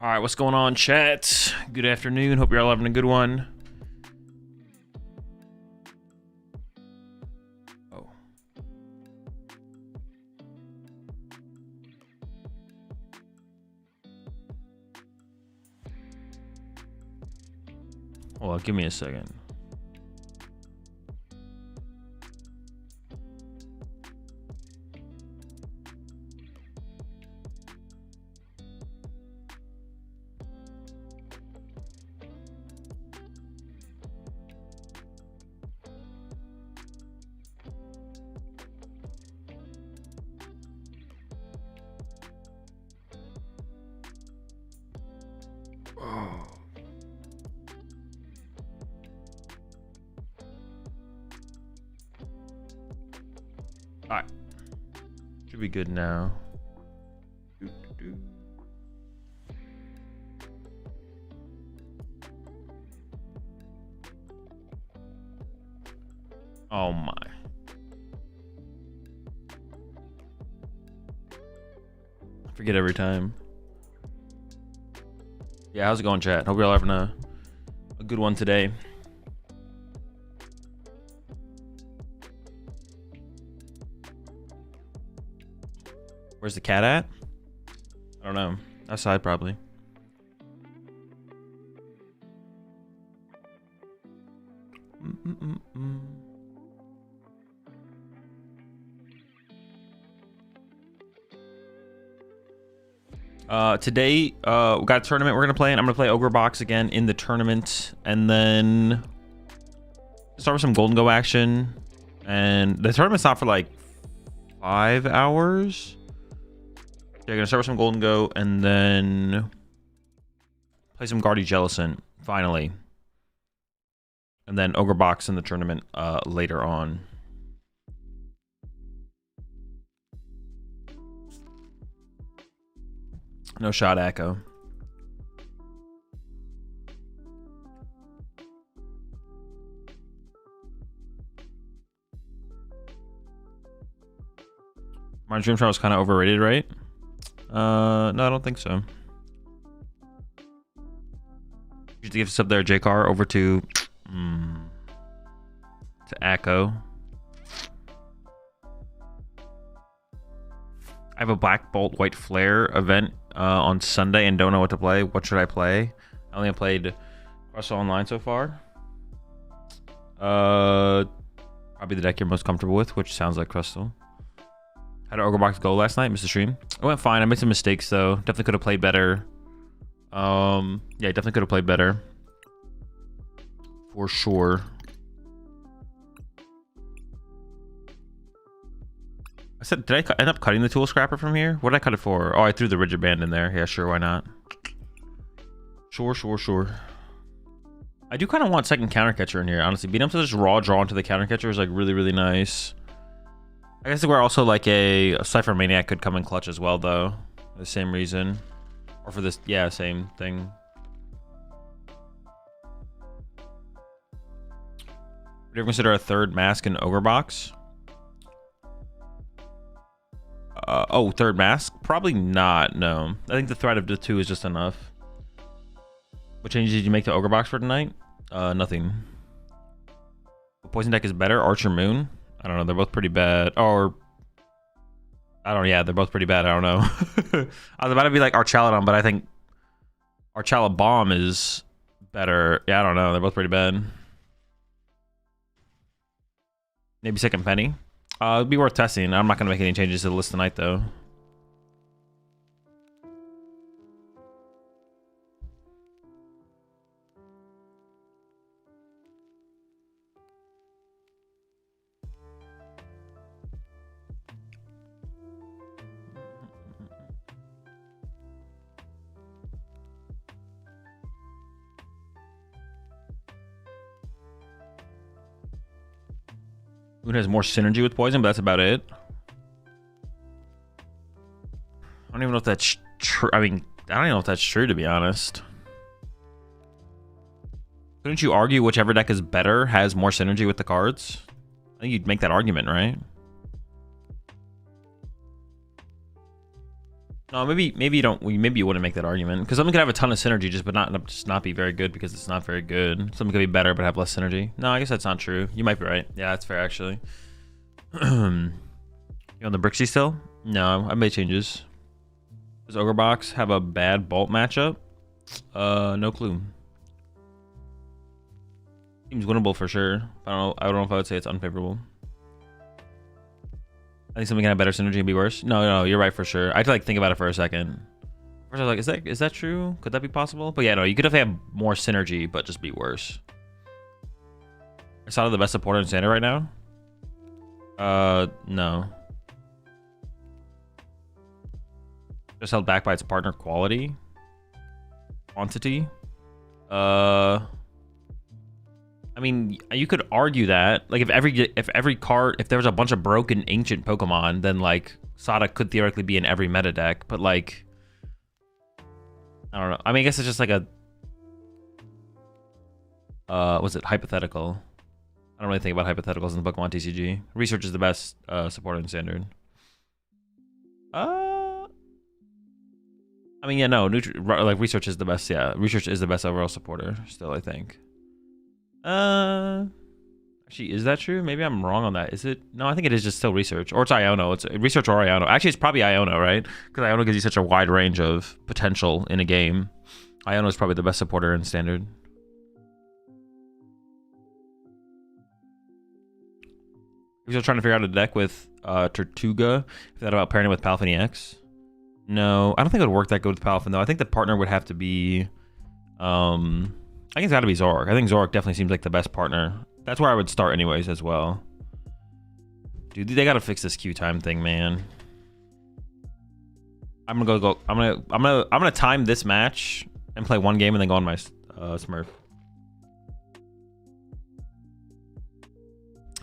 All right, what's going on, chat? Good afternoon. Hope you're all having a good one. Oh. Well, give me a second. All right, should be good now. Oh my. I forget every time. Yeah, how's it going, chat? Hope you're all having a good one today. Where's the cat at? I don't know. Outside, probably. Today, we got a tournament we're gonna play, and I'm gonna play OgerBox again in the tournament, and then start with some Gholdengo action. And the tournament's not for like 5 hours. Yeah, gonna start with some Gholdengo and then play some Guardy Jellicent finally, and then OgerBox in the tournament later on. No shot echo. My dream trial was kind of overrated, right? No, I don't think so. You give us up there, JCar, over to Echo. I have a Black Bolt White Flare event on Sunday and don't know what to play. What should I play? I only have played Crystal Online so far. Probably the deck you're most comfortable with, which sounds like Crystal. How did OgerBox go last night? Missed the stream. It went fine. I made some mistakes though. Definitely could have played better. Yeah, definitely could have played better. For sure. I said, did I end up cutting the tool scrapper from here? What did I cut it for? Oh, I threw the rigid band in there. Yeah, sure, why not? Sure. I do kind of want second counter catcher in here, honestly. Being able to just raw draw into the counter catcher is like really nice. I guess we're also like a Cypher Maniac could come in clutch as well, though. For the same reason. Or for this, yeah, same thing. Would you ever consider a third mask in OgerBox? Oh, third mask? Probably not, no. I think the threat of the two is just enough. What changes did you make to OgerBox for tonight? Nothing. What poison deck is better? Archer Moon? I don't know, they're both pretty bad. Or I don't know, yeah, they're both pretty bad. I don't know. I was about to be like Archaladon, but I think Archala Bomb is better. Yeah, I don't know. They're both pretty bad. Maybe second penny. It'd be worth testing. I'm not gonna make any changes to the list tonight though. Moon has more synergy with poison, but that's about it. I don't even know if that's true. I mean, I don't even know if that's true, to be honest. Couldn't you argue whichever deck is better has more synergy with the cards? I think you'd make that argument, right? No, maybe you don't. Maybe you wouldn't make that argument because something could have a ton of synergy, just not be very good because it's not very good. Something could be better but have less synergy. No, I guess that's not true. You might be right. Yeah, that's fair actually. You on the Brixie still? No, I made changes. Does OgerBox have a bad Bolt matchup? No clue. Seems winnable for sure. I don't know if I would say it's unfavorable. I think something can have better synergy and be worse. No, you're right for sure. I had to like think about it for a second. First I was like, is that true? Could that be possible? But yeah, no, you could definitely have more synergy, but just be worse. Is Sada the best supporter in standard right now? No. Just held back by its partner quality. Quantity. I mean, you could argue that, like, if there was a bunch of broken ancient Pokemon, then like Sada could theoretically be in every meta deck. But like, I don't know. I mean, I guess it's just like a, was it hypothetical? I don't really think about hypotheticals in the Pokemon TCG. Research is the best supporter in standard. I mean, yeah, no, like research is the best. Yeah, research is the best overall supporter. Still, I think. Actually, is that true? Maybe I'm wrong on that. Is it? No, I think it is just still research, or it's Iono. It's research or Iono. Actually, it's probably Iono, right? Because Iono gives you such a wide range of potential in a game. Iono is probably the best supporter in standard. You're still trying to figure out a deck with Tortuga. If that about pairing it with Palafin EX. No, I don't think it would work that good with Palafin though. I think the partner would have to be, I think it's got to be Zoroark. I think Zoroark definitely seems like the best partner. That's where I would start anyways as well. Dude, they gotta fix this queue time thing, man. I'm gonna time this match and play one game and then go on my Smurf.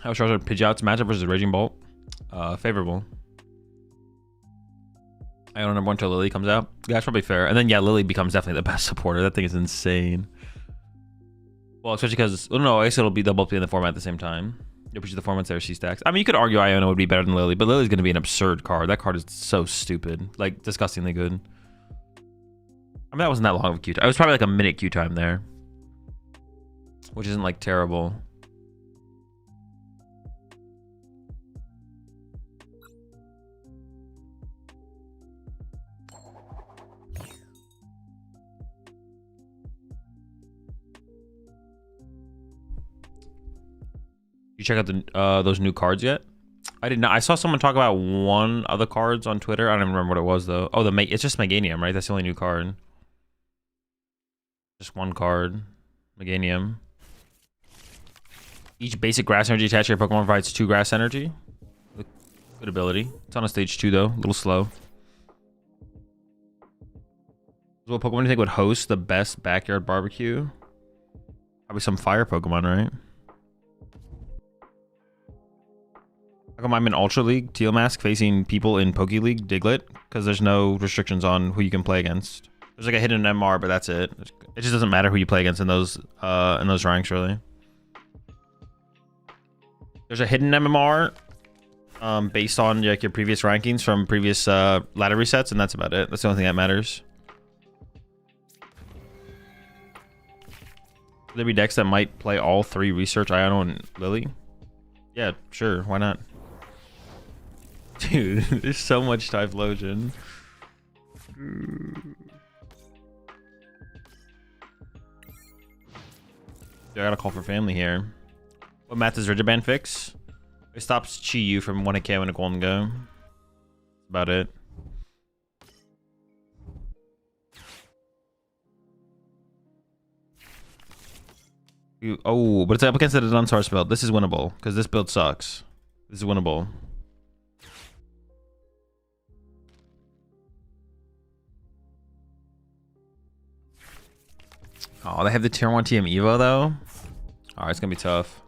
How Charizard Pidgeot's matchup versus Raging Bolt? Favorable. I don't know number one until Lily comes out. Yeah, that's probably fair. And then yeah, Lily becomes definitely the best supporter. That thing is insane. Well, especially because, well, no, I guess they'll both be in the format at the same time. You'll push the formats there, C stacks. I mean, you could argue Iono would be better than Lily, but Lily's going to be an absurd card. That card is so stupid. Like, disgustingly good. I mean, that wasn't that long of a queue time. It was probably like a minute queue time there. Which isn't, like, terrible. You check out the those new cards yet? I did not. I saw someone talk about one of the cards on Twitter. I don't even remember what it was though. Oh, it's just Meganium, right? That's the only new card. Just one card, Meganium. Each basic grass energy attached to your Pokemon provides 2 grass energy. Good ability. It's on a stage 2 though, a little slow. What Pokemon do you think would host the best backyard barbecue? Probably some fire Pokemon, right? How come I'm in Ultra League, Teal Mask, facing people in Poke League, Diglett? Because there's no restrictions on who you can play against. There's like a hidden MR, but that's it. It just doesn't matter who you play against in those ranks, really. There's a hidden MMR based on like your previous rankings from previous ladder resets, and that's about it. That's the only thing that matters. Could there be decks that might play all 3 Research, Iono, and Lily? Yeah, sure. Why not? Dude, there's so much Typhlosion. Dude, I gotta call for family here. What math does Rigiband fix? It stops Chi-Yu from 1 KO in a Gholdengo. That's about it. Oh, but it's up against the Dunsparce build. This is winnable, because this build sucks. This is winnable. Oh, they have the tier 1 TM Evo, though? Alright, it's going to be tough.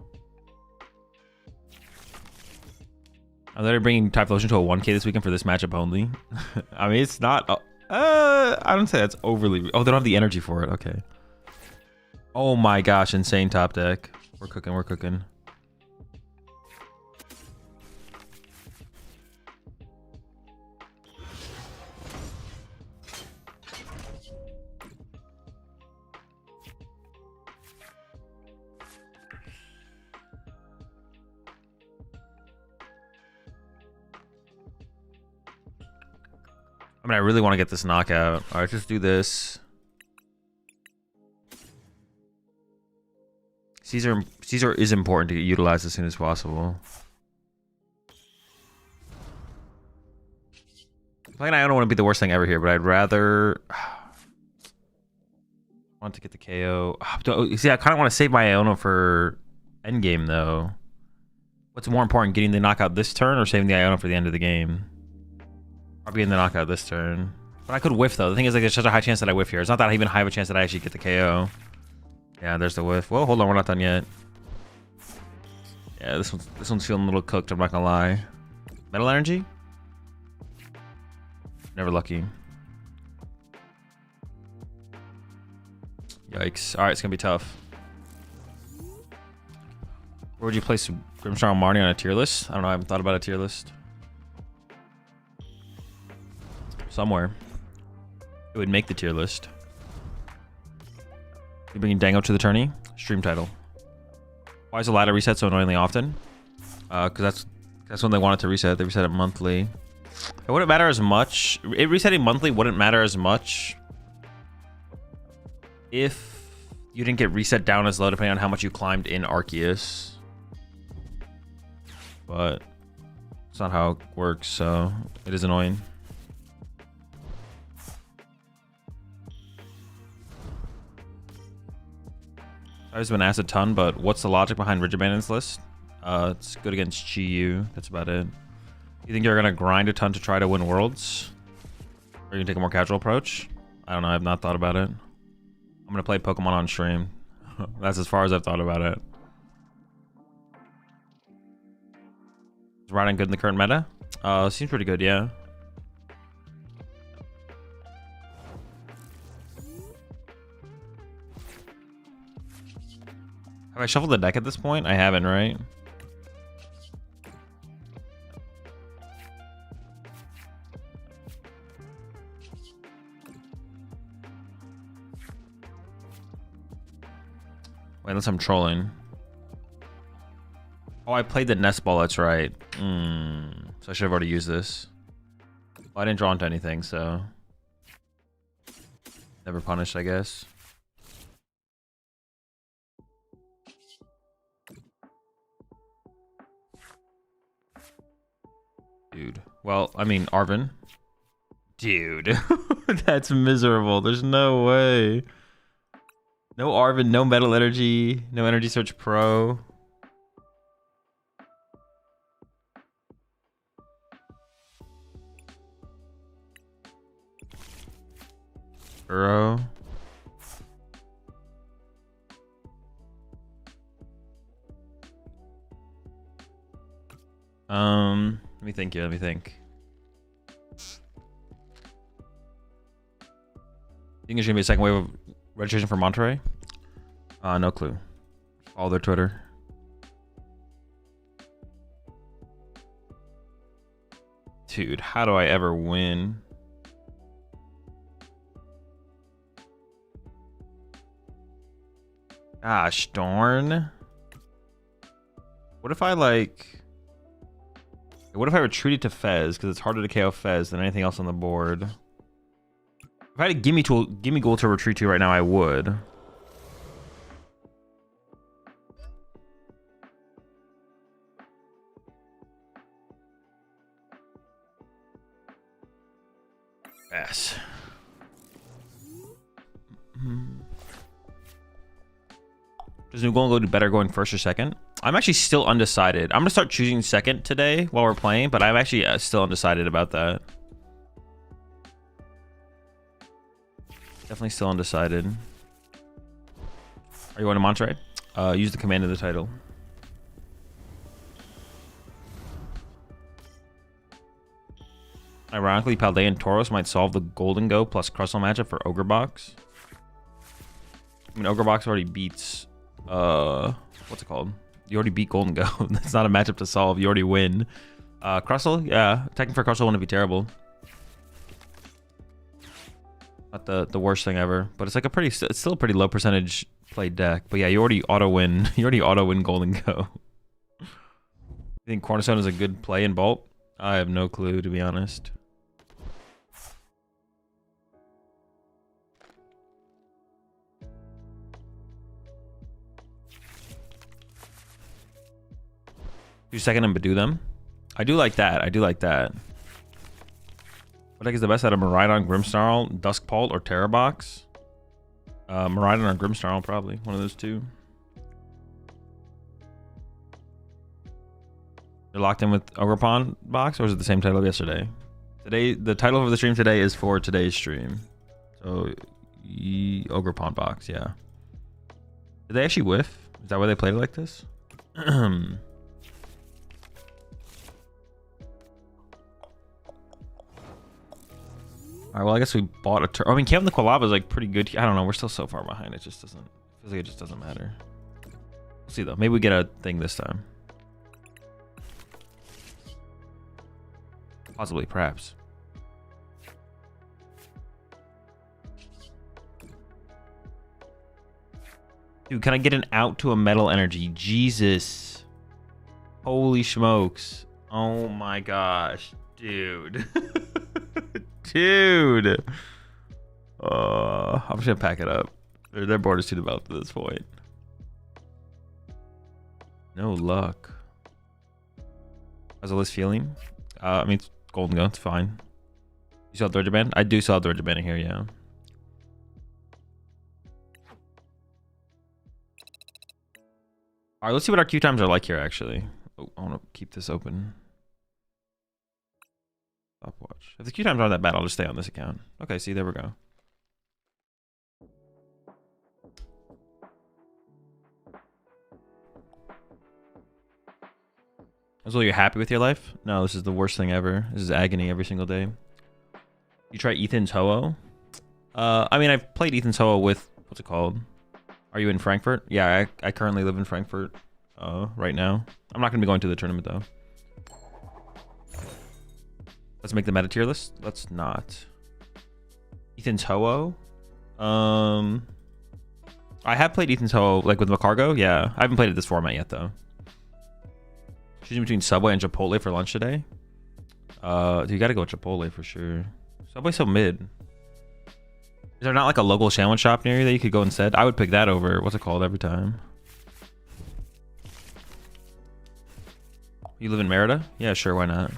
I'm literally bringing Typhlosion to a 1K this weekend for this matchup only. I mean, it's not... I don't say that's overly... Oh, they don't have the energy for it. Okay. Oh my gosh, insane top deck. We're cooking, we're cooking. I mean, I really want to get this knockout. All right, just do this. Caesar is important to get utilized as soon as possible. Playing Iono wouldn't be the worst thing ever here, but I'd rather want to get the KO. See, I kind of want to save my Iono for endgame though. What's more important, getting the knockout this turn or saving the Iono for the end of the game? Probably getting the knockout this turn. But I could whiff though. The thing is, like, there's such a high chance that I whiff here. It's not that even high of a chance that I actually get the KO. Yeah, there's the whiff. Well, hold on, we're not done yet. Yeah, this one's feeling a little cooked, I'm not gonna lie. Metal Energy? Never lucky. Yikes. Alright, it's gonna be tough. Where would you place Grimmstrong Marnie on a tier list? I don't know, I haven't thought about a tier list. Somewhere. It would make the tier list. You bringing Dango to the tourney? Stream title. Why is the ladder reset so annoyingly often? Because that's when they want it to reset. They reset it monthly. It wouldn't matter as much. It resetting monthly wouldn't matter as much if you didn't get reset down as low depending on how much you climbed in Arceus. But it's not how it works, so it is annoying. I've been asked a ton, but what's the logic behind Rigid Bandit's list? It's good against Chi-Yu. That's about it. You think you're gonna grind a ton to try to win Worlds? Or you can take a more casual approach? I don't know. I've not thought about it. I'm gonna play Pokemon on stream. That's as far as I've thought about it. Is riding good in the current meta? Seems pretty good, yeah. Have I shuffled the deck at this point? I haven't, right? Wait, unless I'm trolling. Oh, I played the nest ball, that's right. So I should have already used this. Well, I didn't draw into anything, so... Never punished, I guess. Dude. Well, I mean, Arvin. Dude. That's miserable. There's no way. No Arvin, no Metal Energy, no Energy Search Pro. Bro. Let me think here, let me think. Think there's gonna be a second wave of registration for Monterey? No clue. Follow their Twitter. Dude, how do I ever win? Gosh darn. What if I like... What if I retreated to Fez? Because it's harder to KO Fez than anything else on the board. If I had a gimme goal to retreat to right now, I would. Yes. Does New Gholdengo do better going first or second? I'm actually still undecided. I'm gonna start choosing second today while we're playing, but I'm actually still undecided about that. Definitely still undecided. Are you going to Monterey? Use the command in the title. Ironically, Paldean Tauros might solve the Gholdengo plus Crustle matchup for OgerBox. I mean, OgerBox already beats... what's it called? You already beat Gholdengo. That's not a matchup to solve. You already win. Crustle? Yeah. Attacking for Crustle wouldn't be terrible. Not the worst thing ever. But it's like it's still a pretty low percentage played deck. But yeah, you already auto-win. You already auto-win Gholdengo. You think Cornerstone is a good play in Bolt? I have no clue, to be honest. 2-second and Badoo them. I do like that. I do like that. What deck is the best out of Miraidon, Grimmsnarl, Duskbolt, or Terra Box? Miraidon or Grimmsnarl, probably. One of those two. You're locked in with OgerBox, or is it the same title of yesterday? Today, the title of the stream today is for today's stream. So, OgerBox, yeah. Did they actually whiff? Is that why they played it like this? Alright, well, I guess we bought a I mean, Kevin the Quilava is like pretty good. I don't know. We're still so far behind. It just doesn't. Feels like it just doesn't matter. We'll see though. Maybe we get a thing this time. Possibly, perhaps. Dude, can I get an out to a metal energy? Jesus. Holy smokes. Oh my gosh. Dude. Dude. I'm just gonna pack it up. Their board is too developed at this point. No luck. How's the list feeling? I mean, it's Gholdengo, it's fine. You saw Third Band? I do saw Third Band in here, yeah. Alright, let's see what our queue times are like here, actually. Oh, I want to keep this open. Stopwatch. If the queue times aren't that bad, I'll just stay on this account. Okay, see, there we go. Azul, you're happy with your life? No, this is the worst thing ever. This is agony every single day. You try Ethan's Ho-Oh? I mean, I've played Ethan's Ho-Oh with, what's it called? Are you in Frankfurt? Yeah, I currently live in Frankfurt right now. I'm not going to be going to the tournament, though. Let's make the meta tier list. Let's not. Ethan's Ho-Oh? I have played Ethan's Ho-Oh, like with Macargo. Yeah, I haven't played it this format yet, though. Choosing between Subway and Chipotle for lunch today? Dude, you gotta go with Chipotle for sure. Subway's so mid. Is there not like a local sandwich shop near you that you could go instead? I would pick that over, what's it called, every time. You live in Merida? Yeah, sure, why not?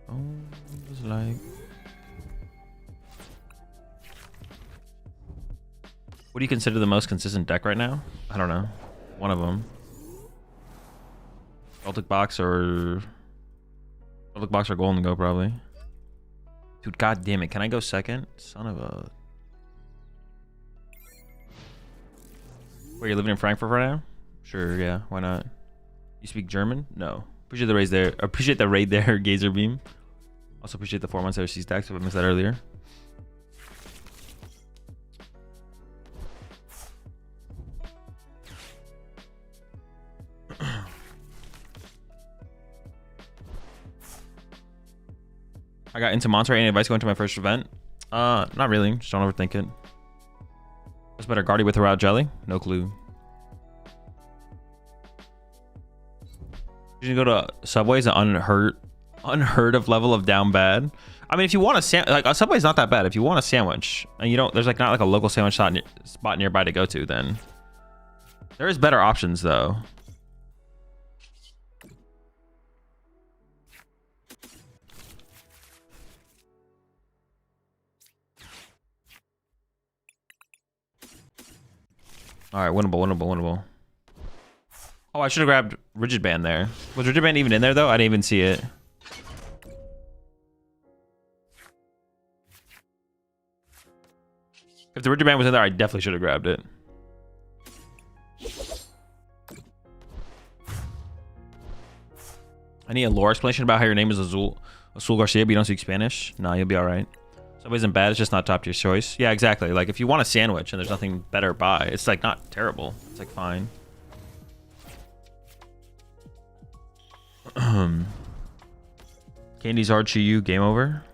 Oh, it was like... What do you consider the most consistent deck right now? I don't know. One of them. Celtic Box or Gholdengo, probably. Dude, god damn it. Can I go second? Son of a... Where, you're living in Frankfurt right now? Sure, yeah. Why not? You speak German? No. Appreciate the raid there. Appreciate the raid there, Gazer Beam. Also appreciate the 4 months overseas stacks if I missed that earlier. I got into Monster. Any advice going to my first event? Not really. Just don't overthink it. What's better, Guardy with or without Jelly? No clue. You can go to Subway's an unheard of level of down bad. I mean, if you want a like a Subway's not that bad. If you want a sandwich and you don't, there's like not like a local sandwich spot nearby to go to, then there is better options though. All right, winnable. Oh, I should have grabbed Rigid Band there. Was Rigid Band even in there, though? I didn't even see it. If the Rigid Band was in there, I definitely should have grabbed it. I need a lore explanation about how your name is Azul Garcia, but you don't speak Spanish? Nah, you'll be all right. Subway isn't bad, it's just not top tier choice. Yeah, exactly. Like, if you want a sandwich and there's nothing better by, it's like not terrible. It's like fine. Candy's RGU, game over.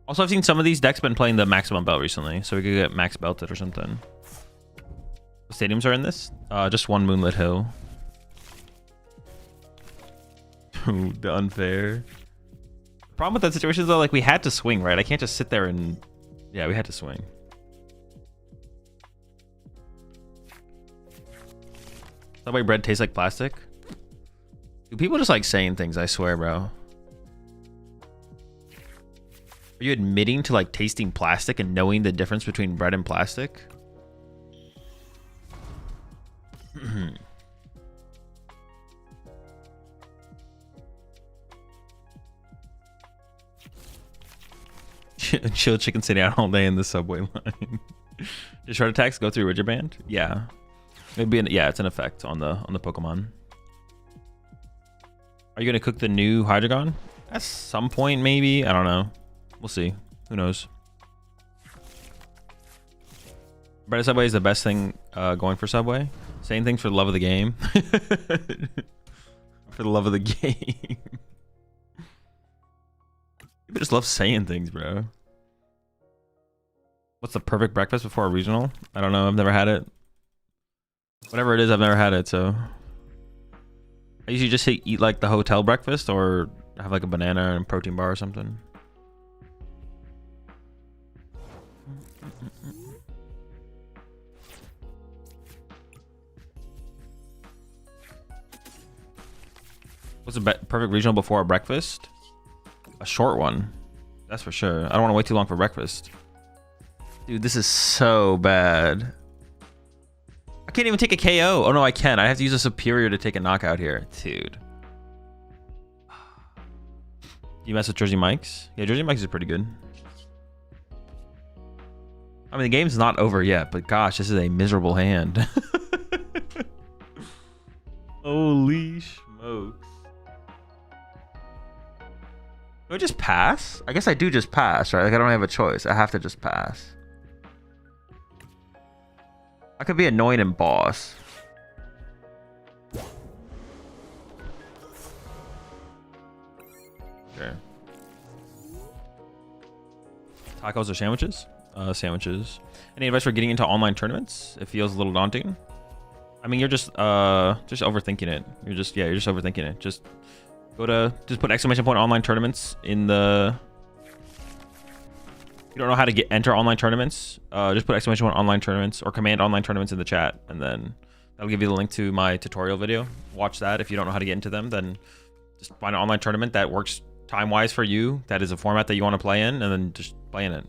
Also, I've seen some of these decks been playing the maximum belt recently, so we could get max belted or something. What stadiums are in this? Just one Moonlit Hill. Dude, the unfair. Problem with that situation is though, like we had to swing, right? I can't just sit there and... Yeah, we had to swing. Subway bread tastes like plastic. Do people just like saying things? I swear, bro. Are you admitting to like tasting plastic and knowing the difference between bread and plastic? Chill chicken sitting out all day in the subway line. Just short attacks go through rigid band? Yeah. Maybe yeah, it's an effect on the Pokemon. Are you gonna cook the new Hydreigon? At some point, maybe. I don't know. We'll see. Who knows? Bread at Subway is the best thing going for Subway. Same thing for the love of the game. For the love of the game. People just love saying things, bro. What's the perfect breakfast before a regional? I don't know. I've never had it. Whatever it is, I've never had it, so. I usually just eat like the hotel breakfast or have like a banana and a protein bar or something. What's the perfect regional before a breakfast? A short one. That's for sure. I don't want to wait too long for breakfast. Dude, this is so bad. I can't even take a KO. Oh, no, I can. I have to use a superior to take a knockout here. Dude. You mess with Jersey Mike's? Yeah, Jersey Mike's is pretty good. I mean, the game's not over yet, but gosh, this is a miserable hand. Holy smokes. Do I just pass? I guess I do just pass, right? Like, I don't have a choice. I have to just pass. I could be annoying in boss. Okay. Tacos or sandwiches? Sandwiches. Any advice for getting into online tournaments? It feels a little daunting. I mean, you're just overthinking it. You're just overthinking it. Just put exclamation point online tournaments in the. If you don't know how to enter online tournaments, just put exclamation point online tournaments or command online tournaments in the chat, and then that'll give you the link to my tutorial video. Watch that. If you don't know how to get into them, then just find an online tournament that works time-wise for you, that is a format that you want to play in, and then just play in it.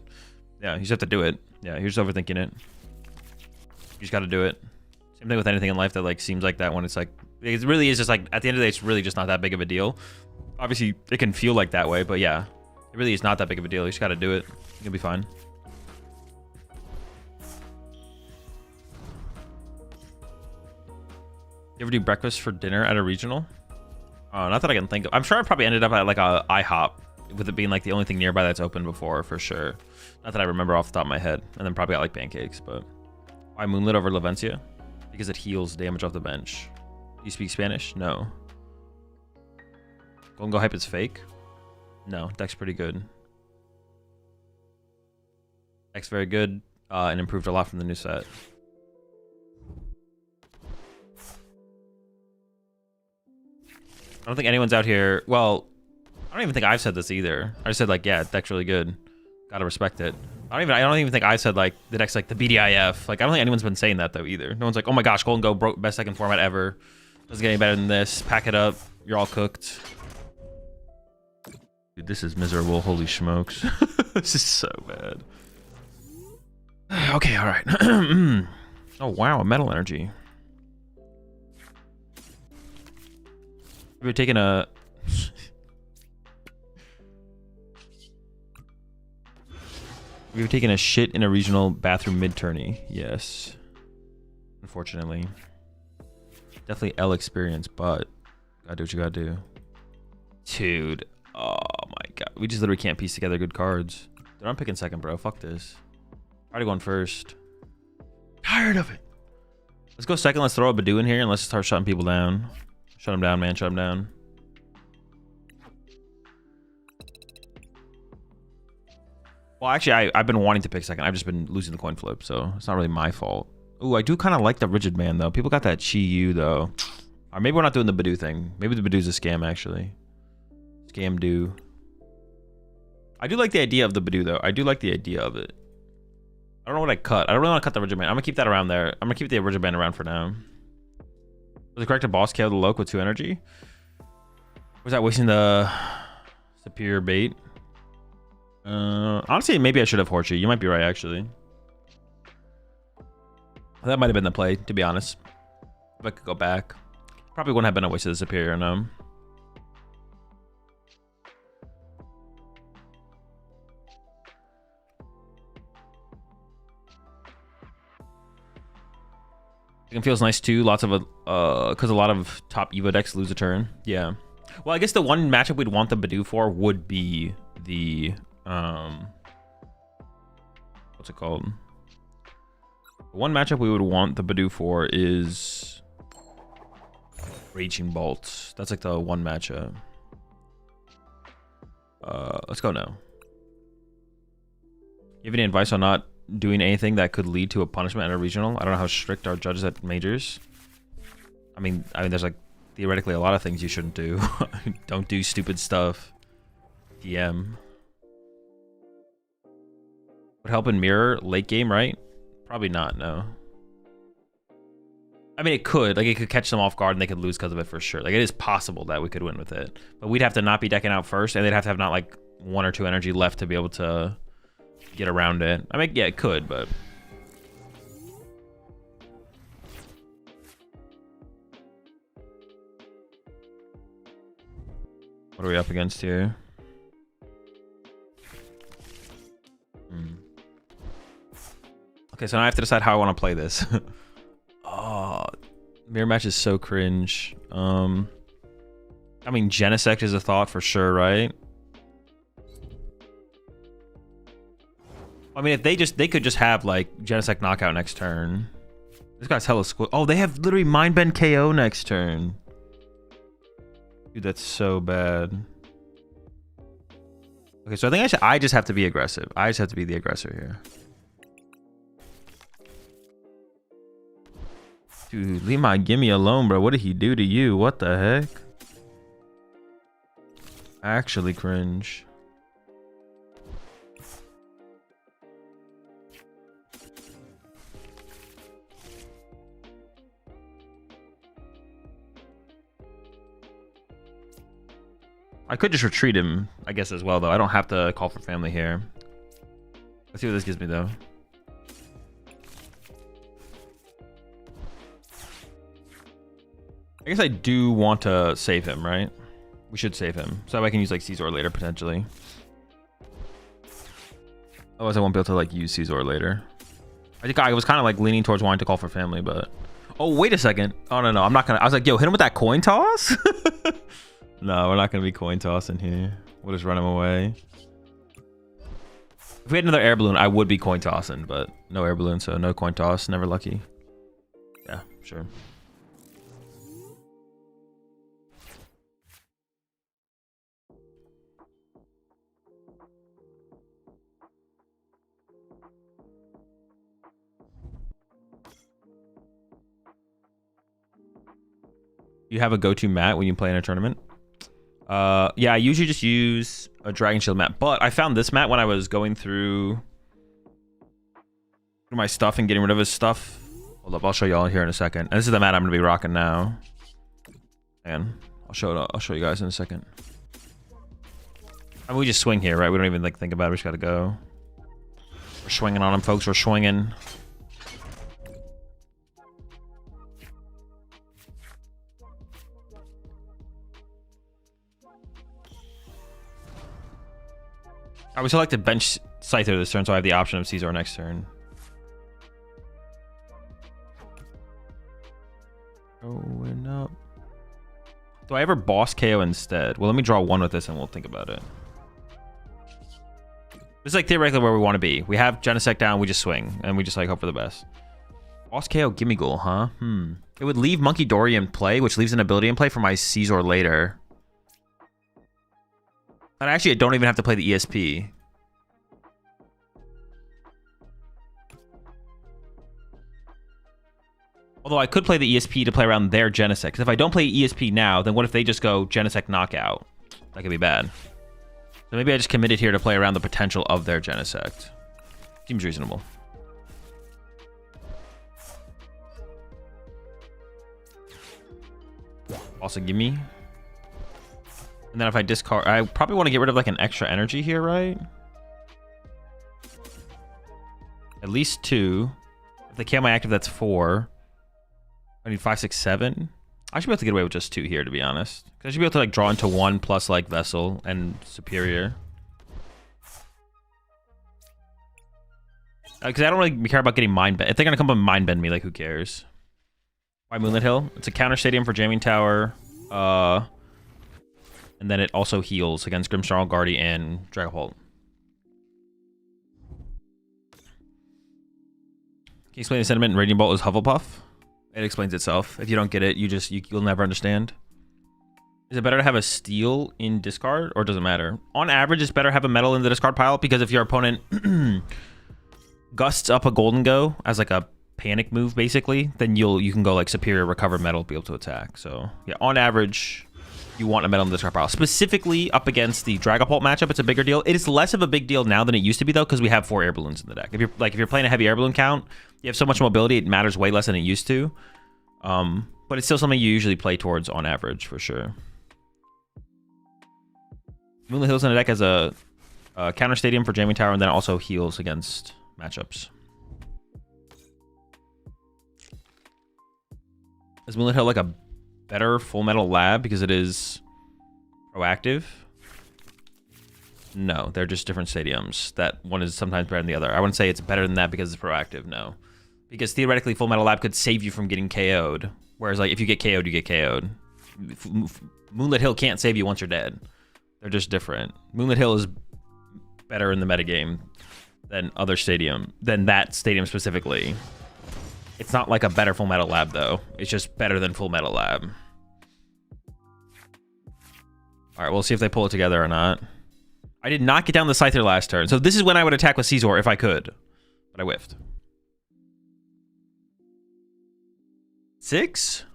Yeah, you just have to do it. Yeah, you're just overthinking it. You just got to do it. Same thing with anything in life that like seems like that when it's like, it really is just like, at the end of the day, it's really just not that big of a deal. Obviously, it can feel like that way, but yeah, it really is not that big of a deal. You just got to do it. You'll be fine. You ever do breakfast for dinner at a regional? Not that I can think of. I'm sure I probably ended up at like a IHOP, with it being like the only thing nearby that's open before, for sure. Not that I remember off the top of my head. And then probably got like pancakes, but. Why Moonlit over Lavencia? Because it heals damage off the bench. You speak Spanish? No. Gholdengo hype is fake? No, deck's pretty good. Deck's very good, and improved a lot from the new set. I don't think anyone's out here. Well, I don't even think I've said this either. I just said like, yeah, deck's really good. Gotta respect it. I don't even think I said like the deck's like the BDIF. Like I don't think anyone's been saying that though either. No one's like, oh my gosh, Gholdengo broke best second format ever. Doesn't get any better than this. Pack it up. You're all cooked. Dude, this is miserable. Holy smokes. This is so bad. Okay, all right. Oh wow, a metal energy. We're taking a. We've taken a shit in a regional bathroom mid-tourney. Yes. Unfortunately. Definitely L experience, but gotta do what you gotta do. Dude. Oh my god. We just literally can't piece together good cards. Dude, I'm picking second, bro. Fuck this. Already going first. Tired of it. Let's go second. Let's throw a Badoo in here and let's start shutting people down. Shut them down, man. Shut them down. Well, actually, I've been wanting to pick second. I've just been losing the coin flip, so it's not really my fault. Ooh, I do kind of like the rigid man, though. People got that Chi-Yu, though. Or maybe we're not doing the Badoo thing. Maybe the Badoo's a scam, actually. Scam do. I do like the idea of the Badoo, though. I do like the idea of it. I don't know what I cut. I don't really want to cut the rigid man. I'm going to keep that around there. I'm going to keep the rigid man around for now. Was it correct to boss KO the Loke with 2 energy? Was that wasting the superior bait? Honestly, maybe I should have Horchie. You might be right, actually. That might have been the play, to be honest. If I could go back. Probably wouldn't have been a waste of the superior, no. It feels nice too. Lots of because a lot of top Evo decks lose a turn. Yeah. Well, I guess the one matchup we'd want the Badoo for would be the what's it called? The one matchup we would want the Badoo for is Raging Bolt. That's like the one matchup. Let's go now. You have any advice on not doing anything that could lead to a punishment at a regional? I don't know how strict our judges at majors. I mean, there's like theoretically a lot of things you shouldn't do. Don't do stupid stuff. DM. Would help in mirror late game, right? Probably not, no. I mean, it could. Like, it could catch them off guard and they could lose because of it for sure. Like, it is possible that we could win with it. But we'd have to not be decking out first, and they'd have to have not, like, 1 or 2 energy left to be able to get around it. I mean, yeah, it could, but... What are we up against here? Okay, so now I have to decide how I want to play this. Oh, mirror match is so cringe. I mean, Genesect is a thought for sure, right? I mean, if they could just have like Genesect knockout next turn. This guy's hella squid. Oh, they have literally Mind Bend KO next turn. Dude, that's so bad. Okay, so I think I just have to be aggressive. I just have to be the aggressor here. Dude, leave my gimme alone, bro. What did he do to you? What the heck? Actually cringe. I could just retreat him, I guess, as well, though. I don't have to call for family here. Let's see what this gives me, though. I guess I do want to save him, right? We should save him. So I can use, like, Caesar later, potentially. Otherwise, I won't be able to, like, use Caesar later. I think I was kind of, like, leaning towards wanting to call for family, but... Oh, wait a second. Oh, no, I'm not going to... I was like, yo, hit him with that coin toss? No, we're not going to be coin tossing here. We'll just run him away. If we had another air balloon, I would be coin tossing, but no air balloon, so no coin toss. Never lucky. Yeah, sure. You have a go-to mat when you play in a tournament? Yeah, I usually just use a Dragon Shield mat, but I found this mat when I was going through my stuff and getting rid of his stuff. Hold up, I'll show y'all here in a second. And this is the mat I'm gonna be rocking now. And I'll show you guys in a second. I mean, we just swing here, right? We don't even like think about it. We just gotta go. We're swinging on him, folks. We're swinging. I would still like to bench Scyther this turn, so I have the option of Caesar next turn. Going up. Do I ever boss KO instead? Well, let me draw one with this and we'll think about it. This is like theoretically where we want to be. We have Genesect down, we just swing, and we just like hope for the best. Boss KO Gimme Ghoul, huh? It would leave Monkey Dory in play, which leaves an ability in play for my Caesar later. And actually, I don't even have to play the ESP. Although I could play the ESP to play around their Genesect. Because if I don't play ESP now, then what if they just go Genesect knockout? That could be bad. So maybe I just committed here to play around the potential of their Genesect. Seems reasonable. Also gimme. And then if I discard, I probably want to get rid of like an extra energy here, right? At least 2. If they KO my active, that's 4. I need 5, 6, 7. I should be able to get away with just 2 here, to be honest. Because I should be able to like draw into 1 plus like Vessel and Superior. Because I don't really care about getting Mind Bend. If they're going to come up and Mind Bend me, like who cares? Why Moonlit Hill? It's a counter stadium for Jamming Tower. And then it also heals against Grimmsnarl, Guardy, and Dragapult. Can you explain the sentiment in Raging Bolt is Hufflepuff? It explains itself. If you don't get it, you'll never understand. Is it better to have a steel in discard, or does it matter? On average, it's better to have a metal in the discard pile, because if your opponent gusts up a Gholdengo as like a panic move, basically, then you can go like Superior, recover metal, be able to attack. So yeah, on average, you want a metal in the discard pile. Specifically up against the Dragapult matchup, it's a bigger deal. It is less of a big deal now than it used to be, though, because we have 4 air balloons in the deck. If you're playing a heavy air balloon count, you have so much mobility, it matters way less than it used to. But it's still something you usually play towards on average, for sure. Moonlit Hills in the deck has a counter stadium for Jamming Tower, and then it also heals against matchups. Is Moonlit Hill like a better Full Metal Lab because it is proactive? No, they're just different stadiums. That one is sometimes better than the other. I wouldn't say it's better than that because it's proactive, no. Because theoretically, Full Metal Lab could save you from getting KO'd. Whereas, like, if you get KO'd, you get KO'd. Moonlit Hill can't save you once you're dead. They're just different. Moonlit Hill is better in the metagame than that stadium specifically. It's not like a better Full Metal Lab, though. It's just better than Full Metal Lab. All right, we'll see if they pull it together or not. I did not get down the Scyther last turn, so this is when I would attack with Caesar if I could. But I whiffed. 6?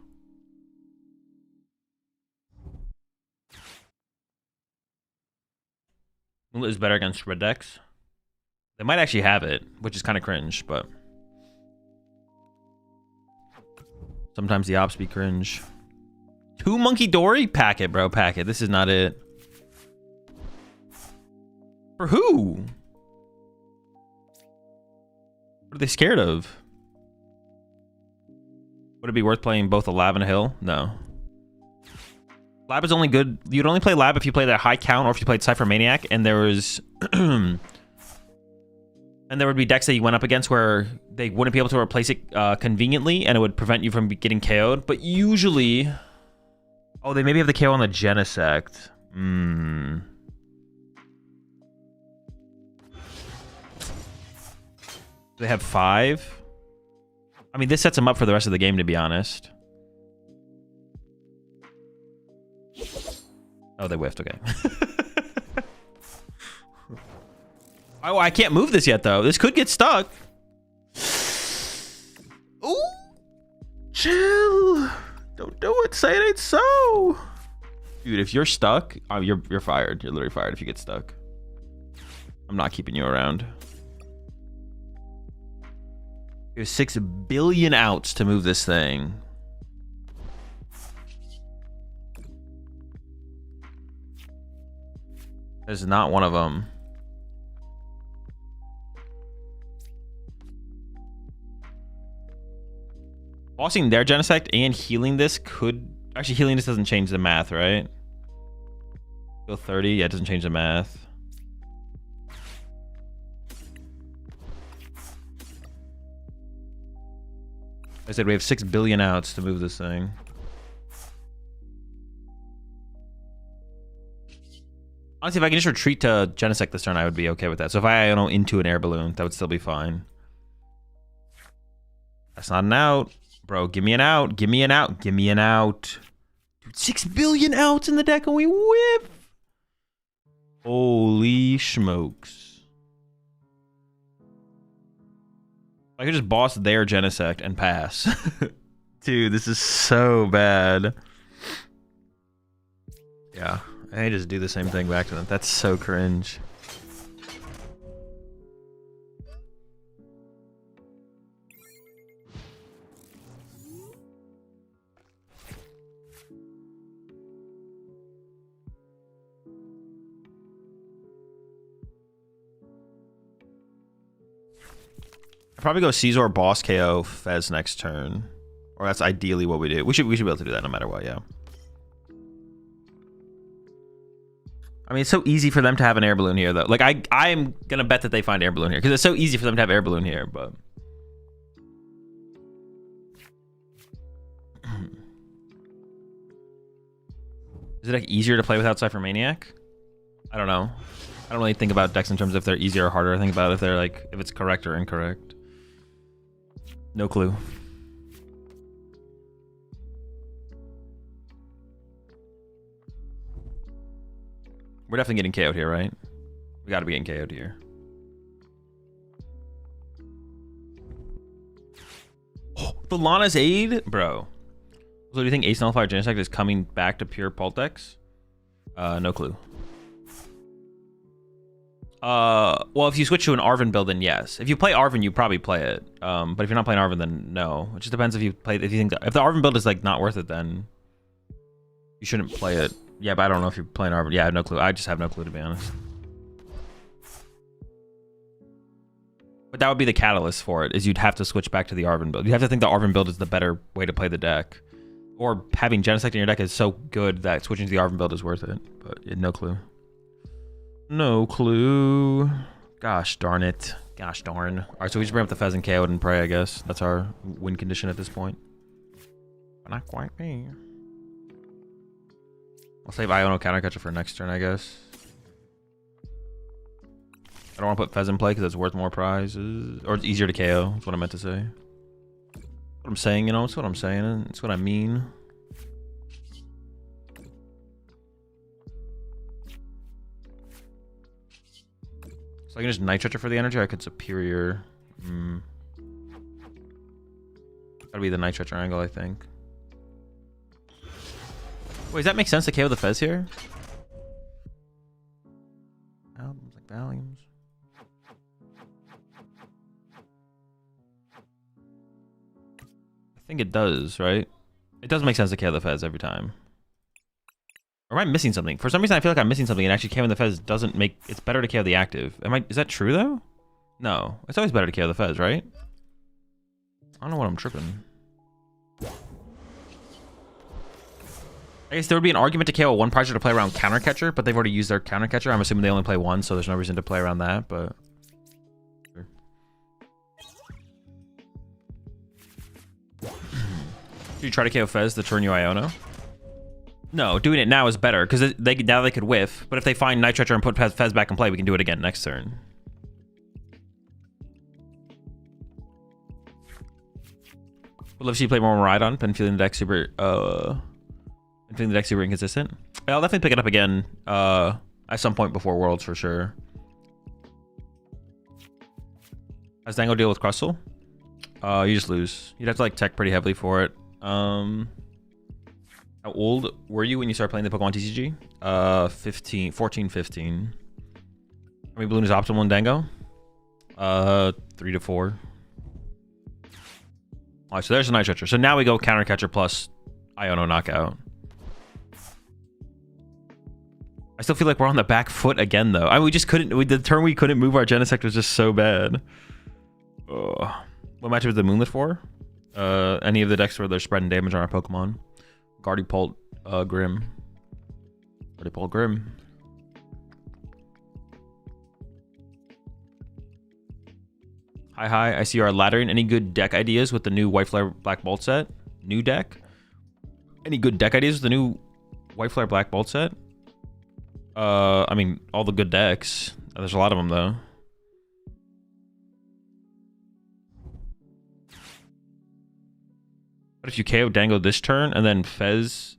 Moonlit is better against red decks. They might actually have it, which is kind of cringe, but sometimes the ops be cringe. 2 Monkey Dory? Pack it, bro. Pack it. This is not it. For who? What are they scared of? Would it be worth playing both a Lab and a Hill? No. Lab is only good. You'd only play Lab if you played a high count or if you played Cypher Maniac, and there was and there would be decks that you went up against where they wouldn't be able to replace it conveniently, and it would prevent you from getting KO'd. But usually, oh, they maybe have the KO on the Genesect. They have 5. I mean, this sets them up for the rest of the game, to be honest. Oh, they whiffed. Okay. Oh, I can't move this yet, though. This could get stuck. Ooh. Chill. Don't do it. Say it ain't so. Dude, if you're stuck, you're fired. You're literally fired if you get stuck. I'm not keeping you around. There's 6 billion outs to move this thing. There's not one of them. Bossing their Genesect and healing this could... Actually, healing this doesn't change the math, right? Go 30. Yeah, it doesn't change the math. I said we have 6 billion outs to move this thing. Honestly, if I can just retreat to Genesect this turn, I would be okay with that. So if I don't into an air balloon, that would still be fine. That's not an out. Bro, give me an out. Give me an out. Give me an out. Dude, 6 billion outs in the deck and we whip. Holy smokes. I could just boss their Genesect and pass. Dude, this is so bad. Yeah, I just do the same thing back to them. That's so cringe. I'd probably go Caesar, boss KO, Fez next turn. Or that's ideally what we do. We should be able to do that no matter what, yeah. I mean, it's so easy for them to have an air balloon here, though. Like, I'm gonna bet that they find air balloon here because it's so easy for them to have air balloon here. But is it like easier to play without Cypher Maniac? I don't know. I don't really think about decks in terms of if they're easier or harder. I think about if they're like if it's correct or incorrect. No clue. We're definitely getting KO'd here, right? We gotta be getting KO'd here. Oh, the Lana's Aid? Bro. So do you think Ace Nullifier Genesect is coming back to pure Pult decks? No clue. Well, if you switch to an Arven build, then yes. If you play Arven, you probably play it. But if you're not playing Arven, then no. It just depends if you play. If you think if the Arven build is like not worth it, then you shouldn't play it. Yeah, but I don't know if you're playing Arven. Yeah, I have no clue. I just have no clue, to be honest. But that would be the catalyst for it, is you'd have to switch back to the Arven build. You have to think the Arven build is the better way to play the deck. Or having Genesect in your deck is so good that switching to the Arven build is worth it. But yeah, no clue. No clue. Gosh darn it. Gosh darn. Alright, so we just bring up the Fez and KO and pray, I guess. That's our win condition at this point. But not quite me. I'll save Iono Countercatcher for next turn, I guess. I don't want to put Fez in play because it's worth more prizes. Or it's easier to KO. That's what I meant to say. What I'm saying, you know? It's what I'm saying. It's what I mean. So I can just Night Treacher for the energy, or I could Superior. Gotta be the Night Treacher angle, I think. Wait, does that make sense to KO the Fez here? Albums like volumes. I think it does, right? It does make sense to KO the Fez every time. Or am I missing something? For some reason, I feel like I'm missing something, and actually KOing the Fez doesn't make... It's better to KO the active. Is that true, though? No. It's always better to KO the Fez, right? I don't know what I'm tripping. I guess there would be an argument to KO a one prizer to play around Countercatcher, but they've already used their Countercatcher. I'm assuming they only play one, so there's no reason to play around that, but... Sure. Should you try to KO Fez the turn you Iono? No, doing it now is better, because now they could whiff, but if they find Night Treacher and put Fez back in play, we can do it again next turn. Would love to see you play more Rhydon, been feeling the deck super... I'm feeling the deck super inconsistent. I'll definitely pick it up again at some point before Worlds for sure. How's Dango deal with Crustle? You just lose. You'd have to like tech pretty heavily for it. How old were you when you started playing the PokemonTCG? 14, 15. How many balloon is optimal in Dango? 3 to 4. Alright, so there's a Night Treacher. So now we go Countercatcher plus Iono Knockout. I still feel like we're on the back foot again, though. I mean, we just couldn't... the turn we couldn't move our Genesect was just so bad. What matchup is the Moonlit for? Any of the decks where they're spreading damage on our Pokemon. Gardevoir, Grim. Gardevoir, Grim. Hi, I see you are laddering. Any good deck ideas with the new White Flare Black Bolt set? New deck? Any good deck ideas with the new White Flare Black Bolt set? I mean, all the good decks. There's a lot of them, though. But if you KO Dango this turn and then Fez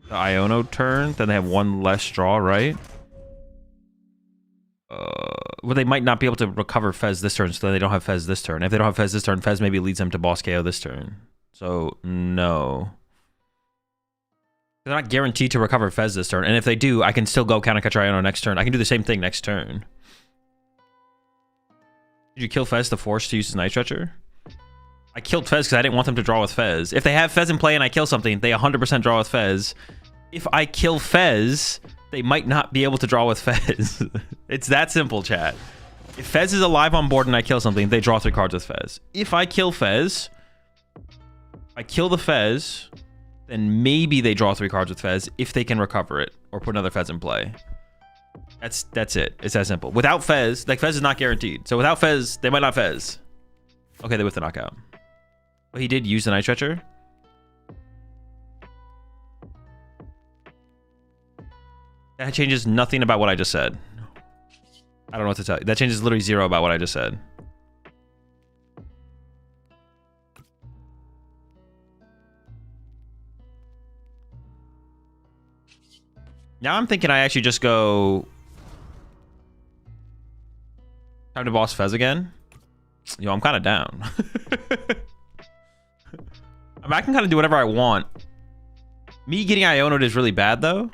the Iono turn, then they have one less draw, right? Well, they might not be able to recover Fez this turn, so then they don't have Fez this turn. If they don't have Fez this turn, Fez maybe leads them to boss KO this turn. So, no. They're not guaranteed to recover Fez this turn. And if they do, I can still go Countercatcher Iono next turn. I can do the same thing next turn. Did you kill Fez to force to use his Night Treacher? I killed Fez because I didn't want them to draw with Fez. If they have Fez in play and I kill something, they 100% draw with Fez. If I kill Fez, they might not be able to draw with Fez. It's that simple, chat. If Fez is alive on board and I kill something, they draw 3 cards with Fez. If I kill Fez, I kill the Fez, then maybe they draw 3 cards with Fez if they can recover it or put another Fez in play. That's it. It's that simple. Without Fez, like Fez is not guaranteed. So without Fez, they might not Fez. Okay, they whiffed the knockout. But he did use the Night Stretcher. That changes nothing about what I just said. I don't know what to tell you. That changes literally 0 about what I just said. Now I'm thinking I actually just go... Time to boss Fez again. Yo, I'm kind of down. I mean, I can kind of do whatever I want. Me getting Iono'd is really bad, though.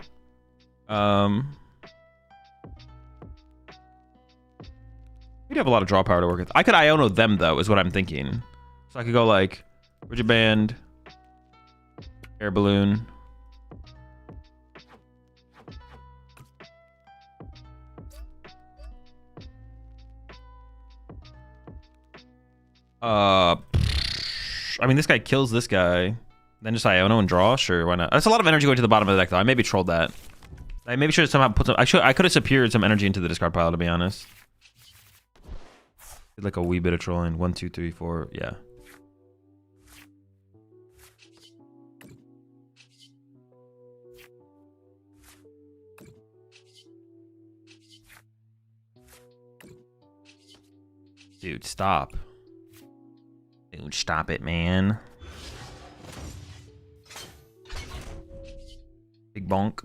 We'd have a lot of draw power to work with. I could Iono them, though, is what I'm thinking. So I could go, like, Rigid Band, Air Balloon. I mean, this guy kills this guy. Then just Iono and draw? Sure, why not? That's a lot of energy going to the bottom of the deck, though. I maybe trolled that. I maybe should have somehow put some... I could have secured some energy into the discard pile, to be honest. Did like a wee bit of trolling. 1, 2, 3, 4. Yeah. Dude, stop. Dude, stop it, man. Big bonk.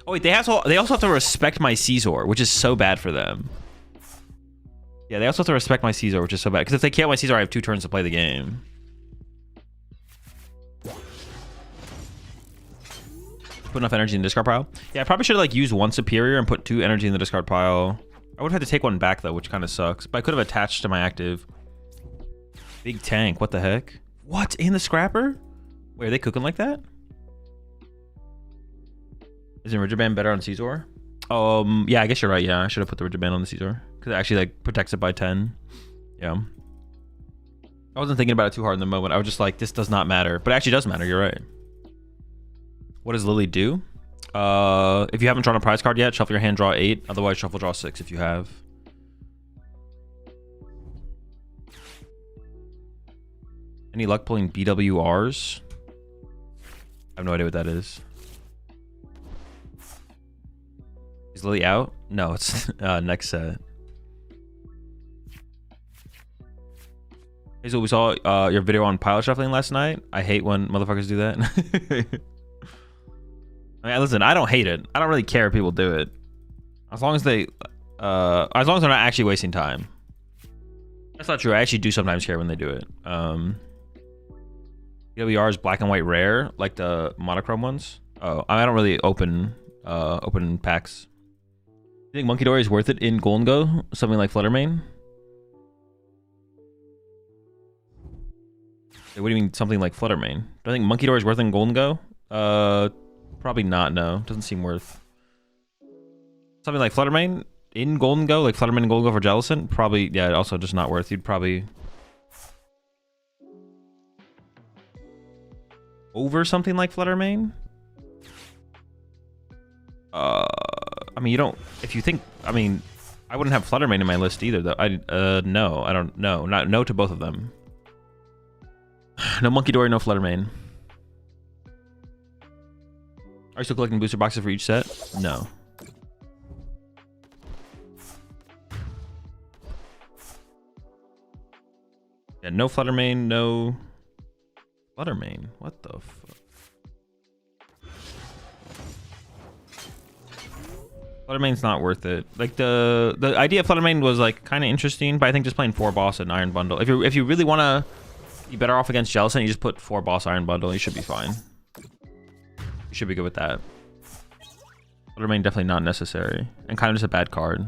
Oh wait, they also have to respect my Caesar, which is so bad for them. Yeah, they also have to respect my Caesar, which is so bad. Because if they kill my Caesar, I have 2 turns to play the game. Put enough energy in the discard pile. Yeah, I probably should have like used 1 superior and put 2 energy in the discard pile. I would have had to take 1 back though, which kind of sucks. But I could have attached to my active. Big tank, what the heck? What, in the scrapper? Wait, are they cooking like that? Isn't Rigid Band better on Caesar? Yeah, I guess you're right. Yeah, I should have put the Rigid Band on the Caesar. Because it actually like protects it by 10. Yeah. I wasn't thinking about it too hard in the moment. I was just like, this does not matter. But it actually does matter, you're right. What does Lily do? If you haven't drawn a prize card yet, shuffle your hand, draw 8. Otherwise, shuffle, draw 6 if you have. Any luck pulling BWRs? I have no idea what that is. Is Lily out? No, it's next set. Hazel, we saw your video on pile shuffling last night. I hate when motherfuckers do that. I mean, listen, I don't hate it. I don't really care if people do it. As long as they, as long as they're not actually wasting time. That's not true. I actually do sometimes care when they do it. BWR is black and white rare, like the monochrome ones. Oh, I don't really open packs. You think Monkey Dory is worth it in Gholdengo? Something like Fluttermane? What do you mean something like Fluttermane? Do I think Monkey Dory is worth it in Gholdengo? Probably not, no. Doesn't seem worth. Something like Fluttermane in Gholdengo, like Fluttermane and Gholdengo for Jellicent? Probably, yeah, also just not worth. You'd probably... over something like Fluttermane? I mean, you don't... If you think... I mean, I wouldn't have Fluttermane in my list either, though. No, I don't... No, not no to both of them. No Monkey Dory, no Fluttermane. Are you still collecting booster boxes for each set? No. Yeah, no Fluttermane, no... Fluttermane? What the fuck? Fluttermane's not worth it. Like, the idea of Fluttermane was, like, kind of interesting, but I think just playing 4 boss and Iron Bundle. If you really want to be better off against Jellicent, you just put 4 boss Iron Bundle. You should be fine. You should be good with that. Fluttermane definitely not necessary. And kind of just a bad card.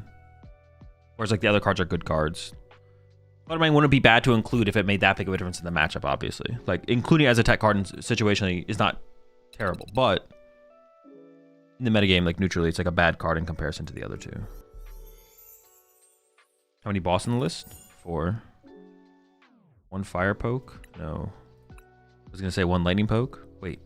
Whereas, like, the other cards are good cards. Fluttermane wouldn't be bad to include if it made that big of a difference in the matchup, obviously. Like, including as a tech card situationally is not terrible, but in the metagame, like, neutrally, it's like a bad card in comparison to the other two. How many boss in the list? 4. 1 fire poke? No. I was gonna say 1 lightning poke. Wait,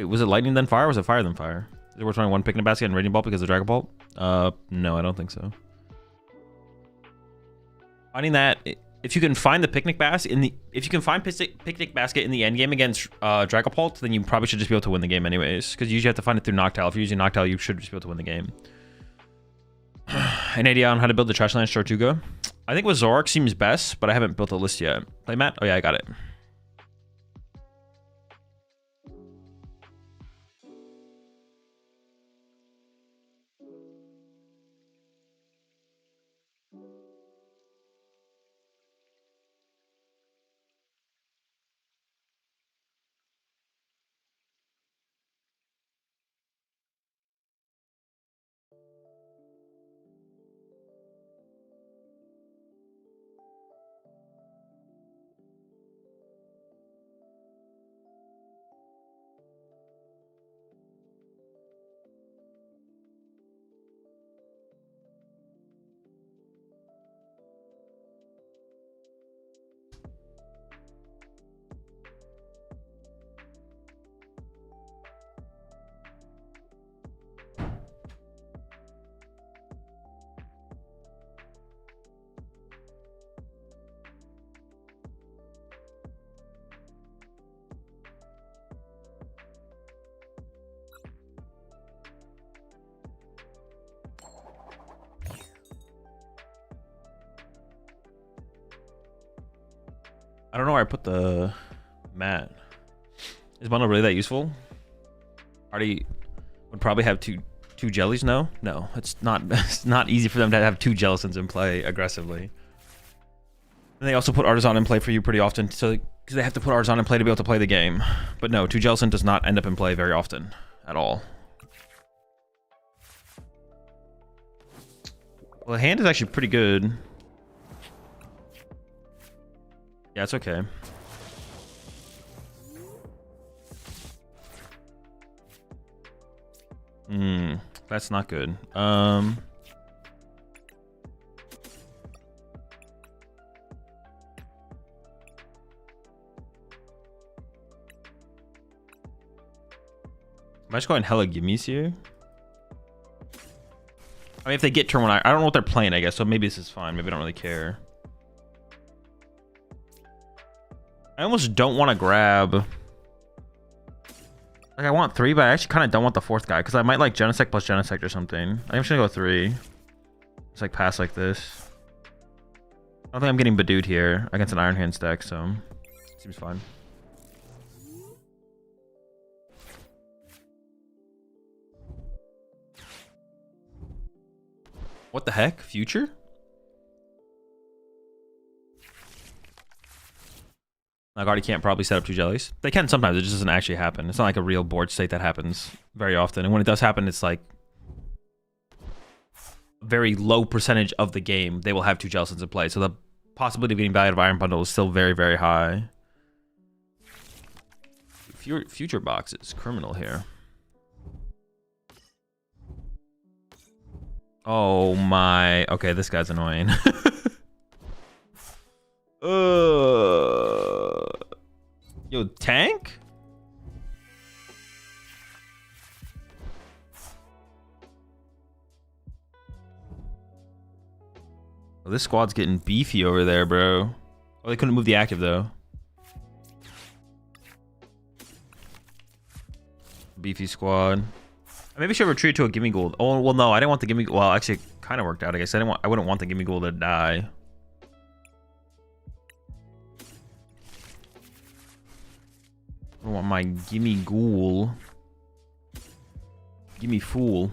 was it lightning then fire, or was it fire then fire? Is it worth running 1 picnic basket and raging bolt because of Dragon Bolt? No, I don't think so. Finding that, if you can find the picnic basket if you can find picnic basket in the end game against Dragon Bolt, then you probably should just be able to win the game anyways, because you usually have to find it through Noctowl. If you're using Noctowl, you should just be able to win the game. An idea on how to build the trash land Tortuga? I think with Zoroark seems best, but I haven't built a list yet. Play Matt? Oh yeah, I got it. I don't know where I put the mat. Is bundle really that useful? Already would probably have two jellies. No, it's not. It's not easy for them to have 2 Jellicents in play aggressively. And they also put Artisan in play for you pretty often, so because they have to put Artisan in play to be able to play the game. But no, 2 Jellicent does not end up in play very often at all. Well, the hand is actually pretty good. Yeah, it's okay. That's not good. Am I just going hella gimmies here? I mean, if they get turn 1, I don't know what they're playing, I guess, so maybe this is fine. Maybe I don't really care. I almost don't want to grab. Like, I want 3, but I actually kind of don't want the 4th guy, because I might like Genesect plus Genesect or something. I'm just gonna go 3. Just like pass like this. I don't think I'm getting Badooed here against an Iron Hands deck, so seems fine. What the heck? Future? Like, already can't probably set up 2 jellies. They can sometimes, it just doesn't actually happen. It's not like a real board state that happens very often. And when it does happen, it's like a very low percentage of the game they will have 2 Jellicents in play. So the possibility of getting value out of Iron Bundle is still very, very high. Future box is criminal here. Oh my. Okay, this guy's annoying. Yo, tank? Oh, this squad's getting beefy over there, bro. Oh, they couldn't move the active, though. Beefy squad. I maybe should retreat to a Gimme Ghoul. Oh, well, no, I didn't want the Gimme Ghoul. Well, actually, it kind of worked out, I guess. I wouldn't want the Gimme Ghoul to die. I want my Gimme Ghoul. Gimme Fool.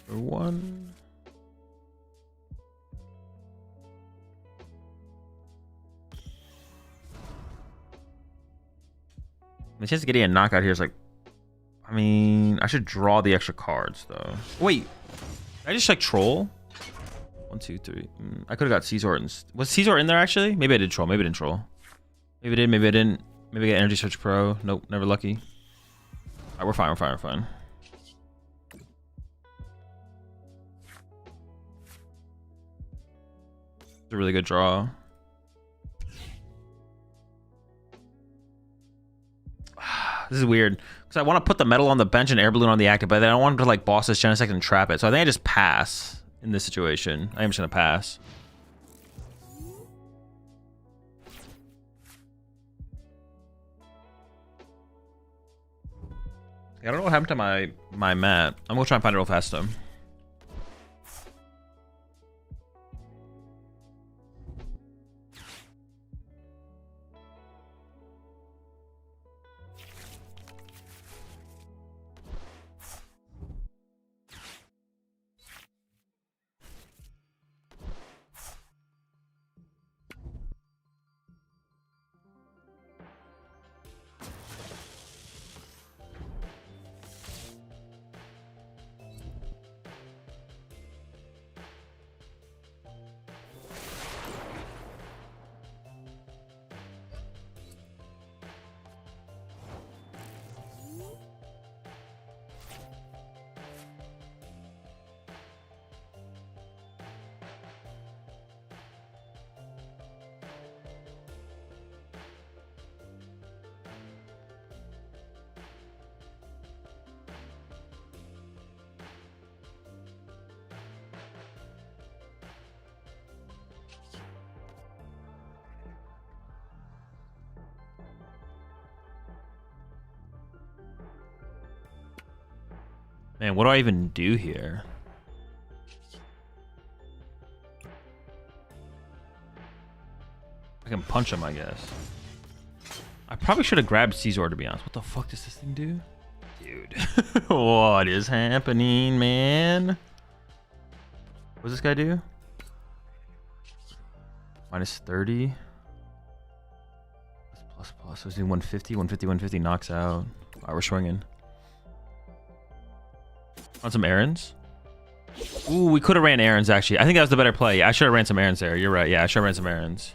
For 1. The chance of getting a knockout here is like, I mean, I should draw the extra cards though. Wait, did I just like troll? 1, 2, 3. I could have got Caesar. Was Caesar in there actually? Maybe I did troll. Maybe I didn't troll. Maybe I did. Maybe I didn't. Maybe get Energy Switch Pro. Nope, never lucky. Alright, we're fine, we're fine, we're fine. It's a really good draw. This is weird. Because I want to put the metal on the bench and air balloon on the active, but then I don't want to like boss this Genesect and trap it. So I think I just pass in this situation. I am just going to pass. I don't know what happened to my mat. I'm gonna try and find it real fast though. Man, what do I even do here? I can punch him, I guess. I probably should have grabbed Caesar, to be honest. What the fuck does this thing do? Dude. What is happening, man? What does this guy do? Minus 30. Plus. So he's doing 150. 150 knocks out. Alright, we're swinging. On some errands? Ooh, we could have ran errands, actually. I think that was the better play. Yeah, I should have ran some errands there. You're right. Yeah, I should have ran some errands.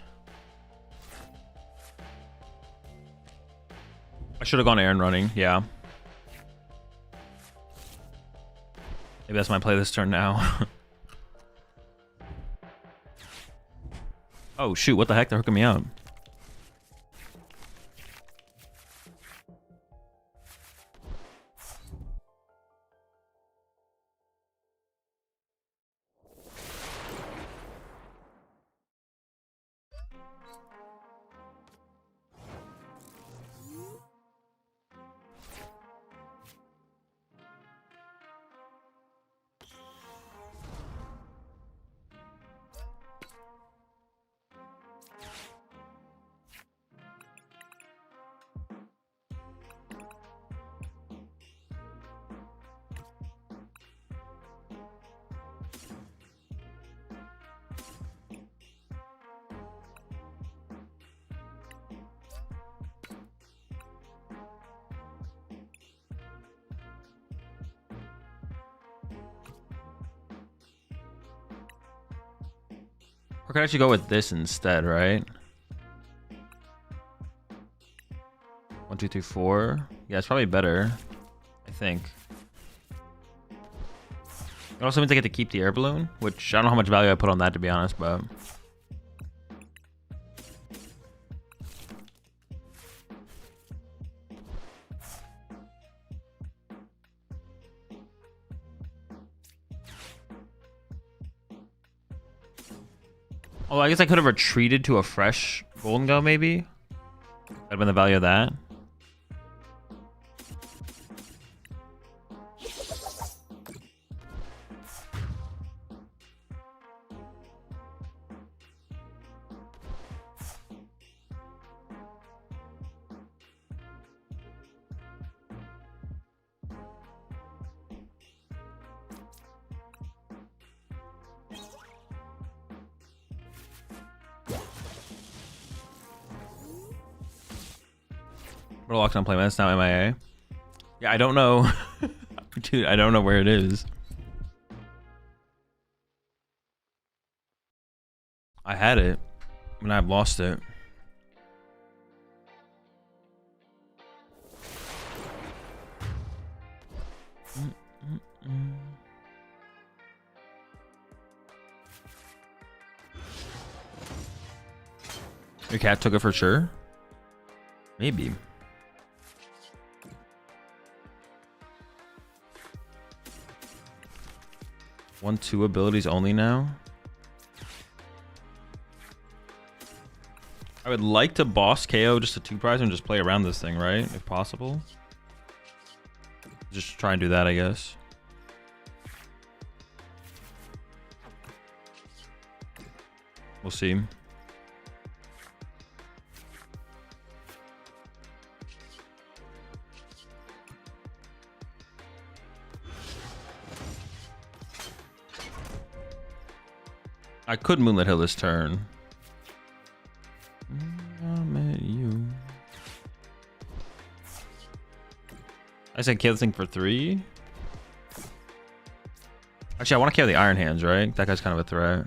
I should have gone errand running. Yeah. Maybe that's my play this turn now. Oh, shoot. What the heck? They're hooking me up. Or could I actually go with this instead, right? 1, 2, 3, 4. Yeah, it's probably better. I think. It also means I get to keep the air balloon, which I don't know how much value I put on that, to be honest, but... Oh, I guess I could have retreated to a fresh Gholdengo, maybe? That'd have been the value of that. We're locked on playmat. It's now MIA. Yeah, I don't know. Dude, I don't know where it is. I had it, and I've lost it. Your cat took it for sure? Maybe. One, two abilities only now. I would like to boss KO just a 2-prize and just play around this thing, right? If possible. Just try and do that, I guess. We'll see. I could Moonlit Hill this turn. I said kill this thing for 3. Actually, I want to kill the Iron Hands, right? That guy's kind of a threat.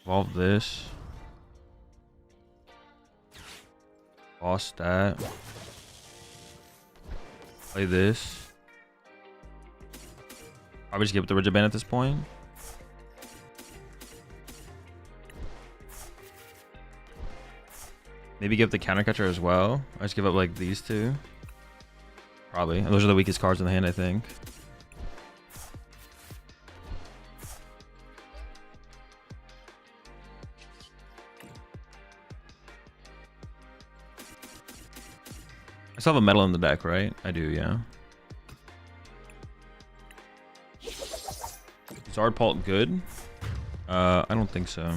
Evolve this. Boss that. Play this. Probably just give it the Rigid Band at this point. Maybe give the Counter Catcher as well. I just give up like these two. Probably. And those are the weakest cards in the hand, I think. I still have a metal in the deck, right? I do, yeah. Is Ardpult good? I don't think so.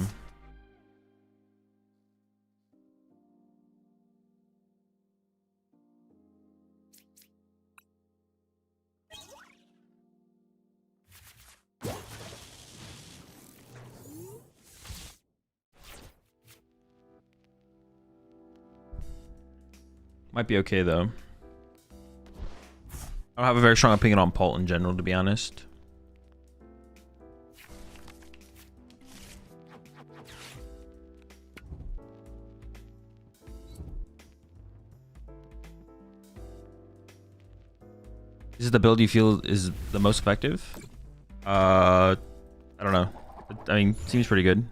Might be okay though. I don't have a very strong opinion on Pult in general, to be honest. Is it the build you feel is the most effective? I don't know. I mean, seems pretty good.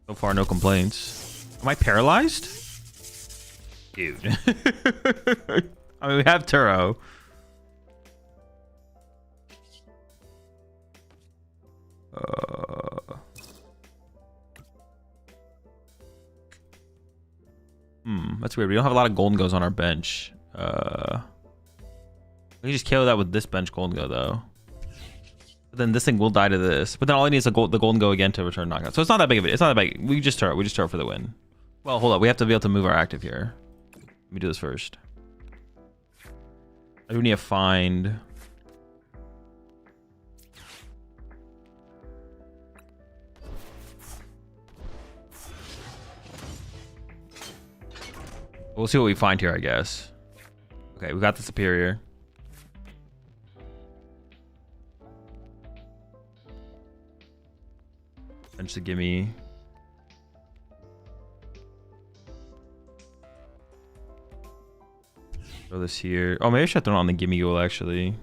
So far, no complaints. Am I paralyzed? Dude. I mean, we have Turo. That's weird. We don't have a lot of Gholdengos on our bench. We can just KO that with this bench Gholdengo though. But then this thing will die to this. But then all I need is the Gholdengo again to return knockout. So it's not that big of it. It's not that big. We just start. We just start for the win. Well, hold up. We have to be able to move our active here. Let me do this first. I do need to find. We'll see what we find here, I guess. Okay, we got the Superior. Bench the gimme. Throw this here. Oh, maybe I should throw it on the gimme goal actually.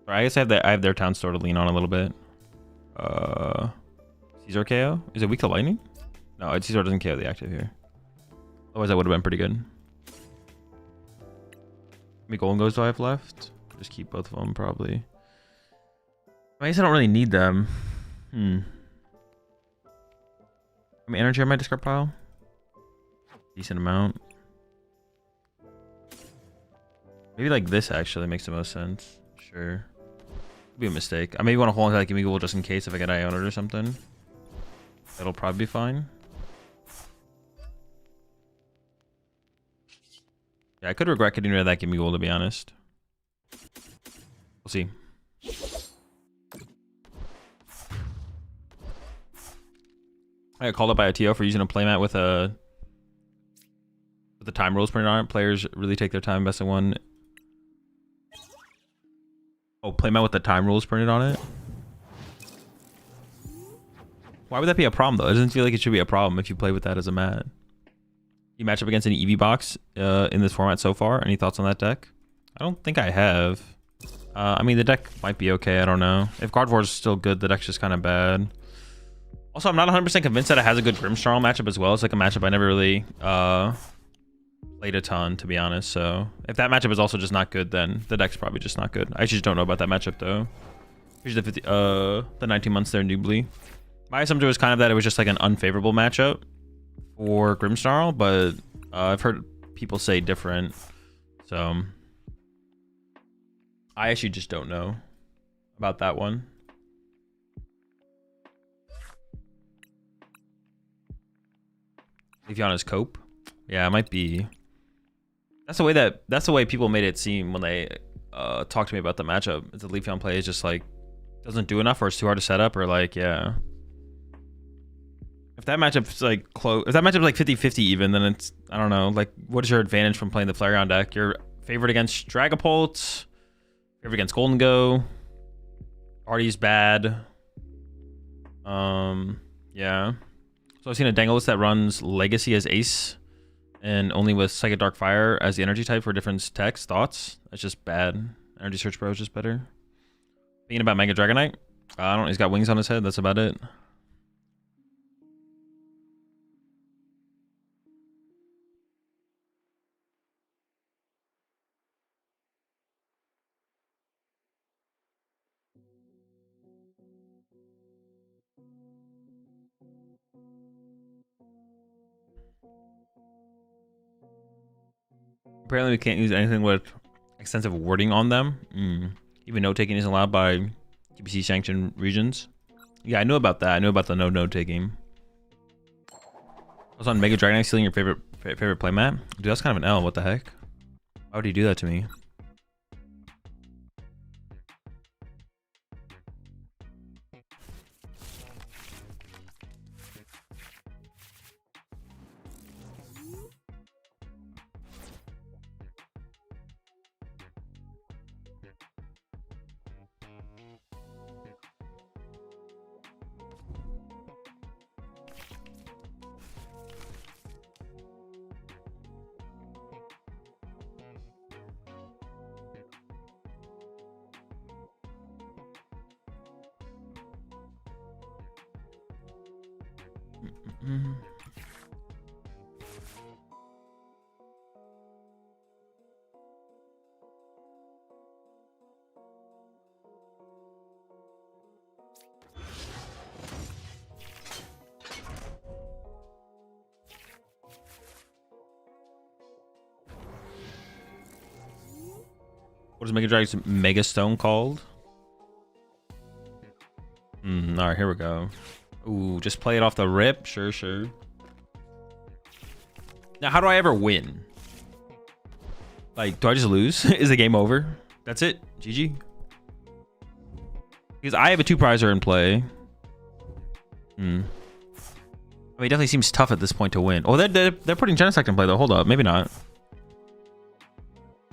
Or I guess I have their town store to lean on a little bit. Caesar KO? Is it weak to lightning? No, Caesar doesn't KO the active here. Otherwise, that would have been pretty good. How many Gholdengos do I have left? Just keep both of them, probably. I guess I don't really need them. How many energy on my discard pile? Decent amount. Maybe like this actually makes the most sense. Sure. Could be a mistake. I maybe want to hold on to that gimme goal just in case if I get Ionoed or something. That'll probably be fine. Yeah, I could regret getting rid of that gimme goal to be honest. We'll see. I got called up by a TO for using a playmat with the time rules printed on it. Players really take their time investing one. Oh, playmat with the time rules printed on it? Why would that be a problem though? It doesn't feel like it should be a problem if you play with that as a mat. You match up against any EV box in this format so far? Any thoughts on that deck? I don't think I have. I mean, the deck might be okay. I don't know. If Gardevoir is still good, the deck's just kind of bad. Also, I'm not 100% convinced that it has a good Grimmsnarl matchup as well. It's like a matchup I never really played a ton, to be honest. So if that matchup is also just not good, then the deck's probably just not good. I actually just don't know about that matchup though. Here's the 19 months there, Noobly. My assumption was kind of that it was just like an unfavorable matchup for Grimmsnarl, but I've heard people say different. So I actually just don't know about that one. Leafeon cope. Yeah, it might be. That's the way people made it seem when they talked to me about the matchup. Is the Leafeon play is just like doesn't do enough, or it's too hard to set up, or like, yeah. If that matchup's like close, if that matchup's like 50-50 even, then it's, I don't know, like what is your advantage from playing the Flareon deck? You're favored against Dragapult, favored against Gholdengo. Artie's bad. Yeah. So I've seen a Dangleist that runs Legacy as Ace and only with Psychic Dark Fire as the energy type for different techs. Thoughts? That's just bad. Energy Search Pro is just better. Thinking about Mega Dragonite. I don't know. He's got wings on his head. That's about it. Apparently we can't use anything with extensive wording on them. Even note taking isn't allowed by TBC sanctioned regions. Yeah, I know about that. I know about the no note taking. I was on Mega Dragonite stealing your favorite playmat. Dude, that's kind of an L. What the heck? Why would he do that to me? What is Mega Dragon's Mega Stone called? Alright, here we go. Ooh, just play it off the rip. Sure. Now, how do I ever win? Like, do I just lose? Is the game over? That's it? GG? Because I have a 2-prizer in play. I mean, it definitely seems tough at this point to win. Oh, they're putting Genesect in play, though. Hold up. Maybe not.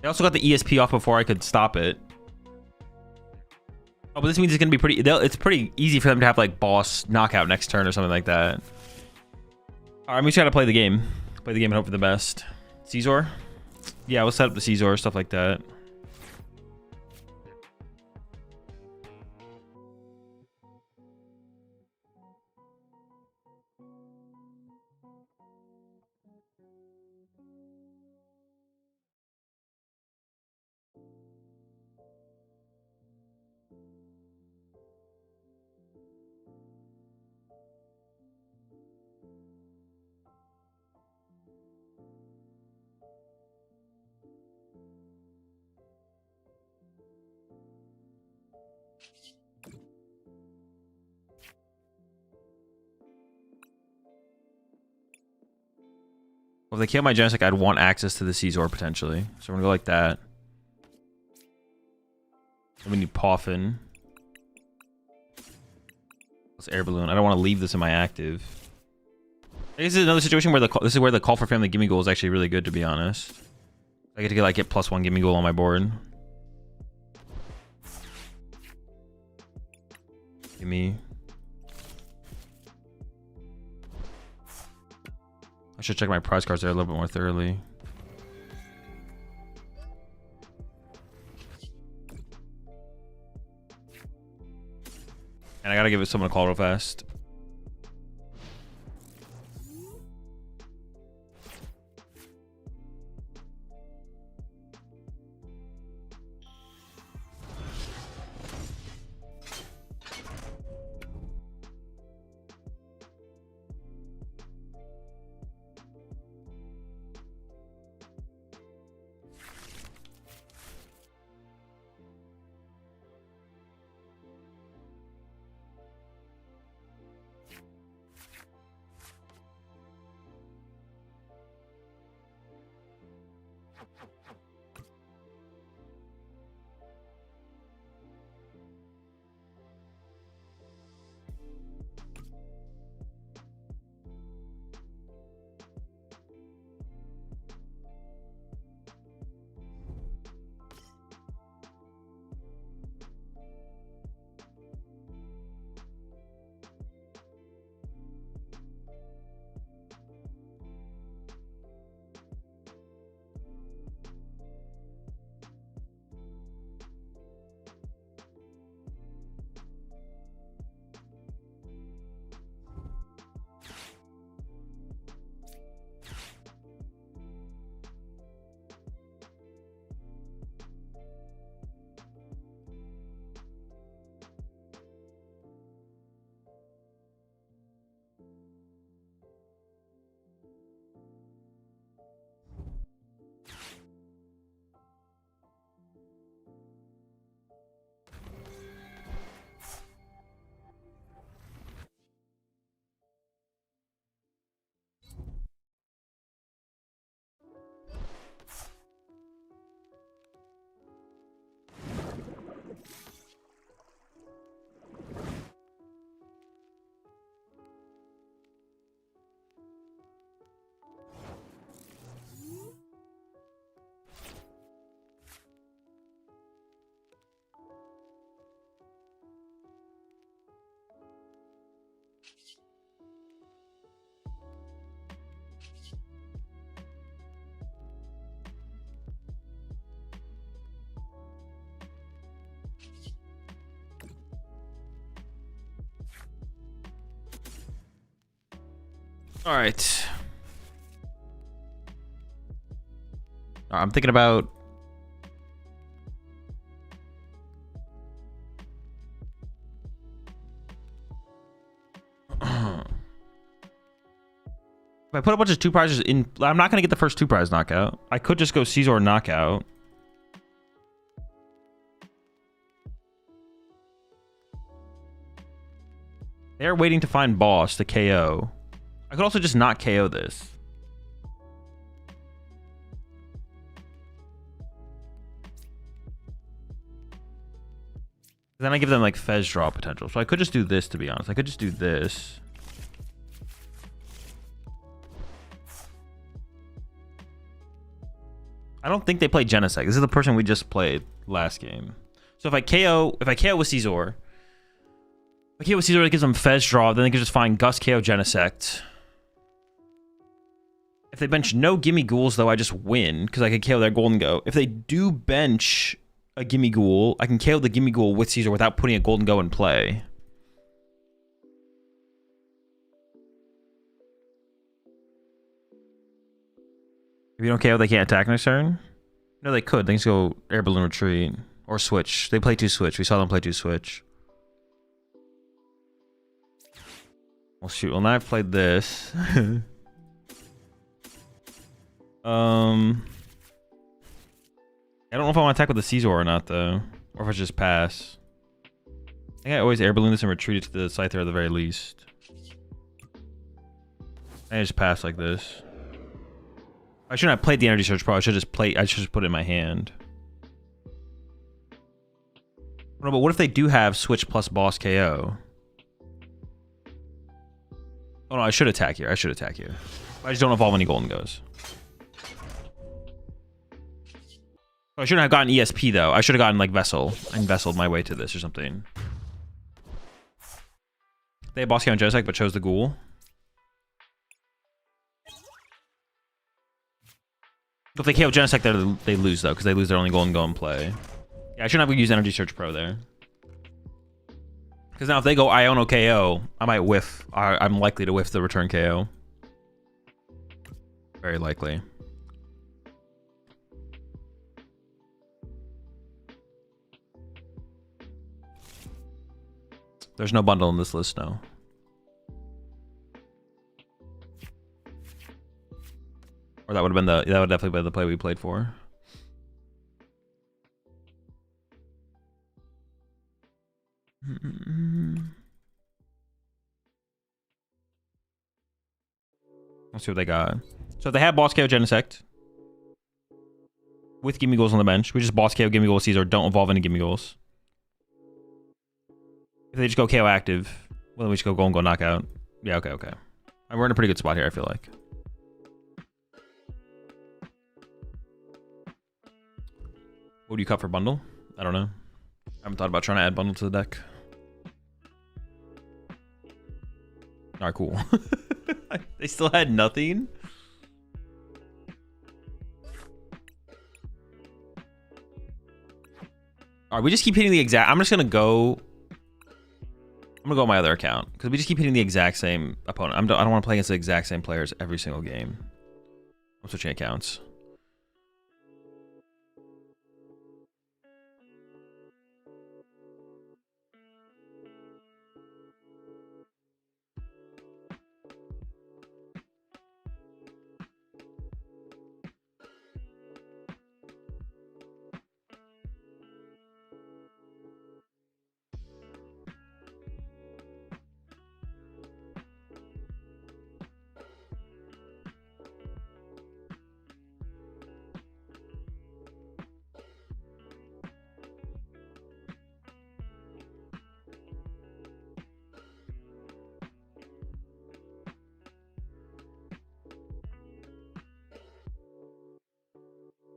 They also got the ESP off before I could stop it. Oh, but this means it's going to be pretty... It's pretty easy for them to have, like, boss knockout next turn or something like that. All right, we just got to play the game. Play the game and hope for the best. Caesar? Yeah, we'll set up the Caesar, stuff like that. Well, if they kill my Genesect, I'd want access to the Caesar potentially. So I'm gonna go like that. And we need Poffin. Let's Air Balloon. I don't want to leave this in my active. I guess this is another situation where this is where the Call for Family Gimme Goal is actually really good, to be honest. I get to get +1 Gimme Goal on my board. Gimme. I should check my prize cards there a little bit more thoroughly. And I gotta give it someone a call real fast. All right. I'm thinking about if I put a bunch of 2 prizes in, I'm not gonna get the first 2 prize knockout. I could just go Caesar knockout. They're waiting to find boss to KO. I could also just not KO this. Then I give them like Fez draw potential. So I could just do this, to be honest. I could just do this. I don't think they play Jellicent. This is the person we just played last game. So if I KO with Caesar, if I KO with Caesar, it gives them Fez draw. Then they can just find Gus KO Jellicent. If they bench no Gimme Ghouls, though, I just win because I can KO their Gholdengo. If they do bench a Gimme Ghoul, I can KO the Gimme Ghoul with Caesar without putting a Gholdengo in play. If you don't KO, they can't attack next turn? No, they could. They can just go Air Balloon Retreat or switch. They play 2 switch. We saw them play 2 switch. Well, shoot. Well, now I've played this. I don't know if I want to attack with the Caesar or not, though. Or if I just pass. I think I always Air Balloon this and retreat it to the Scyther at the very least. I just pass like this. I shouldn't have played the Energy Surge Pro. I should just put it in my hand. No, but what if they do have switch plus boss KO? Oh no, I should attack here. I should attack here. I just don't evolve any Gholdengos. I shouldn't have gotten ESP though. I should have gotten like Vessel and Vesseled my way to this or something. They had boss KO and Jellicent but chose the Ghoul. If they KO Genesect, they lose, though, because they lose their only Gholdengo in play. Yeah, I shouldn't have used Energy Search Pro there. Because now if they go Iono KO, I might whiff. I'm likely to whiff the return KO. Very likely. There's no bundle in this list now. Or that would have been that would definitely be the play we played for. Let's see what they got. So if they have Boss KO Genesect with Gimme Goals on the bench, we just Boss KO Gimme Goals Caesar, don't evolve any Gimme Goals. If they just go KO active, well then we just go Gholdengo knockout. Yeah, okay. We're in a pretty good spot here, I feel like. What do you cut for bundle? I don't know. I haven't thought about trying to add bundle to the deck. Alright, cool. They still had nothing? Alright, we just keep hitting the exact... I'm just gonna go on my other account. Because we just keep hitting the exact same opponent. I don't want to play against the exact same players every single game. I'm switching accounts.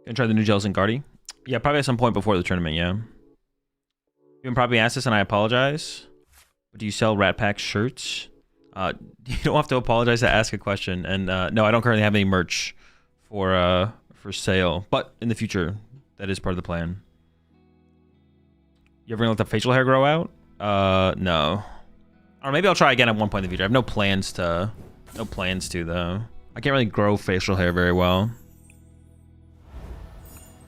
Gonna try the new Jellicent Guardy? Yeah, probably at some point before the tournament, yeah. You can probably ask this and I apologize. But do you sell Rat Pack shirts? You don't have to apologize to ask a question. And no, I don't currently have any merch for sale. But in the future, that is part of the plan. You ever gonna let the facial hair grow out? No. Or maybe I'll try again at one point in the future. I have no plans to though. I can't really grow facial hair very well.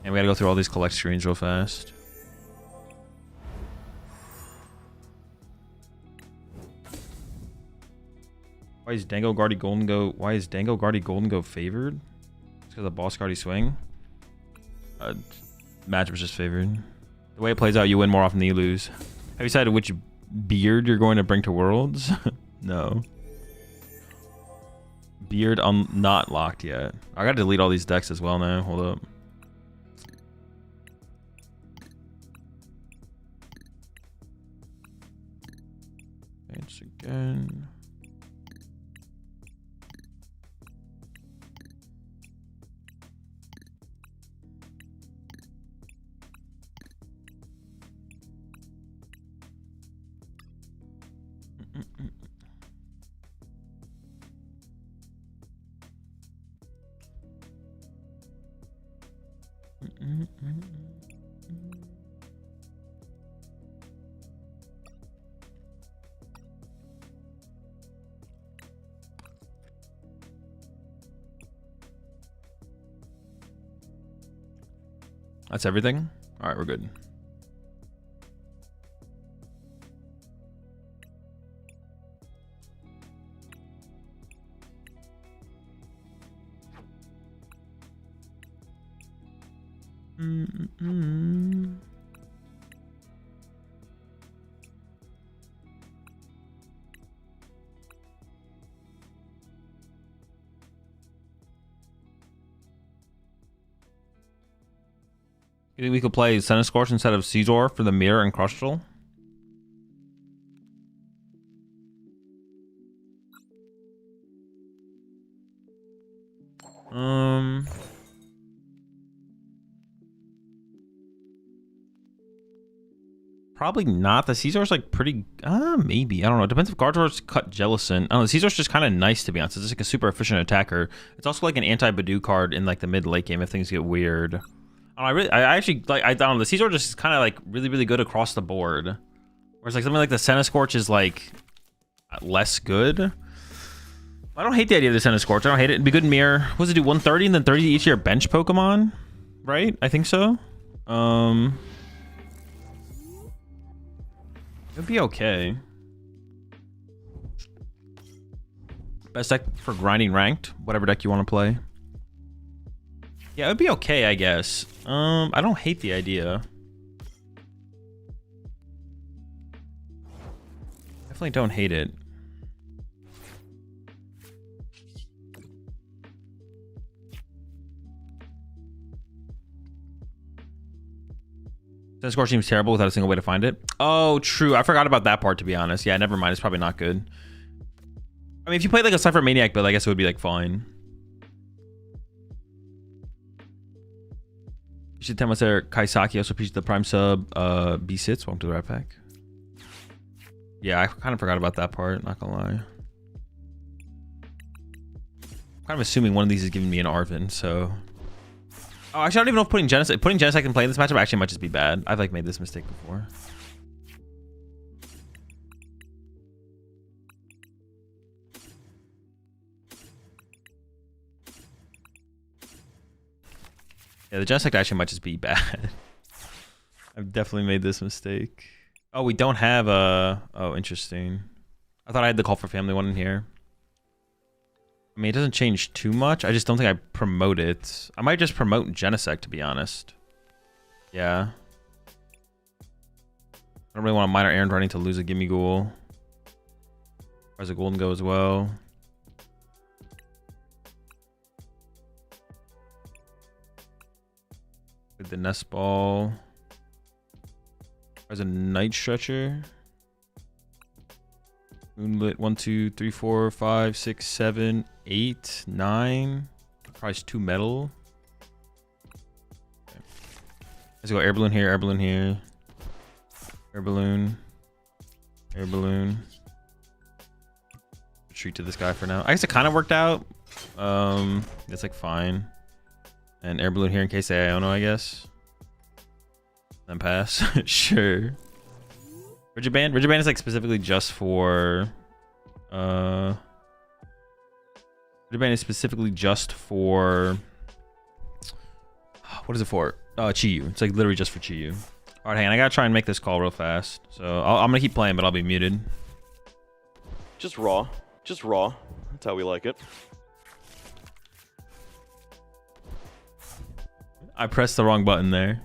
And we gotta go through all these collect screens real fast. Why is Dango Guardy Gholdengo favored? It's because of Boss Guardy swing. Matchup was just favored. The way it plays out, you win more often than you lose. Have you decided which beard you're going to bring to Worlds? No. Beard not locked yet. I gotta delete all these decks as well now. Hold up. Once again. That's everything? All right, we're good. You think we could play Centiskorch instead of Caesar for the Mirror and Crustal? Probably not. The Caesar's like pretty, maybe. I don't know. It depends if Gardevoir's cut Jellicent. I don't know. The Caesar's just kind of nice, to be honest. It's just like a super efficient attacker. It's also like an anti-Badoo card in like the mid-late game if things get weird. I actually, like, I don't know. The Caesar just is kind of like really, really good across the board. Whereas like something like the Centiskorch is like less good. I don't hate the idea of the Centiskorch. I don't hate it. It'd be good in mirror. What does it do? 130 and then 30 to each of your bench Pokemon? Right? I think so. It'd be okay. Best deck for grinding ranked, whatever deck you want to play. Yeah, it'd be okay, I guess. I don't hate the idea. Definitely don't hate it. Centiskorch seems terrible without a single way to find it. Oh, true. I forgot about that part, to be honest. Yeah, never mind. It's probably not good. I mean, if you played like a Cypher Maniac build, I guess it would be like fine. You should tell us there. Kaisaki also appreciate the Prime sub. B-Sits, welcome to the Rat Pack. Yeah, I kind of forgot about that part, not gonna lie. I'm kind of assuming one of these is giving me an Arvin, so... Oh, actually, I don't even know if putting Genesect in play in this matchup actually might just be bad. I've like made this mistake before. Yeah, the Genesect actually might just be bad. I've definitely made this mistake. Oh, we don't have a... Oh, interesting. I thought I had the Call for Family one in here. I mean, it doesn't change too much. I just don't think I promote it. I might just promote Genesect, to be honest. Yeah. I don't really want a minor errand running to lose a Gimme Ghoul. There's a Gholdengo as well. With the Nest Ball. There's a Night Stretcher. Moonlit 1, 2, 3, 4, 5, 6, 7, 8, 9. Price 2 metal. Okay. Let's go air balloon here, air balloon here. Air balloon. Air balloon. Retreat to this guy for now. I guess it kind of worked out. It's like fine. And air balloon here in case they Iono, I guess. Then pass. Sure. Rigid Band is like specifically just for Rigid Band is specifically just for what is it for? Chi-Yu. It's like literally just for Chi-Yu. Alright, hang on, I gotta try and make this call real fast. So I'm gonna keep playing, but I'll be muted. Just raw. Just raw. That's how we like it. I pressed the wrong button there.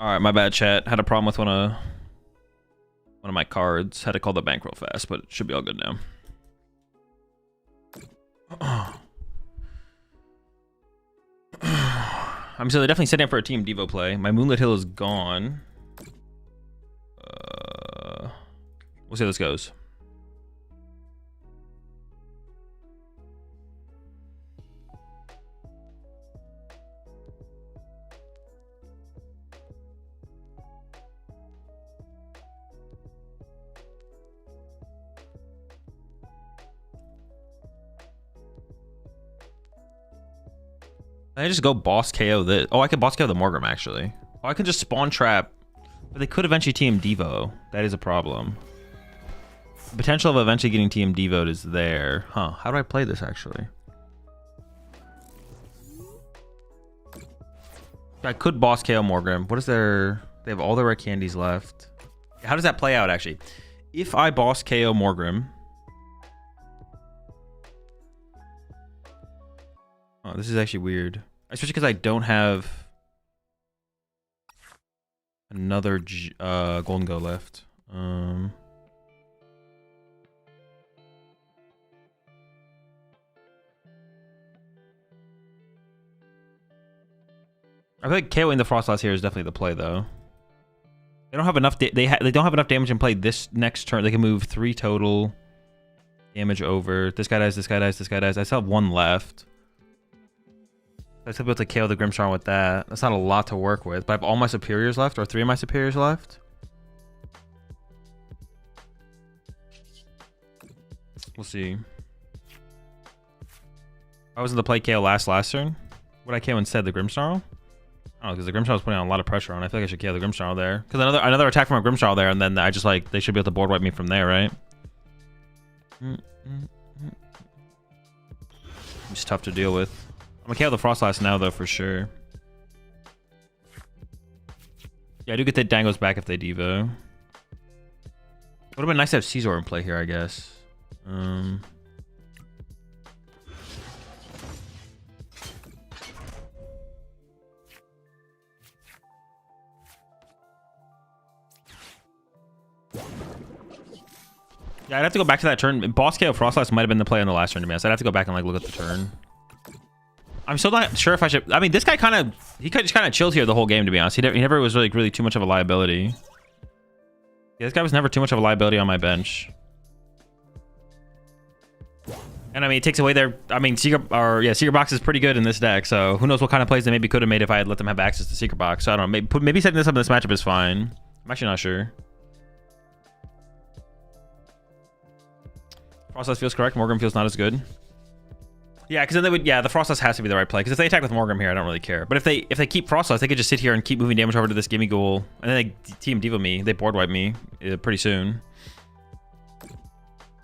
All right, my bad, chat. Had a problem with one of my cards. Had to call the bank real fast, but it should be all good now. I'm so definitely setting up for a Team Devo play. My Moonlit Hill is gone. We'll see how this goes. I just go boss KO this. Oh, I could boss KO the Morgrim actually. Oh, I could just spawn trap, but they could eventually team Devo. That is a problem. The potential of eventually getting team Devo'd is there. Huh, how do I play this actually? I could boss KO Morgrim. What is their... They have all their red candies left. How does that play out actually? If I boss KO Morgrim... Oh, this is actually weird. Especially because I don't have another Gholdengo left. I feel like KOing the Frostlass here is definitely the play, though. They don't have enough. They don't have enough damage in play this next turn. They can move 3 total damage over. This guy dies. This guy dies. This guy dies. I still have 1 left. I still be able to KO the Grimmsnarl with that. That's not a lot to work with, but I have all my superiors left, or 3 of my superiors left. We'll see. If I was in the play KO last turn, would I KO instead the Grimmsnarl? I don't know, because the Grimmsnarl was putting on a lot of pressure on. I feel like I should KO the Grimmsnarl there. Because another attack from a Grimmsnarl there, and then I just like, they should be able to board wipe me from there, right? It's tough to deal with. I'm gonna KO the Frostlass now, though, for sure. Yeah, I do get the Dangos back if they Devo. Would have been nice to have Caesar in play here, I guess. Yeah, I'd have to go back to that turn. Boss KO Frostlass might have been the play on the last turn, to be honest. I'd have to go back and like look at the turn. I'm still not sure if I should... I mean, this guy just kind of chilled here the whole game, to be honest. He never was really too much of a liability. Yeah, this guy was never too much of a liability on my bench. And I mean, it takes away their... I mean, Secret Box is pretty good in this deck, so who knows what kind of plays they maybe could have made if I had let them have access to Secret Box. So I don't know. Maybe setting this up in this matchup is fine. I'm actually not sure. Frostlass feels correct. Morgrim feels not as good. Yeah, because then they would... Yeah, the Frostlass has to be the right play. Because if they attack with Morgrim here, I don't really care. But if they keep Frostlass, they could just sit here and keep moving damage over to this Gimme Ghoul. And then they Team Devo me. They board wipe me pretty soon.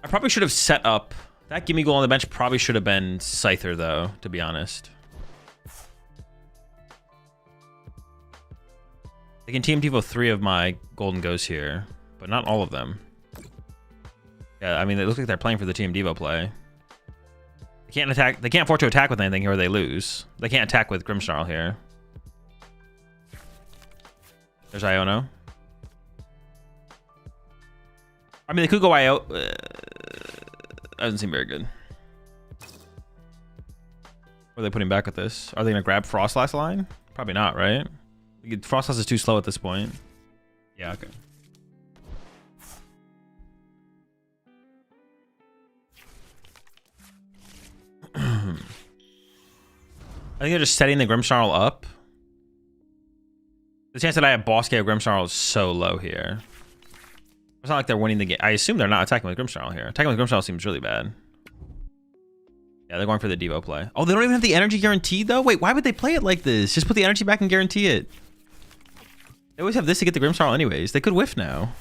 I probably should have set up... That Gimme Ghoul on the bench probably should have been Scyther, though, to be honest. They can Team Devo 3 of my Gholdengos here. But not all of them. Yeah, I mean, it looks like they're playing for the Team Devo play. They can't attack. They can't afford to attack with anything here or they lose. They can't attack with Grimmsnarl here. There's Iono. I mean, they could go IO. Doesn't seem very good. What are they putting back with this? Are they going to grab Frostlass line? Probably not, right? Frostlass is too slow at this point. Yeah, okay. I think they're just setting the Grimmsnarl up. The chance that I have boss KO Grimmsnarl is so low here. It's not like they're winning the game. I assume they're not attacking with Grimmsnarl here. Attacking with Grimmsnarl seems really bad. Yeah, they're going for the Devo play. Oh, they don't even have the energy guaranteed, though? Wait, why would they play it like this? Just put the energy back and guarantee it. They always have this to get the Grimmsnarl anyways. They could whiff now.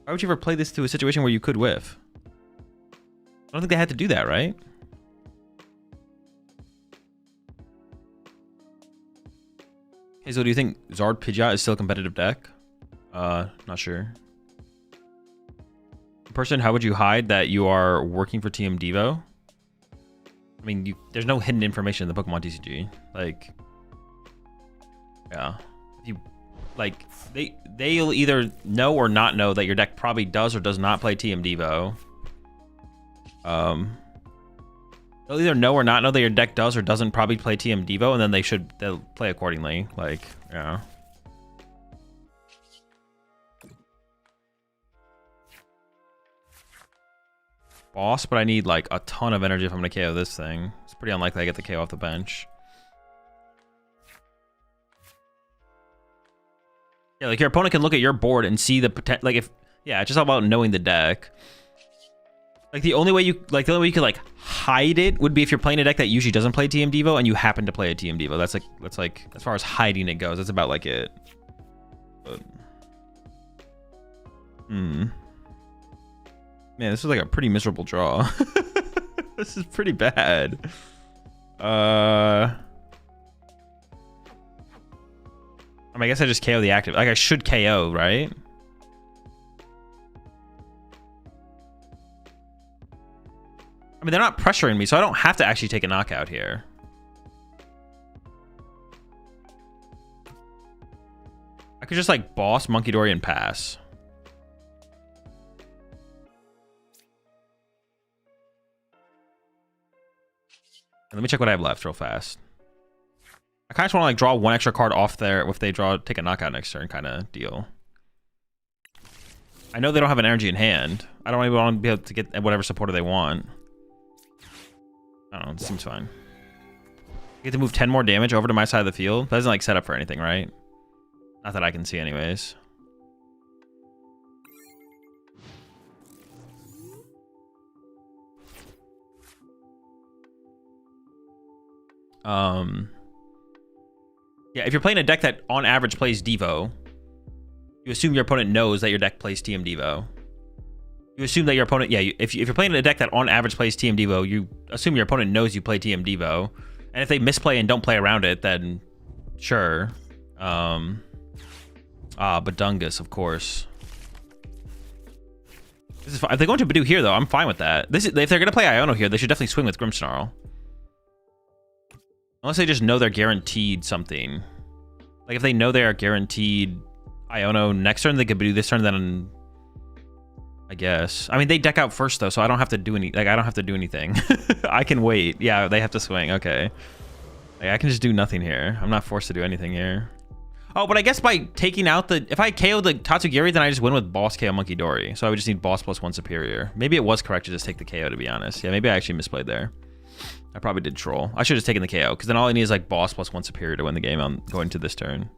Why would you ever play this to a situation where you could whiff? I don't think they had to do that, right? Hazel, do you think Zard Pidgeot is still a competitive deck? Not sure. Person, how would you hide that you are working for Team Devo? I mean, there's no hidden information in the PokemonTCG. Like, yeah. like they'll either know or not know that your deck probably does or does not play TM Devo. They'll either know or not know that your deck does or doesn't probably play TM Devo, and then they'll play accordingly. Like, yeah. Boss, but I need like a ton of energy if I'm gonna KO this thing. It's pretty unlikely I get the KO off the bench. Yeah, like your opponent can look at your board and see the potential. Like, if, yeah, it's just all about knowing the deck. Like the only way you could like hide it would be if you're playing a deck that usually doesn't play TM Devo and you happen to play a TM Devo. That's like as far as hiding it goes. That's about like it. But, man, this is like a pretty miserable draw. This is pretty bad. I mean, I guess I just KO the active. Like I should KO, right? I mean, they're not pressuring me, so I don't have to actually take a knockout here. I could just like boss Monkey Dory and pass. And let me check what I have left real fast. I kind of just want to like draw one extra card off there if they take a knockout next turn kind of deal. I know they don't have an energy in hand. I don't even want to be able to get whatever supporter they want. I don't know, it seems fine. You get to move 10 more damage over to my side of the field. That doesn't like set up for anything, right? Not that I can see anyways. Yeah, if you're playing a deck that on average plays Devo, you assume your opponent knows that your deck plays TM Devo. You assume that your opponent, yeah, if you're playing a deck that on average plays TM Devo, you assume your opponent knows you play TM Devo. And if they misplay and don't play around it, then sure. Badungus, of course. This is fine. If they go into Badu here, though, I'm fine with that. If they're going to play Iono here, they should definitely swing with Grimmsnarl. Unless they just know they're guaranteed something. Like, if they know they are guaranteed Iono next turn, they could Badu this turn, then I guess. I mean, they deck out first, though, so I don't have to do any. Like, I don't have to do anything. I can wait. Yeah, they have to swing. Okay. Like, I can just do nothing here. I'm not forced to do anything here. Oh, but I guess by taking out the... If I KO the Tatsugiri, then I just win with Boss KO Monkey Dory. So I would just need Boss plus 1 Superior. Maybe it was correct to just take the KO, to be honest. Yeah, maybe I actually misplayed there. I probably did troll. I should have just taken the KO, because then all I need is like Boss plus 1 Superior to win the game on going to this turn.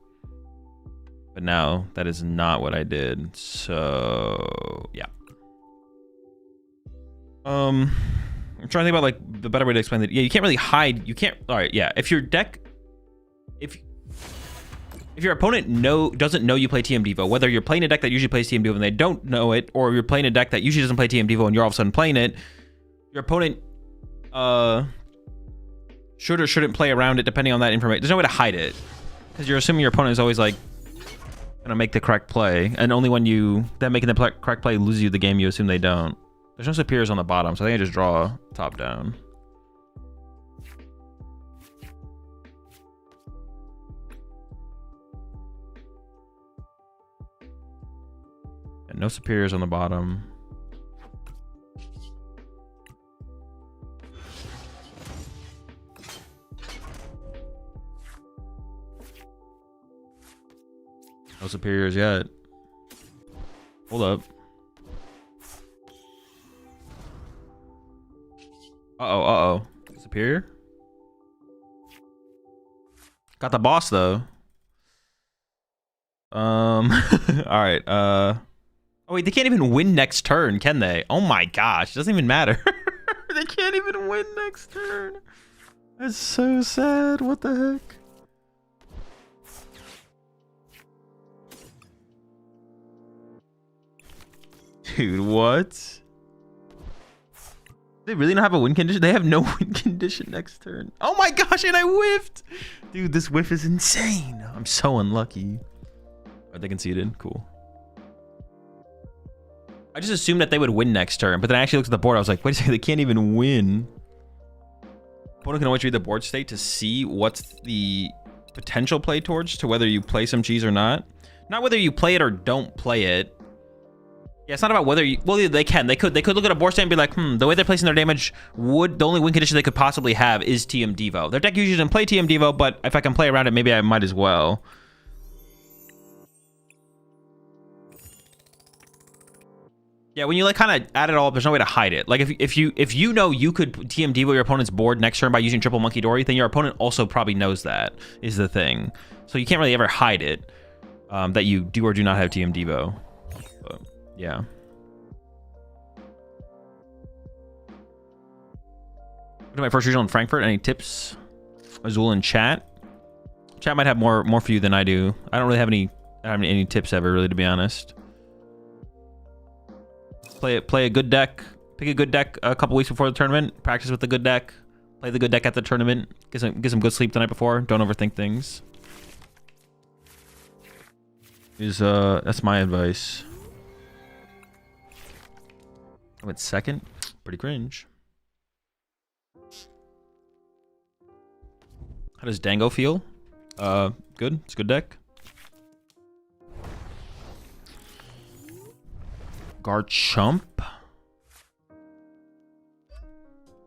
But now, that is not what I did. So, yeah. I'm trying to think about like the better way to explain that. Yeah, you can't really hide. You can't. All right, yeah. If your deck, if your opponent doesn't know you play TM Devo, whether you're playing a deck that usually plays TM Devo and they don't know it, or you're playing a deck that usually doesn't play TM Devo and you're all of a sudden playing it, your opponent should or shouldn't play around it depending on that information. There's no way to hide it because you're assuming your opponent is always like gonna make the correct play, and only when them making the correct play loses you the game, you assume they don't. There's no superiors on the bottom, so I think I just draw top down. And no superiors on the bottom. No superiors yet. Hold up. Uh-oh. Superior? Got the boss, though. Alright, oh, wait, they can't even win next turn, can they? Oh my gosh, it doesn't even matter. They can't even win next turn. That's so sad. What the heck? Dude, what? They really don't have a win condition? They have no win condition next turn. Oh my gosh, and I whiffed! Dude, this whiff is insane. I'm so unlucky. Are they conceded? Cool. I just assumed that they would win next turn, but then I actually looked at the board. I was like, wait a second, they can't even win. Opponent can always read the board state to see what's the potential play towards to whether you play some cheese or not. Not whether you play it or don't play it. Yeah, it's not about whether you... Well, they can. They could look at a board state and be like, the way they're placing their damage would... The only win condition they could possibly have is TM Devo. Their deck usually doesn't play TM Devo, but if I can play around it, maybe I might as well. Yeah, when you like kind of add it all up, there's no way to hide it. Like if you know you could TM Devo your opponent's board next turn by using triple Monkey Dory, then your opponent also probably knows that is the thing. So you can't really ever hide it that you do or do not have TM Devo. But, yeah. Go to my first regional in Frankfurt. Any tips? Azul in chat. Chat might have more for you than I do. I don't really have any tips ever, really, to be honest. Play a good deck. Pick a good deck a couple weeks before the tournament. Practice with the good deck. Play the good deck at the tournament. Get some good sleep the night before. Don't overthink things. That's my advice. I went second. Pretty cringe. How does Dango feel? Good. It's a good deck. Garchomp.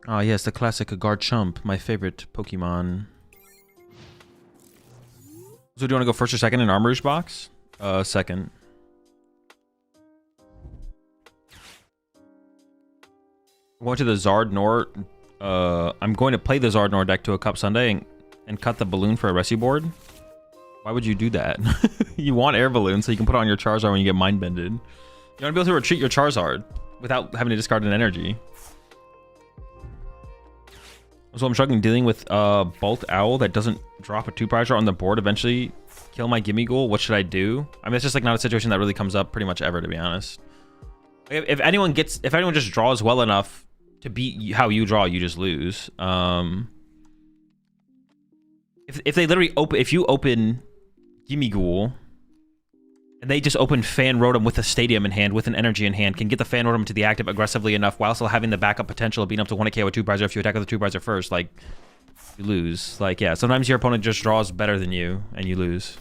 Ah, yes, the classic Garchomp, my favorite Pokemon. So do you want to go first or second in Armor's box? Second. I'm going to the Zardnor. I'm going to play the Zardnor deck to a Cup Sunday and cut the balloon for a Rescue board. Why would you do that? You want air balloon so you can put it on your Charizard when you get mind bended. You want to be able to retreat your Charizard without having to discard an energy. So I'm struggling dealing with Bolt Owl that doesn't drop a 2-prizer on the board. Eventually kill my Gimme Ghoul. What should I do? I mean, it's just like not a situation that really comes up pretty much ever, to be honest. If anyone just draws well enough to beat how you draw, you just lose. If they literally if you open Gimme Ghoul and they just open Fan Rotom with a Stadium in hand, with an energy in hand, can get the Fan Rotom to the active aggressively enough while still having the backup potential of being up to 1k with 2-prizer if you attack with the 2-prizer first, like, you lose. Like, yeah, sometimes your opponent just draws better than you, and you lose.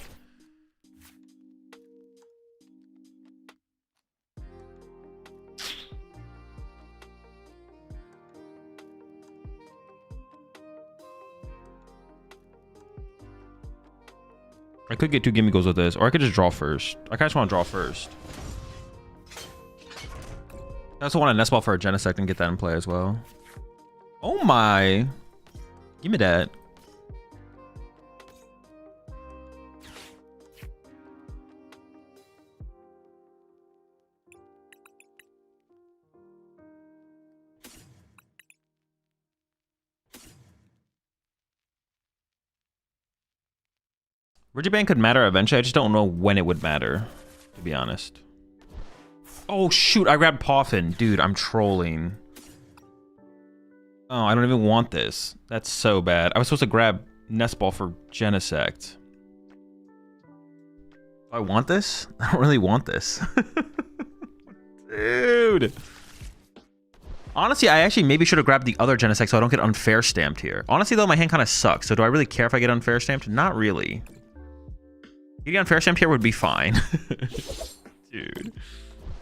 I could get 2 Gimme Goals with this, or I could just draw first. I kind of just want to draw first. I also want a Nest Ball for a Genesect and get that in play as well. Oh my! Give me that. Rigiband could matter eventually. I just don't know when it would matter, to be honest. Oh, shoot. I grabbed Poffin. Dude, I'm trolling. Oh, I don't even want this. That's so bad. I was supposed to grab Nest Ball for Genesect. Do I want this? I don't really want this. Dude. Honestly, I actually maybe should have grabbed the other Genesect so I don't get unfair stamped here. Honestly, though, my hand kind of sucks. So do I really care if I get unfair stamped? Not really. Getting unfair stamped here would be fine. Dude.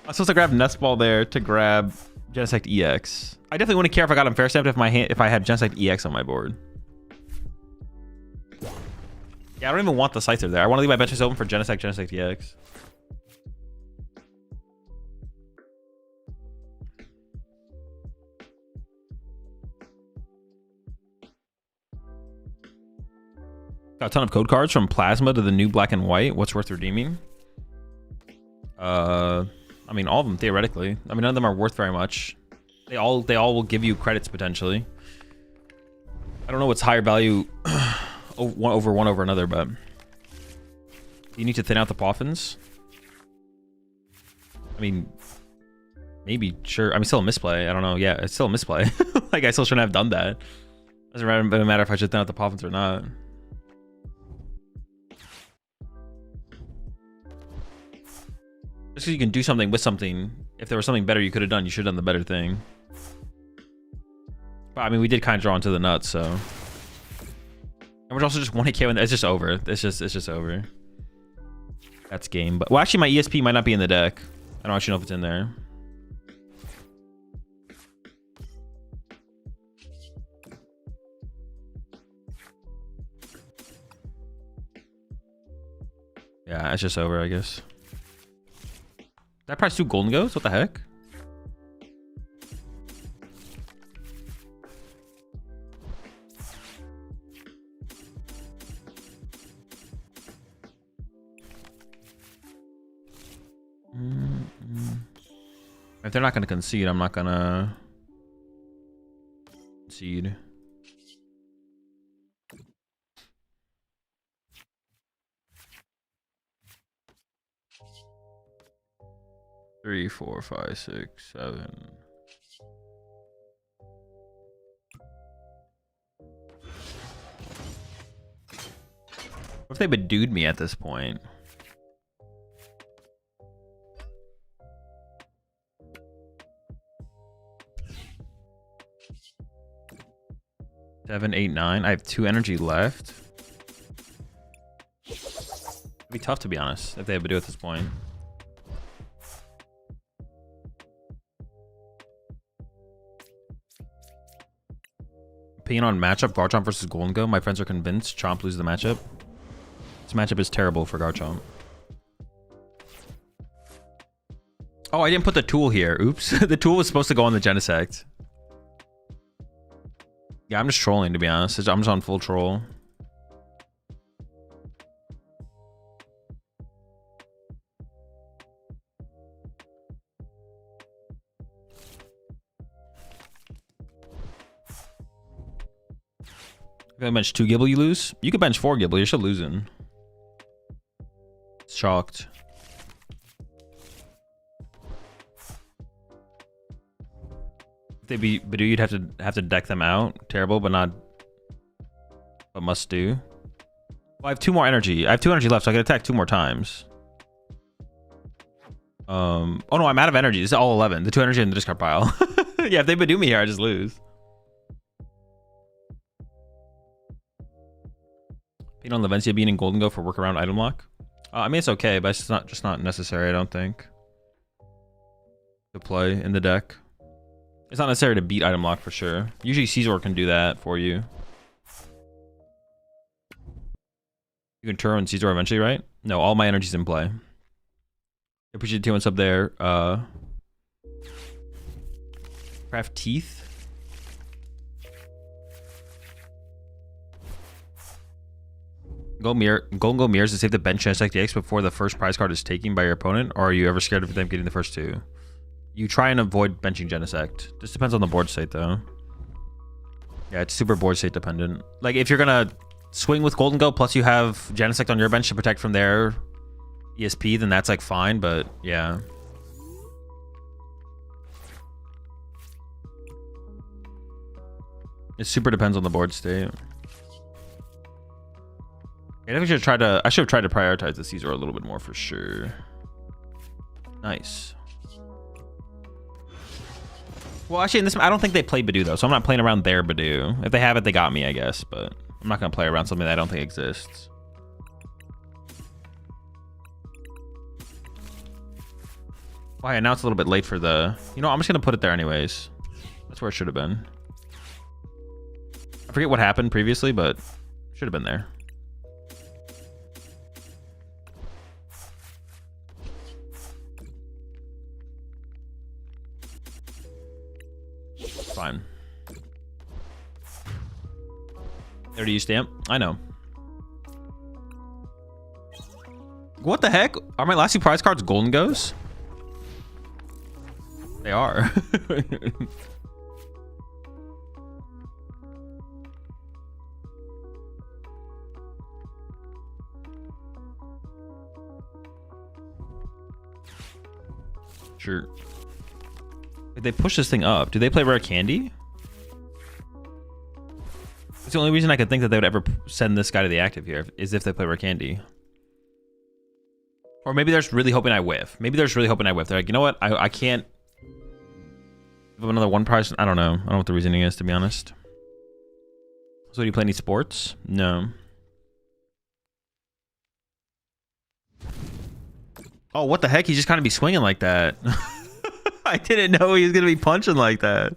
I was supposed to grab Nest Ball there to grab Genesect EX. I definitely wouldn't care if I got unfair stamped if I had Genesect EX on my board. Yeah, I don't even want the Scyther there. I want to leave my benches open for Genesect EX. Got a ton of code cards from Plasma to the new Black and White. What's worth redeeming? I mean, all of them theoretically. I mean, none of them are worth very much. They all will give you credits potentially. I don't know what's higher value one over another, but you need to thin out the Poffins. I mean, maybe, sure. I mean, still a misplay. I don't know. Yeah, it's still a misplay. Like, I still shouldn't have done that. Doesn't matter if I should thin out the Poffins or not. Just because you can do something with something, if there was something better you could have done, you should have done the better thing. But I mean, we did kind of draw into the nuts, so. And we're also just 1k when it's just over. It's just over. That's game. But well, actually, my ESP might not be in the deck. I don't actually know if it's in there. Yeah, it's just over, I guess. Did I price 2 Gholdengos? What the heck? If they're not going to concede, I'm not going to concede. Three, 4, 5, 6, 7. What if they Badooed me at this point? Seven, 8, 9. I have 2 energy left. It'd be tough, to be honest, if they have Badoo at this point. Opinion on matchup: Garchomp versus Gholdengo. My friends are convinced Chomp loses the matchup. This matchup is terrible for Garchomp. Oh, I didn't put the tool here. Oops. The tool was supposed to go on the Genesect. Yeah, I'm just trolling, to be honest. I'm just on full troll. If I bench 2 Gibble, you lose? You could bench 4 Gibble, you're still losing. It's shocked. If they be Badoo, you'd have to deck them out. Terrible, but must do. Well, I have 2 more energy. I have 2 energy left, so I can attack 2 more times. Oh no, I'm out of energy. This is all 11. The 2 energy in the discard pile. Yeah, if they Badoo me here, I just lose. Pain on Levencia being in Gholdengo for workaround item lock. I mean, it's okay, but it's just not necessary, I don't think, to play in the deck. It's not necessary to beat item lock for sure. Usually Caesar can do that for you. You can turn Caesar eventually, right? No, all my energy's in play. Appreciate 2 months up there. Craft Teeth. Gholdengo mirrors to save the bench Genesect DX before the first prize card is taken by your opponent, or are you ever scared of them getting the first 2? You try and avoid benching Genesect. This depends on the board state, though. Yeah, it's super board state dependent. Like, if you're gonna swing with Gholdengo, plus you have Genesect on your bench to protect from their ESP, then that's, like, fine, but, yeah. It super depends on the board state. I should have tried to prioritize the Caesar a little bit more for sure. Nice. Well, actually, in this, I don't think they play Badoo though, so I'm not playing around their Badoo. If they have it, they got me, I guess. But I'm not gonna play around something that I don't think exists. Why? Now it's a little bit late for the. You know, I'm just gonna put it there anyways. That's where it should have been. I forget what happened previously, but should have been there. Fine. There do you stamp? I know. What the heck? Are my last 2 prize cards Gholdengos? They are. Sure. If they push this thing up, do they play Rare Candy? It's the only reason I could think that they would ever send this guy to the active here is if they play Rare Candy. Or maybe they're just really hoping I whiff. Maybe they're just really hoping I whiff. They're like, you know what? I can't give them another 1 prize. I don't know. I don't know what the reasoning is, to be honest. So do you play any sports? No. Oh, what the heck? He's just kind of be swinging like that. I didn't know he was gonna be punching like that.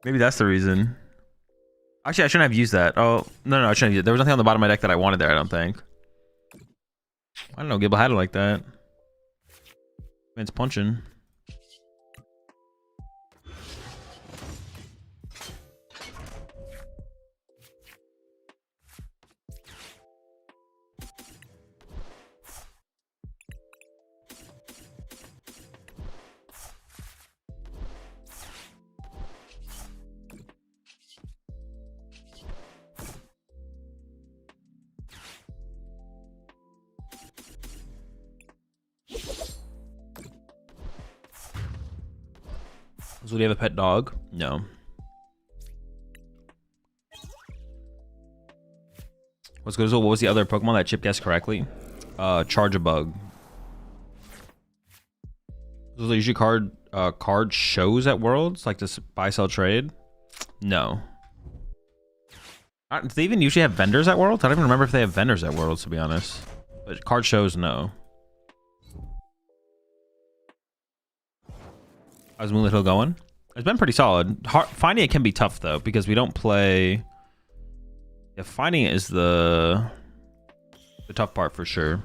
Maybe that's the reason. Actually, I shouldn't have used that. Oh, no, I shouldn't have used it. There was nothing on the bottom of my deck that I wanted there, I don't think. I don't know, Gibble had it like that. Man's punching. So do you have a pet dog? No. What's good? What was the other Pokemon that Chip guessed correctly? Charge-a-Bug. Those are usually card shows at Worlds, like this buy, sell, trade. No. Do they even usually have vendors at Worlds? I don't even remember if they have vendors at Worlds, to be honest. But card shows, no. How's Moonlit Hill going? It's been pretty solid. Finding it can be tough though, because we don't play. Yeah, finding it is the tough part for sure.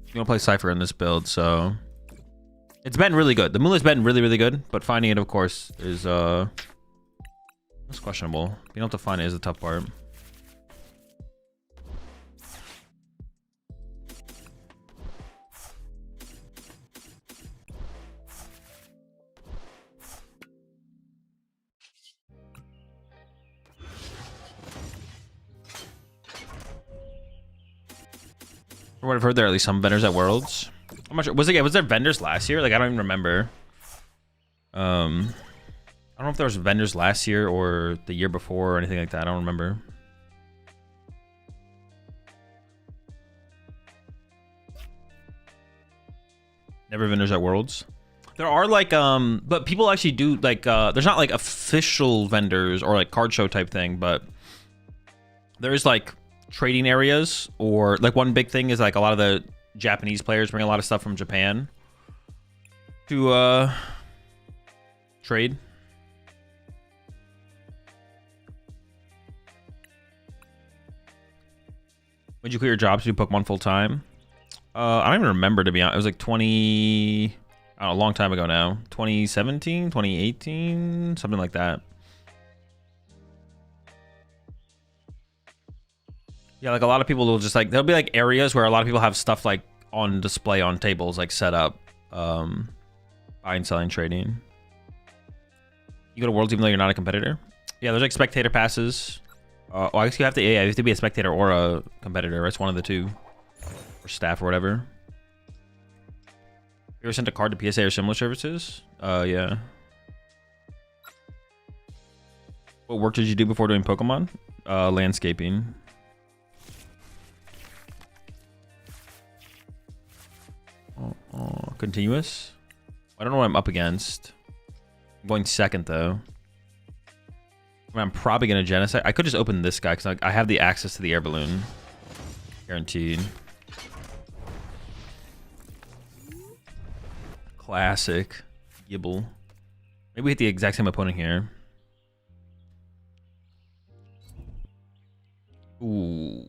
You don't play Cypher in this build, so it's been really good. The Moonlight's been really good, but finding it, of course, is it's questionable. You don't have to find it is the tough part. From what I've heard, there are at least some vendors at Worlds. I'm not sure. Was there vendors last year? Like, I don't even remember. I don't know if there was vendors last year or the year before or anything like that. I don't remember. Never vendors at Worlds. There are like, but people actually do like, there's not like official vendors or like card show type thing, but there is like trading areas, or like one big thing is like a lot of the Japanese players bring a lot of stuff from Japan to trade. When did you quit your job to do Pokemon full time? I don't even remember, to be honest. It was like I don't know, a long time ago now. 2017, 2018, something like that. Yeah, like a lot of people will just like, there'll be like areas where a lot of people have stuff like on display on tables, like set up, buying, selling, trading. You go to Worlds even though you're not a competitor? Yeah, there's like spectator passes. I guess you have to, yeah, you have to be a spectator or a competitor. It's one of the two. Or staff or whatever. You ever sent a card to PSA or similar services? Yeah. What work did you do before doing Pokemon? Landscaping. Continuous? I don't know what I'm up against. I'm going second though. I mean, I'm probably gonna genocide. I could just open this guy because I have the access to the air balloon. Guaranteed. Classic. Gibble. Maybe we hit the exact same opponent here. Ooh.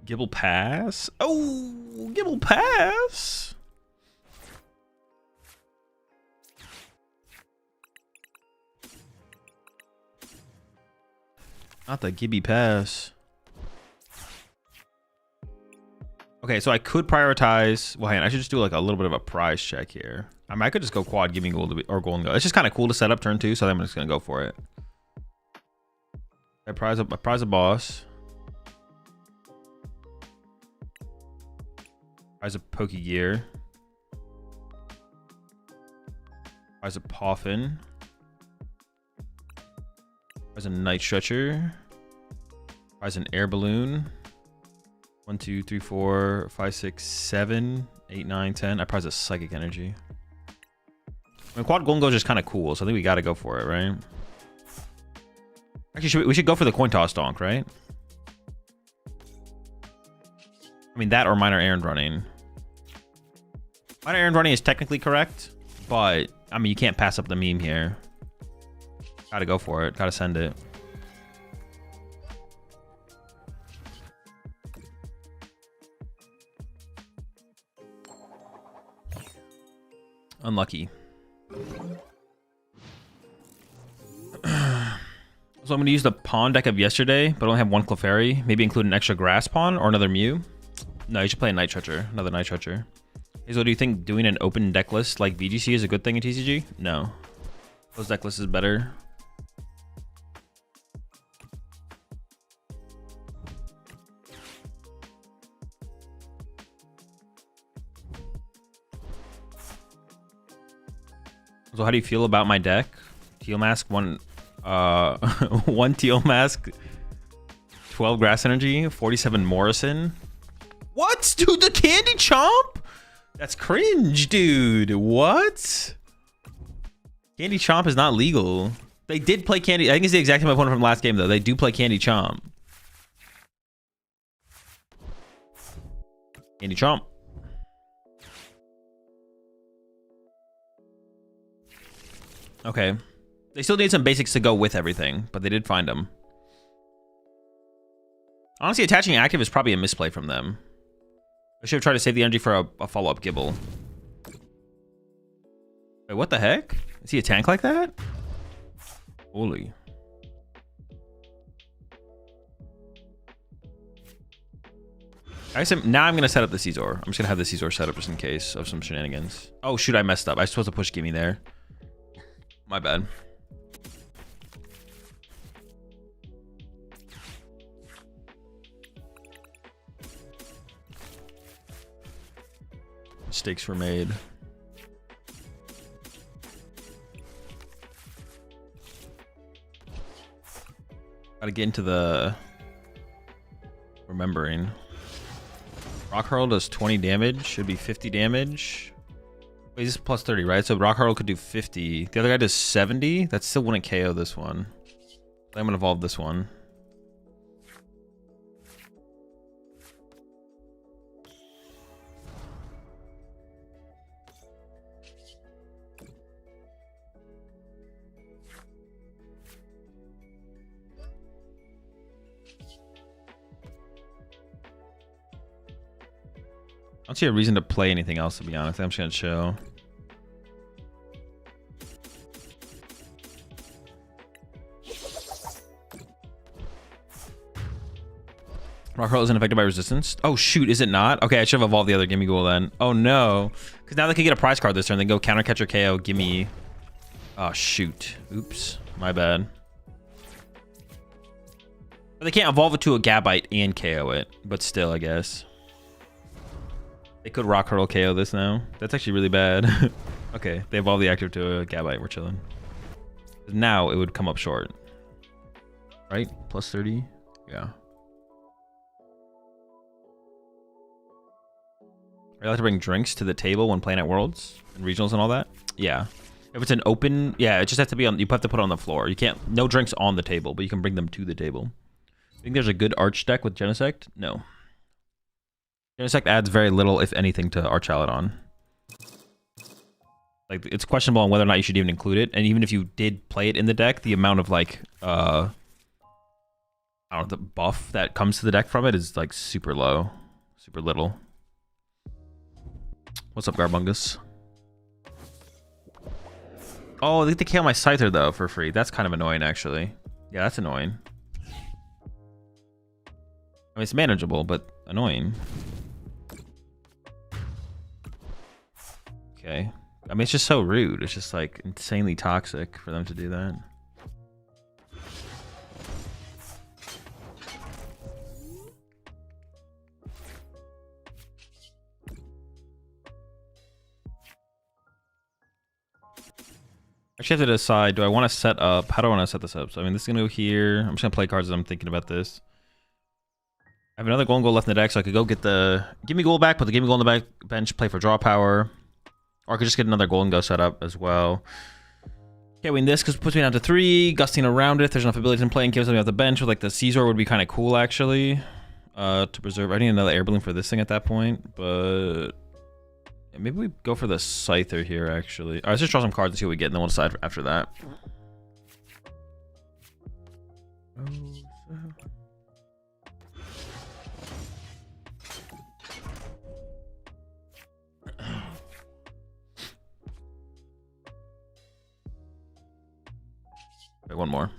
Gibble pass? Oh, Gibble pass. Not the Gibby pass. Okay, so I could prioritize. Well, hang on, I should just do like a little bit of a prize check here. I mean, I could just go quad, give me gold or Gholdengo. It's just kind of cool to set up turn 2, so I'm just gonna go for it. I prize a boss. Prize a Pokegear. Prize a Poffin. Prize a Night Stretcher. Prize an air balloon. 1, 2, 3, 4, 5, 6, 7, 8, 9, 10. I prize a Psychic Energy. I mean, Quad Gholdengo is just kind of cool, so I think we got to go for it, right? Actually, we should go for the coin toss donk, right? I mean, that or minor errand running. Minor errand running is technically correct, but I mean, you can't pass up the meme here. Gotta go for it. Gotta send it. Unlucky. So I'm going to use the pawn deck of yesterday, but only have one Clefairy. Maybe include an extra grass pawn or another Mew. No, you should play a Night Treacher. Another Night Treacher. Hazel, do you think doing an open deck list like VGC is a good thing in TCG? No. Closed deck list is better. So how do you feel about my deck? Teal Mask, one Teal Mask, 12 Grass Energy, 47 Morrison. What? Dude, the Candy Chomp? That's cringe, dude. What? Candy Chomp is not legal. They did play Candy. I think it's the exact same opponent from last game, though. They do play Candy Chomp. Candy Chomp. Okay. They still need some basics to go with everything, but they did find them. Honestly, attaching active is probably a misplay from them. I should have tried to save the energy for a follow-up Gibble. Wait, what the heck? Is he a tank like that? Holy. Now I'm going to set up the Caesar. I'm just going to have the Caesar set up just in case of some shenanigans. Oh, shoot, I messed up. I was supposed to push Gimme there. My bad. Mistakes were made. Gotta get into the remembering. Rock Hurl does 20 damage, should be 50 damage. Wait, this is plus 30, right? So Rock Hurl could do 50. The other guy does 70. That still wouldn't KO this one. I'm gonna evolve this one. I don't see a reason to play anything else, to be honest. I'm just gonna chill. Rock Hurl isn't affected by resistance. Oh shoot, is it not? Okay, I should have evolved the other Gimme Ghoul then. Oh no, because now they can get a prize card this turn. They go counter catcher KO Gimme. Oh shoot, oops, my bad. But they can't evolve it to a Gabite and KO it, but still, I guess. They could Rock Hurl KO this now. That's actually really bad. Okay, they evolve the active to a Gabite. We're chilling. Now it would come up short. Right? Plus 30? Yeah. Are you allowed to bring drinks to the table when playing at Worlds and regionals and all that? Yeah. If it's an open, yeah, it just has to be on, you have to put it on the floor. You can't, no drinks on the table, but you can bring them to the table. I think there's a good Arch deck with Genesect? No. Genesect adds very little, if anything, to Archaludon. Like, it's questionable on whether or not you should even include it. And even if you did play it in the deck, the amount of, like, I don't know, the buff that comes to the deck from it is, like, super low. Super little. What's up, Garbungus? Oh, they KO my Scyther, though, for free. That's kind of annoying, actually. Yeah, that's annoying. I mean, it's manageable, but annoying. Okay. I mean, it's just so rude. It's just, like, insanely toxic for them to do that. I actually have to decide, do I want to set up, how do I want to set this up? So, I mean, this is going to go here. I'm just going to play cards as I'm thinking about this. I have another Gholdengo left in the deck, so I could go get the Gimme Ghoul back, put the Gimme Ghoul on the back bench, play for draw power. Or I could just get another Gholdengo set up as well. Okay, win this because it puts me down to 3. Gusting around it. If there's enough ability to play and give something off the bench with like the Caesar would be kind of cool, actually. To preserve. I need another air balloon for this thing at that point, but yeah, maybe we go for the Scyther here, actually. All right, let's just draw some cards and see what we get, and then we'll decide after that. Wait, one more.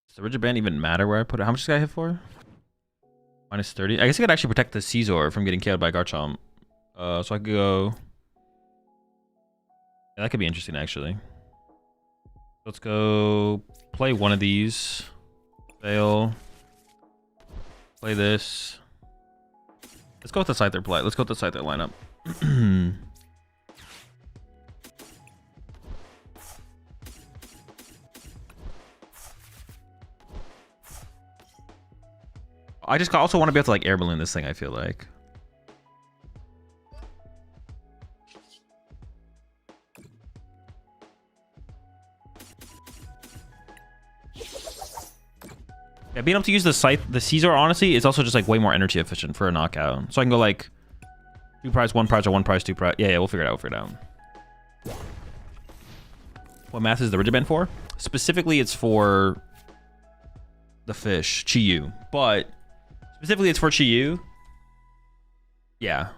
Does the rigid band even matter where I put it? How much does this guy hit for? Minus 30. I guess I could actually protect the Caesar from getting KO'd by Garchomp. So I could go... Yeah, that could be interesting, actually. Let's go play one of these. Fail. Play this. Let's go with the Scyther play. Let's go with the Scyther lineup. I just also want to be able to like air balloon this thing, I feel like. Yeah, being able to use the Caesar, honestly, is also just like way more energy efficient for a knockout. So I can go like 2 prize, 1 prize, or 1 prize, 2 prize. Yeah, we'll figure it out. We'll figure it out. What math is the rigid band for? Specifically, it's for the fish, Chi-Yu. But specifically, it's for Chi-Yu. Yeah,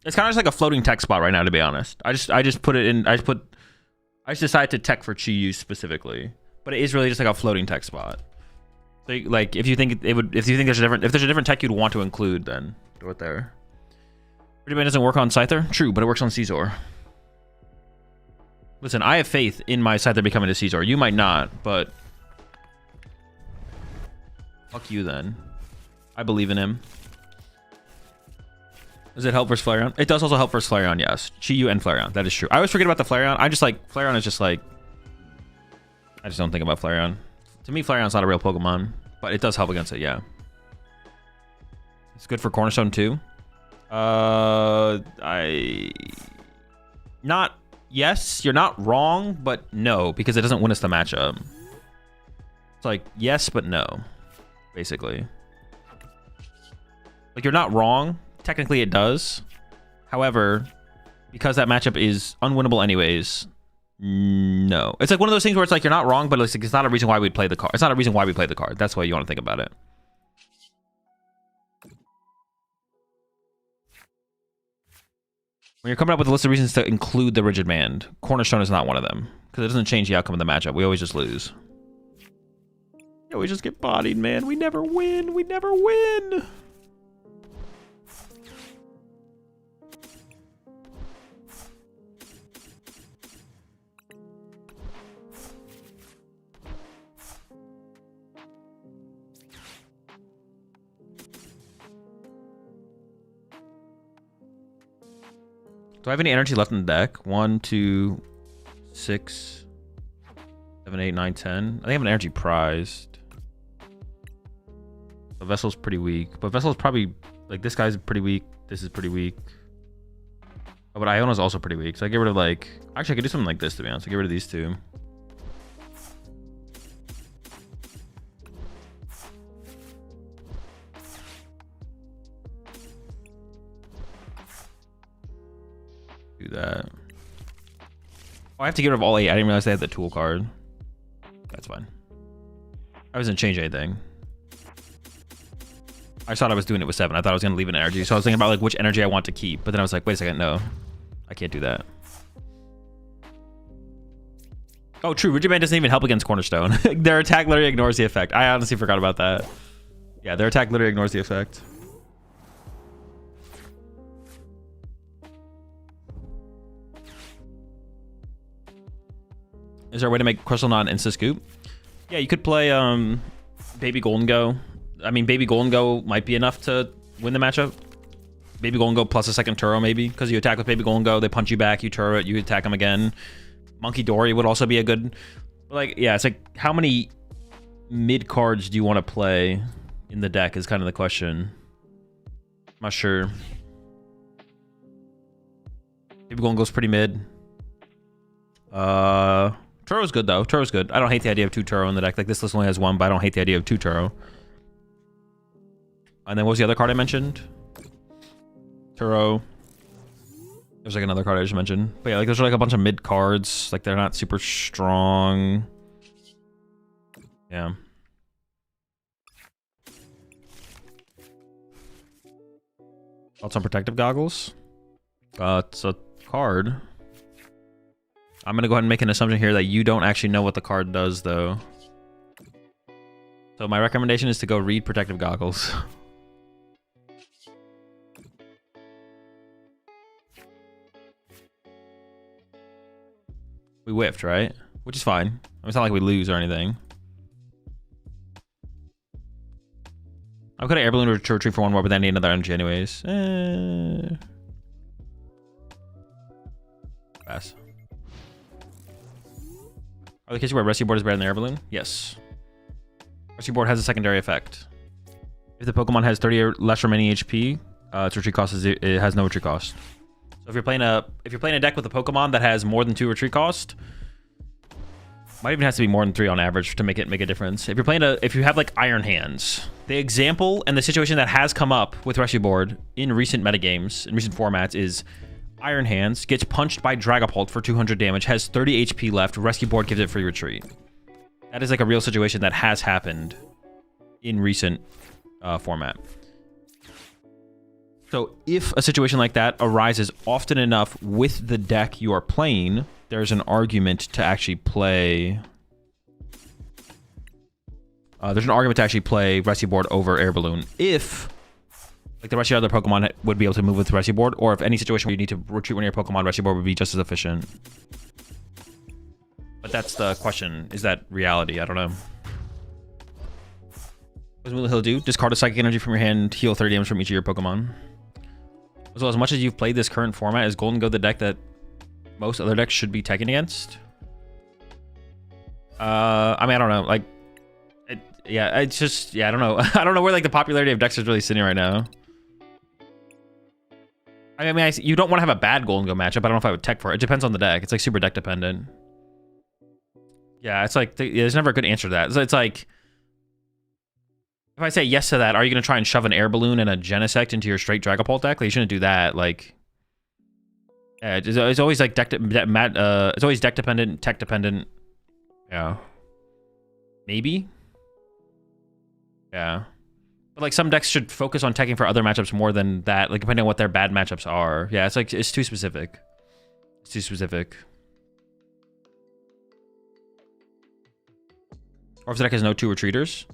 it's kind of just like a floating tech spot right now, to be honest. I just put it in. I just decided to tech for Chi-Yu specifically, but it is really just like a floating tech spot. So, like, if you think if there's a different tech you'd want to include, then do it there. Rigid band doesn't work on Scyther, true, but it works on Caesar. Listen, I have faith in my Scyther becoming a Caesar. You might not, but fuck you then. I believe in him. Does it help versus Flareon? It does also help versus Flareon, yes. Chi-Yu and Flareon, that is true. I always forget about the Flareon. I just like, Flareon is just like, I just don't think about Flareon. To me, Flareon's not a real Pokemon, but it does help against it, yeah. It's good for Cornerstone too. Yes, you're not wrong, but no, because it doesn't win us the matchup. It's like, yes, but no, basically. Like, you're not wrong. Technically, it does. However, because that matchup is unwinnable anyways, no. It's like one of those things where it's like, you're not wrong, but it's not a reason why we'd play the card. It's not a reason why we play the card. That's the way you want to think about it. When you're coming up with a list of reasons to include the rigid band, Cornerstone is not one of them, because it doesn't change the outcome of the matchup. We always just lose. Yeah, we just get bodied, man. We never win. We never win. Do I have any energy left in the deck? 1, 2, 6, 7, 8, 9, 10. I think I have an energy prized. But Vessel's pretty weak. But Vessel's probably, like, this guy's pretty weak. This is pretty weak. Oh, but Iona's also pretty weak. So I get rid of, like... Actually, I could do something like this, to be honest. I get rid of these two. Do that. Oh, I have to get rid of all 8. I didn't realize they had the tool card. That's fine. I wasn't change anything. I thought I was doing it with 7. I thought I was going to leave an energy. So I was thinking about like which energy I want to keep. But then I was like, wait a second. No, I can't do that. Oh, true. Rigid Band doesn't even help against Cornerstone. Their attack literally ignores the effect. I honestly forgot about that. Yeah, their attack literally ignores the effect. Is there a way to make Crystal not an insta-scoop? Yeah, you could play Baby Gholdengo. I mean, Baby Gholdengo might be enough to win the matchup. Baby Gholdengo plus a second Turo, maybe. Because you attack with Baby Gholdengo, they punch you back, you Turo it, you attack them again. Monkey Dory would also be a good... Like, yeah, it's like, how many mid cards do you want to play in the deck is kind of the question. I'm not sure. Maybe Gholdengo's pretty mid. Turo's good though. Turo's good. I don't hate the idea of 2 Turo in the deck. Like this list only has 1, but I don't hate the idea of 2 Turo. And then what was the other card I mentioned? Turo. There's like another card I just mentioned. But yeah, like those are like a bunch of mid cards. Like they're not super strong. Yeah. Thoughts on protective goggles? It's a card. I'm gonna go ahead and make an assumption here that you don't actually know what the card does though. So my recommendation is to go read protective goggles. We whiffed, right? Which is fine. I mean, it's not like we lose or anything. I'm gonna air balloon to retreat for 1 more, but then I need another energy anyways. Pass. Are the cases where rescue board is better than the air balloon? Yes. Rescue board has a secondary effect. If the Pokemon has 30 or less remaining HP, its retreat cost it has no retreat cost. So if you're playing a deck with a Pokemon that has more than 2 retreat cost, might even have to be more than 3 on average to make a difference. If you have like Iron Hands, the example and the situation that has come up with Rescue Board in recent metagames, in recent formats, is Iron Hands gets punched by Dragapult for 200 damage, has 30 HP left, Rescue Board gives it free retreat. That is like a real situation that has happened in recent format. So if a situation like that arises often enough with the deck you are playing, there's an argument to actually play... Rescue Board over Air Balloon if, like, the rest of your other Pokemon would be able to move with Rescue Board, or if any situation where you need to retreat one of your Pokemon, Rescue Board would be just as efficient. But that's the question. Is that reality? I don't know. What will he'll do? Discard a Psychic Energy from your hand, heal 30 damage from each of your Pokemon. So as much as you've played this current format, is Gholdengo the deck that most other decks should be taken against? I mean, I don't know. Like, it's just, I don't know. I don't know where like the popularity of decks is really sitting right now. I mean, you don't want to have a bad Gholdengo matchup. I don't know if I would tech for it. It depends on the deck. It's like super deck dependent. Yeah, it's like there's never a good answer to that. So it's like, if I say yes to that, are you going to try and shove an Air Balloon and a Genesect into your straight Dragapult deck? Like, you shouldn't do that. Like, yeah, it's always like it's always deck dependent, tech dependent. Yeah, maybe. Yeah, but like some decks should focus on teching for other matchups more than that. Like depending on what their bad matchups are. Yeah, it's like it's too specific. It's too specific. Or if the deck has no 2 retreaters.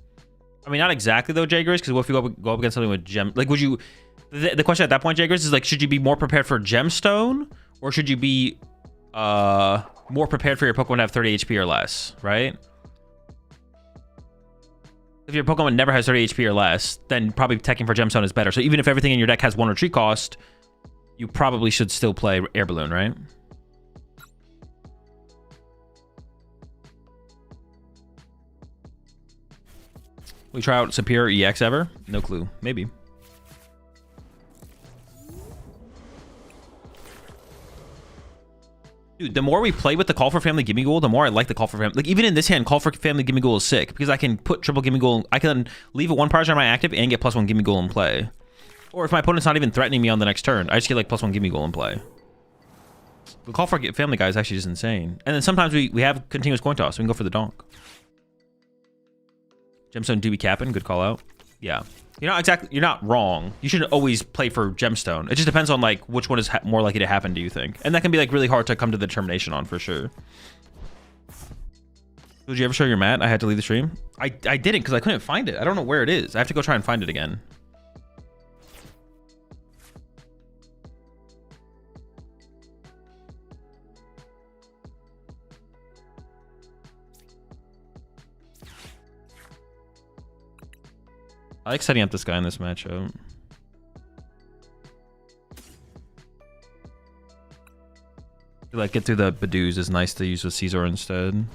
I mean, not exactly though, Jaggers, because what if you go up against something with Gem? Like, would you? The question at that point, Jaggers, is like, should you be more prepared for Gemstone, or should you be more prepared for your Pokemon to have 30 HP or less, right? If your Pokemon never has 30 HP or less, then probably teching for Gemstone is better. So even if everything in your deck has 1 retreat cost, you probably should still play Air Balloon, right? We try out Superior EX ever? No clue. Maybe. Dude, the more we play with the Call for Family Gimme Ghoul, the more I like the Call for Family. Like, even in this hand, Call for Family Gimme Ghoul is sick because I can put triple Gimme Ghoul. I can leave it 1 priority on my active and get +1 Gimme Ghoul in play. Or if my opponent's not even threatening me on the next turn, I just get like +1 Gimme Ghoul in play. The Call for Family guy is actually just insane. And then sometimes we have continuous coin toss. So we can go for the donk. Gemstone do be capping. Good call out. Yeah. You're not wrong. You shouldn't always play for Gemstone. It just depends on like which one is more likely to happen, do you think? And that can be like really hard to come to the determination on for sure. Did you ever show your mat? I had to leave the stream. I didn't because I couldn't find it. I don't know where it is. I have to go try and find it again. I like setting up this guy in this matchup. Like, get through the Badoos is nice to use with Caesar instead.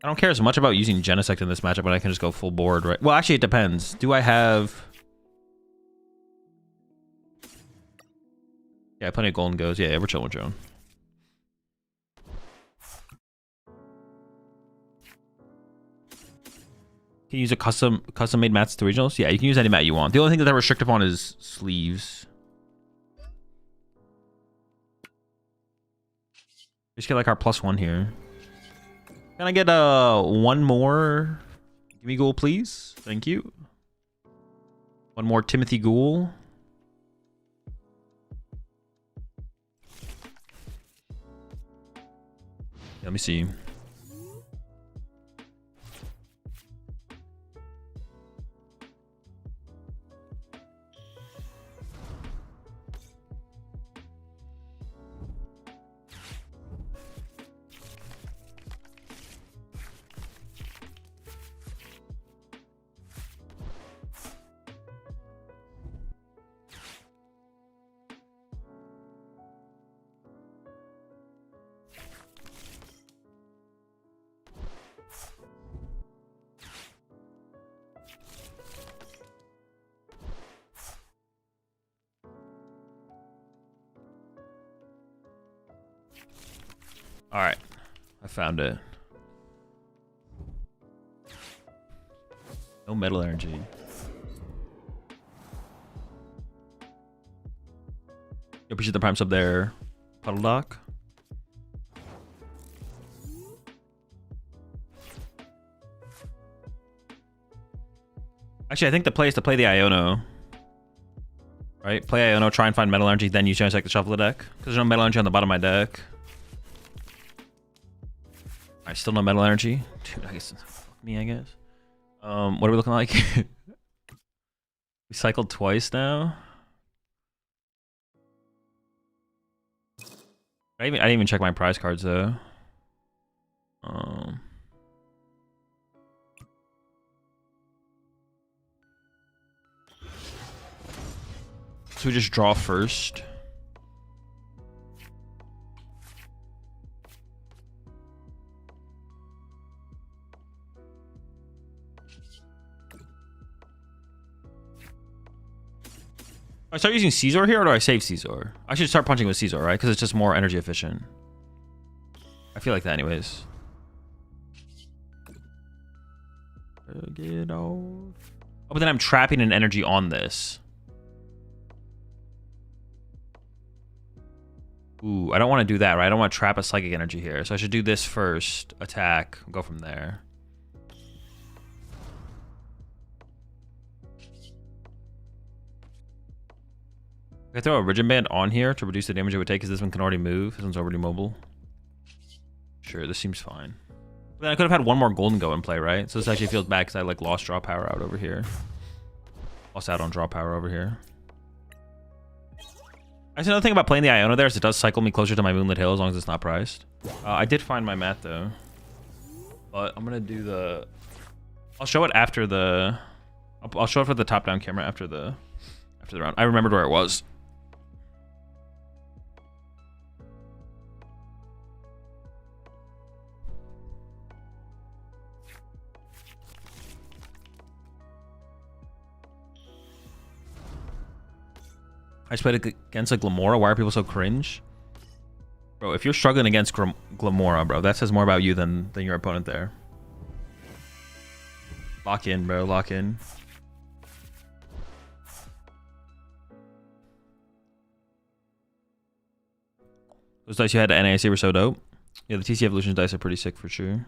I don't care as much about using Jellicent in this matchup when I can just go full board, right? Well, actually, it depends. Do I have... Yeah, plenty of Gholdengos. Yeah, we're chilling with Joan. Can you use a custom-made mats to regionals? Yeah, you can use any mat you want. The only thing that they're restrictive on is sleeves. Just get like our +1 here. Can I get one more? Give me Ghoul, please. Thank you. One more Timothy Ghoul. Let me see. All right, I found it. No metal energy. You appreciate the prime sub there, Puddle Doc. Actually, I think the play is to play the Iono. Right? Play Iono, try and find metal energy, then use Jellicent to shuffle the deck. Because there's no metal energy on the bottom of my deck. I still no metal energy. Dude, I guess fuck me, I guess. What are we looking like? We cycled twice now. I didn't even check my prize cards though. So we just draw first. I start using Caesar here, or do I save Caesar? I should start punching with Caesar, right? Because it's just more energy efficient. I feel like that anyways. Get out. Oh, but then I'm trapping an energy on this. Ooh, I don't want to do that, right? I don't want to trap a psychic energy here. So I should do this first, attack, go from there. I throw a Rigid Band on here to reduce the damage it would take because this one can already move. This one's already mobile. Sure, this seems fine. But then I could have had one more Gholdengo in play, right? So this actually feels bad because I like lost draw power out over here. Lost out on draw power over here. Actually, another thing about playing the Iono there is it does cycle me closer to my Moonlit Hill as long as it's not priced. I did find my mat though. But I'm going to do the... I'll show it after the... I'll show it for the top-down camera after the round. I remembered where it was. I just played against a Glamora. Why are people so cringe? Bro, if you're struggling against Glamora, bro, that says more about you than your opponent there. Lock in, bro. Lock in. Those dice you had at NAC were so dope. Yeah, the TC Evolutions dice are pretty sick for sure.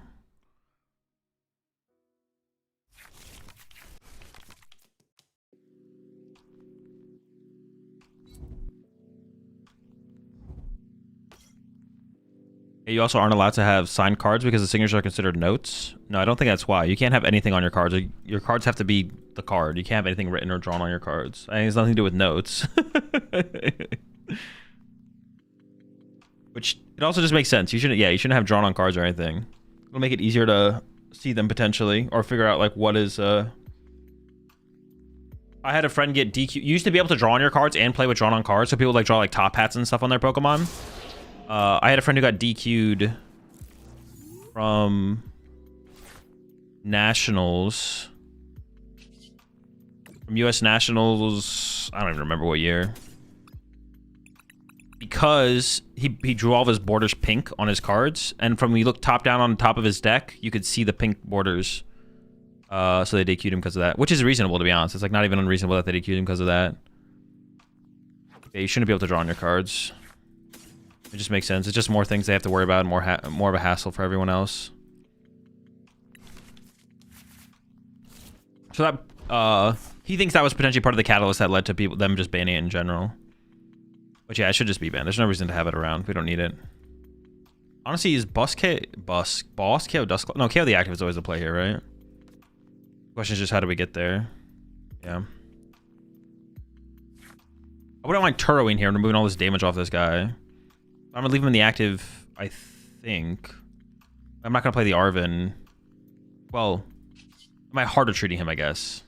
You also aren't allowed to have signed cards because the signatures are considered notes. No, I don't think that's why. You can't have anything on your cards. Your cards have to be the card. You can't have anything written or drawn on your cards. I think it's nothing to do with notes. Which, it also just makes sense. You shouldn't have drawn on cards or anything. It'll make it easier to see them potentially, or figure out like what is... I had a friend get DQ. You used to be able to draw on your cards and play with drawn on cards, so people like draw like top hats and stuff on their Pokemon. I had a friend who got DQ'd from Nationals. From US Nationals, I don't even remember what year. Because he drew all of his borders pink on his cards, and from when you look top down on top of his deck, you could see the pink borders. So they DQ'd him because of that, which is reasonable, to be honest. It's like not even unreasonable that they DQ'd him because of that. Yeah, you shouldn't be able to draw on your cards. It just makes sense. It's just more things they have to worry about, and more of a hassle for everyone else. So that he thinks that was potentially part of the catalyst that led to them just banning it in general. But yeah, it should just be banned. There's no reason to have it around. We don't need it. Honestly, is Boss KO Dust? No, KO the active is always the play here, right? Question is just how do we get there? Yeah. I wouldn't mind Turoing here and removing all this damage off this guy. I'm gonna leave him in the active, I think. I'm not gonna play the Arven. Well, am I harder treating him, I guess?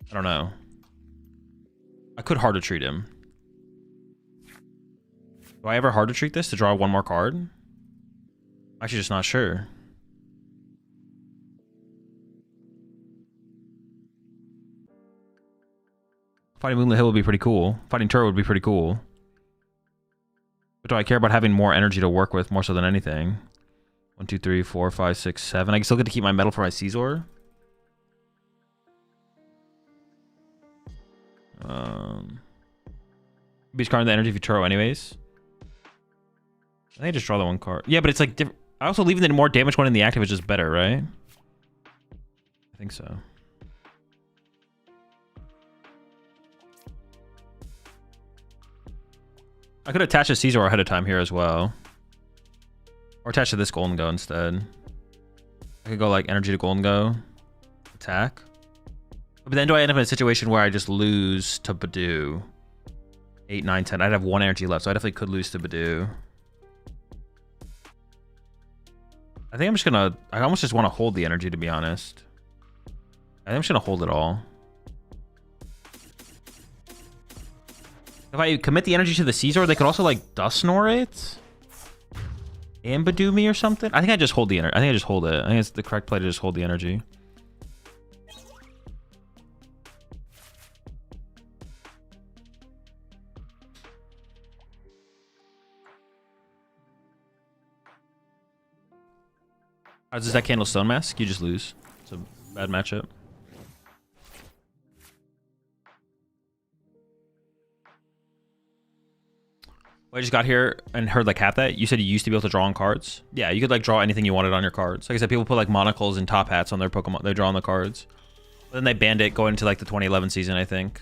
I don't know. I could harder treat him. Do I ever harder treat this to draw one more card? I'm actually just not sure. Fighting Moonlit Hill would be pretty cool. Fighting Turo would be pretty cool. But do I care about having more energy to work with more so than anything? 1, 2, 3, 4, 5, 6, 7. I can still get to keep my metal for my Caesar. Be discarding the energy if you Turo anyways. I think I just draw the one card. Yeah, but it's like different. I also leaving the more damage one in the active is just better, right? I think so. I could attach a Caesar ahead of time here as well. Or attach to this Gholdengo instead. I could go like energy to Gholdengo. Attack. But then do I end up in a situation where I just lose to Badoo? 8, 9, 10. I'd have 1 energy left, so I definitely could lose to Badoo. I think I'm just gonna... I almost just want to hold the energy, to be honest. I think I'm just gonna hold it all. If I commit the energy to the Caesar, they could also, like, Dust Snore it? And Badoo me or something? I think I just hold the energy. I think I just hold it. I think it's the correct play to just hold the energy. Does that handle Stone Mask? You just lose. It's a bad matchup. Well, I just got here and heard like half that. You said you used to be able to draw on cards. Yeah, you could like draw anything you wanted on your cards. Like I said, people put like monocles and top hats on their Pokemon. They draw on the cards. But then they banned it going into like the 2011 season, I think.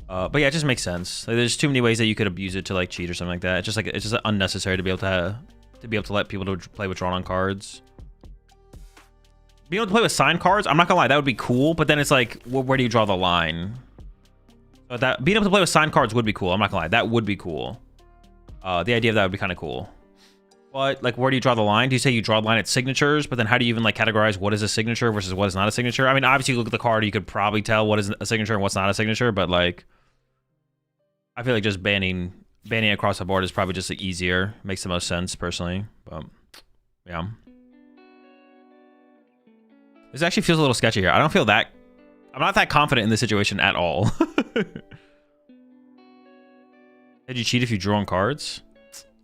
But yeah, it just makes sense. Like, there's too many ways that you could abuse it to like cheat or something like that. It's just unnecessary to be able to let people play with drawn on cards. Being able to play with signed cards, I'm not gonna lie, that would be cool. But then it's like, where do you draw the line? But that being able to play with signed cards would be cool. I'm not gonna lie, that would be cool. The idea of that would be kind of cool. But like, where do you draw the line? Do you say you draw the line at signatures? But then how do you even like categorize what is a signature versus what is not a signature? I mean, obviously, you look at the card, you could probably tell what is a signature and what's not a signature. But like, I feel like just banning across the board is probably just like, easier. Makes the most sense personally. But yeah, this actually feels a little sketchy here. I don't feel that. I'm not that confident in this situation at all. Did you cheat if you draw on cards?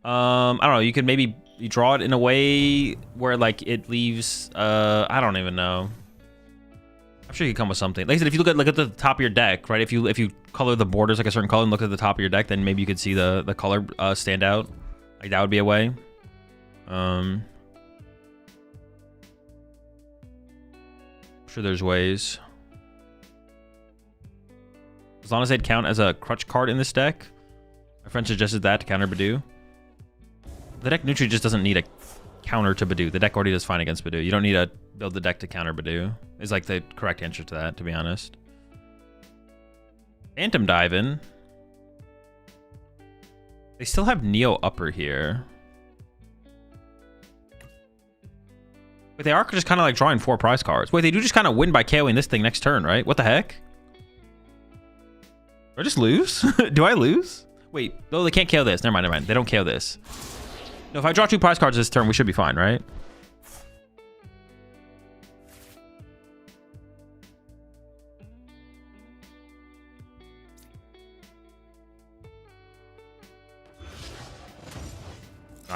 I don't know. You could maybe draw it in a way where like it leaves. I don't even know. I'm sure you could come with something. Like I said, if you look at the top of your deck, right? If you color the borders like a certain color and look at the top of your deck, then maybe you could see the color stand out. Like that would be a way. I'm sure there's ways. As long as they'd count as a crutch card in this deck. My friend suggested that to counter Badoo. The deck neutrally just doesn't need a counter to Badoo. The deck already does fine against Badoo. You don't need to build the deck to counter Badoo. Is like the correct answer to that, to be honest. Phantom Diving. They still have Neo Upper here. Wait, they are just kind of like drawing 4 prize cards. Wait, they do just kind of win by KOing this thing next turn, right? What the heck? Do I just lose? Do I lose? Wait, no, they can't KO this. Never mind. They don't KO this. No, if I draw 2 prize cards this turn, we should be fine, right?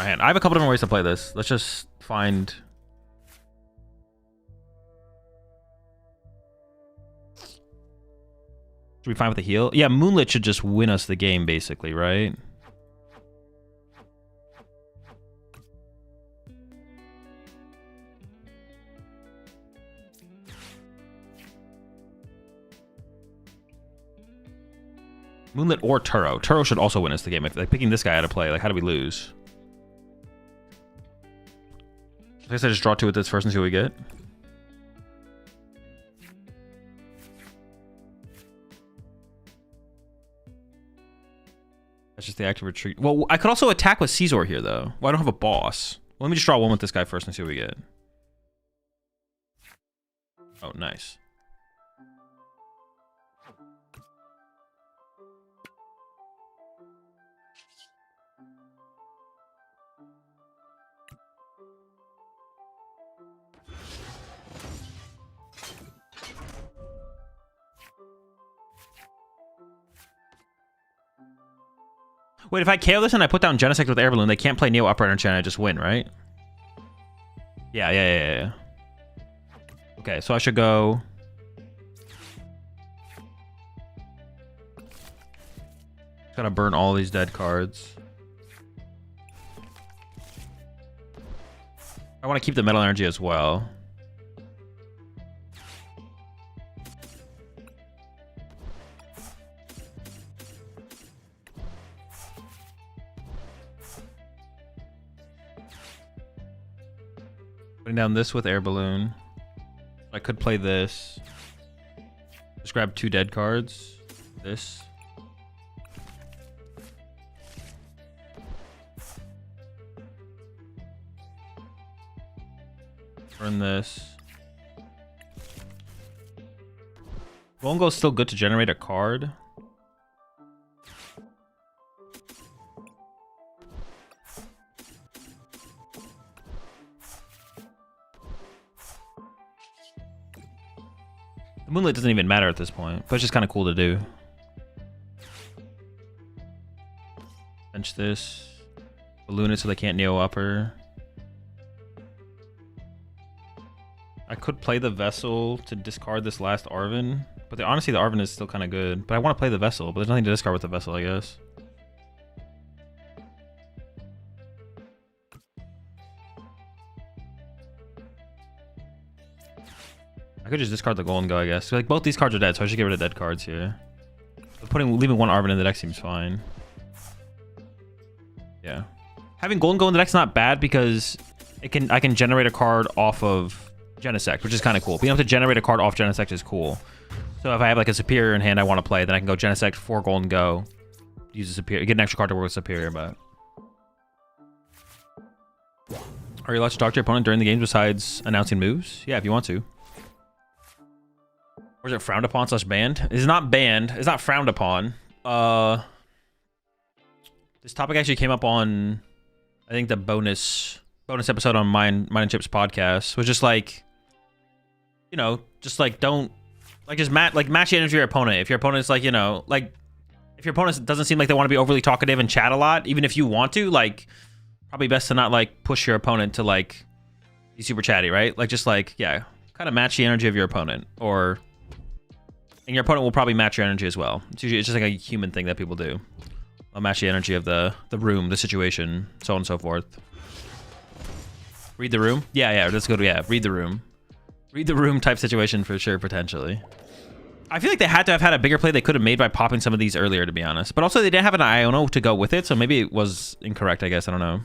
my hand. I have a couple different ways to play this. Let's just find... Should we find with the heal? Yeah, Moonlit should just win us the game, basically, right? Moonlit or Turo. Turo should also win us the game. If like picking this guy out of play, like how do we lose? I guess I just draw 2 with this first and see what we get. That's just the active retreat. Well, I could also attack with Caesar here, though. Well, I don't have a boss. Well, let me just draw 1 with this guy first and see what we get. Oh, nice. Wait, if I KO this and I put down Genesect with Air Balloon, they can't play Neo Upper Energy and I just win, right? Yeah. Okay, so I should go... Gotta burn all these dead cards. I want to keep the Metal Energy as well. Putting down this with Air Balloon. I could play this. Just grab 2 dead cards. This. Burn this. Gholdengo is still good to generate a card. The Moonlight doesn't even matter at this point, but it's just kind of cool to do. Bench this. Balloon it so they can't Neo Upper. I could play the Vessel to discard this last Arven, but honestly the Arven is still kind of good. But I want to play the Vessel, but there's nothing to discard with the Vessel, I guess. I could just discard the Gholdengo, I guess. Like both these cards are dead, so I should get rid of dead cards here. But leaving 1 Arven in the deck seems fine. Yeah. Having Gholdengo in the deck's not bad because I can generate a card off of Genesect, which is kind of cool. Being able to generate a card off Genesect is cool. So if I have like a Superior in hand I want to play, then I can go Genesect for Gholdengo, use a Superior, get an extra card to work with Superior, but... Are you allowed to talk to your opponent during the games besides announcing moves? Yeah, if you want to. Or is it frowned upon / banned? It's not banned. It's not frowned upon. This topic actually came up on, I think, the bonus episode on Mine and Chips podcast. Was just like, you know, just like don't, like just match the energy of your opponent. If your opponent's like, you know, like if your opponent doesn't seem like they want to be overly talkative and chat a lot, even if you want to, like, probably best to not like push your opponent to like be super chatty, right? Like just like, yeah, kind of match the energy of your opponent, and your opponent will probably match your energy as well. It's just like a human thing that people do. I'll match the energy of the room, the situation, so on and so forth. Read the room? Yeah, let's go to, yeah, read the room. Read the room type situation for sure, potentially. I feel like they had to have had a bigger play they could have made by popping some of these earlier, to be honest. But also they didn't have an Iono to go with it, so maybe it was incorrect, I guess. I don't know.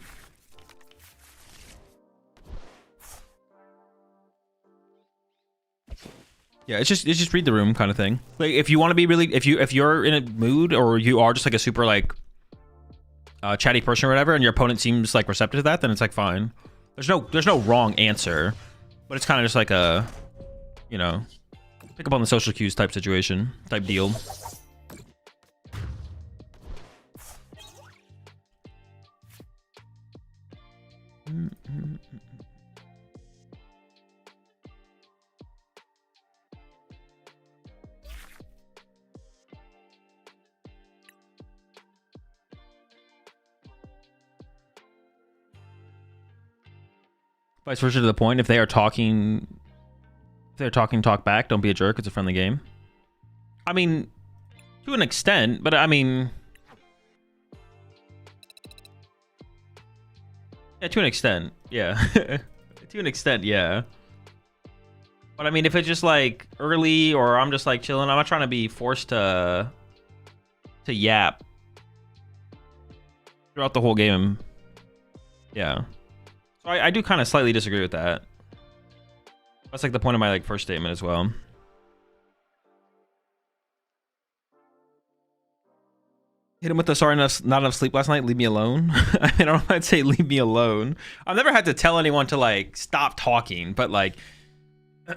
Yeah, it's just read the room kind of thing. Like if you want to be really, if you're in a mood or you are just like a super like chatty person or whatever, and your opponent seems like receptive to that, then it's like fine. There's no wrong answer, but it's kind of just like a, you know, pick up on the social cues type situation, type deal. Vice versa to the point. If they are talking, talk back. Don't be a jerk. It's a friendly game. I mean, to an extent, but I mean, yeah, to an extent, yeah. To an extent, yeah. But I mean, if it's just like early or I'm just like chilling, I'm not trying to be forced to yap throughout the whole game. Yeah. So I do kind of slightly disagree with that. That's like the point of my like first statement as well. Hit him with the sorry not enough sleep last night. Leave me alone. I don't know if I'd say leave me alone. I've never had to tell anyone to like stop talking, but like I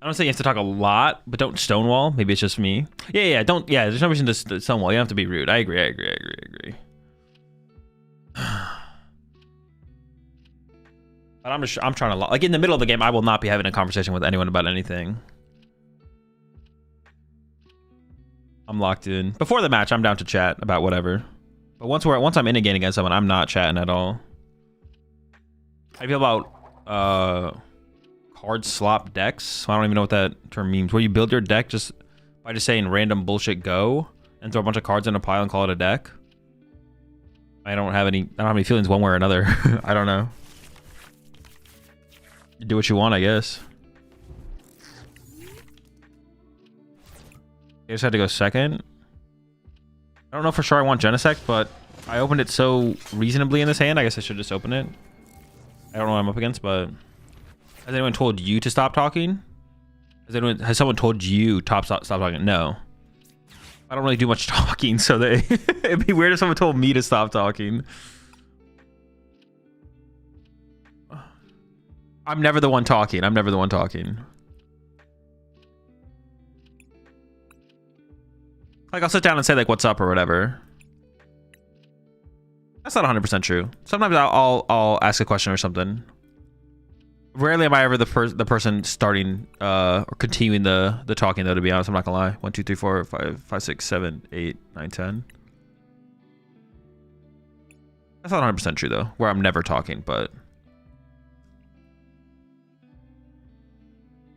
don't say you have to talk a lot, but don't stonewall. Maybe it's just me. Yeah. Don't. Yeah. There's no reason to stonewall. You don't have to be rude. I agree. But I'm trying to like in the middle of the game. I will not be having a conversation with anyone about anything. I'm locked in. Before the match, I'm down to chat about whatever. But once I'm in a game against someone, I'm not chatting at all. How do you feel about card slop decks? I don't even know what that term means. Where you build your deck just by just saying random bullshit go and throw a bunch of cards in a pile and call it a deck. I don't have any feelings one way or another. I don't know. You do what you want, I guess. I just had to go second. I don't know for sure I want Genesect, but I opened it so reasonably in this hand. I guess I should just open it. I don't know what I'm up against, but has anyone told you to stop talking? Has someone told you stop talking? No. I don't really do much talking, so it'd be weird if someone told me to stop talking. I'm never the one talking. Like, I'll sit down and say, like, what's up or whatever. That's not 100% true. Sometimes I'll ask a question or something. Rarely am I ever the person starting or continuing the talking, though, to be honest. I'm not gonna lie. 1, 2, 3, 4, 5, 6, 7, 8, 9, 10. That's not 100% true, though, where I'm never talking, but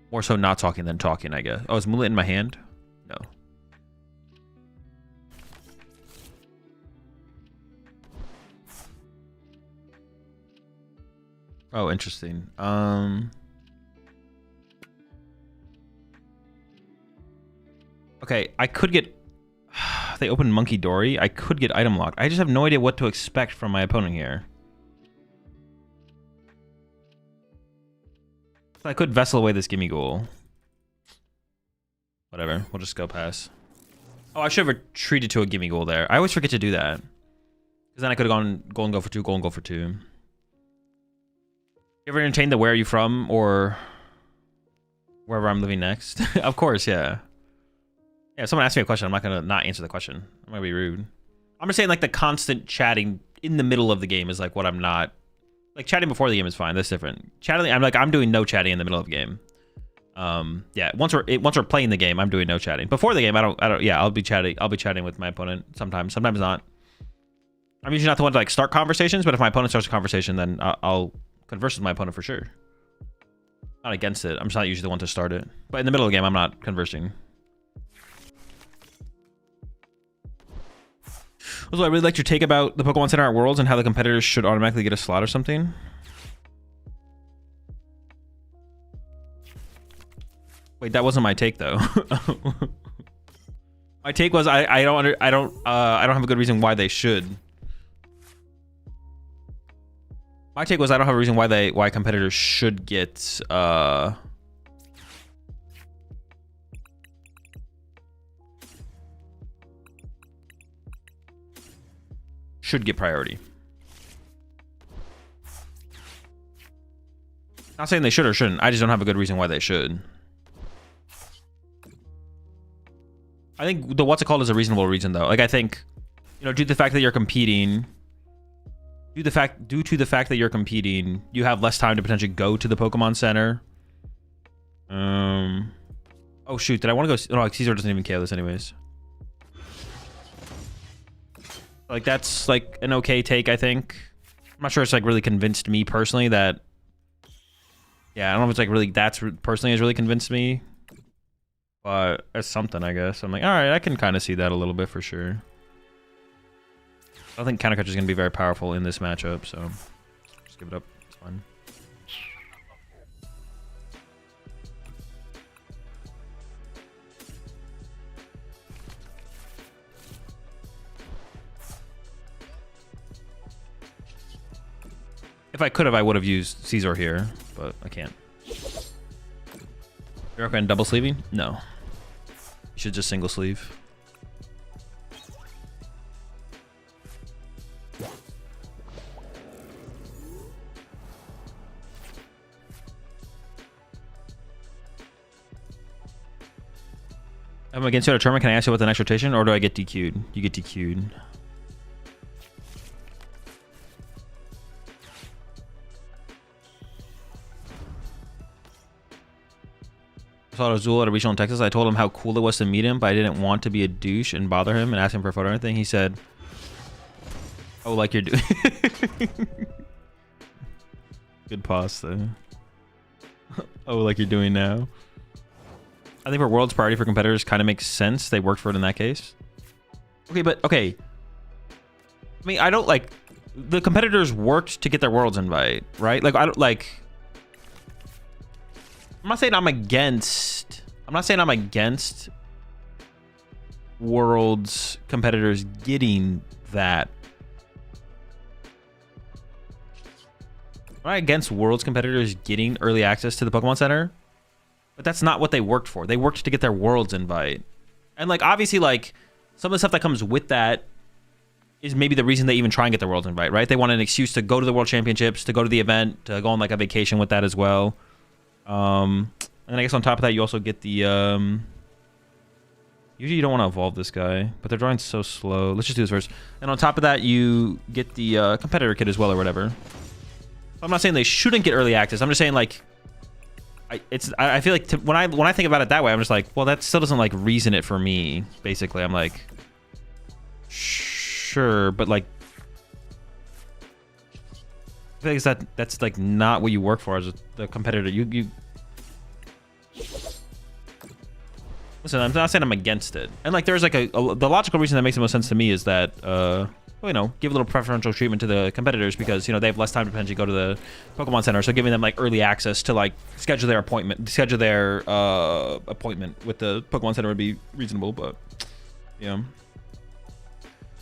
more so not talking than talking, I guess. Oh, is Mullet in my hand? No. Oh, interesting. Okay, I could get... They opened Monkey Dory. I could get item locked. I just have no idea what to expect from my opponent here. So I could Vessel away this Gimme Ghoul. Whatever, we'll just go pass. Oh, I should have retreated to a Gimme Ghoul there. I always forget to do that. Because then I could have gone Gholdengo for 2, Gholdengo for 2. You ever entertained the where are you from or wherever I'm living next? Of course, yeah. Yeah, if someone asks me a question, I'm not gonna not answer the question. I'm gonna be rude. I'm just saying like the constant chatting in the middle of the game is like what I'm not. Like chatting before the game is fine. That's different. Chatting, I'm doing no chatting in the middle of the game. Yeah, once we're playing the game, I'm doing no chatting. Before the game, I don't. Yeah, I'll be chatting with my opponent sometimes not. I'm usually not the one to like start conversations, but if my opponent starts a conversation, then I'll converse with my opponent for sure. Not against it. I'm just not usually the one to start it. But in the middle of the game, I'm not conversing. Also, I really liked your take about the Pokemon Center at Worlds and how the competitors should automatically get a slot or something. Wait, that wasn't my take though. My take was I don't have a good reason why they should. My take was I don't have a reason why competitors should get priority. Not saying they should or shouldn't. I just don't have a good reason why they should. I think the what's it called is a reasonable reason though. Like I think, you know, due to the fact that you're competing, due to the fact that you're competing, you have less time to potentially go to the Pokemon Center. Oh shoot, did I want to go? No, Caesar doesn't even care this anyways. Like that's like an okay take, I think. I'm not sure it's like really convinced me personally that Yeah, I don't know if it's like really personally has really convinced me, but it's something, I guess. I'm like, all right, I can kind of see that a little bit for sure. I don't think Countercatcher is going to be very powerful in this matchup, so just give it up. It's fine. If I could have, I would have used Caesar here, but I can't. You recommend double sleeving? No. You should just single sleeve. I'm against you at a tournament. Can I ask you about the next rotation, or do I get DQ'd? You get DQ'd. I saw Azul at a regional in Texas. I told him how cool it was to meet him, but I didn't want to be a douche and bother him and ask him for a photo or anything. He said, "Oh, like you're doing." Good pause though. Oh, like you're doing now. I think for World's priority for competitors kind of makes sense. They worked for it in that case. Okay, but okay. I mean, I don't like the competitors worked to get their Worlds invite, right? Like I don't like. I'm not saying I'm against Worlds competitors getting that. I'm not against Worlds competitors getting early access to the Pokemon Center, but that's not what they worked for. They worked to get their Worlds invite. And like obviously like some of the stuff that comes with that is maybe the reason they even try and get the Worlds invite, right? They want an excuse to go to the World Championships, to go to the event, to go on like a vacation with that as well. And I guess on top of that, you also get the, usually you don't want to evolve this guy, but they're drawing so slow. Let's just do this first. And on top of that, you get the, competitor kit as well or whatever. I'm not saying they shouldn't get early access. I'm just saying like, I feel like when I think about it that way, I'm just like, well, that still doesn't like reason it for me. Basically, I'm like, sure, but like, I feel like that's like not what you work for as the competitor. You listen. I'm not saying I'm against it, and like there's like the logical reason that makes the most sense to me is that you know, give a little preferential treatment to the competitors because you know they have less time to potentially go to the Pokemon Center, so giving them like early access to like schedule their appointment with the Pokemon Center would be reasonable. But yeah,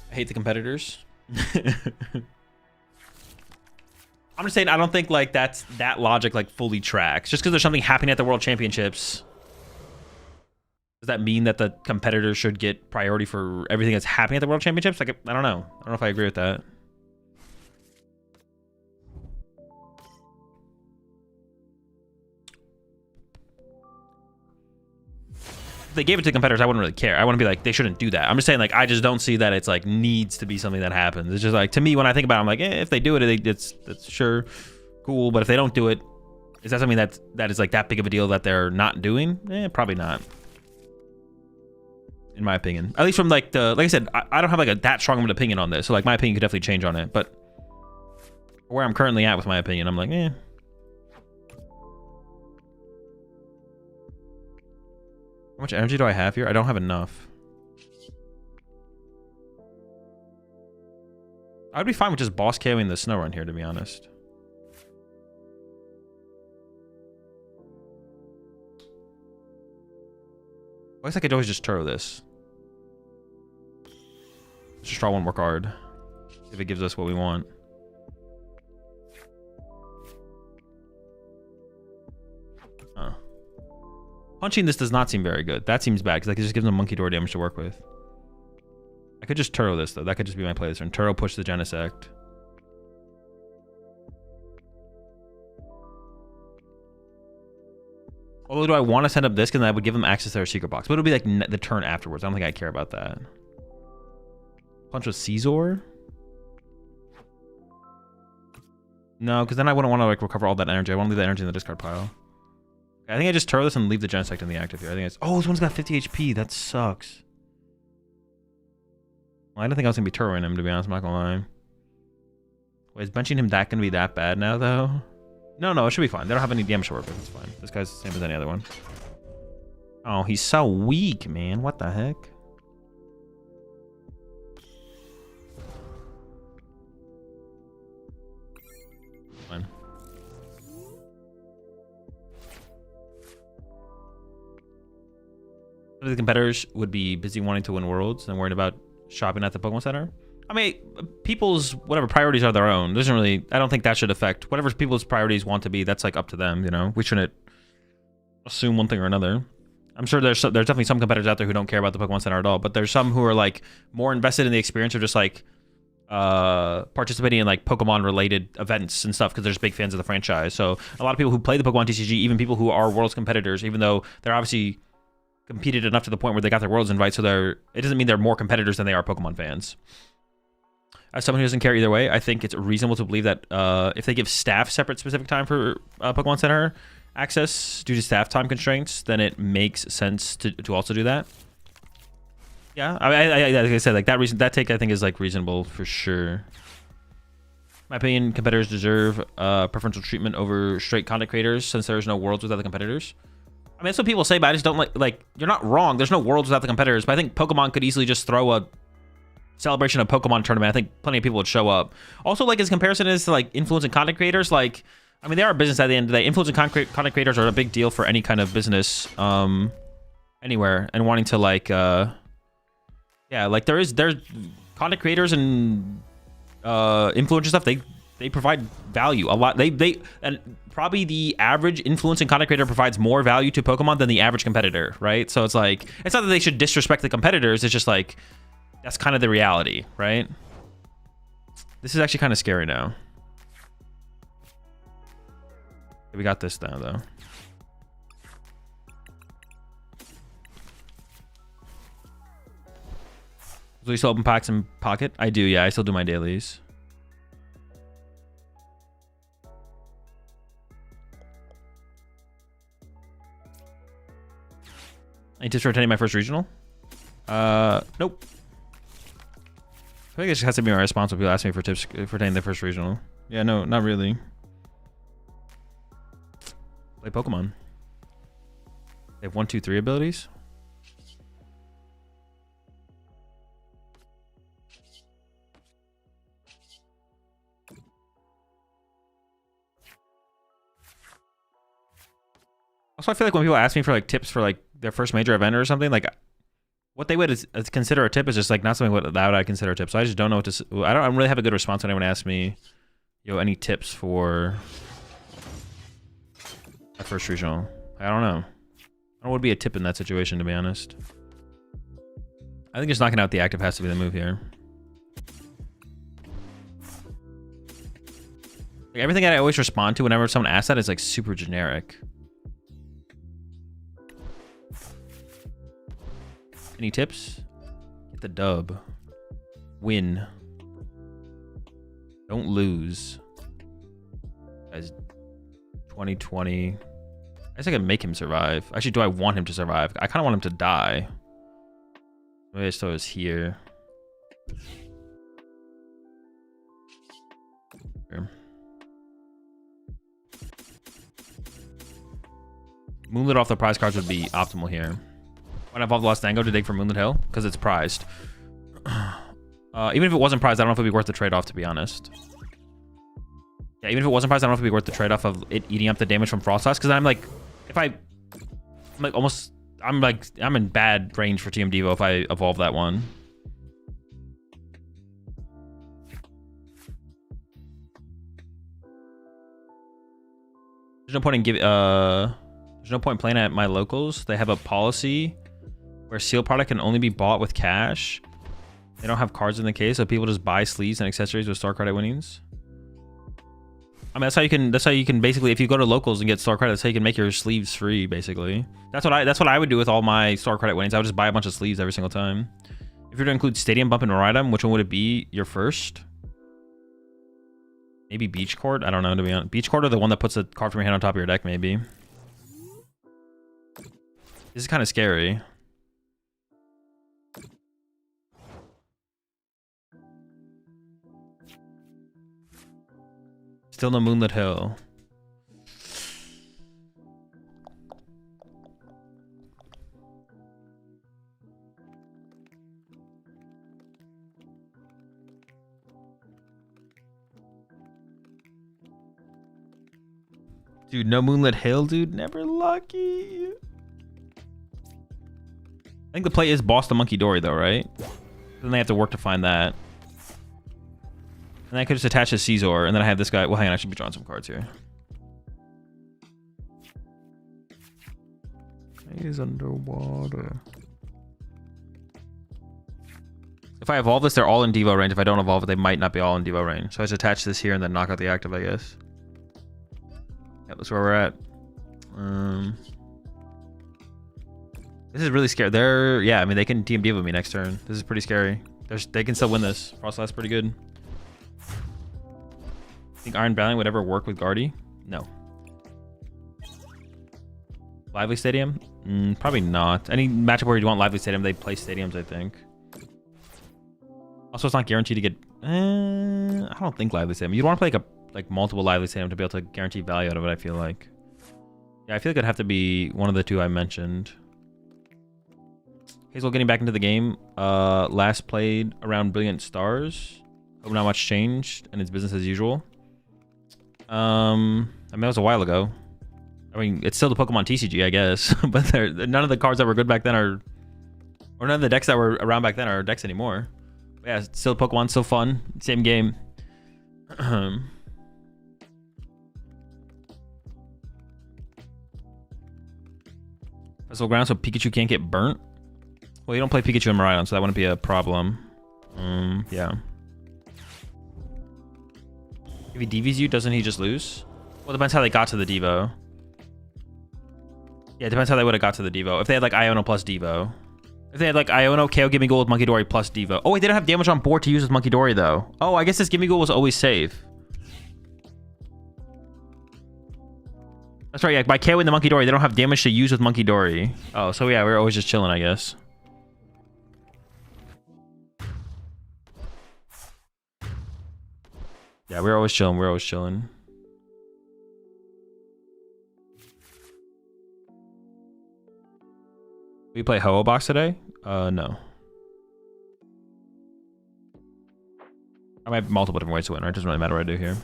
I hate the competitors. I'm just saying I don't think like that logic like fully tracks. Just because there's something happening at the World Championships, does that mean that the competitors should get priority for everything that's happening at the World Championships? Like I don't know. I don't know if I agree with that. If they gave it to competitors, I wouldn't really care. I wouldn't be like they shouldn't do that. I'm just saying like I just don't see that it's like needs to be something that happens. It's just like to me when I think about it, I'm like if they do it, that's sure cool. But if they don't do it, is that something that is like that big of a deal that they're not doing? Probably not. In my opinion, at least from like I said, I don't have like that strong of an opinion on this. So like my opinion could definitely change on it. But where I'm currently at with my opinion, I'm like How much energy do I have here? I don't have enough. I'd be fine with just boss KOing the snow run here, to be honest. I guess I could always just Turo this. Let's just draw one more card. If it gives us what we want. Punching this does not seem very good. That seems bad because like, it just gives them monkey door damage to work with. I could just Turo this though. That could just be my play this turn. Turo push the Genesect. Although do I want to send up this because I would give them access to their secret box. But it'll be like the turn afterwards. I don't think I care about that. Punch with Caesar? No, because then I wouldn't want to like recover all that energy. I want to leave that energy in the discard pile. I think I just Turo this and leave the Genesect in the active here. I think it's... Oh, this one's got 50 HP. That sucks. Well, I don't think I was going to be Turoing him, to be honest. I'm not going to lie. Wait, is benching him that going to be that bad now, though? No, it should be fine. They don't have any damage to work with. It's fine. This guy's the same as any other one. Oh, he's so weak, man. What the heck? Fine. The competitors would be busy wanting to win worlds and worried about shopping at the Pokemon Center. I mean, people's whatever priorities are their own. Doesn't really. I don't think that should affect whatever people's priorities want to be. That's like up to them. You know, we shouldn't assume one thing or another. I'm sure there's definitely some competitors out there who don't care about the Pokemon Center at all. But there's some who are like more invested in the experience of just like participating in like Pokemon related events and stuff because they're just big fans of the franchise. So a lot of people who play the Pokemon TCG, even people who are Worlds competitors, even though they're obviously competed enough to the point where they got their Worlds invite, so it doesn't mean they're more competitors than they are Pokemon fans. As someone who doesn't care either way, I think it's reasonable to believe that if they give staff separate specific time for Pokemon Center access due to staff time constraints, then it makes sense to also do that. Yeah, I like I said, like that take I think is like reasonable for sure. In my opinion, competitors deserve preferential treatment over straight content creators since there's no worlds without the competitors. I mean, that's what people say, but I just don't like you're not wrong. There's no worlds without the competitors, but I think Pokemon could easily just throw a celebration of Pokemon tournament. I think plenty of people would show up. Also, like his comparison is to like influencing content creators. Like, I mean, they are a business at the end of the day. Influencing content creators are a big deal for any kind of business, anywhere, and wanting to like, yeah, like there's content creators and influencer stuff. They provide value a lot. And probably the average influencing content creator provides more value to Pokemon than the average competitor, right? So it's like it's not that they should disrespect the competitors. It's just like that's kind of the reality, right? This is actually kind of scary now. We got this now, though. So you still open packs in Pocket? I do, yeah. I still do my dailies. Any tips for attending my first regional? Nope. I think it just has to be my response when people ask me for tips for attending their first regional. Yeah, no, not really. Play Pokemon. They have 1, 2, 3 abilities. Also, I feel like when people ask me for like tips for like their first major event or something, like what they would consider a tip is just like not something that I consider a tip. So I just don't know what to. I don't really have a good response when anyone asks me, any tips for my first regional. I don't know. I don't know what would be a tip in that situation, to be honest. I think just knocking out the active has to be the move here. Like everything I always respond to whenever someone asks that is like super generic. Any tips? Get the dub. Win. Don't lose. Guys, 2020. I guess I can make him survive. Actually, do I want him to survive? I kind of want him to die. Maybe I still is here. Here. Moonlit off the prize cards would be optimal here. When I evolve the Lost Dango to dig for Moonlit Hill because it's prized. Even if it wasn't prized, I don't know if it'd be worth the trade-off, to be honest. Yeah, even if it wasn't prized, I don't know if it'd be worth the trade-off of it eating up the damage from Frost Blast. Because I'm like, I'm in bad range for TM Devo if I evolve that one. There's no point in there's no point playing at my locals. They have a policy where sealed product can only be bought with cash. They don't have cards in the case, so people just buy sleeves and accessories with store credit winnings. I mean, that's how you can basically, if you go to locals and get store credit, that's how you can make your sleeves free, basically. That's what I would do with all my store credit winnings. I would just buy a bunch of sleeves every single time. If you're to include Stadium Bump and Ride-em, which one would it be your first? Maybe Beach Court? I don't know, to be honest. Beach Court or the one that puts a card from your hand on top of your deck, maybe. This is kind of scary. Still no Moonlit Hill. Dude, no Moonlit Hill, dude. Never lucky. I think the play is Boss the Monkey Dory, though, right? Then they have to work to find that. And I could just attach a Caesar, and then I have this guy. Well, hang on, I should be drawing some cards here. He's underwater. If I evolve this, they're all in Devo range. If I don't evolve it, they might not be all in Devo range. So I just attach this here and then knock out the active, I guess. Yeah, that's where we're at. This is really scary. Yeah, I mean, they can team Devo me next turn. This is pretty scary. They can still win this. Frostlass pretty good. Think Iron Valiant would ever work with Guardy? No. Lively Stadium? Probably not. Any matchup where you want Lively Stadium, they play stadiums, I think. Also, it's not guaranteed to get... I don't think Lively Stadium. You'd want to play like multiple Lively Stadium to be able to guarantee value out of it, I feel like. Yeah, I feel like it'd have to be one of the two I mentioned. Hazel getting back into the game. Last played around Brilliant Stars. Hope not much changed, and it's business as usual. I mean, that was a while ago. I mean, it's still the Pokemon TCG, I guess. But none of the cards that were good back then are... Or none of the decks that were around back then are decks anymore. But yeah, it's still Pokemon, still fun. Same game. Festival Ground, so Pikachu can't get burnt? Well, you don't play Pikachu and Miraidon, so that wouldn't be a problem. Yeah. If he DVs you, doesn't he just lose? Well, it depends how they got to the Devo. Yeah, it depends how they would have got to the Devo. If they had like Iono plus Devo. If they had like Iono, KO, Gimme Ghoul with Monkey Dory plus Devo. Oh wait, they don't have damage on board to use with Monkey Dory though. Oh, I guess this Gimme Ghoul was always safe. That's right, yeah, by KOing the Monkey Dory, they don't have damage to use with Monkey Dory. Oh, so yeah, we're always just chilling, I guess. Yeah, we're always chilling, we're always chilling. We play OgerBox today? No. I might have multiple different ways to win, right? It doesn't really matter what I do here.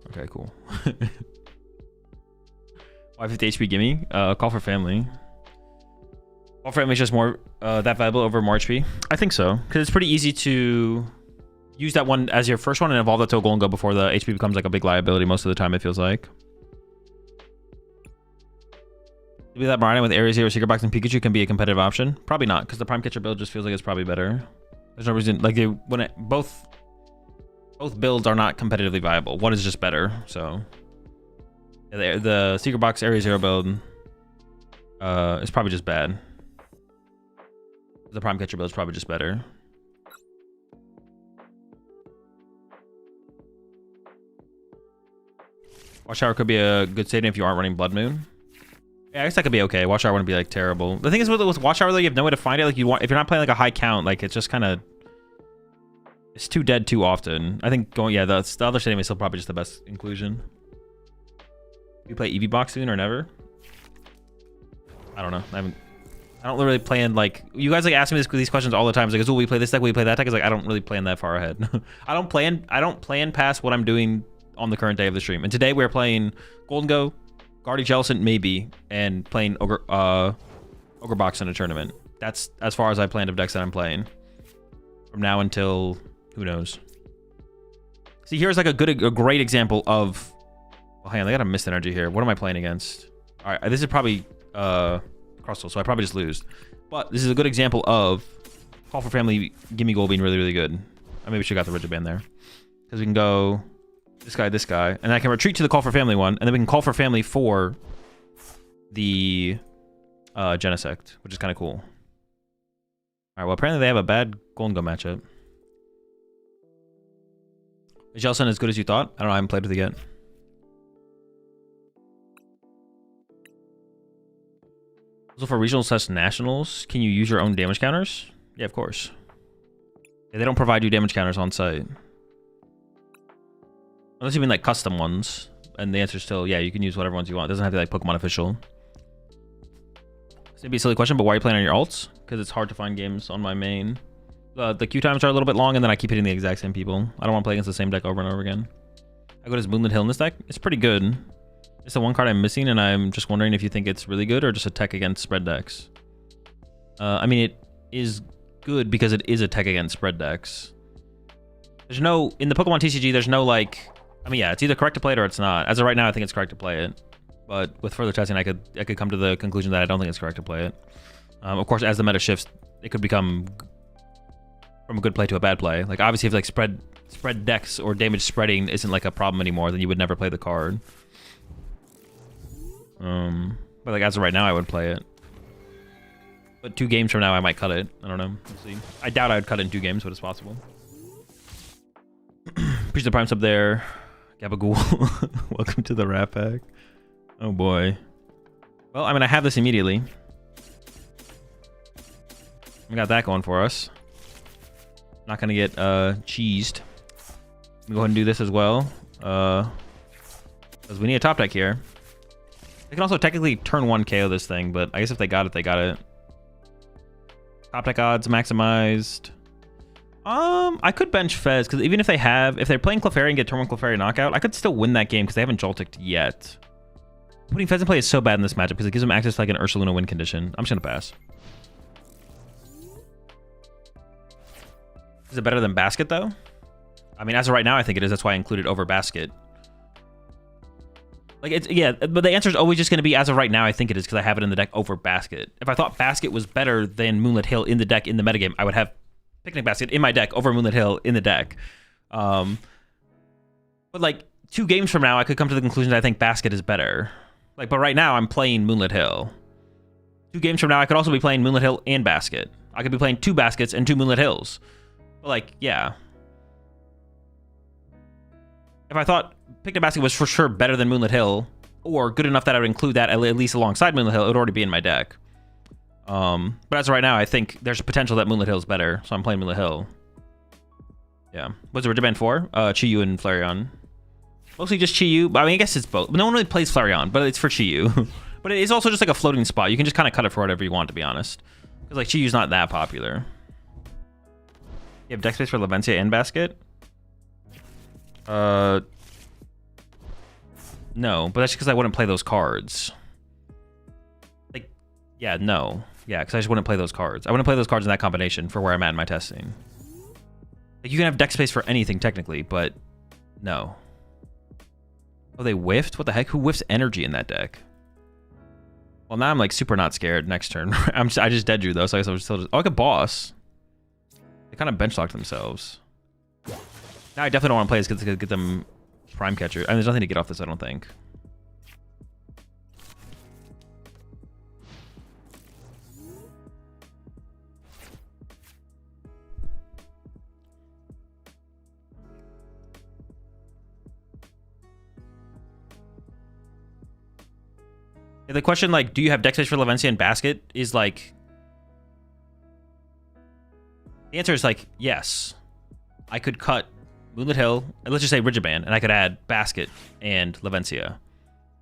Okay, cool. 550 HP gimme. Call for Family. Call for Family is just more that valuable over more HP. I think so, because it's pretty easy to use that one as your first one and evolve that to a Gholdengo before the HP becomes like a big liability most of the time, it feels like. Maybe that Miraidon with Area 0, Secret Box, and Pikachu can be a competitive option. Probably not, because the Prime Catcher build just feels like it's probably better. There's no reason, like, both builds are not competitively viable. One is just better, so... Yeah, the Secret Box Area 0 build is probably just bad. The Prime Catcher build is probably just better. Watchtower could be a good stadium if you aren't running Blood Moon. Yeah, I guess that could be okay. Watchtower wouldn't be like terrible. The thing is with Watchtower though, you have no way to find it. Like if you're not playing like a high count, like it's just kind of, it's too dead too often. I think the other stadium is still probably just the best inclusion. You play EVBox soon or never? I don't know. I don't really plan like, you guys like ask me these questions all the time. It's like, will we play this deck? Will we play that deck? It's like I don't really plan that far ahead. I don't plan past what I'm doing on the current day of the stream. And today we're playing Gholdengo, Guardy Jellicent maybe, and playing OgerBox in a tournament. That's as far as I planned of decks that I'm playing. From now until who knows. See, here's like a great example of, well, hang on, they got a missed energy here. What am I playing against? All right, this is probably Crustle, so I probably just lose. But this is a good example of Call for Family, Gimme Goal being really, really good. I maybe should have got the Rigid Band there. Because we can go this guy, and I can retreat to the Call for Family one, and then we can Call for Family for the Genesect, which is kind of cool. All right, well, apparently they have a bad Gholdengo matchup. Is Jellicent as good as you thought? I don't know, I haven't played with it yet. Also for regionals/nationals, can you use your own damage counters? Yeah, of course. Yeah, they don't provide you damage counters on site. Unless you mean like custom ones. And the answer is still, yeah, you can use whatever ones you want. It doesn't have to be like Pokemon official. This may be a silly question, but why are you playing on your alts? Because it's hard to find games on my main. The queue times are a little bit long, and then I keep hitting the exact same people. I don't want to play against the same deck over and over again. How good is Moonlit Hill in this deck? It's pretty good. It's the one card I'm missing, and I'm just wondering if you think it's really good or just a tech against spread decks. I mean, it is good because it is a tech against spread decks. There's no... In the Pokemon TCG, there's no, like... I mean, yeah, it's either correct to play it or it's not. As of right now, I think it's correct to play it. But with further testing, I could come to the conclusion that I don't think it's correct to play it. Of course, as the meta shifts, it could become from a good play to a bad play. Like, obviously, if like spread decks or damage spreading isn't like a problem anymore, then you would never play the card. But like as of right now, I would play it. But 2 games from now, I might cut it. I don't know. We'll see. I doubt I would cut it in 2 games, but it's possible. Appreciate the Prime sub there. Gabagool. Welcome to the Rat Pack. Oh boy. Well, I mean, I have this immediately. We got that going for us. Not gonna get cheesed. Let me go ahead and do this as well. Because we need a top deck here. They can also technically turn 1 KO this thing, but I guess if they got it, they got it. Top deck odds maximized. I could bench Fez, because even if they're playing Clefairy and get turn 1 Clefairy knockout, I could still win that game because they haven't Jolticked yet. Putting Fez in play is so bad in this matchup because it gives them access to like an Ursaluna win condition. I'm just gonna pass. Is it better than Basket though? I mean, as of right now, I think it is. That's why I included over Basket. Like, it's, yeah, but the answer is always just going to be, as of right now, I think it is because I have it in the deck over Basket. If I thought Basket was better than Moonlit Hill in the deck in the metagame, I would have Picnic Basket in my deck over Moonlit Hill in the deck. But like 2 games from now, I could come to the conclusion that I think Basket is better. Like, but right now, I'm playing Moonlit Hill. 2 games from now, I could also be playing Moonlit Hill and Basket. I could be playing 2 Baskets and 2 Moonlit Hills. But like, yeah. If I thought Picnic Basket was for sure better than Moonlit Hill, or good enough that I would include that at least alongside Moonlit Hill, it would already be in my deck. But as of right now, I think there's a potential that Moonlit Hill is better, so I'm playing Moonlit Hill. Yeah. What's it Ridgeband for? Chi-Yu and Flareon. Mostly just Chi-Yu. I mean, I guess it's both. No one really plays Flareon, but it's for Chi-Yu. But it is also just like a floating spot. You can just kind of cut it for whatever you want, to be honest. Because like Chi-Yu's not that popular. You have deck space for Lavencia and Basket? No, but that's because I wouldn't play those cards. Like, yeah, no. Yeah, because I just wouldn't play those cards. I wouldn't play those cards in that combination for where I'm at in my testing. Like, you can have deck space for anything, technically, but no. Oh, they whiffed? What the heck? Who whiffs energy in that deck? Well, now I'm, like, super not scared next turn. I just dead drew, though, so I guess I was still just... Oh, I could boss. They kind of bench locked themselves. Now I definitely don't want to play this because it's going to get them Prime Catcher. I mean, there's nothing to get off this, I don't think. Yeah, the question, like, do you have deck space for Lavencia and Basket is, like... The answer is, like, yes. I could cut Moonlit Hill, and let's just say Ridgeband, and I could add Basket and Lavencia.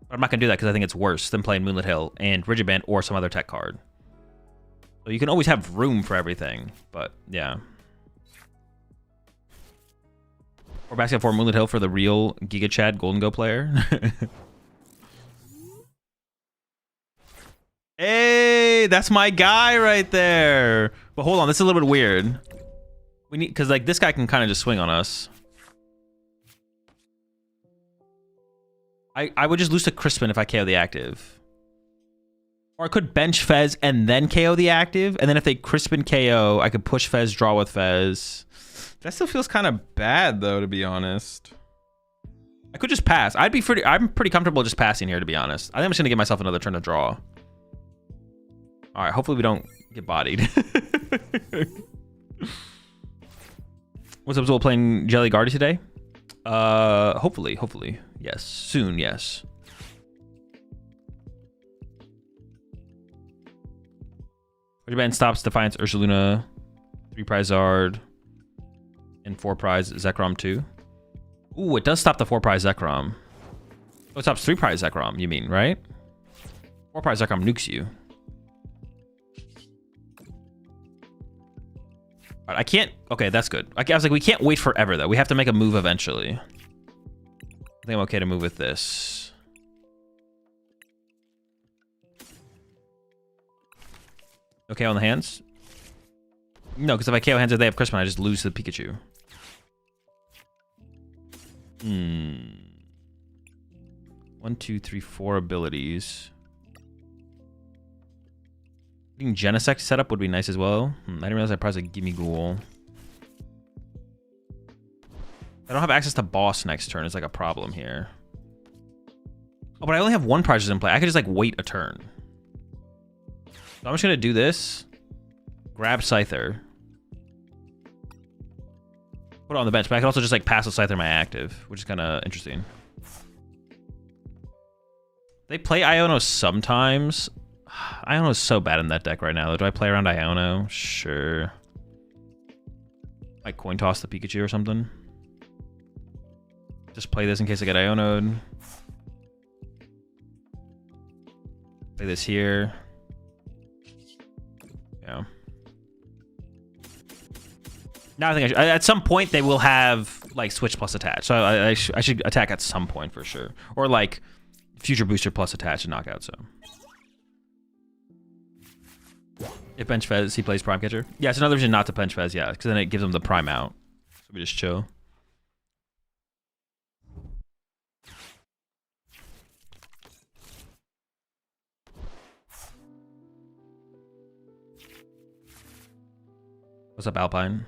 But I'm not going to do that because I think it's worse than playing Moonlit Hill and Ridgeband or some other tech card. So you can always have room for everything, but yeah. Or Basket for Moonlit Hill for the real Giga Chad Gholdengo player. Hey, that's my guy right there. But hold on, this is a little bit weird. We need, because like this guy can kind of just swing on us. I would just lose to Crispin if I KO the active. Or I could bench Fez and then KO the active, and then if they Crispin KO, I could push Fez, draw with Fez. That still feels kind of bad though, to be honest. I could just pass. I'm pretty comfortable just passing here, to be honest. I think I'm just gonna give myself another turn to draw. All right, hopefully we don't get bodied. What's up, Zul? Playing Jelly Guardy today? Hopefully. Yes, soon, yes. Ridgeband stops Defiance Ursaluna, 3 prize Zard, and 4 prize Zekrom 2. Ooh, it does stop the 4 prize Zekrom. Oh, it stops 3 prize Zekrom, you mean, right? 4 prize Zekrom nukes you. I can't. Okay, that's good. I was like, we can't wait forever though. We have to make a move eventually. I think I'm okay to move with this. Okay on the hands? No, because if I KO hands if they have Crispin, I just lose to the Pikachu. 1, 2, 3, 4 abilities. Getting Genesect set up would be nice as well. I didn't realize I pressed a Gimme Ghoul. I don't have access to boss next turn. It's like a problem here. Oh, but I only have one Prizes in play. I could just like wait a turn. So I'm just gonna do this. Grab Scyther. Put it on the bench, but I can also just like pass with Scyther my active, which is kind of interesting. They play Iono sometimes. Iono is so bad in that deck right now. Do I play around Iono? Sure. Like coin toss the Pikachu or something. Just play this in case I get Iono'd. Play this here. Yeah. Now I think at some point they will have like switch plus attach. So I should attack at some point for sure. Or like future booster plus attach and knockout. So if bench Fez, he plays Prime Catcher. Yeah, it's another reason not to bench Fez. Yeah, because then it gives him the Prime out. So we just chill. What's up, Alpine?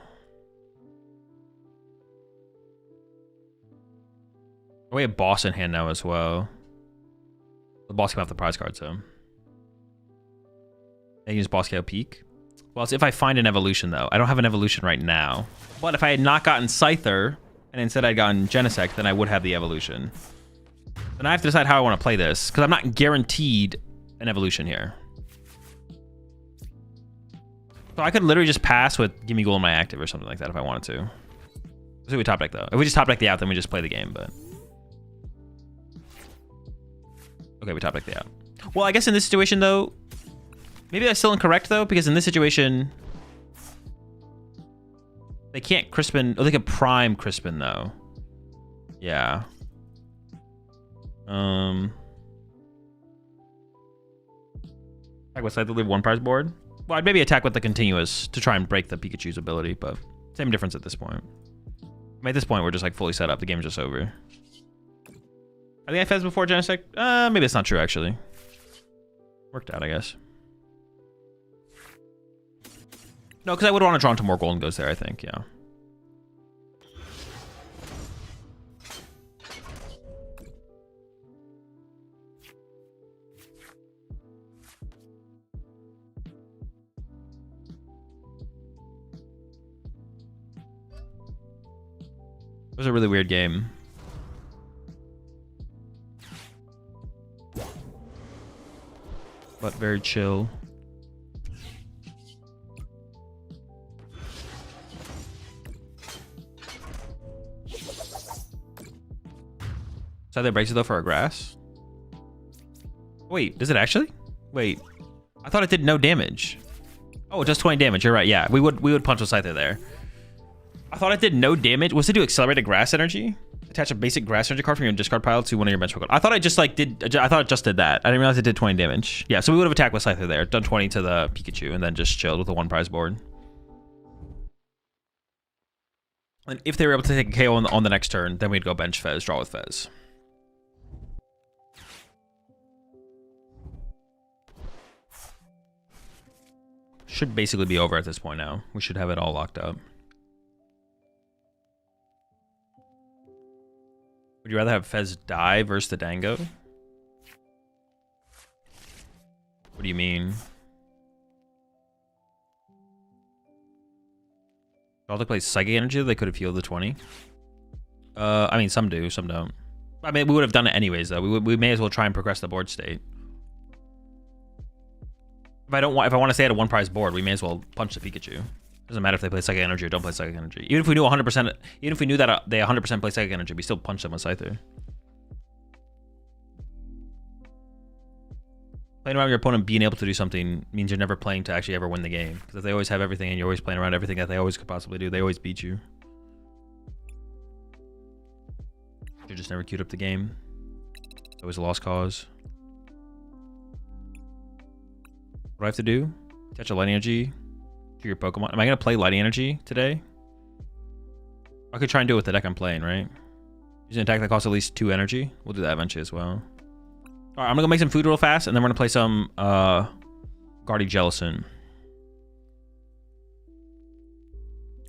Oh, we have boss in hand now as well. The boss came off the prize card, so. I can use boss KO peak. Well, it's if I find an evolution, though. I don't have an evolution right now. But if I had not gotten Scyther, and instead I'd gotten Genesect, then I would have the evolution. Then I have to decide how I want to play this, because I'm not guaranteed an evolution here. So I could literally just pass with Gimme Ghoul in my active or something like that if I wanted to. Let's see we top deck, though. If we just top deck the out, then we just play the game, but... Okay, we top deck the out. Well, I guess in this situation, though... Maybe that's still incorrect, though, because in this situation... They can't Crispin... Oh, they can Prime Crispin, though. Yeah. I guess I'd leave one prize board. Well, I'd maybe attack with the continuous to try and break the Pikachu's ability, but same difference at this point. I mean, at this point, we're just like fully set up. The game's just over. I think I Fez before Genesect. Maybe it's not true, actually. Worked out, I guess. No, because I would want to draw into more Gholdengos there, I think, yeah. It was a really weird game. But very chill. So that breaks it though for a grass? Wait, does it actually? Wait, I thought it did no damage. Oh, it does 20 damage, you're right, yeah. We would punch with Scyther there. I thought it did no damage. Was it do accelerated grass energy? Attach a basic grass energy card from your discard pile to one of your bench Pokemon. I thought I just like did. I thought it just did that. I didn't realize it did 20 damage. Yeah, so we would have attacked with Scyther there, done 20 to the Pikachu, and then just chilled with a one prize board. And if they were able to take a KO on the next turn, then we'd go bench Fez, draw with Fez. Should basically be over at this point now. We should have it all locked up. Would you rather have Fez die versus the Dango? What do you mean? All they play Psychic Energy, they could have healed the 20. I mean, some do, some don't. I mean, we would have done it anyways, though. We may as well try and progress the board state. If I want to stay at a one prize board, we may as well punch the Pikachu. Doesn't matter if they play Psychic Energy or don't play Psychic Energy. Even if we knew 100%, even if we knew that they 100% play Psychic Energy, we still punch them with Scyther. Playing around your opponent being able to do something means you're never playing to actually ever win the game. Because if they always have everything and you're always playing around everything that they always could possibly do, they always beat you. You're just never queued up the game. It's always a lost cause. What do I have to do? Attach a light energy to your Pokemon. Am I going to play light energy today? I could try and do it with the deck I'm playing, right? Using an attack that costs at least 2 energy. We'll do that eventually as well. Alright, I'm gonna go make some food real fast, and then we're gonna play some Guardy Jellicent.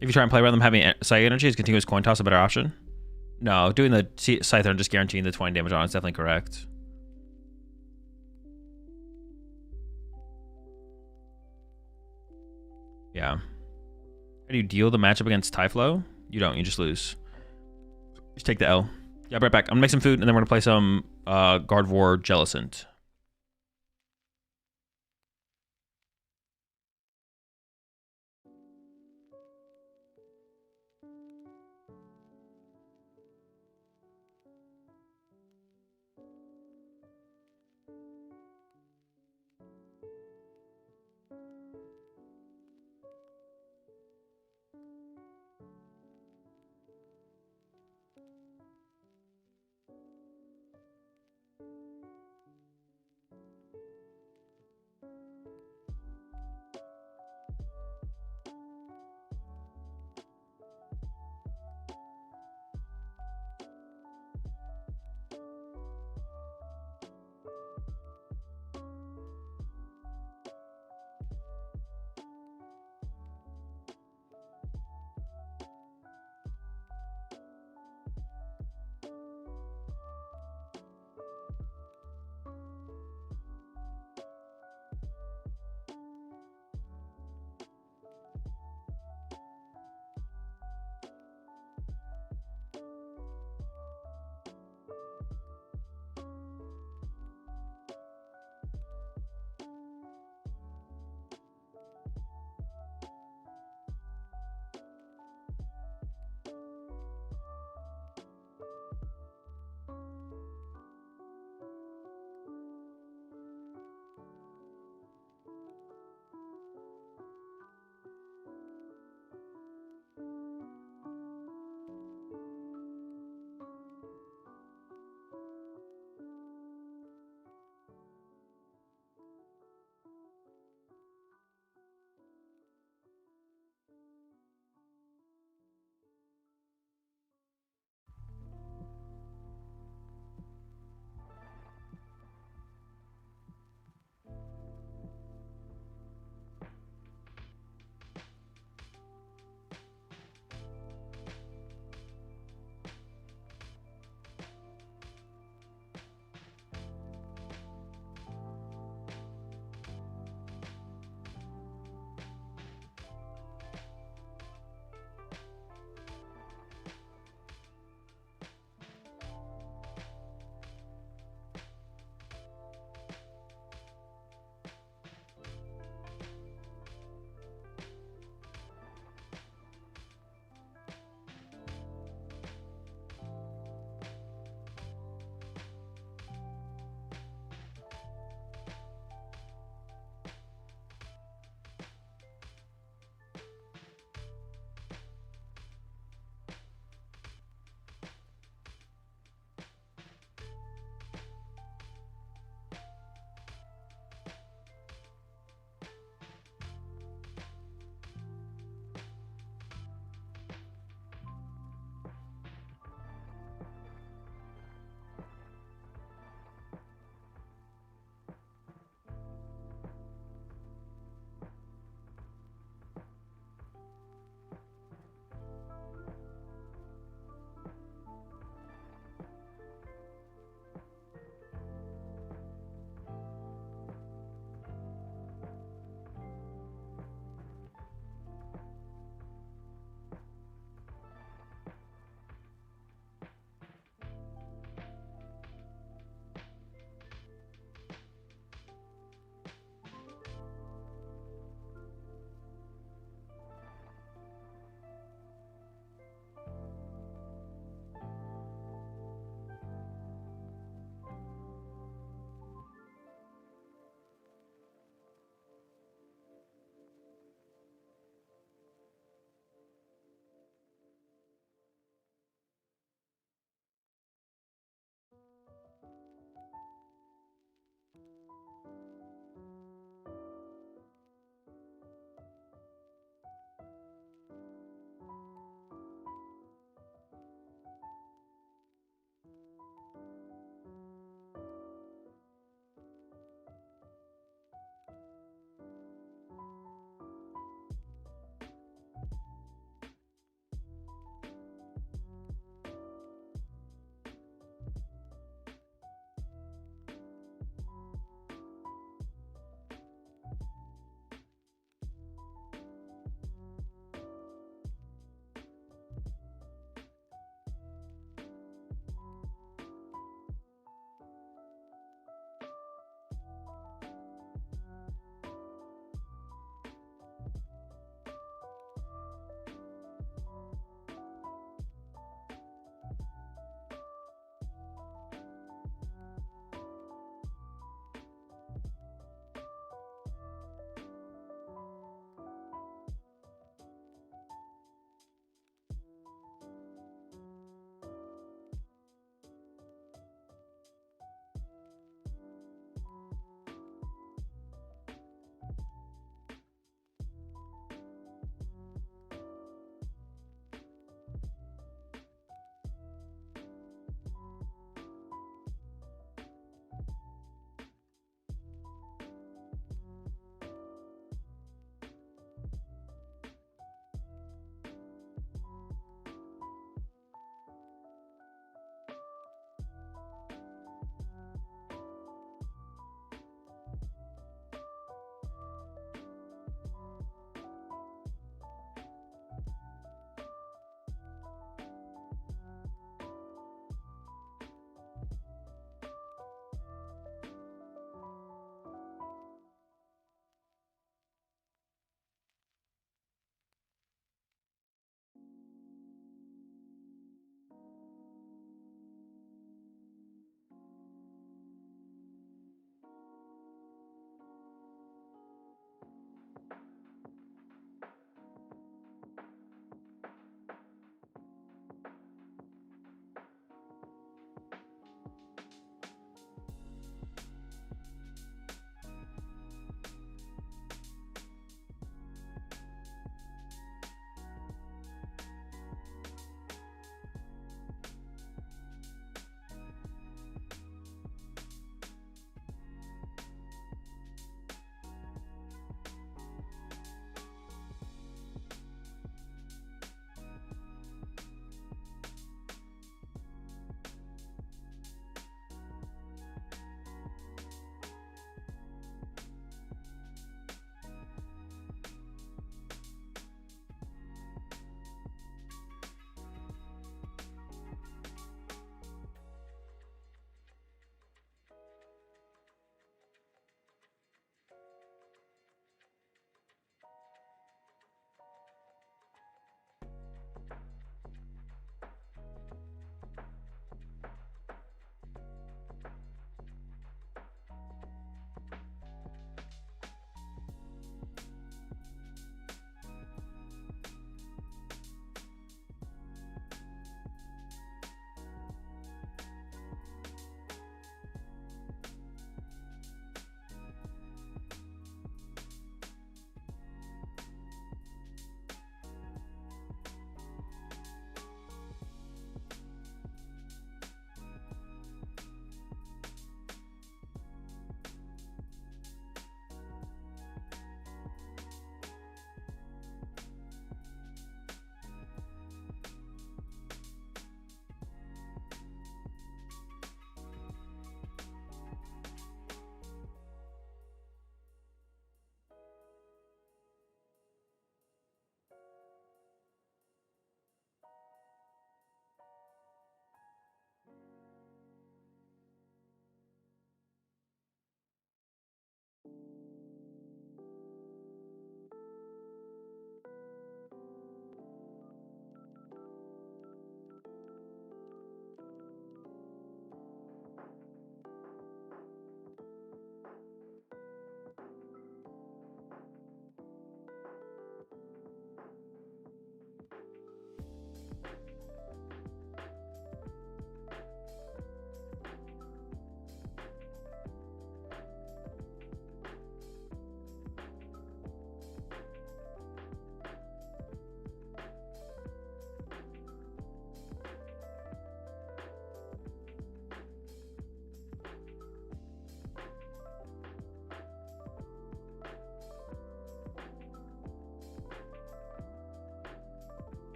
If you try and play around them having Psychic Energy, is continuous coin toss a better option? No, doing the Scyther and just guaranteeing the 20 damage on is definitely correct. Yeah. How do you deal the matchup against Typhlo? You don't, you just lose. Just take the L. Yeah, I'll be right back. I'm gonna make some food, and then we're gonna play some Gardevoir Jellicent.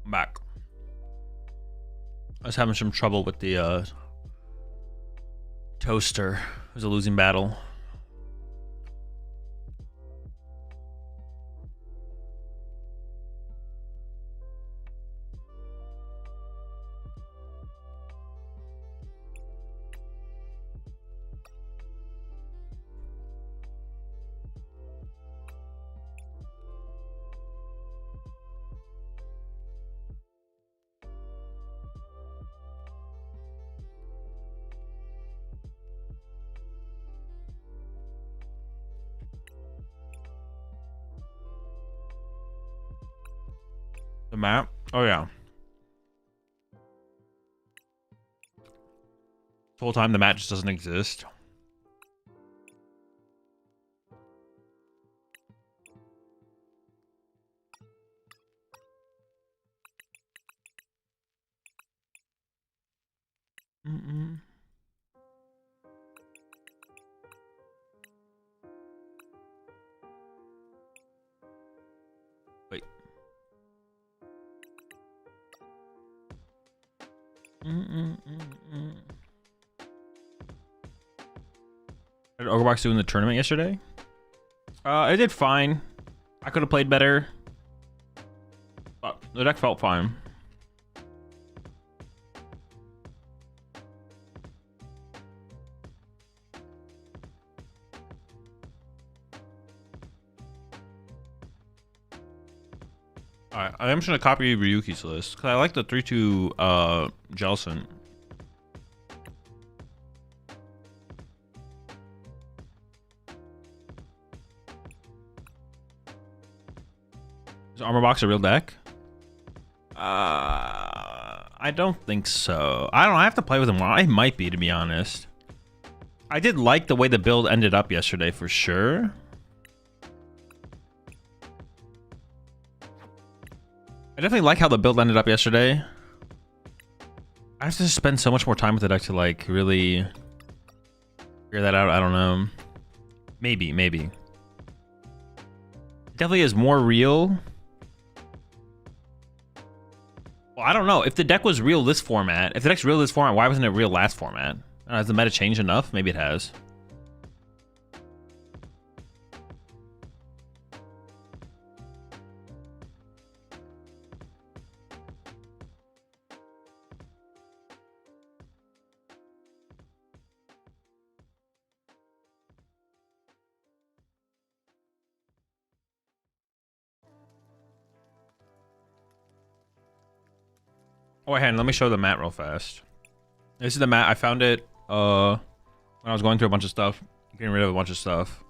I'm back. I was having some trouble with the toaster. It was a losing battle. The map? Oh yeah. The whole time the map just doesn't exist. Wait. Did OgerBox do in the tournament yesterday? It did fine. I could have played better, but the deck felt fine. Alright, I am just gonna copy Ryuki's list because I like the 3-2 Jellicent. Is ArmorBox a real deck? I don't think so. I don't know, I have to play with him more. I might be, to be honest. I did like the way the build ended up yesterday for sure. I definitely like how the build ended up yesterday. I have to spend so much more time with the deck to like really figure that out. I don't know. Maybe. Definitely is more real. Well, I don't know. If the deck was real this format, if the deck's real this format, why wasn't it real last format? Has the meta changed enough? Maybe it has. Oh, wait, let me show the mat real fast. This is the mat. I found it when I was going through a bunch of stuff, getting rid of a bunch of stuff.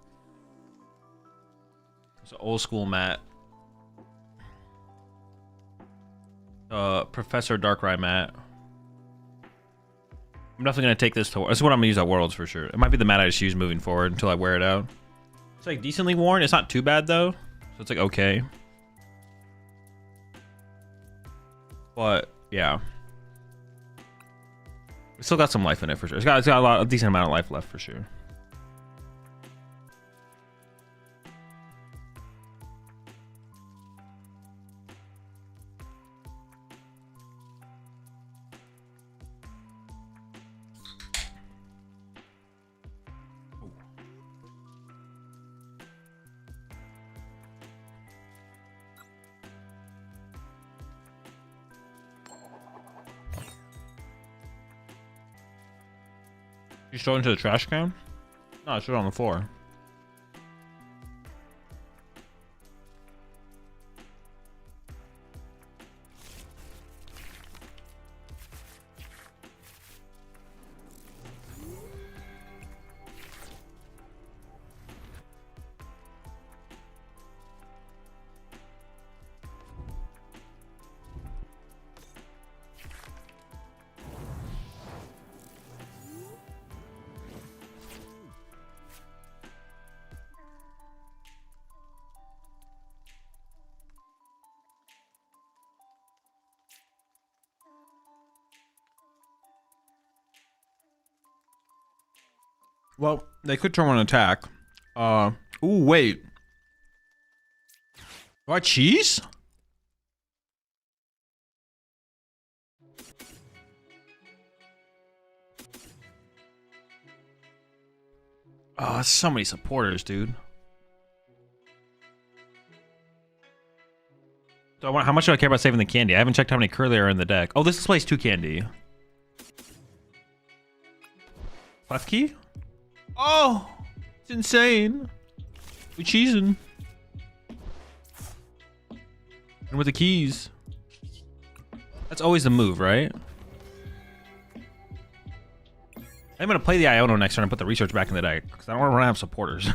It's an old school mat. Professor Darkrai mat. I'm definitely gonna take this to. This is what I'm gonna use at Worlds for sure. It might be the mat I just use moving forward until I wear it out. It's like decently worn. It's not too bad though, so it's like okay. But yeah, it's still got some life in it for sure. It's got a decent amount of life left for sure. You throw it into the trash can? No, it's right on the floor. Well, they could turn one attack. Ooh, wait. Do I cheese? Oh, that's so many supporters, dude. So how much do I care about saving the candy? I haven't checked how many curly are in the deck. Oh, this displays 2 candy. Left key? Oh, it's insane. We cheesing. And with the keys. That's always the move, right? I'm gonna play the Iono next turn and put the research back in the deck because I don't want to run out of supporters.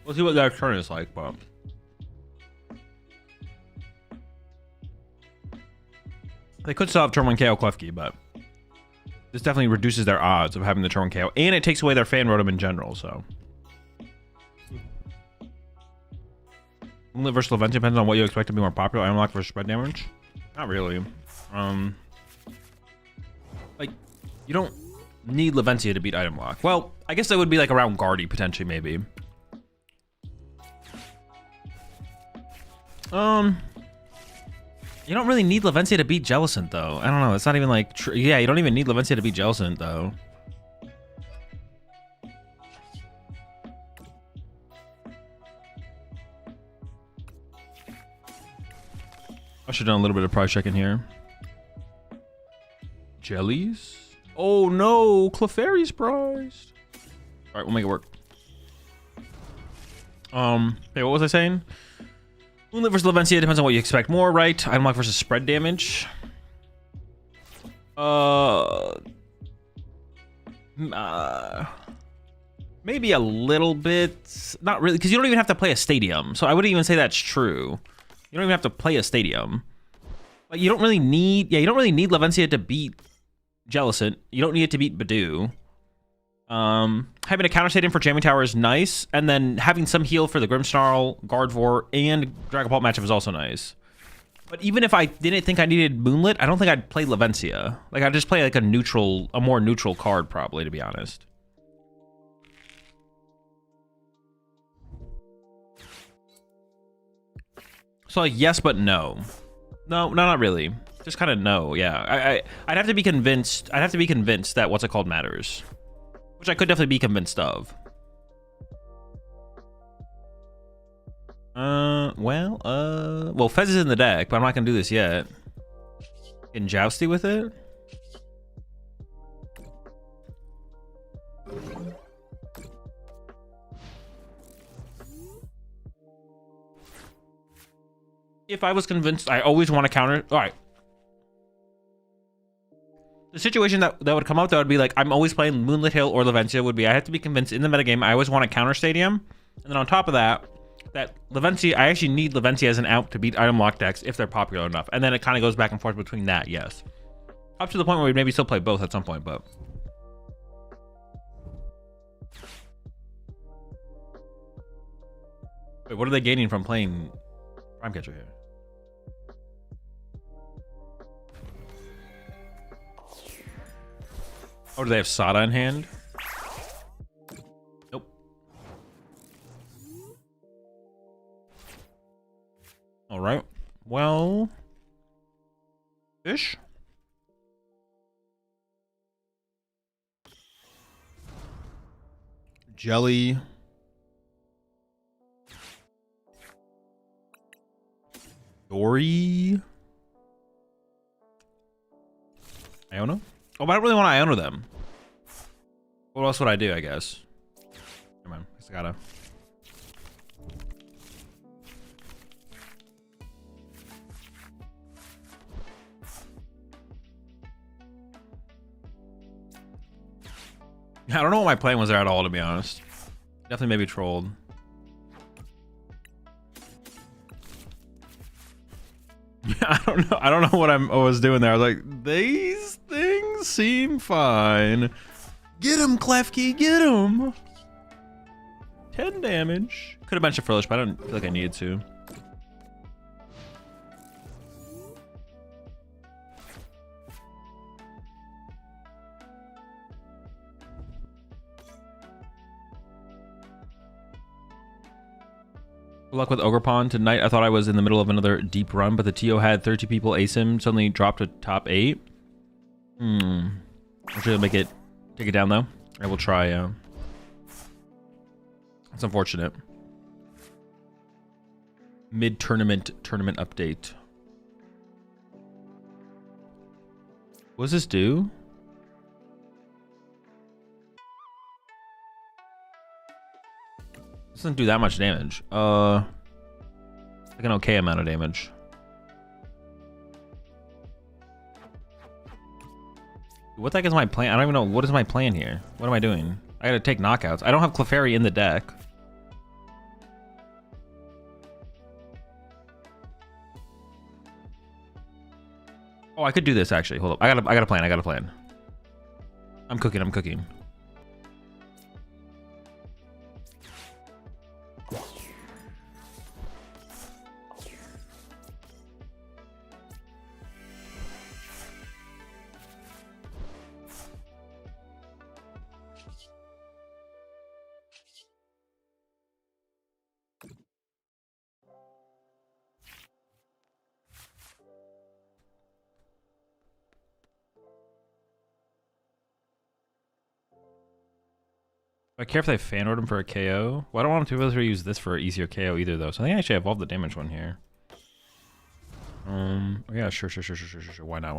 We'll see what that turn is like, but they could still have turn 1 KO Klefki, but this definitely reduces their odds of having the turn 1 KO, and it takes away their fan rotom in general. So Moonlit versus Leventia depends on what you expect to be more popular. I unlock versus spread damage. Not really. Like you don't need Leventia to beat item lock. Well, I guess that would be like around Guardy potentially, maybe. You don't really need Leventia to beat Jellicent, though. I don't know. It's not even like... yeah, you don't even need Leventia to beat Jellicent, though. I should have done a little bit of price checking here. Jellies? Oh, no. Clefairy's prized. All right, we'll make it work. Hey, what was I saying? Moonlit versus Leventia depends on what you expect more, right? Item lock versus spread damage. Maybe a little bit. Not really, because you don't even have to play a stadium. So I wouldn't even say that's true. You don't even have to play a stadium. Like you don't really need. Yeah, you don't really need Leventia to beat Jellicent. You don't need it to beat Badoo. Having a counter stadium for Jamming Tower is nice, and then having some heal for the Grimmsnarl, Gardevoir, and Dragapult matchup is also nice. But even if I didn't think I needed Moonlit, I don't think I'd play Leventia. Like I'd just play like a more neutral card probably, to be honest. So like yes, but no. No, not really. Just kind of no. Yeah, I'd have to be convinced. I'd have to be convinced that what's it called matters. Which I could definitely be convinced of. Well, Fez is in the deck, but I'm not gonna do this yet. Getting jousty with it. If I was convinced, I always want to counter. All right. The situation that would come up that would be like, I'm always playing Moonlit Hill or Leventia would be, I have to be convinced in the metagame, I always want a counter stadium. And then on top of that, that Leventia, I actually need Leventia as an out to beat item lock decks if they're popular enough. And then it kind of goes back and forth between that, yes. Up to the point where we maybe still play both at some point, but. Wait, what are they gaining from playing Prime Catcher here? Oh, do they have Sada in hand? Nope. All right. Well, fish. Jelly. Dory. Iono? Oh, but I don't really want to Iono them. What else would I do, I guess? Come on, I gotta. I don't know what my plan was there at all, to be honest. Definitely maybe trolled. I don't know. I don't know what I was doing there. I was like, these things seem fine. Get him, Klefki, get him. 10 damage. Could have benched a Frillish, but I don't feel like I needed to. Good luck with Ogerpon tonight. I thought I was in the middle of another deep run, but the TO had 30 people ace him, suddenly dropped to top 8. I'm sure I'll make it, take it down though. I will try. It's unfortunate. Mid-tournament update. What does this do? Doesn't do that much damage. Like an okay amount of damage. What the heck is my plan? I don't even know. What is my plan here? What am I doing? I gotta take knockouts. I don't have Clefairy in the deck. Oh, I could do this actually. Hold up. I got a plan. I'm cooking. I care if they fan order him for a KO. Well, I don't want to be able to use this for an easier KO either, though. So I think I actually evolved the damage one here. Yeah, sure. Why not?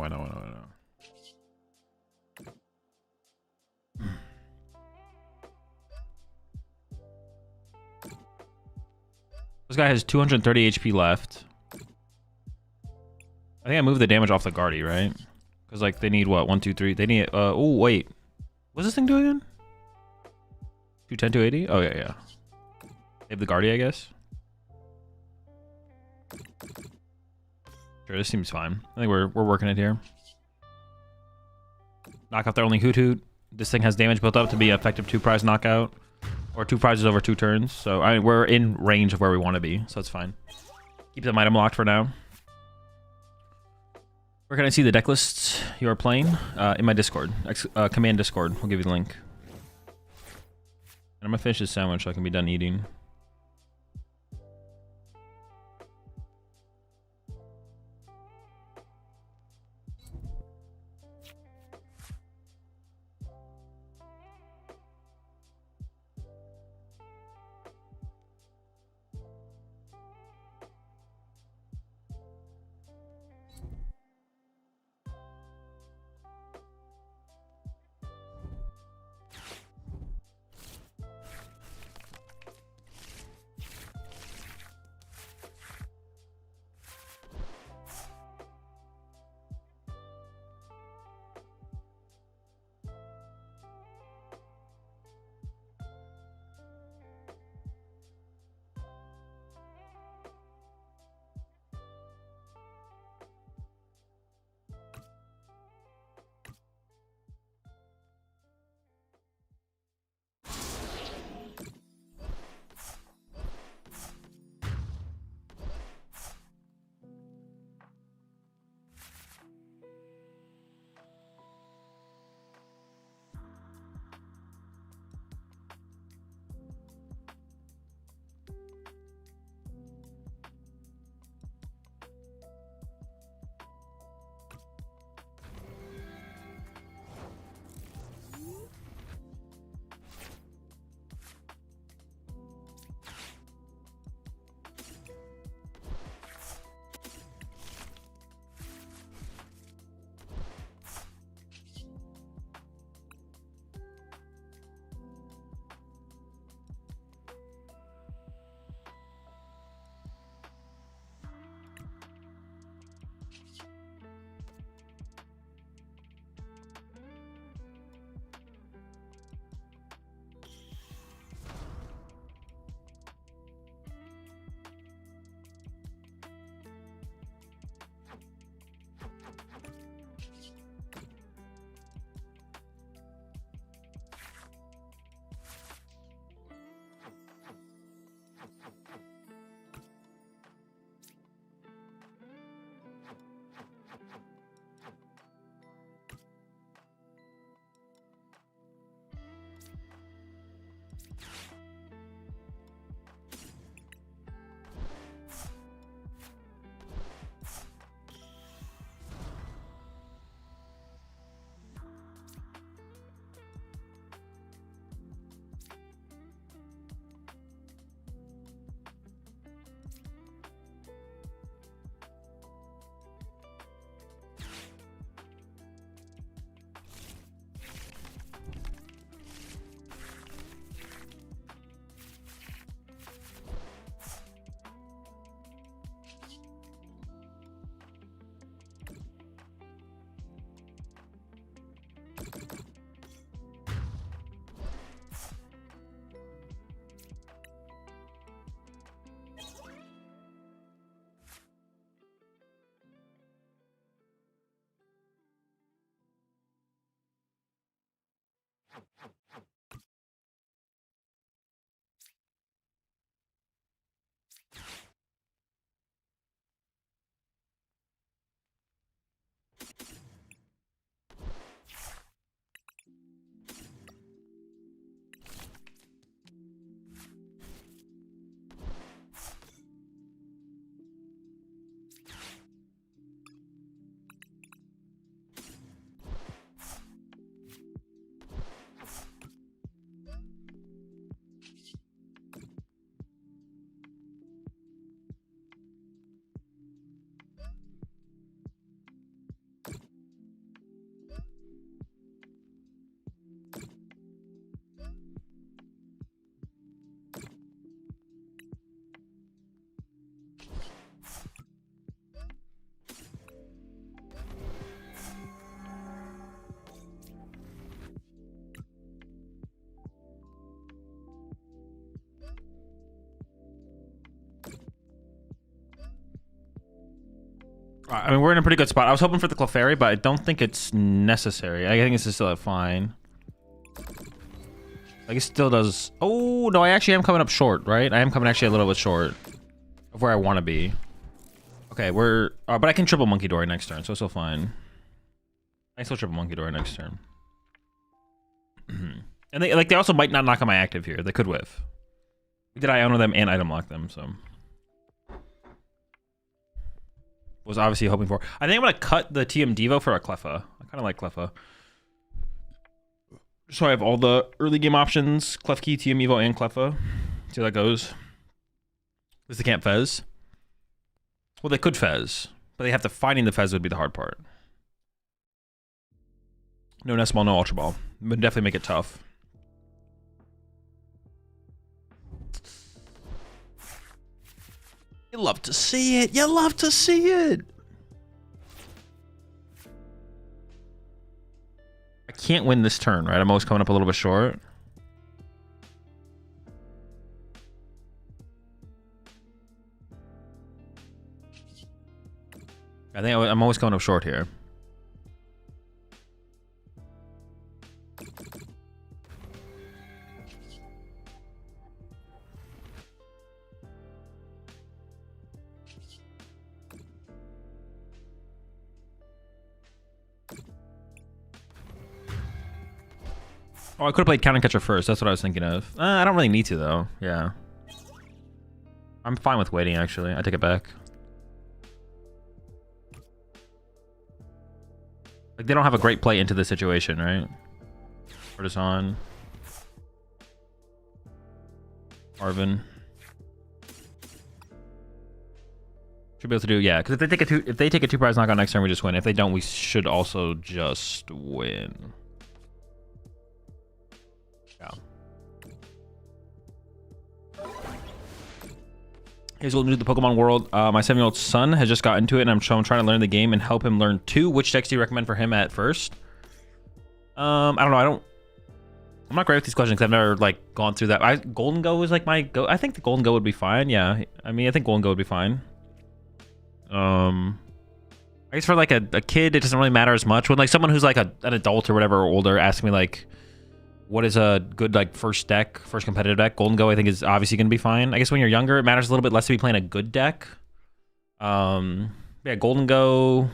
This guy has 230 HP left. I think I moved the damage off the Guardy, right? Because like they need what? 1, 2, 3. They need. Oh wait, what's this thing doing again? 210, 280? Oh yeah. They have the Guardy, I guess. Sure, this seems fine. I think we're working it here. Knock out their only Hoot. This thing has damage built up to be an effective 2-prize knockout. Or 2 prizes over 2 turns. So we're in range of where we want to be. So it's fine. Keep them item locked for now. Where can I see the deck lists you are playing? In my Discord. Command Discord. I'll give you the link. And I'm gonna finish this sandwich so I can be done eating. I mean, we're in a pretty good spot. I was hoping for the Clefairy, but I don't think it's necessary. I think it's still fine. Like, it still does... Oh, no, I actually am coming up short, right? I am coming actually a little bit short of where I want to be. Okay, we're... but I can triple Monkey Dory next turn, so it's still fine. I can still triple Monkey Dory next turn. And they also might not knock on my active here. They could whiff. Did I honor them and item lock them, so... Was obviously hoping for. I think I'm going to cut the TM Devo for a Cleffa. I kind of like Cleffa. So I have all the early game options. Klefki, TM Evo, and Cleffa. See how that goes. Because they can't Fez. Well, they could Fez. But they have to... Finding the Fez would be the hard part. No Nest Ball, no Ultra Ball. Would definitely make it tough. You love to see it. You love to see it. I can't win this turn, right? I'm always coming up a little bit short. I think I'm always coming up short here. Oh, I could have played Counter Catcher first. That's what I was thinking of. I don't really need to, though. Yeah. I'm fine with waiting, actually. I take it back. Like, they don't have a great play into this situation, right? Cortison. Marvin. Should be able to do, yeah. Because if they take a two-prize knockout next turn, we just win. If they don't, we should also just win. Yeah. Here's what we'll do the Pokemon world. My 7-year-old son has just got into it, and I'm trying to learn the game and help him learn too. Which decks do you recommend for him at first? I don't know. I'm not great with these questions because I've never like gone through that. Gholdengo is like my go. I think the Gholdengo would be fine. Yeah, I mean, I think Gholdengo would be fine. I guess for like a kid, it doesn't really matter as much. When like someone who's like an adult or whatever or older asks me like, what is a good like first competitive deck? Gholdengo I think is obviously going to be fine. I guess when you're younger, it matters a little bit less to be playing a good deck. Yeah, Gholdengo.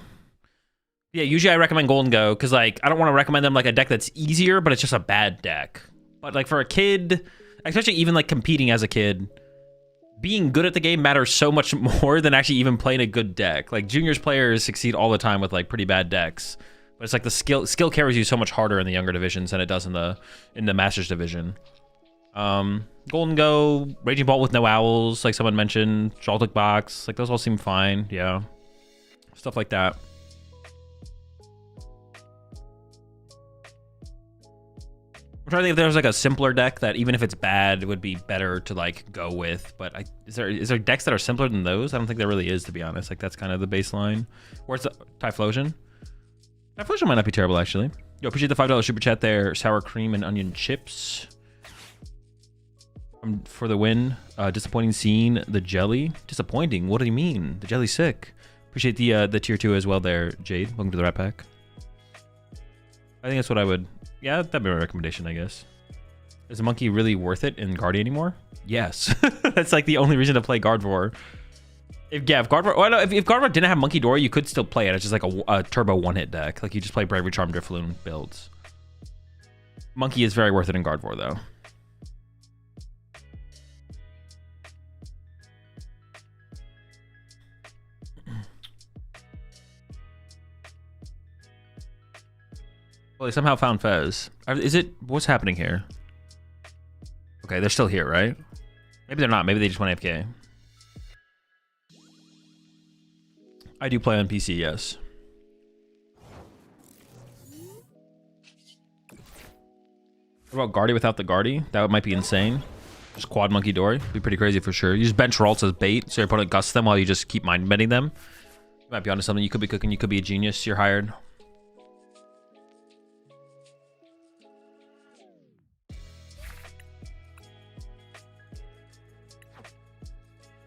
Yeah, usually I recommend Gholdengo because like I don't want to recommend them like a deck that's easier, but it's just a bad deck. But like for a kid, especially even like competing as a kid, being good at the game matters so much more than actually even playing a good deck. Like juniors players succeed all the time with like pretty bad decks. But it's like the skill carries you so much harder in the younger divisions than it does in the Masters division. Gholdengo, Raging Bolt with no owls, like someone mentioned, Joltik Box, like those all seem fine, yeah. Stuff like that. I'm trying to think if there's like a simpler deck that even if it's bad, it would be better to like go with. But is there decks that are simpler than those? I don't think there really is, to be honest. Like that's kind of the baseline. Where's the Typhlosion? Typhlosion might not be terrible, actually. Yo, appreciate the $5 super chat there. Sour cream and onion chips. For the win. Disappointing seeing the jelly. Disappointing? What do you mean? The jelly's sick. Appreciate the tier 2 as well there, Jade. Welcome to the Rat Pack. I think that's what I would... Yeah, that'd be my recommendation, I guess. Is the monkey really worth it in Guardian anymore? Yes. That's like the only reason to play Gardevoir. If Gardevoir didn't have Monkey Dory, you could still play it. It's just like a turbo one-hit deck. Like you just play Bravery Charm, Drifloon builds. Monkey is very worth it in Gardevoir, though. Well, they somehow found Fez. Is it... What's happening here? Okay, they're still here, right? Maybe they're not. Maybe they just went AFK. I do play on PC, yes. What about Guardy without the Guardy? That might be insane. Just quad Monkey Dory. Be pretty crazy for sure. You just bench Ralts as bait, so your opponent gusts them while you just keep mind bending them. You might be onto something. You could be cooking. You could be a genius. You're hired.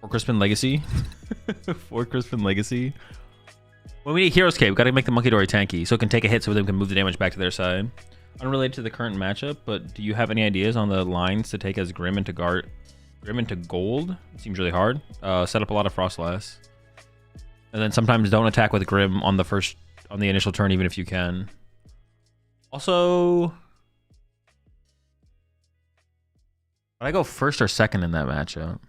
For Crispin Legacy. For Crispin Legacy. When we need Hero's Cape, we gotta make the Monkey Dory tanky so it can take a hit so they can move the damage back to their side. Unrelated to the current matchup, but do you have any ideas on the lines to take as Grim into Gold? It seems really hard. Set up a lot of Frostlass. And then sometimes don't attack with Grim on the initial turn, even if you can. Also, would I go first or second in that matchup?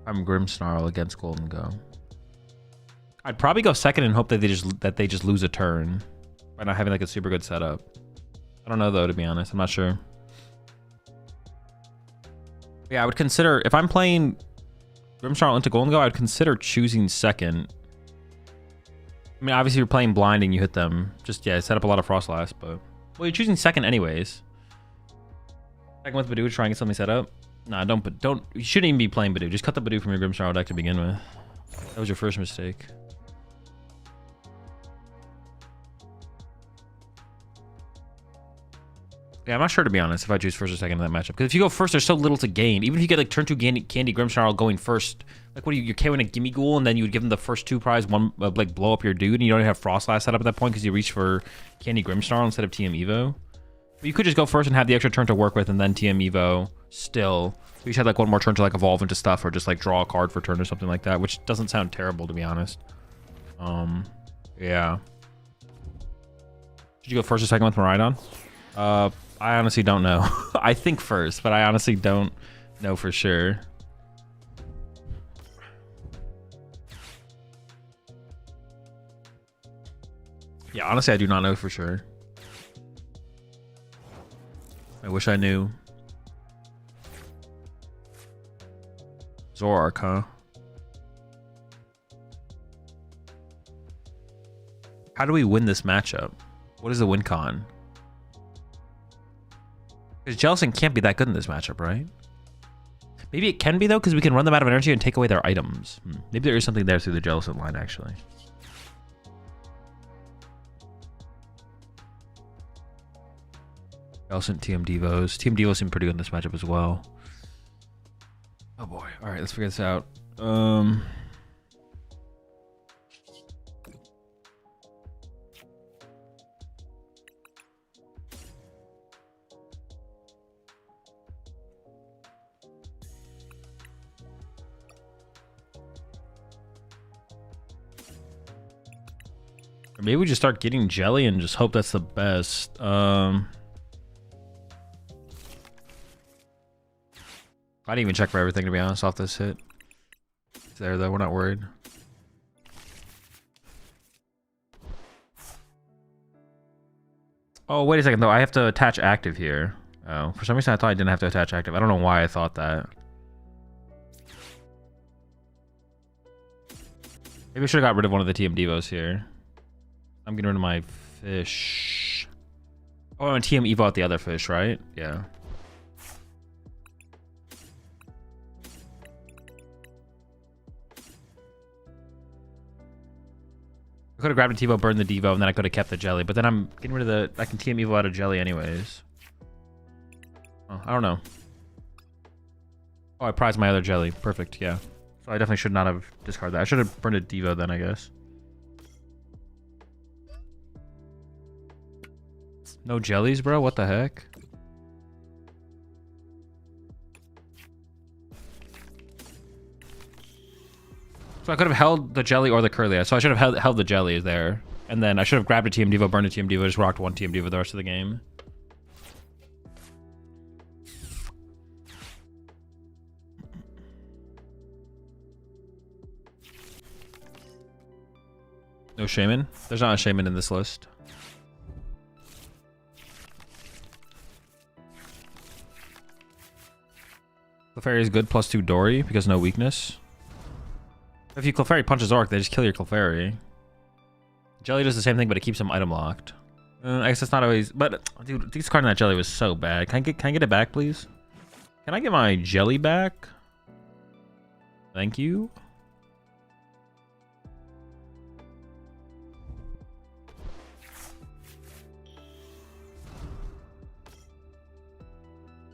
I'm Grimmsnarl against Gholdengo. I'd probably go second and hope that they just lose a turn by not having like a super good setup. I don't know though, to be honest. I'm not sure. Yeah, I would consider, if I'm playing Grimmsnarl into Gholdengo, I'd consider choosing second. I mean, obviously you're playing blinding, you hit them. Just, yeah, set up a lot of Frostlass, but... Well, you're choosing second anyways. Second with Badoo, try and get something set up. Nah, don't, you shouldn't even be playing Badoo. Just cut the Badoo from your Grimmsnarl deck to begin with. That was your first mistake. Yeah, I'm not sure, to be honest, if I choose first or second in that matchup. Because if you go first, there's so little to gain. Even if you get like turn 2 Candy Grimmsnarl going first, like what are you're KOing a Gimme Ghoul, and then you would give them the first 2 prize, one like blow up your dude, and you don't even have Frostlass set up at that point because you reach for Candy Grimmsnarl instead of TM Evo. But you could just go first and have the extra turn to work with, and then TM Evo still. You just had like one more turn to like evolve into stuff, or just like draw a card for turn or something like that, which doesn't sound terrible, to be honest. Yeah. Did you go first or second with Miraidon? I honestly don't know. I think first, but I honestly don't know for sure. Yeah, honestly, I do not know for sure. I wish I knew. Zoroark, huh? How do we win this matchup? What is the win con? Because Jellicent can't be that good in this matchup, right? Maybe it can be, though, because we can run them out of energy and take away their items. Maybe there is something there through the Jellicent line, actually. Jellicent, TM Devos. TM Devos seem pretty good in this matchup as well. Oh, boy. All right, let's figure this out. Or maybe we just start getting Jelly and just hope that's the best. I didn't even check for everything, to be honest, off this hit. It's there, though. We're not worried. Oh, wait a second, though. I have to attach active here. Oh, for some reason I thought I didn't have to attach active. I don't know why I thought that. Maybe I should have got rid of one of the TM Devos here. I'm getting rid of my fish. Oh, I'm gonna TM Evo out the other fish, right? Yeah. I could have grabbed a T-Bow, burned the Devo, and then I could have kept the Jelly. But then I'm getting rid of the... I can TM Evo out of Jelly anyways. Oh, I don't know. Oh, I prized my other Jelly. Perfect, yeah. So I definitely should not have discarded that. I should have burned a Devo then, I guess. No jellies, bro? What the heck? So I could have held the Jelly or the Curly. So I should have held the Jelly there. And then I should have grabbed a TM Devo, burned a TM Devo, just rocked one TM Devo the rest of the game. No Shaman? There's not a Shaman in this list. Clefairy is good, +2 Dory, because no weakness. If you Clefairy punches Orc, they just kill your Clefairy. Jelly does the same thing, but it keeps them item locked. I guess it's not always... But, dude, discarding that Jelly was so bad. Can I get it back, please? Can I get my Jelly back? Thank you.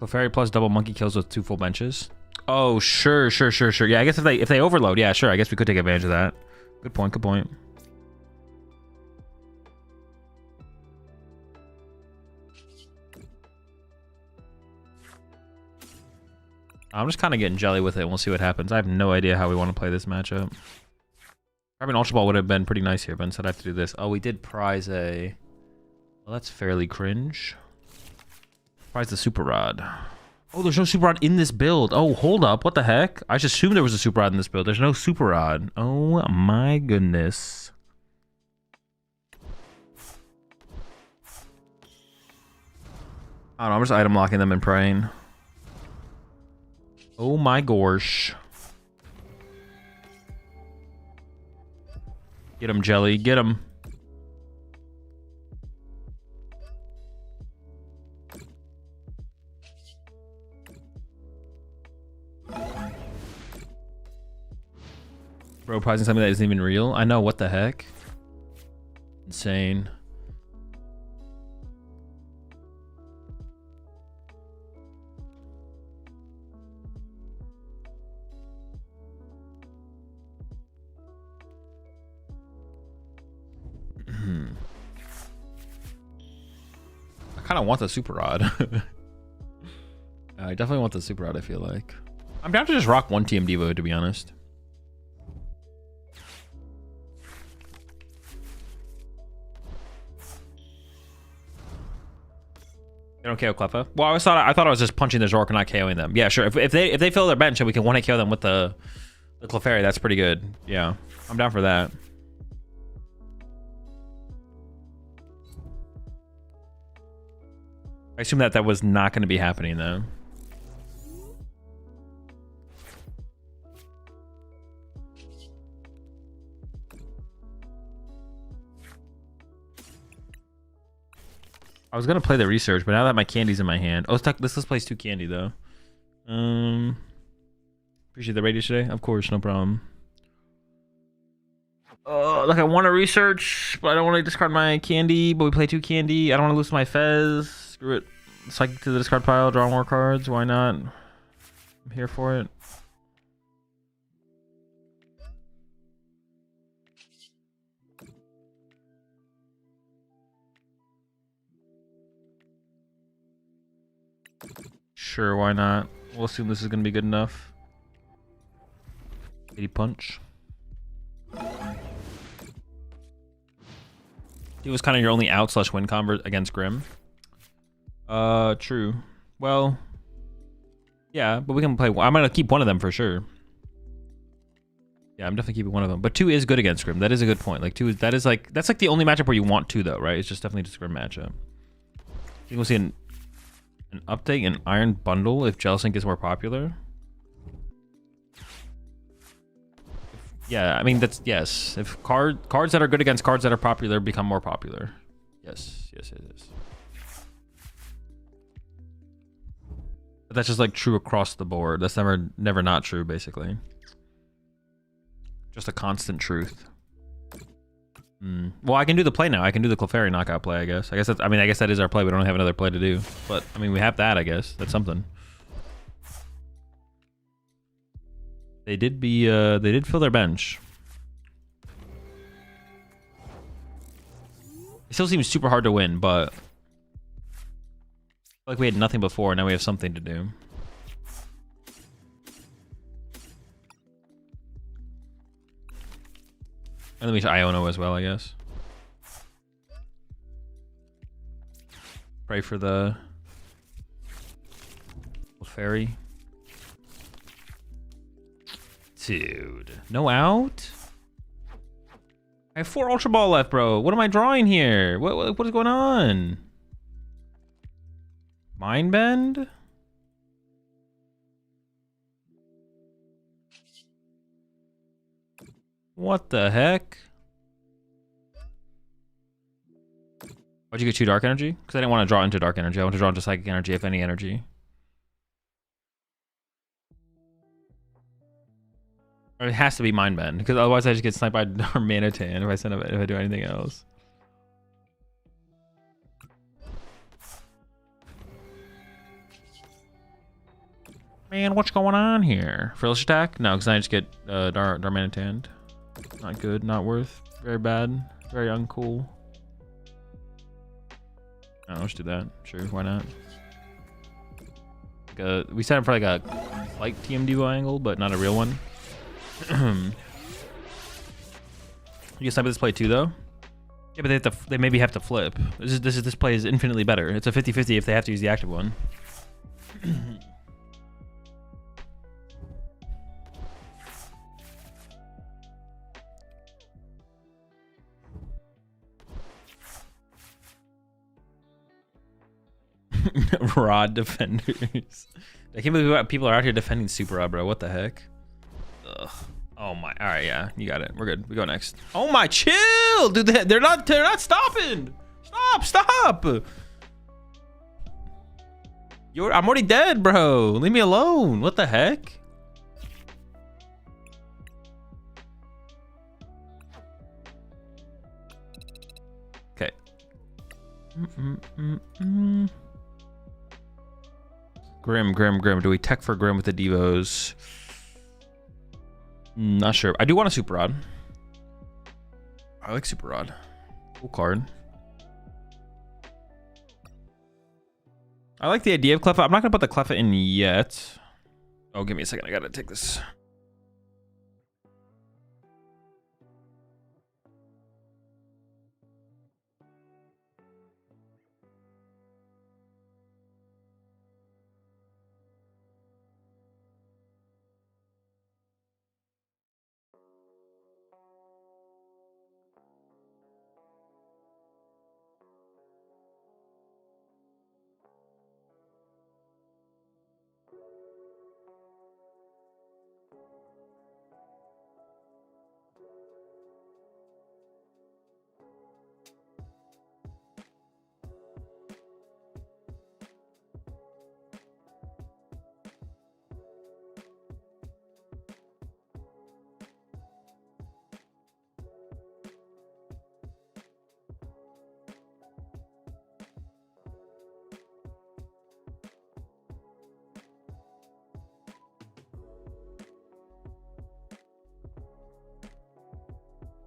Clefairy plus double monkey kills with 2 full benches. Oh, sure. Yeah, I guess if they overload, yeah, sure. I guess we could take advantage of that. Good point. I'm just kind of getting jelly with it. We'll see what happens. I have no idea how we want to play this matchup. Probably an Ultra Ball would have been pretty nice here, but instead I have to do this. Oh, we did prize a... Well, that's fairly cringe. Prize the Super Rod. Oh, there's no Super Rod in this build. Oh, hold up. What the heck? I just assumed there was a Super Rod in this build. There's no Super Rod. Oh, my goodness. I don't know. I'm just item locking them and praying. Oh, my gosh. Get him, Jelly. Get him. Bro, prizing something that isn't even real? I know, what the heck? Insane. I kind of want the Super Rod. I definitely want the Super Rod, I feel like. I'm down to just rock one TM Devo, to be honest. They don't KO Cleffa? Well, I thought I was just punching the Zork and not KOing them. Yeah, sure. If they fill their bench and we can one-hit KO them with the Clefairy, that's pretty good. Yeah, I'm down for that. I assume that was not going to be happening, though. I was gonna play the research, but now that my candy's in my hand, oh, let's place 2 candy though. Appreciate the radio today, of course, no problem. Like I want to research, but I don't want to discard my candy. But we play 2 candy. I don't want to lose my Fez. Screw it. Psychic to the discard pile. Draw more cards. Why not? I'm here for it. Sure, why not? We'll assume this is going to be good enough. 80 punch. It was kind of your only out / win convert against Grim. True. Well, yeah, but we can play. I'm going to keep one of them for sure. Yeah, I'm definitely keeping one of them. But 2 is good against Grim. That is a good point. Like 2 is, that's like the only matchup where you want 2 though, right? It's just definitely just a Grim matchup. I think we'll see an update in Iron Bundle if Jellicent gets more popular. Yeah, I mean that's yes. If cards that are good against cards that are popular become more popular. Yes. But that's just like true across the board. That's never not true, basically. Just a constant truth. Well, I can do the play now. I can do the Clefairy knockout play, I guess. I guess that is our play. We don't have another play to do. But I mean we have that, I guess. That's something. They did fill their bench. It still seems super hard to win, but I feel like we had nothing before, now we have something to do. And then we should Iono as well, I guess. Pray for the fairy. Dude, no out? I have 4 Ultra Ball left, bro. What am I drawing here? What is going on? Mind Bend? What the heck? Why'd you get 2 Dark Energy? Because I didn't want to draw into Dark Energy. I want to draw into Psychic Energy, if any energy. Or it has to be Mind Bend, because otherwise I just get sniped by Manatan if I do anything else. Man, what's going on here? Frillish attack? No, because I just get Darmanitan. Not good, not worth. Very bad, very uncool. Oh, let's do that. Sure, why not? We set up for like a light TMDO angle, but not a real one. You can snipe this play too, though. Yeah, but they maybe have to flip. This play is infinitely better. It's a 50-50 if they have to use the active one. Rod defenders. I can't believe people are out here defending Super Rod, bro. What the heck? Ugh. Oh my. All right, yeah, you got it. We're good. We go next. Oh my, chill, dude. They're not stopping. Stop. I'm already dead, bro. Leave me alone. What the heck? Okay. Grim. Do we tech for Grim with the Devos? Not sure. I do want a Super Rod. I like Super Rod. Cool card. I like the idea of Cleffa. I'm not gonna put the Cleffa in yet. Oh, give me a second. I gotta take this.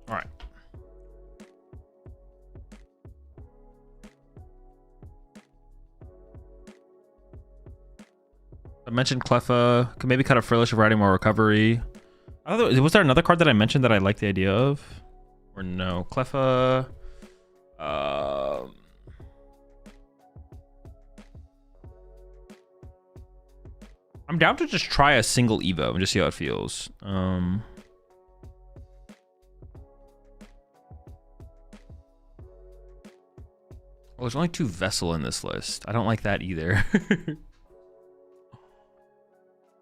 All right. I mentioned Cleffa. Could maybe cut a Frillish if we're adding more recovery. Was there another card that I mentioned that I like the idea of? Or no? Cleffa. I'm down to just try a single Evo and just see how it feels. Well, there's only 2 Vessel in this list. I don't like that either.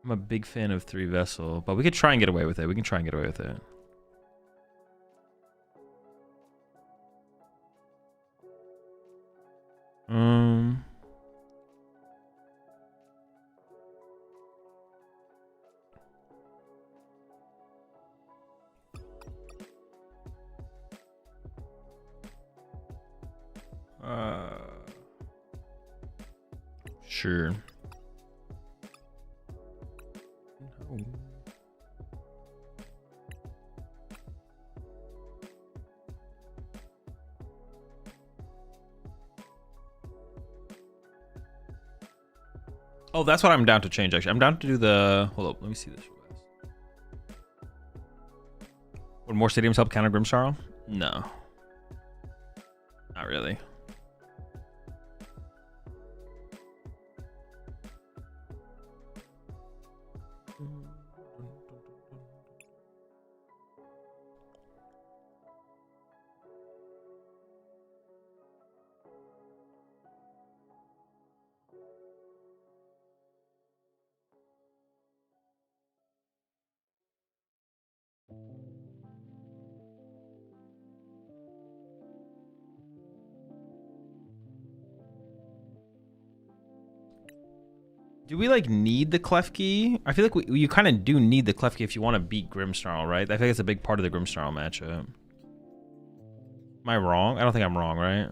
I'm a big fan of 3 Vessel, but we could try and get away with it. Sure. No. Oh, that's what I'm down to change, actually. I'm down to do the... Hold up, let me see this. Would more stadiums help counter Grimmsnarl? No. Not really. Do we like need the Clef Key? I feel like you kind of do need the Clef Key if you want to beat Grimmsnarl, right? I think it's a big part of the Grimmsnarl matchup. Am I wrong? I don't think I'm wrong, right?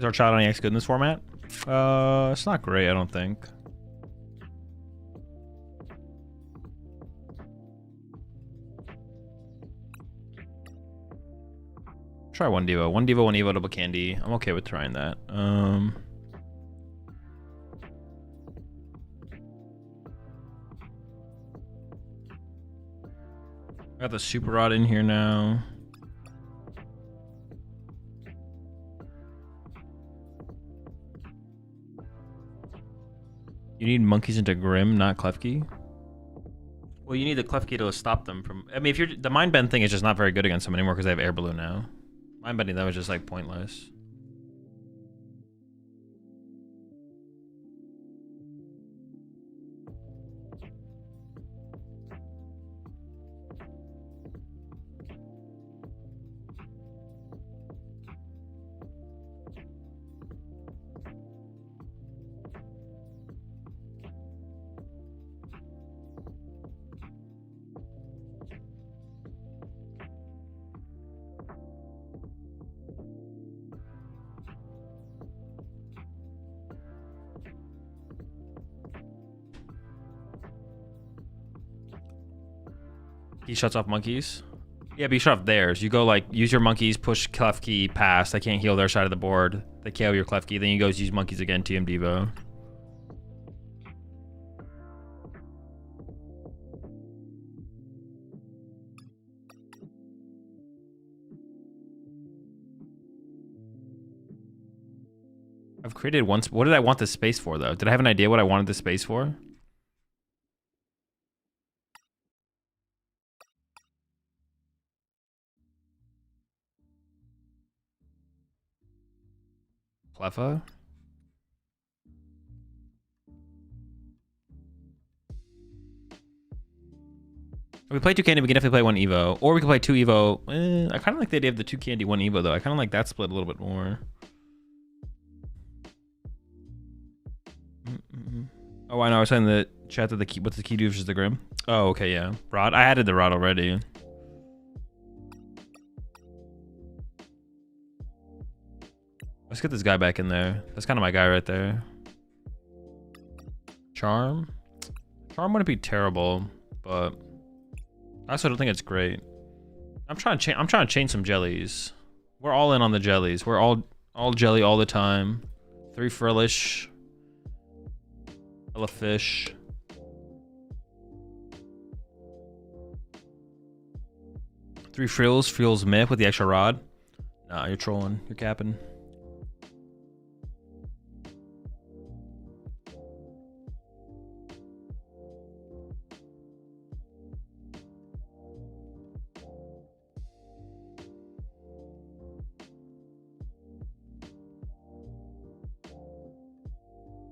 Is our child on EX good in this format? It's not great, I don't think. Try one Devo. One Devo, one Evo, double candy. I'm okay with trying that. I got the Super Rod in here now. You need monkeys into Grim, not Klefki. Well, you need the Klefki to stop them from... I mean, if you're... The Mind Bend thing is just not very good against them anymore because they have Air Balloon now. Mind Bending, that was just, like, pointless. He shuts off monkeys. Yeah, but you shut off theirs. You go like use your monkeys, push Klefki past. They can't heal their side of the board. They KO your Klefki. Then you go use monkeys again, TM Devo. I've created once. What did I want this space for though? Did I have an idea what I wanted this space for? Cleffa? If we play 2 candy, we can definitely play 1 Evo. Or we can play 2 Evo. I kind of like the idea of the 2 candy, 1 Evo, though. I kind of like that split a little bit more. Oh, I know. I was saying in the chat that the key, what's the key do versus the Grim? Oh, okay, yeah. Rod. I added the Rod already. Let's get this guy back in there. That's kind of my guy right there. Charm? Charm wouldn't be terrible, but I also don't think it's great. I'm trying to change some jellies. We're all in on the jellies. We're all jelly all the time. 3 Frillish. Hella fish. Three Frills myth with the extra rod. Nah, you're trolling. You're capping.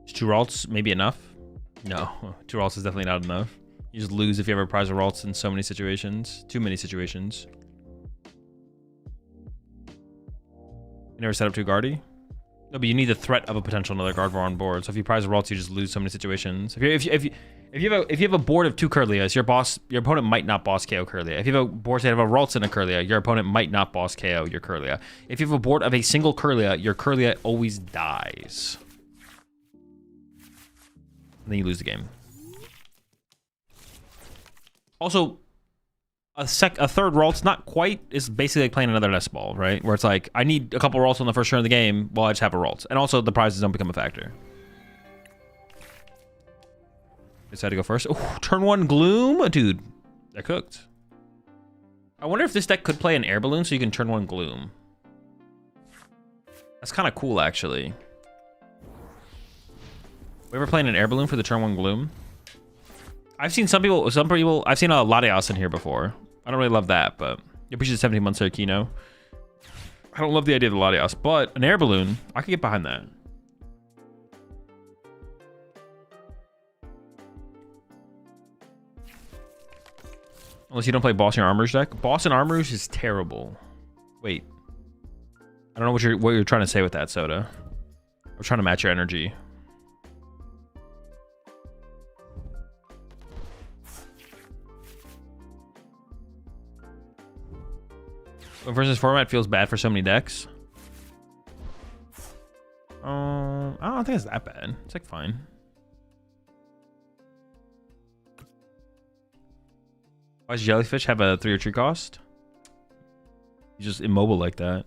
Is 2 Ralts maybe enough? No, 2 Ralts is definitely not enough. You just lose if you ever prize a Ralts in so many situations. Too many situations. You never set up 2 Guardy? No, but you need the threat of a potential another Gardevoir on board. So if you prize a Ralts, you just lose so many situations. If you have a board of 2 Curlias, your opponent might not boss KO Curlia. If you have a board that have a Ralts and a Curlia, your opponent might not boss KO your Curlia. If you have a board of a single Curlia, your Curlia always dies. And then you lose the game. Also, a third Ralts, not quite, is basically like playing another nest ball, right? Where it's like, I need a couple Ralts on the first turn of the game, while I just have a Ralts. And also, the prizes don't become a factor. Decided to go first. Oh, turn 1 Gloom? Dude, they're cooked. I wonder if this deck could play an Air Balloon so you can turn 1 Gloom. That's kind of cool, actually. We ever playing an Air Balloon for the turn 1 Gloom? I've seen some people, I've seen a Latios in here before. I don't really love that, but you appreciate the 17 months there, Kino. I don't love the idea of the Latios, but an Air Balloon, I could get behind that. Unless you don't play Boss and Armor's deck. Boss and Armor's is terrible. Wait. I don't know what you're trying to say with that, Soda. I'm trying to match your energy. Versus format feels bad for so many decks. don't think it's that bad. It's like fine. Why does Jellyfish have a 3 retreat cost? He's just immobile like that.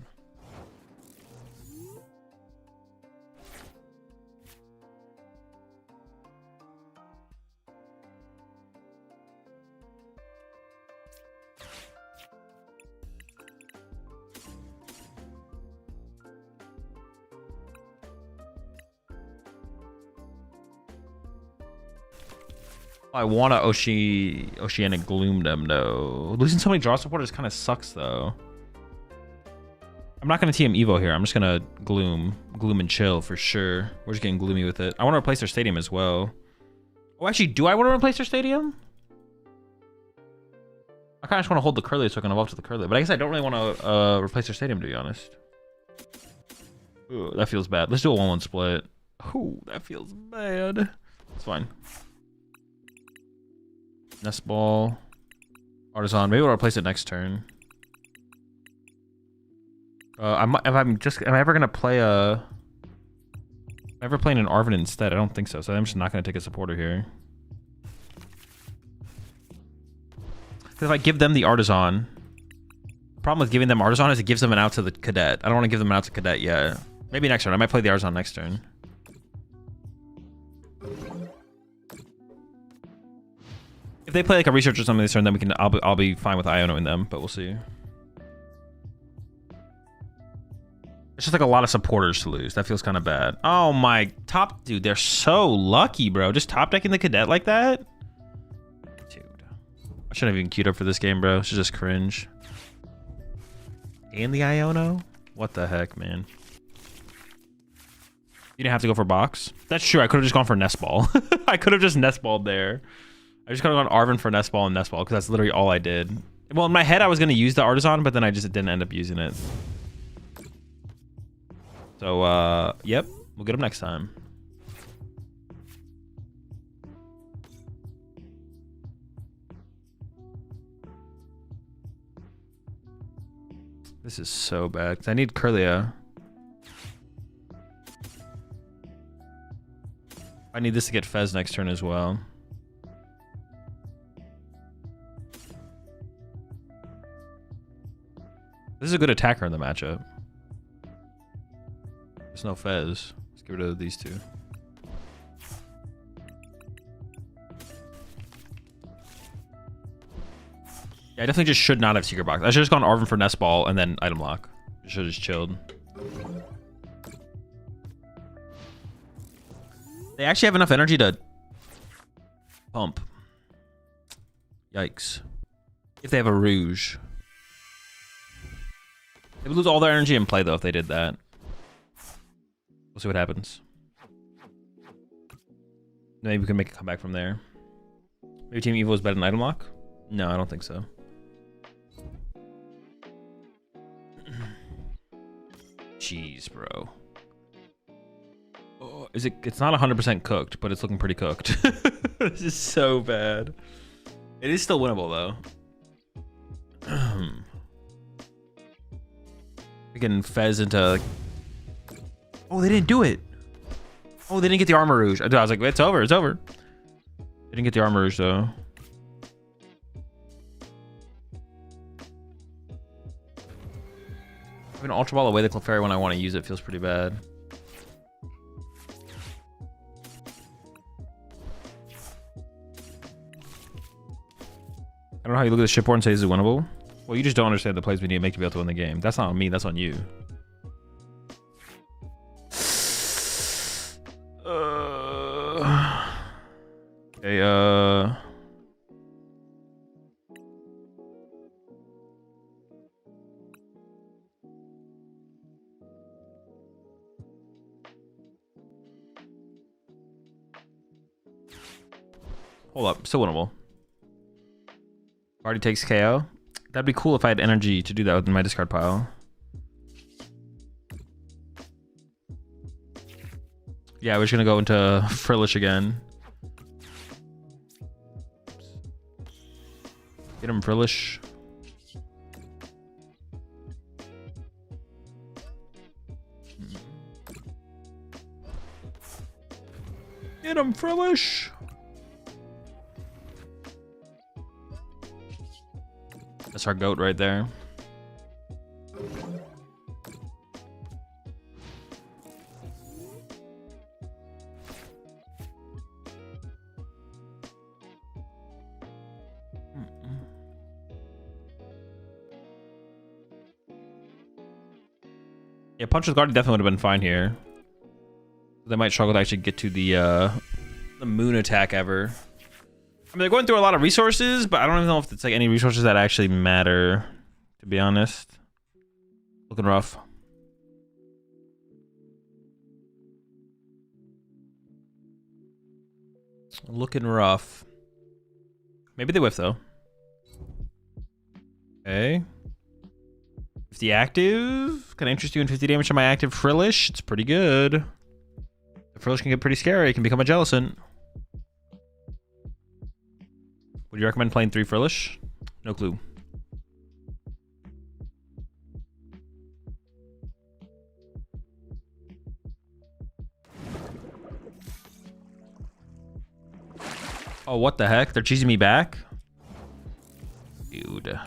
I want to Oceanic Gloom them though. Losing so many draw supporters kind of sucks though. I'm not going to TM Evo here. I'm just going to Gloom and chill for sure. We're just getting gloomy with it. I want to replace their stadium as well. Oh, actually, do I want to replace their stadium? I kind of just want to hold the Curly so I can evolve to the Curly. But I guess I don't really want to replace their stadium, to be honest. Ooh, that feels bad. Let's do a 1-1 split. Ooh, that feels bad. It's fine. Nest Ball. Artisan. Maybe we'll replace it next turn. Am I ever gonna play am I ever playing an Arven instead? I don't think so. So I'm just not gonna take a supporter here. Because if I give them the Artisan, the problem with giving them Artisan is it gives them an out to the Cadet. I don't want to give them an out to Cadet yet. Maybe next turn. I might play the Artisan next turn. If they play like a research or something this turn, then I'll be fine with Ionoing them, but we'll see. It's just like a lot of supporters to lose. That feels kind of bad. Oh my top dude, they're so lucky, bro. Just top decking the Cadet like that? Dude. I shouldn't have even queued up for this game, bro. It's just cringe. And the Iono? What the heck, man? You didn't have to go for box? That's true. I could have just gone for Nest Ball. I could have just Nest Balled there. I just could have gone Arven for Nest Ball and Nest Ball because that's literally all I did. Well, in my head, I was going to use the Artisan, but then I just didn't end up using it. So, yep. We'll get him next time. This is so bad. 'Cause I need Curlia. I need this to get Fez next turn as well. This is a good attacker in the matchup. There's no Fez. Let's get rid of these two. Yeah, I definitely just should not have Secret Box. I should have just gone Arven for Nest Ball and then Item Lock. I should have just chilled. They actually have enough energy to pump. Yikes. If they have a Rouge. They would lose all their energy in play, though, if they did that. We'll see what happens. Maybe we can make a comeback from there. Maybe Team Evo is better than Item Lock? No, I don't think so. Jeez, bro. Oh, it's not 100% cooked, but it's looking pretty cooked. This is so bad. It is still winnable, though. We can Fez into... Oh, they didn't do it. Oh, they didn't get the Armor Rouge. I was like, it's over, it's over. They didn't get the Armor Rouge, though. Having an Ultra Ball away the Clefairy when I want to use it feels pretty bad. I don't know how you look at the shipboard and say this is winnable. Well, you just don't understand the plays we need to make to be able to win the game. That's not on me, that's on you. Okay, hold up, still winnable. Already takes KO. That'd be cool if I had energy to do that within my discard pile. Yeah, we're just gonna go into Frillish again. Get him, Frillish. Get him, Frillish. That's our goat right there. Yeah, Punch with Guard definitely would have been fine here. They might struggle to actually get to the moon attack ever. I mean, they're going through a lot of resources, but I don't even know if it's like any resources that actually matter, to be honest. Looking rough. Looking rough. Maybe they whiff though. Okay. 50 active. Can I interest you in 50 damage to my active Frillish? It's pretty good. The Frillish can get pretty scary. It can become a Jellicent. Would you recommend playing 3 Frillish? No clue. Oh, what the heck? They're cheesing me back? Dude.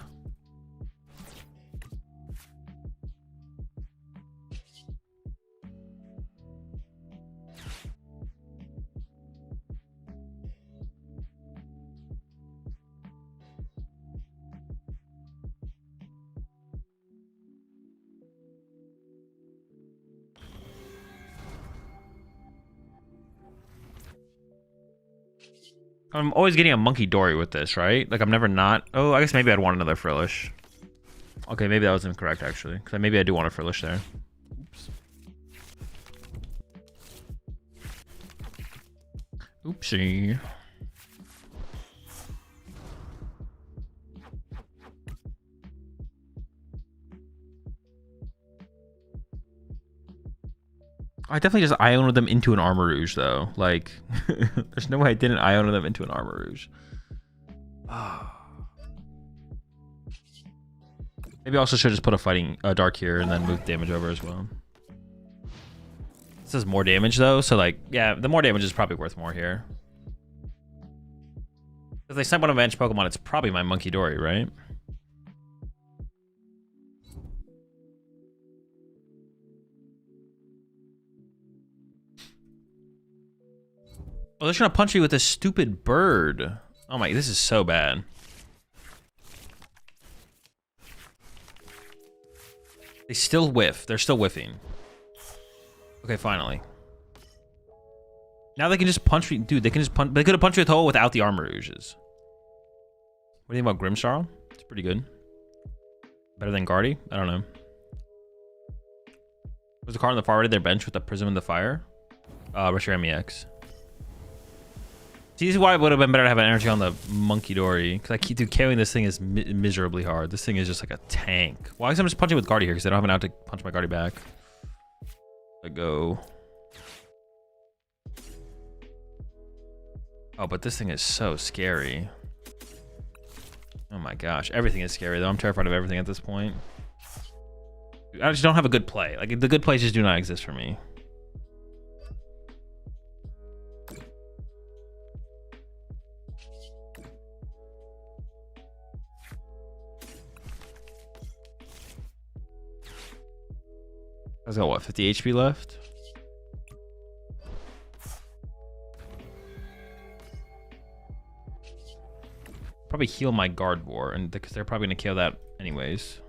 I'm always getting a Monkey Dory with this, right? Like, I'm never not... Oh, I guess maybe I'd want another Frillish. Okay, maybe that was incorrect, actually. Because maybe I do want a Frillish there. Oops. Oopsie. I definitely just Iono them into an Armarouge, though. Like, there's no way I didn't Iono them into an Armarouge. Maybe I also should just put a fighting Dark here and then move damage over as well. This is more damage, though, so, like, yeah, the more damage is probably worth more here. If they sent one of my bench Pokemon, it's probably my Monkey Dory, right? Oh, they're trying to punch me with a stupid bird. Oh my, this is so bad. They still whiff. They're still whiffing. Okay, finally. Now they can just punch me. Dude, they can just punch. They could have punched me with hole without the Armarouges. What do you think about Grimmsnarl? It's pretty good. Better than Guardy? I don't know. Was the card on the far right of their bench with the Prism and the Fire? Reshiram EX. See, this is why it would have been better to have an energy on the Monkey Dory. Because I keep KOing this thing is miserably hard. This thing is just like a tank. Well, I guess I'm just punching with Guardy here because I don't have an out to punch my Guardy back. Let go. Oh, but this thing is so scary. Oh my gosh. Everything is scary though. I'm terrified of everything at this point. I just don't have a good play. Like, the good plays just do not exist for me. I've got what, 50 HP left? Probably heal my Gardevoir, and because they're probably gonna kill that anyways.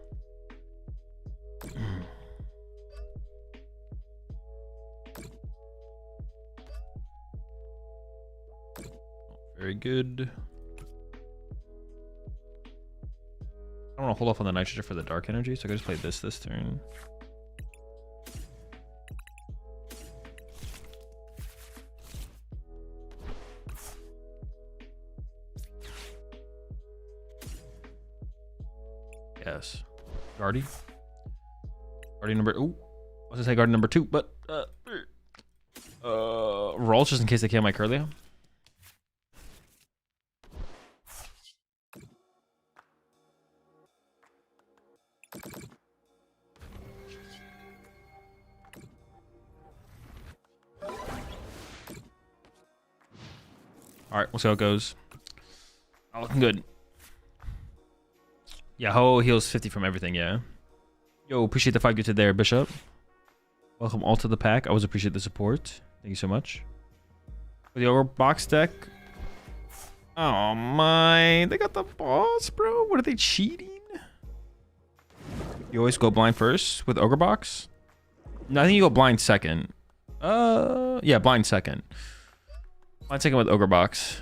Very good. I don't want to hold off on the nitrogen for the dark energy, so I can just play this turn. Yes. Guardy. Guardy number... Ooh. I was gonna say Guardy number 2, but... roll just in case they kill my Curlia. All right, we'll see how it goes. Not looking good. Yeah, Ho heals 50 from everything, yeah. Yo, appreciate the 5 gifted there, Bishop. Welcome all to the pack. I always appreciate the support. Thank you so much. For the OgerBox deck. Oh my, they got the boss, bro. What are they cheating? You always go blind first with OgerBox? No, I think you go blind second. Yeah, blind second. Blind second with OgerBox.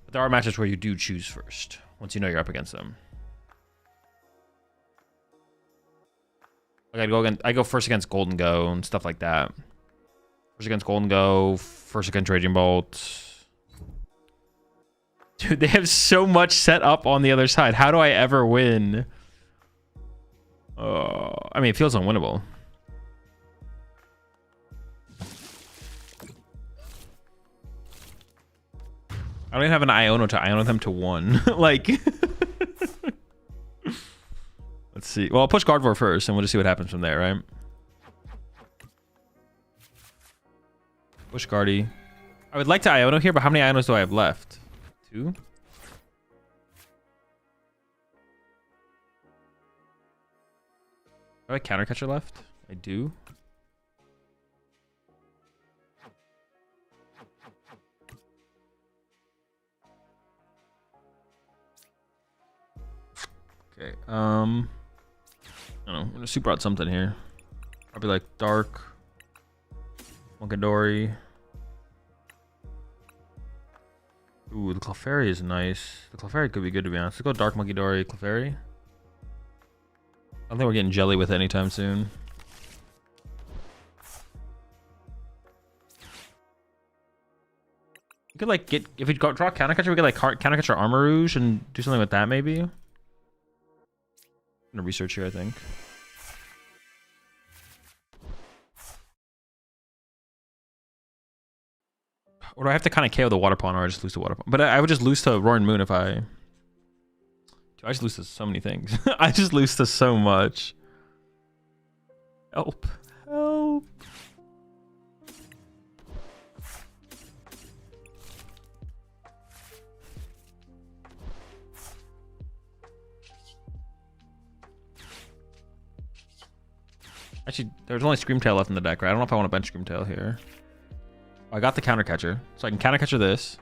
But there are matches where you do choose first once you know you're up against them. Like I go first against Gholdengo and stuff like that. First against Gholdengo, first against Raging Bolt. Dude, they have so much set up on the other side. How do I ever win? I mean, it feels unwinnable. I don't even have an Iono to Iono them to 1. Like, let's see. Well, I'll push Gardevoir first, and we'll just see what happens from there, right? Push Guardy. I would like to Iono here, but how many Ionos do I have left? 2? Do I have a counter catcher left? I do. Okay, I don't know. I'm gonna super out something here. Probably like Dark, Monkadori. Ooh, the Clefairy is nice. The Clefairy could be good, to be honest. Let's go Dark Monkadori, Clefairy. I don't think we're getting jelly with it anytime soon. We could like get, if we draw counter catcher, we could like counter catcher Armor Rouge and do something with that maybe. I'm gonna research here, I think. Or do I have to kind of KO the Water Pawn, or I just lose to Water Pawn? But I would just lose to Roaring Moon if I... Dude, I just lose to so many things. I just lose to so much. Help. Help. Actually, there's only Screamtail left in the deck, right? I don't know if I want to bench Screamtail here. I got the counter catcher, so I can counter catcher this,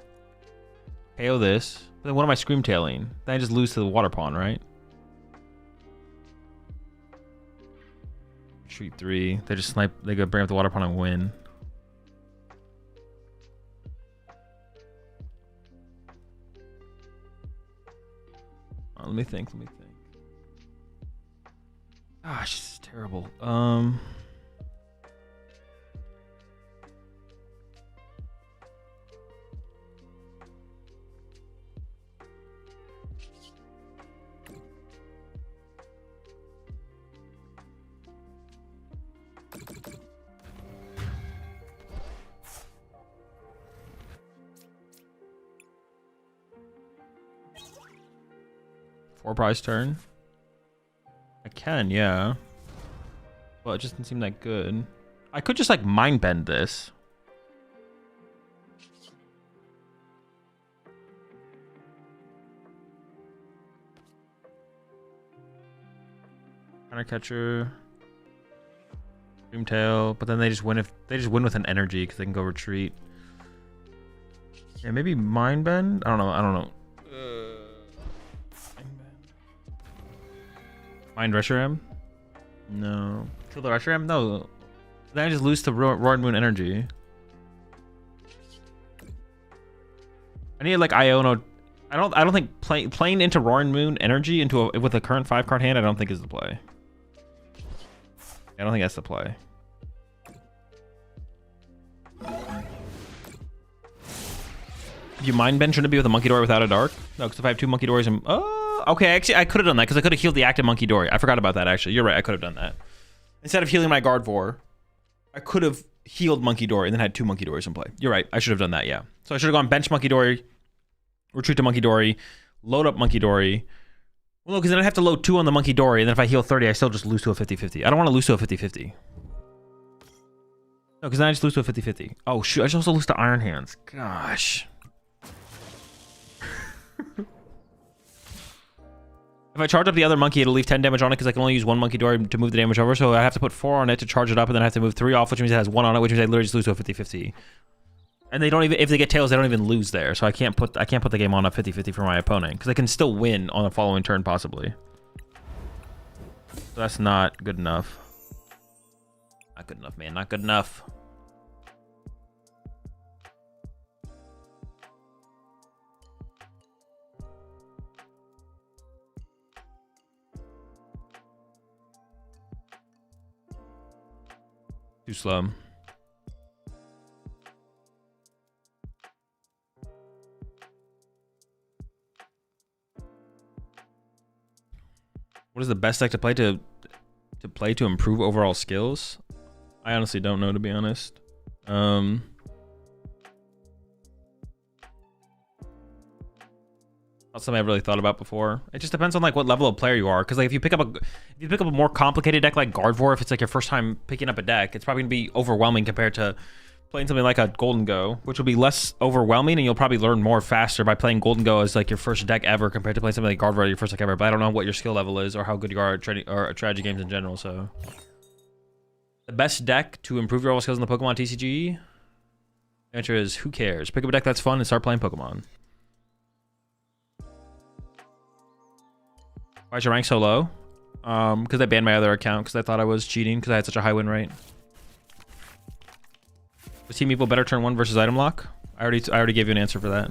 KO this. But then what am I Screamtailing? Then I just lose to the Water Pawn, right? Retreat 3. They just snipe. They go bring up the Water Pawn and win. Let me think. Gosh, this is terrible. 4 prize turn. I can, yeah. Well, it just doesn't seem that good. I could just like mind bend this. Counter catcher. Dreamtail, but then they just win if they just win with an energy because they can go retreat. Yeah, maybe mind bend. I don't know. Mind Reshiram? No. Kill the Reshiram? No. Then I just lose to Roaring Moon energy. I need like Iono. I don't think playing into Roaring Moon energy into with a current 5-card hand. I don't think is the play. I don't think that's the play. If you mind bend, shouldn't it be with a Monkey Dory without a Dark? No, because if I have 2 Monkey Dories and okay, actually I could have done that because I could have healed the active Monkey Dory. I forgot about that actually. You're right, I could have done that. Instead of healing my Gardevoir, I could have healed Monkey Dory and then had 2 Monkey Dories in play. You're right, I should have done that, yeah. So I should have gone bench Monkey Dory, retreat to Monkey Dory, load up Monkey Dory. Well, no, because then I'd have to load 2 on the Monkey Dory, and then if I heal 30, I still just lose to a 50-50. I don't want to lose to a 50-50. No, because then I just lose to a 50-50. Oh, shoot. I just also lose to Iron Hands. Gosh. If I charge up the other monkey, it'll leave 10 damage on it because I can only use one monkey door to move the damage over. So I have to put 4 on it to charge it up, and then I have to move 3 off, which means it has 1 on it, which means I literally just lose to a 50-50. And they don't even, if they get tails, they don't even lose there. So I can't put the game on a 50-50 for my opponent because I can still win on the following turn possibly. So that's not good enough. Not good enough, man. Not good enough. Too slow. What is the best deck to play to improve overall skills? I honestly don't know, to be honest. Not something I've really thought about before. It just depends on like what level of player you are. Because like if you pick up a more complicated deck like Gardevoir, if it's like your first time picking up a deck, it's probably gonna be overwhelming compared to playing something like a Gholdengo, which will be less overwhelming, and you'll probably learn more faster by playing Gholdengo as like your first deck ever compared to playing something like Gardevoir your first deck ever. But I don't know what your skill level is or how good you are at strategy games in general. So the best deck to improve your overall skills in the Pokemon TCG? The answer is who cares? Pick up a deck that's fun and start playing Pokemon. Why is your rank so low? Because I banned my other account because I thought I was cheating because I had such a high win rate. Was Team Evil better turn 1 versus item lock? I already gave you an answer for that.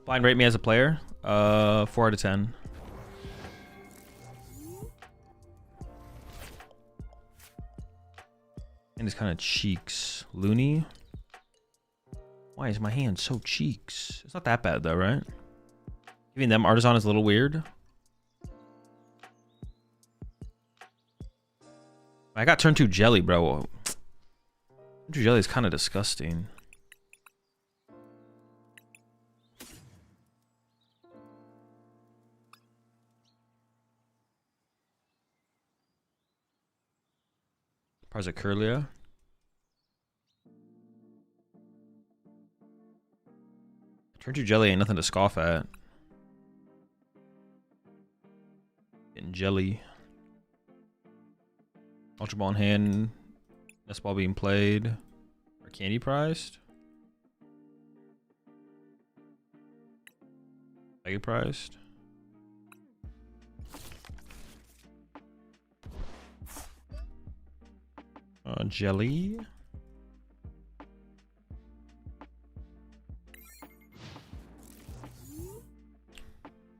Blind rate me as a player? 4 out of 10. And it's kind of cheeks. Looney? Why is my hand so cheeks? It's not that bad though, right? Giving them Artisan is a little weird. I got turn 2 Jelly, bro. Turn 2 Jelly is kind of disgusting. Parzacurlia. Turn 2 Jelly ain't nothing to scoff at. Getting Jelly. Ultra Ball in hand. Nest Ball being played. Or candy prized. Mega prized. Jelly.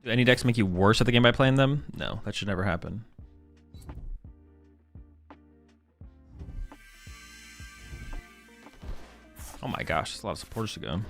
Do any decks make you worse at the game by playing them? No, that should never happen. Oh my gosh, there's a lot of supporters to go.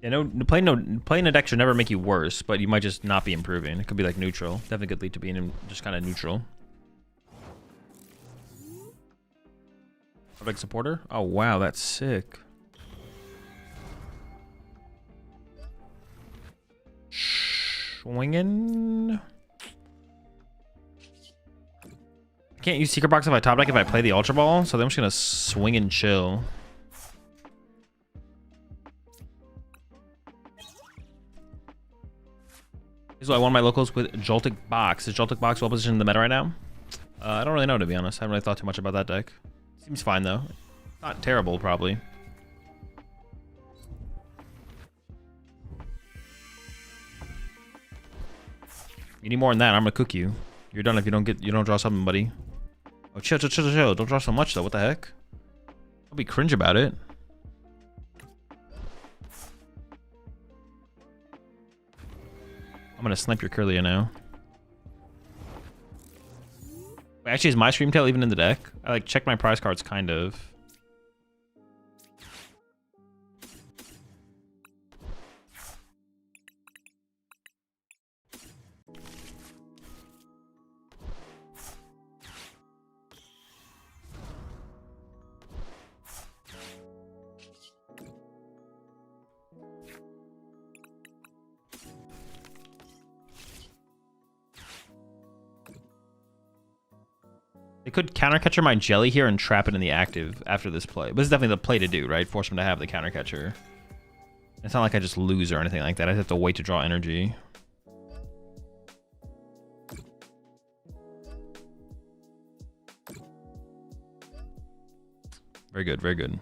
Yeah, playing a deck should never make you worse, but you might just not be improving. It could be like neutral. Definitely could lead to being just kind of neutral. Big supporter? Oh wow, that's sick. Swinging. I can't use Secret Box if I top deck if I play the Ultra Ball, so I'm just gonna swing and chill. This is why one of my locals with Joltik Box. Is Joltik Box well positioned in the meta right now? I don't really know, to be honest. I haven't really thought too much about that deck. Seems fine though. Not terrible, probably. You need more than that. I'm gonna cook you. You're done if you don't draw something, buddy. Oh, chill. Don't draw so much though. What the heck? I'll be cringe about it. I'm gonna snipe your Curlia now. Wait, actually, is my Streamtail even in the deck? I like checked my prize cards, kind of. They could counter catcher my Jelly here and trap it in the active after this play. But this is definitely the play to do, right? Force him to have the counter catcher. It's not like I just lose or anything like that. I have to wait to draw energy. Very good, very good.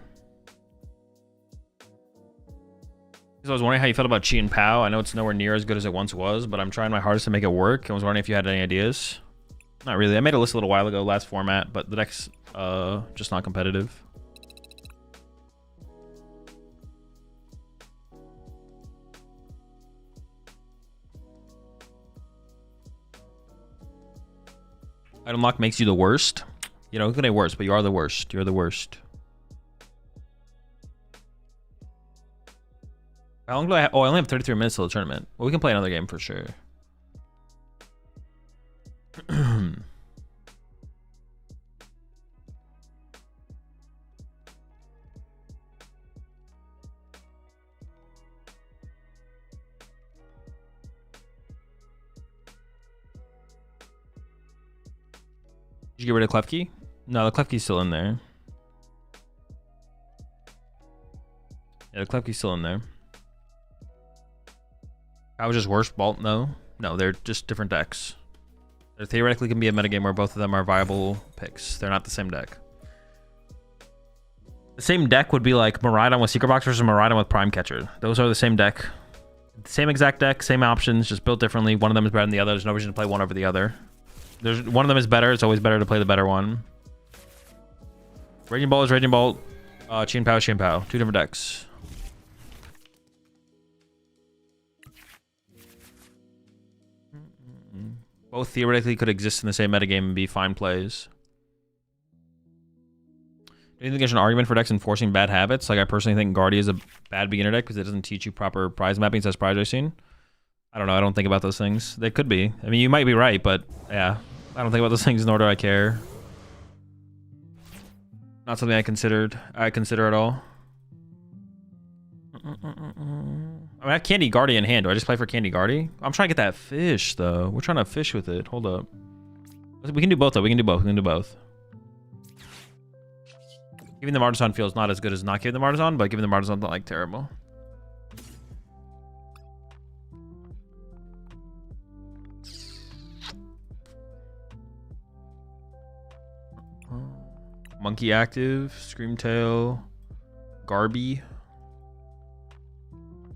So I was wondering how you felt about Chi and Pow. I know it's nowhere near as good as it once was, but I'm trying my hardest to make it work. I was wondering if you had any ideas. Not really. I made a list a little while ago, last format, but the deck's just not competitive. Item lock makes you the worst. You know, who can I worst, but you are the worst. You're the worst. How long do I have? Oh, I only have 33 minutes till the tournament. Well, we can play another game for sure. Did you get rid of Klefki? No, the Klefki's still in there. Yeah, the Klefki's still in there. I was just worst Bolt? No. No, they're just different decks. There theoretically can be a metagame where both of them are viable picks. They're not the same deck. The same deck would be like Miraidon with Secret Box versus Miraidon with Prime Catcher. Those are the same deck. Same exact deck, same options, just built differently. One of them is better than the other. There's no reason to play one over the other. There's one of them is better. It's always better to play the better one. Raging Bolt is Raging Bolt. Chi and Pow is Chi and Pow. Two different decks. Both theoretically could exist in the same metagame and be fine plays. Do you think there's an argument for decks enforcing bad habits? Like I personally think Guardia is a bad beginner deck because it doesn't teach you proper prize mapping. It says prize racing. I don't know. I don't think about those things. They could be. I mean, you might be right, but yeah, I don't think about those things, nor do I care. Not something I consider at all. I mean, I have Candy Guardia in hand. Do I just play for Candy Guardia? I'm trying to get that fish, though. We're trying to fish with it. Hold up. We can do both, though. We can do both. We can do both. Giving the Martisan feels not as good as not giving the Martisan, but giving the Martisan's not, like, terrible. Monkey active, Screamtail, Garby.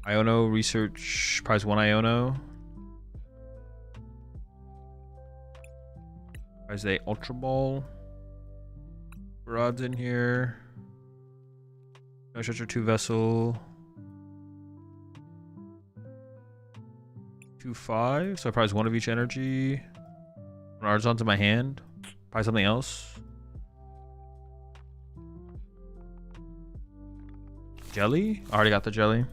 Iono research, prize 1 Iono. Prize a Ultra Ball. Rod's in here. No Stretcher 2 Vessel. 2/5. So I prize 1 of each energy. Rod's onto my hand. Prize something else. Jelly? I already got the jelly.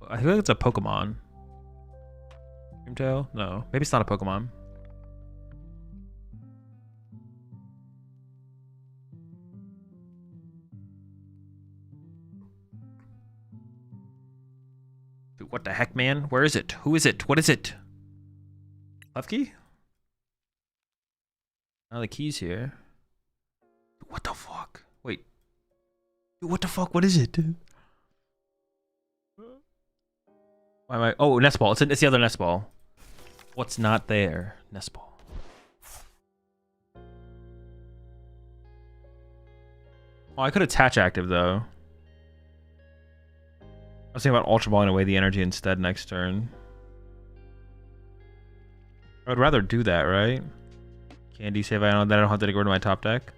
I feel like it's a Pokemon. Dreamtail? No. Maybe it's not a Pokemon. Dude, what the heck, man? Where is it? Who is it? What is it? Klefki? Oh, the key's here. What the fuck? Wait. Dude, what the fuck? What is it? Why am I? Oh, nest ball. It's the other nest ball. What's not there? Nest ball. Oh, I could attach active though. I was thinking about Ultra Balling away the energy instead next turn. I would rather do that, right? Candy save. I don't have to get rid of my top deck,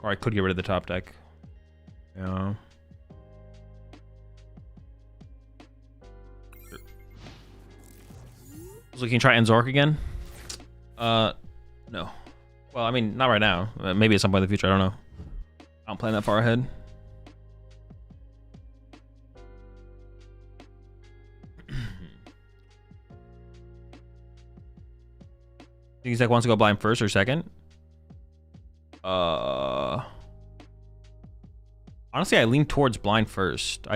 or I could get rid of the top deck. Yeah. So can you try Enzork again? No. Well, I mean, not right now. Maybe at some point in the future. I don't know. I don't plan that far ahead. Think Zach wants to go blind first or second? Honestly, I lean towards blind first.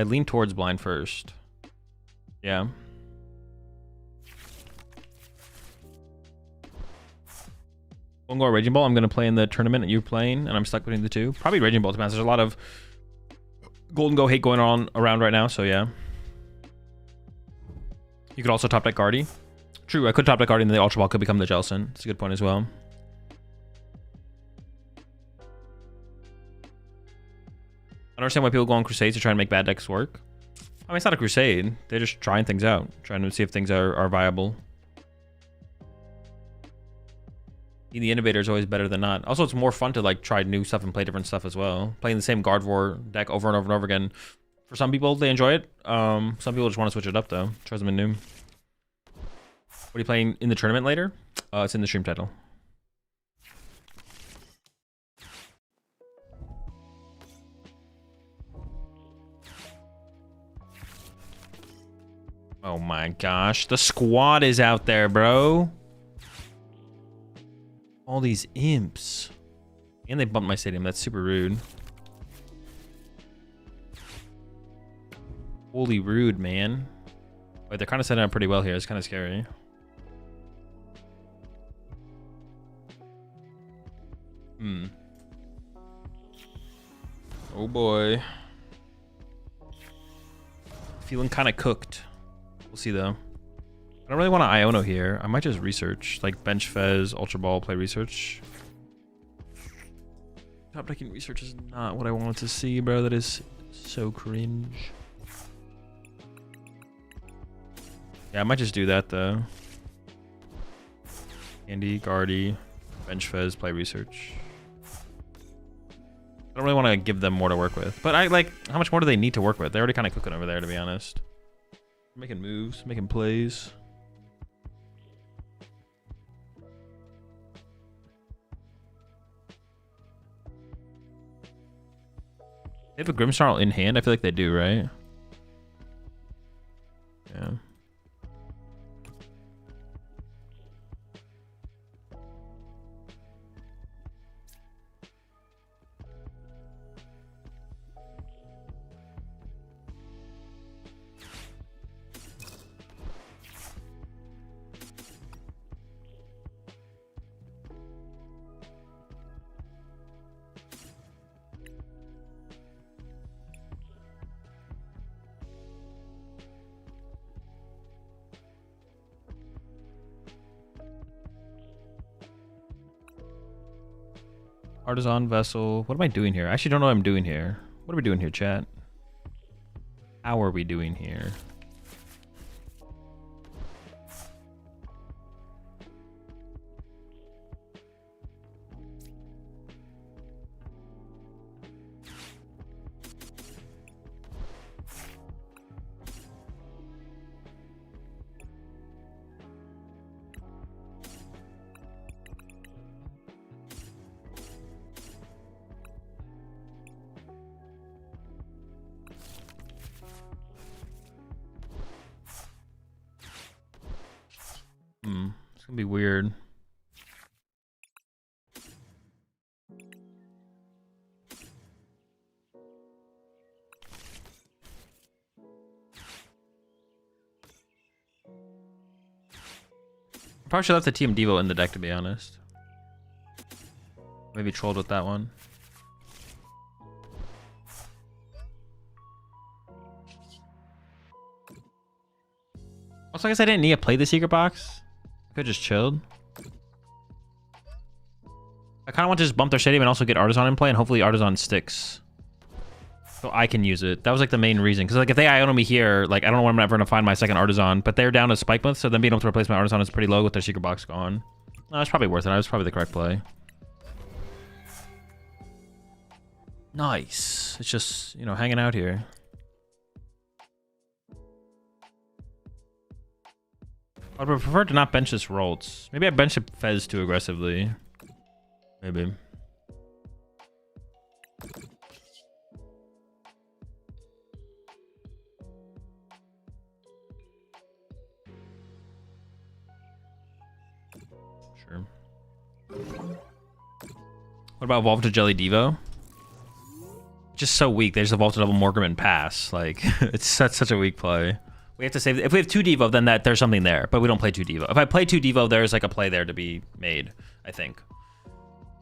Yeah. Gholdengo or Raging Ball. I'm gonna play in the tournament that you're playing, and I'm stuck between the two. Probably Raging Ball, to be honest. There's a lot of Gholdengo hate going on around right now, so yeah. You could also top deck Guardy. True, I could top deck Guardy and then the Ultra Ball could become the Jellicent. It's a good point as well. I don't understand why people go on crusades to try and make bad decks work. I mean, it's not a crusade. They're just trying things out. Trying to see if things are viable. Being the innovator is always better than not. Also, it's more fun to like try new stuff and play different stuff as well. Playing the same Gardevoir deck over and over and over again. For some people, they enjoy it. Some people just want to switch it up though. Try something new. What are you playing in the tournament later? It's in the stream title. Oh my gosh, the squad is out there, bro. All these imps. And they bumped my stadium. That's super rude. Holy rude, man. Wait, they're kind of setting up pretty well here. It's kind of scary. Oh boy. Feeling kind of cooked. We'll see though. I don't really want to Iono here. I might just research. Like bench Fez, Ultra Ball, play research. Top decking research is not what I wanted to see, bro. That is so cringe. Yeah, I might just do that though. Candy, Guardy, bench Fez, play research. I don't really want to give them more to work with. But I like, how much more do they need to work with? They're already kind of cooking over there, to be honest. Making moves, making plays. They have a Grimmsnarl in hand? I feel like they do, right? Yeah. Artisan Vessel. What am I doing here? I actually don't know what I'm doing here. What are we doing here, chat? How are we doing here? It's gonna be weird. Probably should have left the TM Devo in the deck, to be honest. Maybe trolled with that one. Also, I guess I didn't need to play the secret box. I could just chilled. I kind of want to just bump their stadium and also get Artisan in play, and hopefully Artisan sticks. So I can use it. That was like the main reason. Because like if they Iono me here, like I don't know when I'm ever going to find my second Artisan, but they're down to Spikemuth, so then being able to replace my Artisan is pretty low with their secret box gone. No, it's probably worth it. That was probably the correct play. Nice. It's just, you know, hanging out here. I would prefer to not bench this Roltz. Maybe I bench Fez too aggressively. Maybe. Sure. What about Evolve to Jelly Devo? Just so weak. They just evolved to double Morgrim and pass. Like, it's such a weak play. We have to save. If we have 2 Devo, then there's something there. But we don't play 2 Devo. If I play 2 Devo, there's like a play there to be made, I think.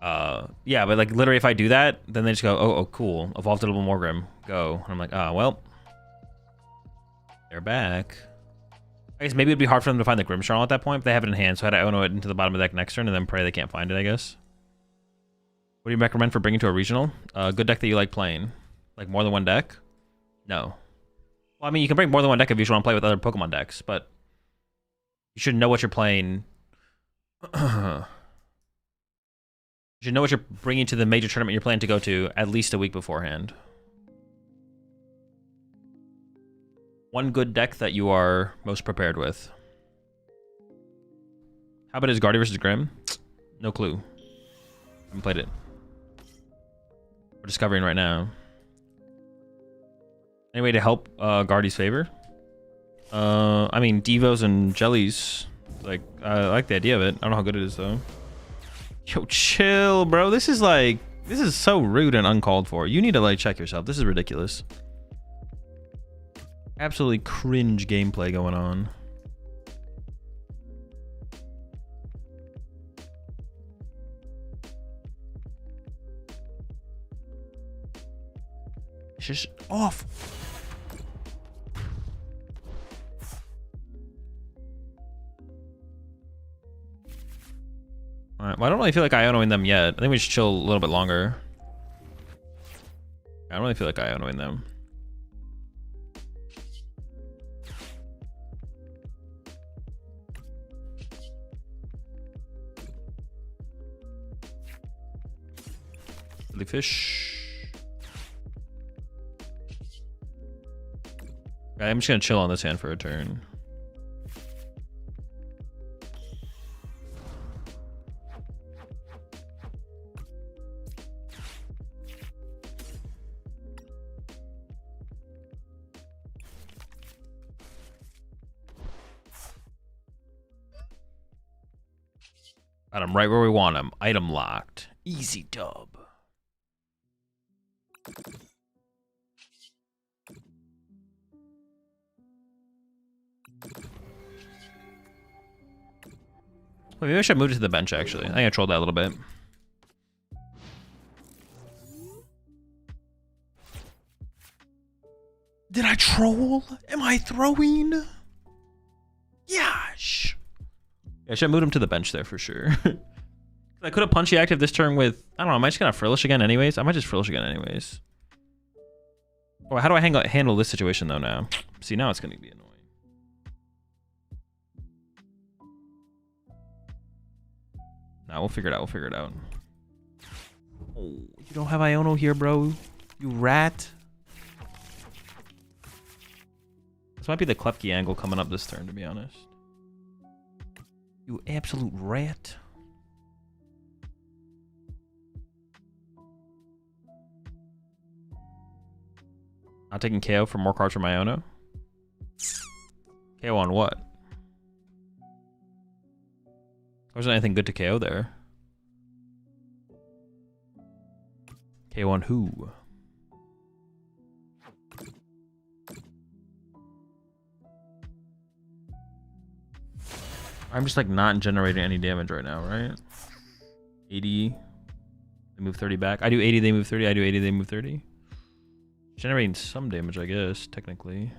Yeah, but like literally if I do that, then they just go, oh cool. Evolve to double Morgrim. Go. And I'm like, well. They're back. I guess maybe it'd be hard for them to find the Grimmsnarl at that point, but they have it in hand, so I had to Ono it into the bottom of the deck next turn and then pray they can't find it, I guess. What do you recommend for bringing to a regional? Good deck that you like playing. Like more than one deck? No. Well, I mean, you can bring more than one deck if you just want to play with other Pokemon decks, but you should know what you're playing. You should know what you're bringing to the major tournament you're planning to go to at least a week beforehand. One good deck that you are most prepared with. How about his Guardy versus Grim? No clue. Haven't played it. We're discovering right now. Any way to help Guardy's favor? I mean, Devos and Jellies. Like, I like the idea of it. I don't know how good it is, though. Yo, chill, bro. This is so rude and uncalled for. You need to, like, check yourself. This is ridiculous. Absolutely cringe gameplay going on. It's just off. Alright, well, I don't really feel like Ionoing them yet. I think we should chill a little bit longer. I don't really feel like Ionoing them. Fish. Okay, I'm just gonna chill on this hand for a turn. Got him right where we want him. Item locked. Easy dub. Maybe I should move it to the bench, actually. I think I trolled that a little bit. Did I troll? Am I throwing? Gosh. Yeah, I should have moved him to the bench there for sure. I could have punchy active this turn with... I don't know, am I just going to Frillish again anyways? I might just Frillish again anyways. Oh, how do I handle this situation, though, now? See, now it's going to be annoying. Nah, we'll figure it out. We'll figure it out. Oh, you don't have Iono here, bro. You rat. This might be the Klefki angle coming up this turn, to be honest. You absolute rat. Not taking KO for more cards from Iono. KO on what? Wasn't anything good to KO there. KO on who? I'm just like not generating any damage right now, right? 80. They move 30 back. I do 80, they move 30. I do 80, they move 30. Generating some damage, I guess, technically.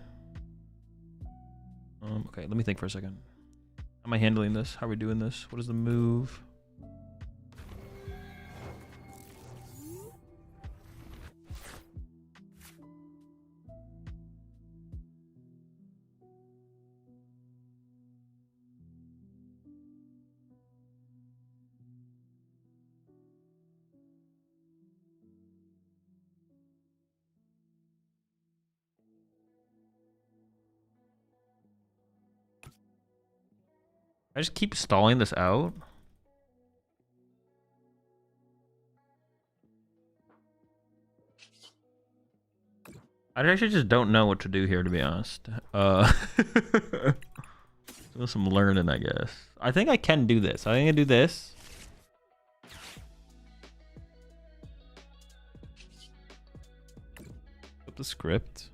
Okay, let me think for a second. How am I handling this? How are we doing this? What is the move? I just keep stalling this out. I actually just don't know what to do here, to be honest. Do some learning, I guess. I think I can do this. I think I do this. up the script.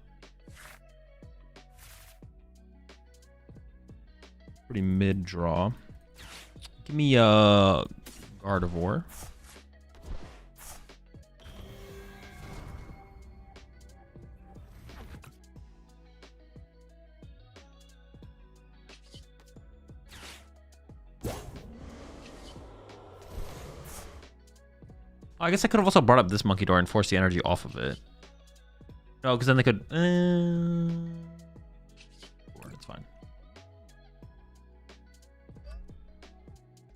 Pretty mid draw. Give me Gardevoir. I guess I could have also brought up this Monkey Door and forced the energy off of it. No, because then they could... it's fine.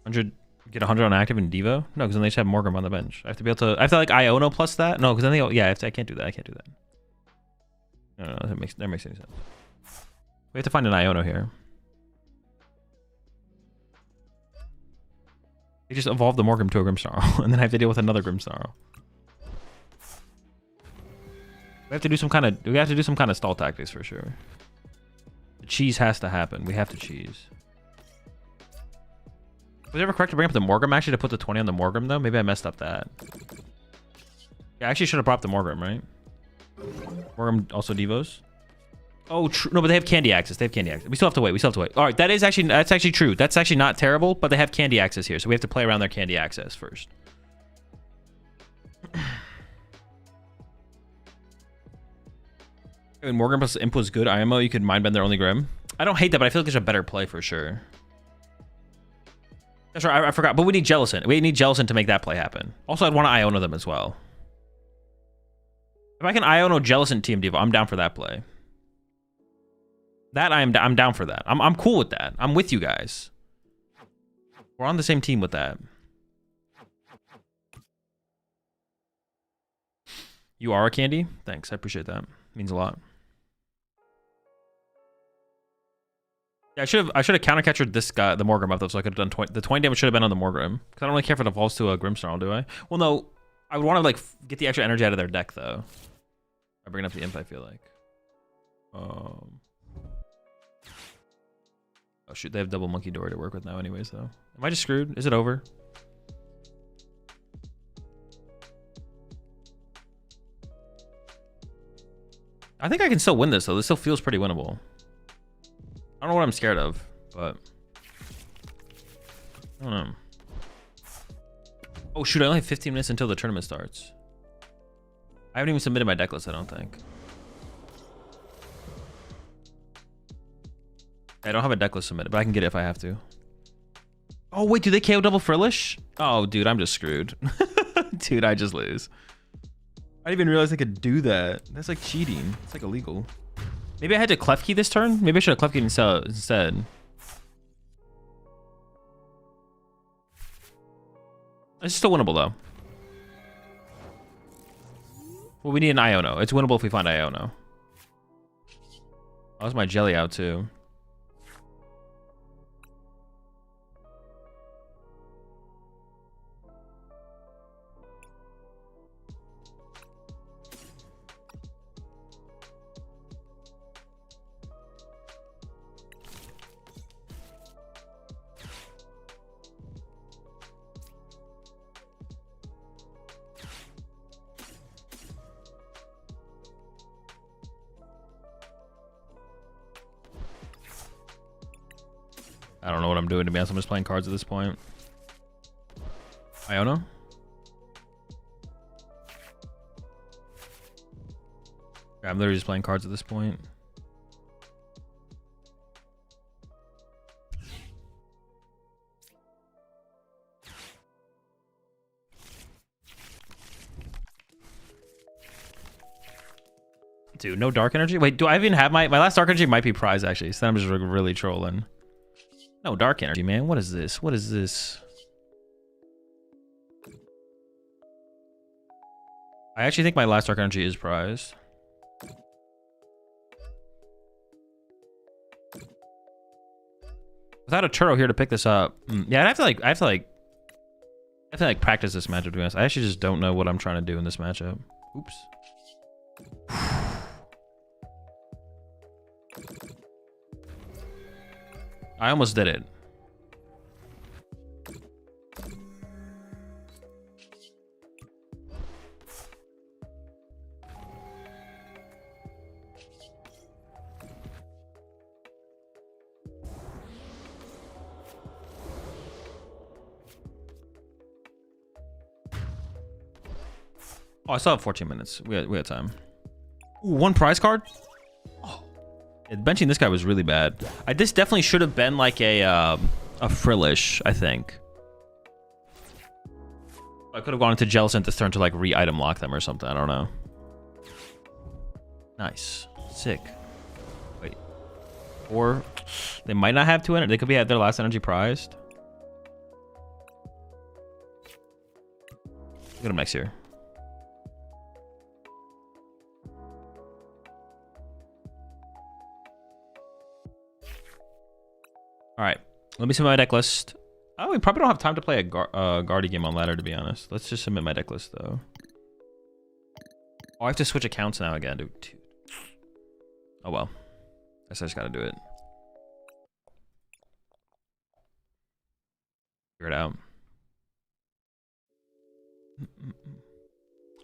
100... Get 100 on active and Devo? No, because then they just have Morgrim on the bench. I have to be able to... I have to like Iono plus that? No, because then they... Yeah, I can't do that. I can't do that. No, that makes any sense. We have to find an Iono here. They just evolved the Morgrim to a Grimmsnarl, and then I have to deal with another Grimmsnarl. We have to do some kind of stall tactics for sure. The cheese has to happen. We have to cheese. Was it ever correct to bring up the Morgrim actually to put the 20 on the Morgrim though? Maybe I messed up that. Yeah, I actually should have brought up the Morgrim, right? Morgrim also Devos. Oh, true. No, but they have candy access. We still have to wait. All right, that's actually true. That's actually not terrible, but they have candy access here, so we have to play around their candy access first. When Morgan plus Imp was good, IMO, you could mindbend their only Grim. I don't hate that, but I feel like there's a better play for sure. That's right, I forgot, but we need Jellicent. We need Jellicent to make that play happen. Also, I'd want to Iono them as well. If I can Iono Jellicent Team Devo, I'm down for that play. That I'm down for that. I'm cool with that. I'm with you guys. We're on the same team with that. You are a candy? Thanks. I appreciate that. Means a lot. Yeah, I should have counter captured this guy, the Morgrim up though, so I could have done 20. The 20 damage should have been on the Morgrim. Because I don't really care if it evolves to a Grimmsnarl, do I? Well, no. I would want to like get the extra energy out of their deck though. By bringing up the Imp, I feel like. Oh shoot, they have double Monkey Door to work with now anyways though. Am I just screwed? Is it over? I think I can still win this though. This still feels pretty winnable. I don't know what I'm scared of, but I don't know. Oh shoot, I only have 15 minutes until the tournament starts. I haven't even submitted my deck list, I don't think. I don't have a deck list submitted, but I can get it if I have to. Oh wait, do they KO double Frillish? Oh dude, I'm just screwed. Dude, I just lose. I didn't even realize I could do that. That's like cheating. It's like illegal. Maybe I had to Clef Key this turn? Maybe I should have Clef Keyed instead. It's still winnable though. Well, we need an Iono. It's winnable if we find Iono. Oh, that's my Jelly out too. I don't know what I'm doing, to be honest. I'm just playing cards at this point. Iono? Yeah, I'm literally just playing cards at this point. Dude, no dark energy? Wait, do I even have my last dark energy might be prize actually, so I'm just really trolling. No dark energy, man. What is this? What is this? I actually think my last dark energy is prized. Without a Turo here to pick this up. Yeah, I have to practice this matchup, to be honest. I actually just don't know what I'm trying to do in this matchup. Oops. I almost did it. Oh, I still have 14 minutes. We had time. Ooh, one prize card? Oh. Yeah, benching this guy was really bad. This definitely should have been like a Frillish, I think. I could have gone into Jellicent this turn to like re-item lock them or something. I don't know. Nice. Sick. Wait. Or they might not have 200. They could be at their last energy prized. Get them next year. All right. Let me submit my deck list. Oh, we probably don't have time to play a Guardy game on ladder, to be honest. Let's just submit my deck list, though. Oh, I have to switch accounts now again, dude. Oh, well. Guess I just gotta do it. Figure it out.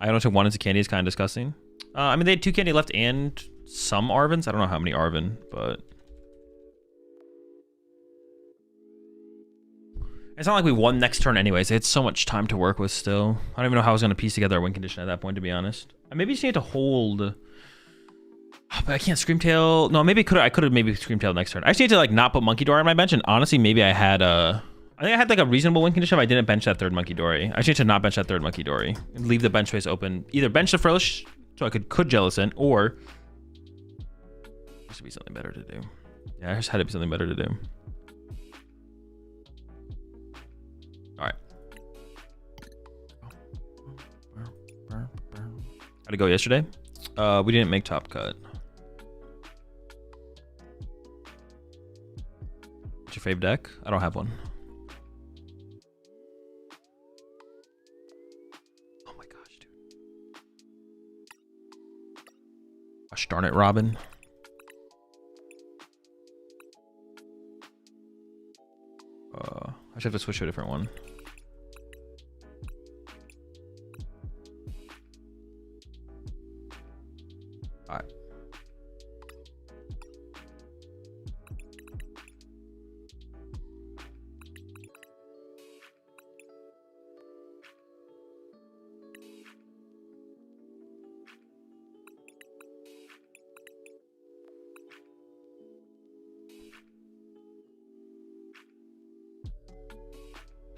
I don't know if one into candy is kind of disgusting. I mean, they had 2 candy left and some Arvins. I don't know how many Arvin, but... It's not like we won next turn anyways. They had so much time to work with still. I don't even know how I was going to piece together a win condition at that point, to be honest. I maybe just need to hold... But I can't Screamtail... No, maybe I could have maybe Screamtail next turn. I just need to like not put Monkey Dory on my bench, and honestly, maybe I had a... I think I had like a reasonable win condition if I didn't bench that 3rd Monkey Dory. I just need to not bench that 3rd Monkey Dory. And leave the bench space open. Either bench the Frillish, so I could Jellicent, or... There should be something better to do. Yeah, there just had to be something better to do. Alright. How'd it go yesterday? We didn't make top cut. What's your fave deck? I don't have one. Oh my gosh, dude. Gosh darn it, Robin. I should have to switch to a different one. Alright.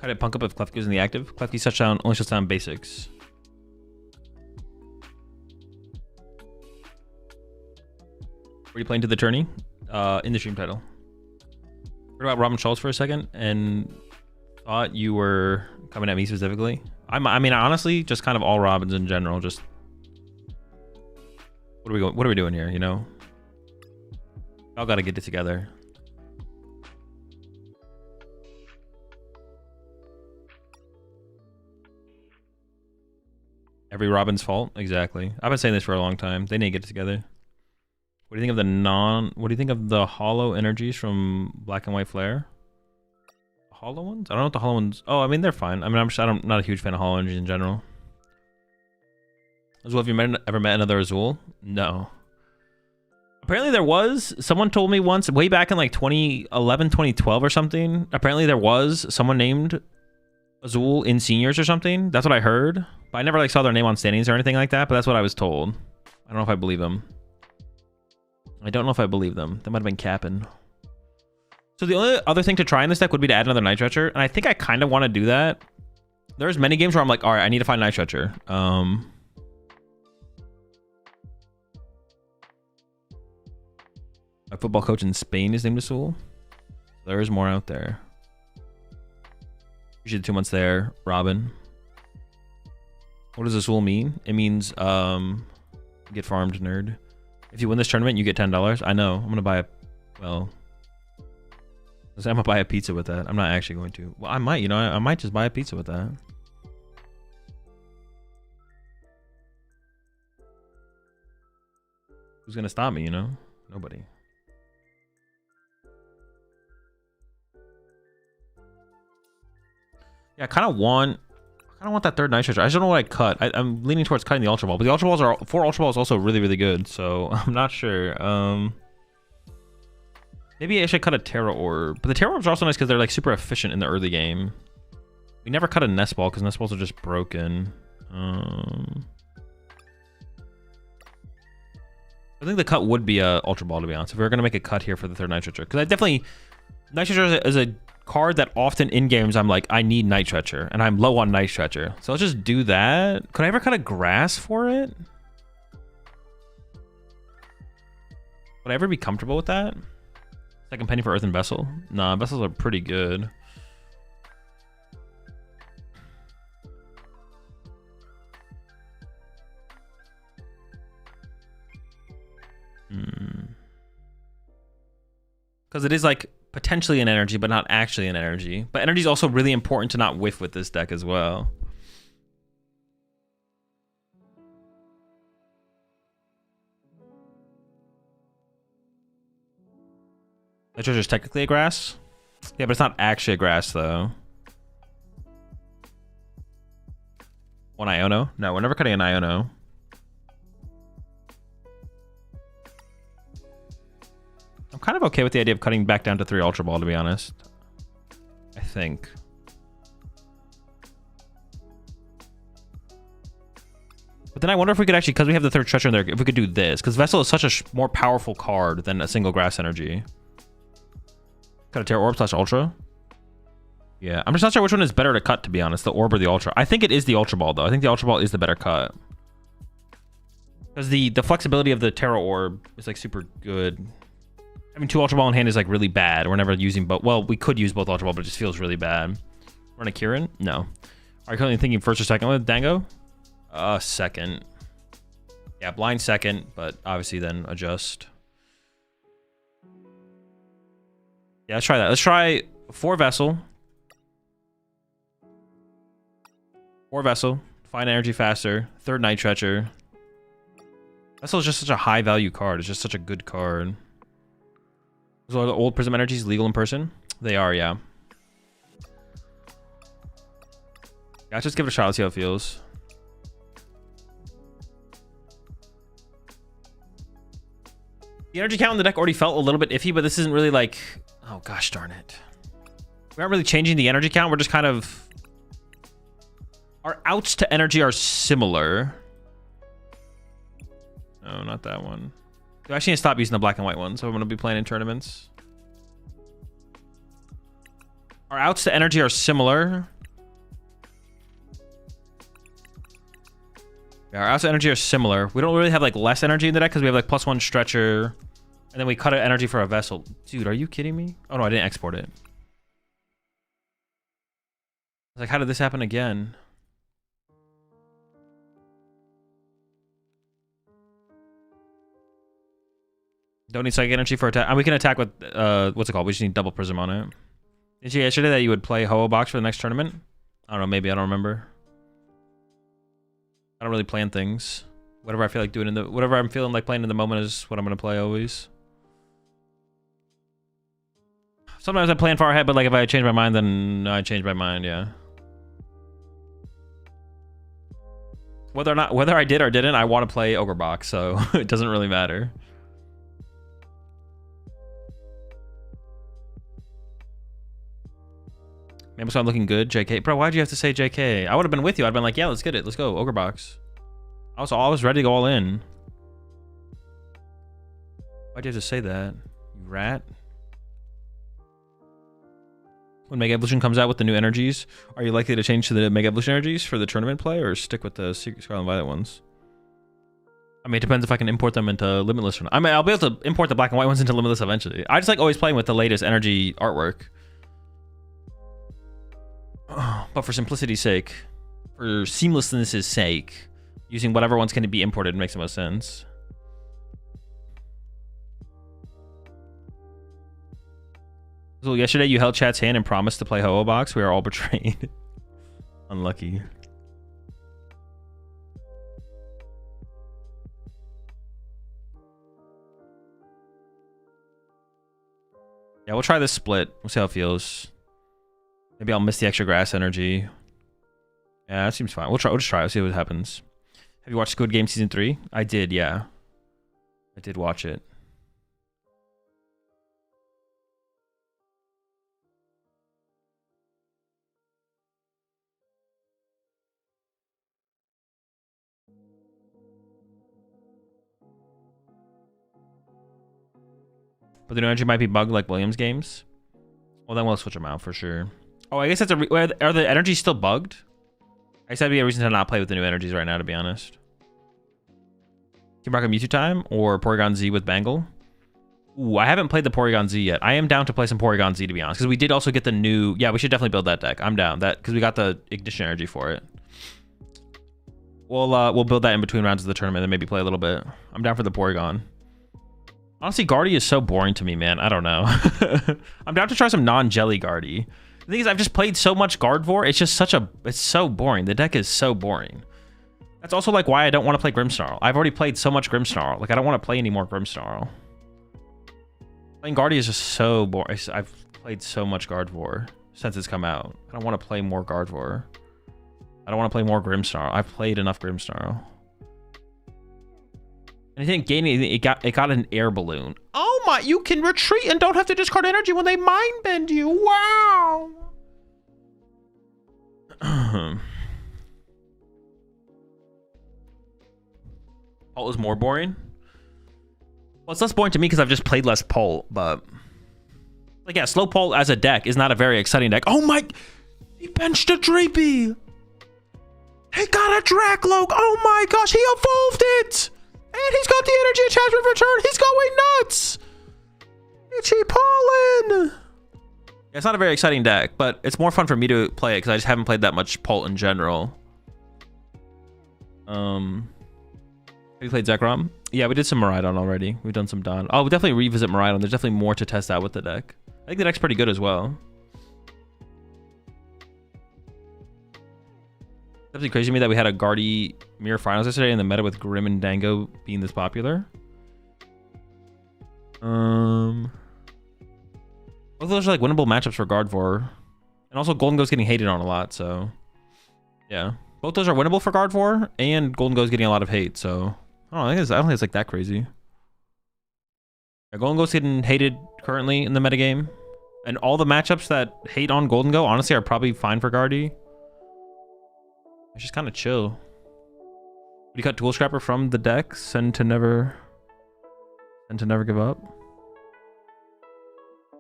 How did Punk up if Klefki's in the active? Klefki's touchdown only shuts down basics. Were you playing to the tourney? In the stream title. Heard about Robin Schultz for a second and thought you were coming at me specifically. I mean, honestly, just kind of all Robins in general. Just what are we doing here? You know, y'all got to get it together. Every Robin's fault? Exactly. I've been saying this for a long time. They need to get it together. What do you think of the hollow energies from Black and White Flare? Hollow ones? I don't know what the hollow ones... Oh, I mean, they're fine. I mean, I'm not a huge fan of hollow energies in general. Azul, have you ever met another Azul? No. Apparently there was. Someone told me once, way back in like 2011, 2012 or something. Apparently there was someone named Azul in seniors or something. That's what I heard. But I never like saw their name on standings or anything like that, but that's what I was told. I don't know if I believe them. I don't know if I believe them. They might have been capping. So the only other thing to try in this deck would be to add another Night Stretcher, and I think I kind of want to do that. There's many games where I'm like, all right, I need to find Night Stretcher. My football coach in Spain is named Azul. There is more out there. Usually 2 months there. Robin. What does Azul mean? It means get farmed, nerd. If you win this tournament, you get $10. I know. I'm gonna buy a... Well... I'm gonna buy a pizza with that. I'm not actually going to. Well, I might, you know, I might just buy a pizza with that. Who's gonna stop me, you know? Nobody. Yeah, I kind of want that third Night Stretcher. I just don't know what I cut. I'm leaning towards cutting the Ultra Ball, but the Ultra Balls are 4 Ultra Balls also really, really good. So I'm not sure. Maybe I should cut a Terra Orb, but the Terra Orbs are also nice because they're like super efficient in the early game. We never cut a Nest Ball because Nest Balls are just broken. I think the cut would be a Ultra Ball, to be honest. If we were going to make a cut here for the third Night Stretcher. Because I definitely... Night Stretcher is a card that often in games I'm like, I need Night Stretcher. And I'm low on Night Stretcher. So let's just do that. Could I ever cut a grass for it? Would I ever be comfortable with that? Second penny for Earthen Vessel? Nah, Vessels are pretty good. Because it is like potentially an energy, but not actually an energy. But energy is also really important to not whiff with this deck as well. Night Stretcher is technically a grass? Yeah, but it's not actually a grass though. One Iono? No, we're never cutting an Iono. I'm kind of okay with the idea of cutting back down to 3 Ultra Ball, to be honest. I think. But then I wonder if we could actually, because we have the third Stretcher in there, if we could do this. Because Vessel is such a more powerful card than a single grass energy. Cut a Terra Orb / Ultra? Yeah, I'm just not sure which one is better to cut, to be honest. The Orb or the Ultra. I think it is the Ultra Ball, though. I think the Ultra Ball is the better cut. Because the flexibility of the Terra Orb is like super good. Having 2 Ultra Ball in hand is like really bad. We're never using both. Well, we could use both Ultra Ball, but it just feels really bad. Run a Kieran? No. Are you currently thinking first or second with Dango? Second. Yeah, blind second, but obviously then adjust. Yeah, let's try that. Let's try 4 Vessel. 4 Vessel. Find energy faster. Third Night Stretcher. Vessel is just such a high value card. It's just such a good card. So are the old Prism energies legal in person? They are, yeah. Yeah, let's just give it a shot. Let's see how it feels. The energy count in the deck already felt a little bit iffy, but this isn't really like... Oh, gosh darn it. We aren't really changing the energy count. We're just kind of... Our outs to energy are similar. No, not that one. I actually need to stop using the black and white one, so I'm going to be playing in tournaments. Our outs to energy are similar. Yeah, our outs to energy are similar. We don't really have like less energy in the deck because we have like +1 Stretcher. And then we cut an energy for a Vessel. Dude, are you kidding me? Oh no, I didn't export it. Like, how did this happen again? Don't need psychic energy for attack. And we can attack with, what's it called? We just need double Prism on it. Did you yesterday that you would play OgerBox for the next tournament? I don't know, maybe. I don't remember. I don't really plan things. Whatever I feel like doing whatever I'm feeling like playing in the moment is what I'm going to play always. Sometimes I plan far ahead, but like if I change my mind, then I change my mind, yeah. Whether I did or didn't, I want to play OgerBox, so it doesn't really matter. Maybe so I'm looking good, JK. Bro, why'd you have to say JK? I would have been with you. I'd been like, yeah, let's get it. Let's go, OgerBox. I was ready to go all in. Why'd you have to say that, you rat? When Mega Evolution comes out with the new energies, are you likely to change to the Mega Evolution energies for the tournament play or stick with the Secret Scarlet and Violet ones? I mean, it depends if I can import them into Limitless or not. I mean, I'll be able to import the black and white ones into Limitless eventually. I just like always playing with the latest energy artwork. But for simplicity's sake, for seamlessness' sake, using whatever one's going to be imported makes the most sense. So yesterday you held chat's hand and promised to play OgerBox. We are all betrayed. Unlucky. Yeah, we'll try this split. We'll see how it feels. Maybe I'll miss the extra grass energy. Yeah, that seems fine. We'll just try. We'll see what happens. Have you watched Squid Game Season 3? I did, yeah. I did watch it. But the new energy might be bugged like Williams games. Well, then we'll switch them out for sure. Oh, I guess that's are the energies still bugged? I guess that'd be a reason to not play with the new energies right now, to be honest. Team Rocket Mewtwo time or Porygon Z with Bangle? Ooh, I haven't played the Porygon Z yet. I am down to play some Porygon Z, to be honest, because we did also get the new... Yeah, we should definitely build that deck. I'm down that because we got the Ignition energy for it. We'll build that in between rounds of the tournament and maybe play a little bit. I'm down for the Porygon. Honestly, Guardy is so boring to me, man. I don't know. I'm down to try some non-jelly Guardy. The thing is, I've just played so much Gardevoir. It's just it's so boring. The deck is so boring. That's also like why I don't want to play Grimmsnarl. I've already played so much Grimmsnarl. Like, I don't want to play any more Grimmsnarl. Playing Guardy is just so boring. I've played so much Gardevoir since it's come out. I don't want to play more Gardevoir. I don't want to play more Grimmsnarl. I've played enough Grimmsnarl. And I think gaining it got an air balloon. Oh my! You can retreat and don't have to discard energy when they mind bend you. Wow. Pult is more boring. Well, it's less boring to me because I've just played less Pult, but like yeah, slow Pult as a deck is not a very exciting deck. Oh my! He benched a Dreepy. He got a Dracloak. Oh my gosh! He evolved it. And he's got the energy attachment return. He's going nuts. Itchy Pollen. Yeah, it's not a very exciting deck, but it's more fun for me to play it because I just haven't played that much Pult in general. Have you played Zekrom? Yeah, we did some Miraidon already. We've done some Don. I'll definitely revisit Miraidon. There's definitely more to test out with the deck. I think the deck's pretty good as well. Definitely crazy to me that we had a Guardy Mirror Finals yesterday in the meta with Grim and Dango being this popular. Both of those are like winnable matchups for Gardevoir. And also Gholdengo's getting hated on a lot, so yeah. Both those are winnable for Gardevoir, and Gholdengo's getting a lot of hate, so I don't think it's like that crazy. Yeah, Gholdengo's getting hated currently in the metagame. And all the matchups that hate on Gholdengo honestly are probably fine for Guardy. It's just kind of chill. Would you cut Tool Scrapper from the deck? Send to never give up.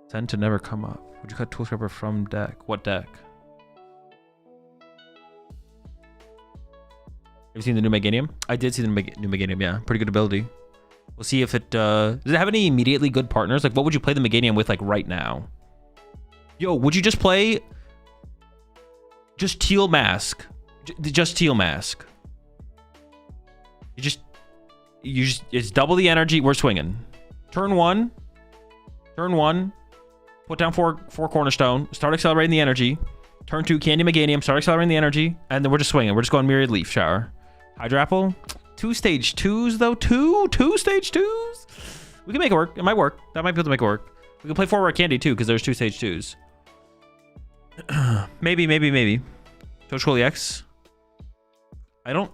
Send to never come up. Would you cut Tool Scrapper from deck? What deck? Have you seen the new Meganium? I did see the new Meganium, yeah. Pretty good ability. We'll see if it... does it have any immediately good partners? Like, what would you play the Meganium with, like, right now? Yo, would you just play... just Teal Mask? Just Teal Mask. It's double the energy. We're swinging. Turn one. Put down four Cornerstone. Start accelerating the energy. Turn 2, Candy Meganium. Start accelerating the energy. And then we're just swinging. We're just going Myriad Leaf Shower. Hydro Apple. 2 stage 2s, though. Two stage 2s? We can make it work. It might work. That might be able to make it work. We can play Forward Candy, too, because there's 2 stage 2s. maybe. Toadstool EX.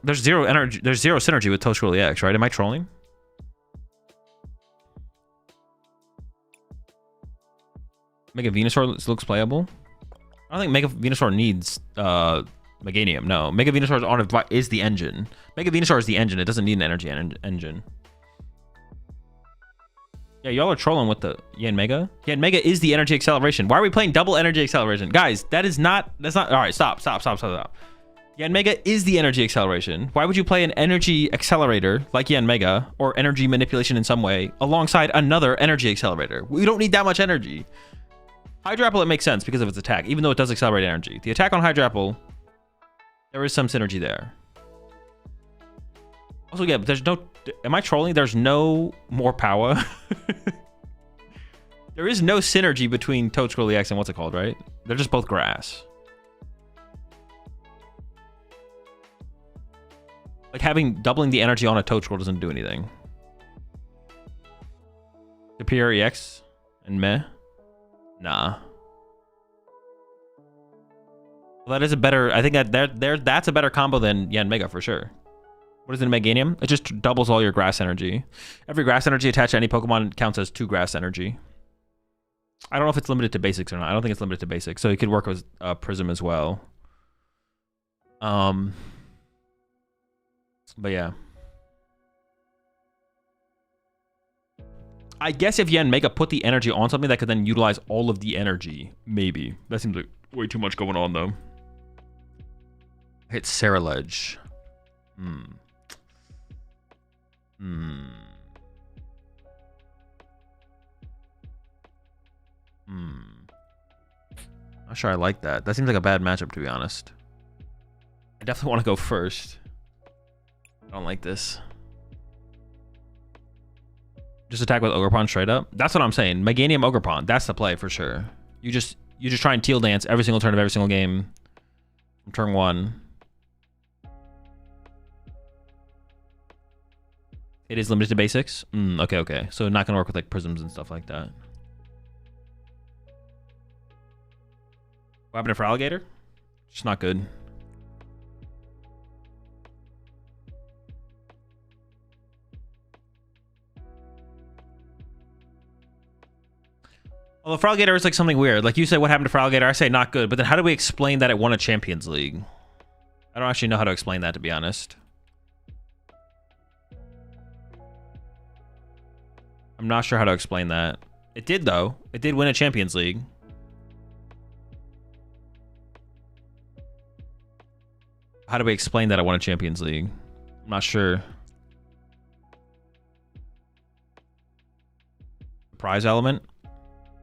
There's zero energy. There's zero synergy with Toadstool EX, right? Am I trolling? Mega Venusaur looks playable. I don't think Mega Venusaur needs Meganium. No, Mega Venusaur is the engine. Mega Venusaur is the engine. It doesn't need an energy engine. Yeah, y'all are trolling with the Yan Mega. Yan Mega is the energy acceleration. Why are we playing double energy acceleration? Guys, that's not all right, stop. Yan Mega is the energy acceleration. Why would you play an energy accelerator like Yan Mega or energy manipulation in some way alongside another energy accelerator? We don't need that much energy. Hydro Apple, it makes sense because of its attack, even though it does accelerate energy. The attack on Hydro Apple, there is some synergy there. Also, yeah, but there's no... Am I trolling? There's no more power. There is no synergy between Toadstool EX and what's it called, right? They're just both grass. Like doubling the energy on a Toadstool doesn't do anything. Superior EX and meh? Nah. Well, that is a better... I think that's a better combo than Yan Mega for sure. What is it in Meganium? It just doubles all your grass energy. Every grass energy attached to any Pokemon counts as 2 grass energy. I don't know if it's limited to basics or not. I don't think it's limited to basics. So it could work with Prism as well. But yeah. I guess if you had Mega put the energy on something that could then utilize all of the energy, maybe. That seems like way too much going on, though. Hit Sarah Ledge. Not sure I like that. That seems like a bad matchup, to be honest. I definitely want to go first. I don't like this. Just attack with Ogerpon straight up. That's what I'm saying. Meganium Ogerpon. That's the play for sure. You just try and teal dance every single turn of every single game from turn 1. It is limited to basics. Okay. So not gonna work with like prisms and stuff like that. What happened for Alligator? Just not good. Well, the Froggator is like something weird. Like you said, what happened to Froggator? I say not good. But then how do we explain that it won a Champions League? I don't actually know how to explain that, to be honest. I'm not sure how to explain that. It did, though. It did win a Champions League. How do we explain that it won a Champions League? I'm not sure. Prize element?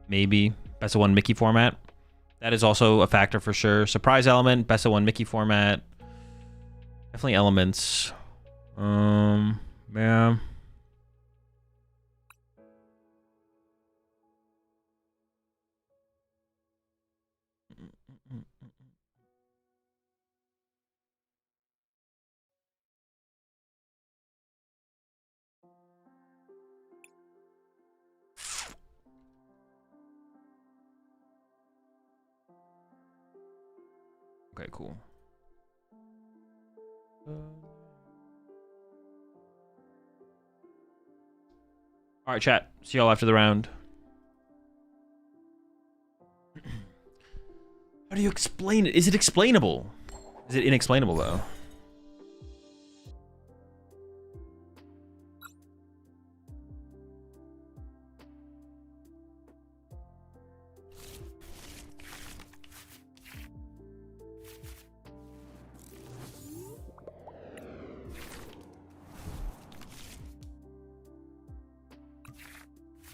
Maybe. Best of 1 Mickey format. That is also a factor for sure. Surprise element, best of 1 Mickey format. Definitely elements. Yeah. Okay, cool. All right, chat. See y'all after the round. How do you explain it? Is it explainable? Is it inexplainable, though?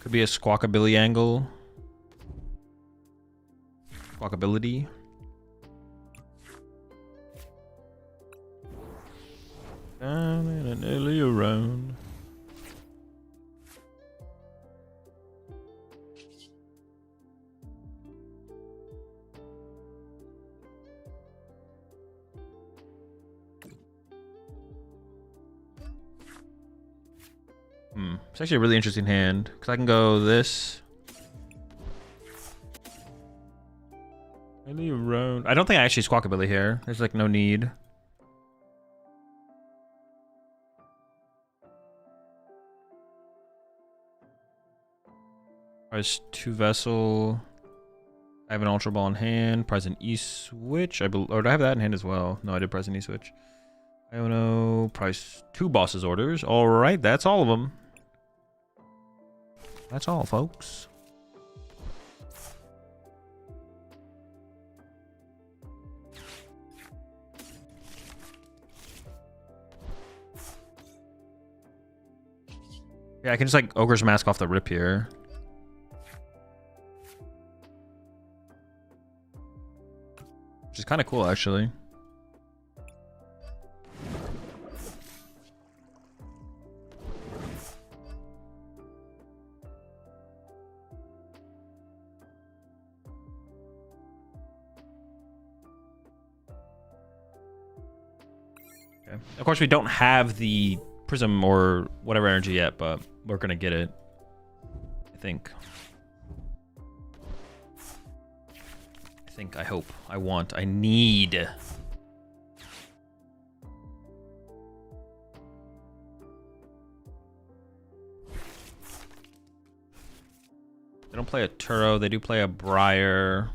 Could be a squawkabilly angle. Squawkability. Down in an alley around. It's actually a really interesting hand because I can go this. Alley around. I don't think I actually squawkabilly here. There's like no need. Price 2 vessel. I have an ultra ball in hand. Price an E-switch. Or do I have that in hand as well? No, I did price an E-switch. I don't know. Price 2 boss's orders. All right, that's all of them. That's all, folks. Yeah, I can just like Ogre's Mask off the rip here. Which is kind of cool, actually. Okay. Of course, we don't have the Prism or whatever energy yet, but we're going to get it, I think. I hope, I want, I need. They don't play a Turo, they do play a Briar.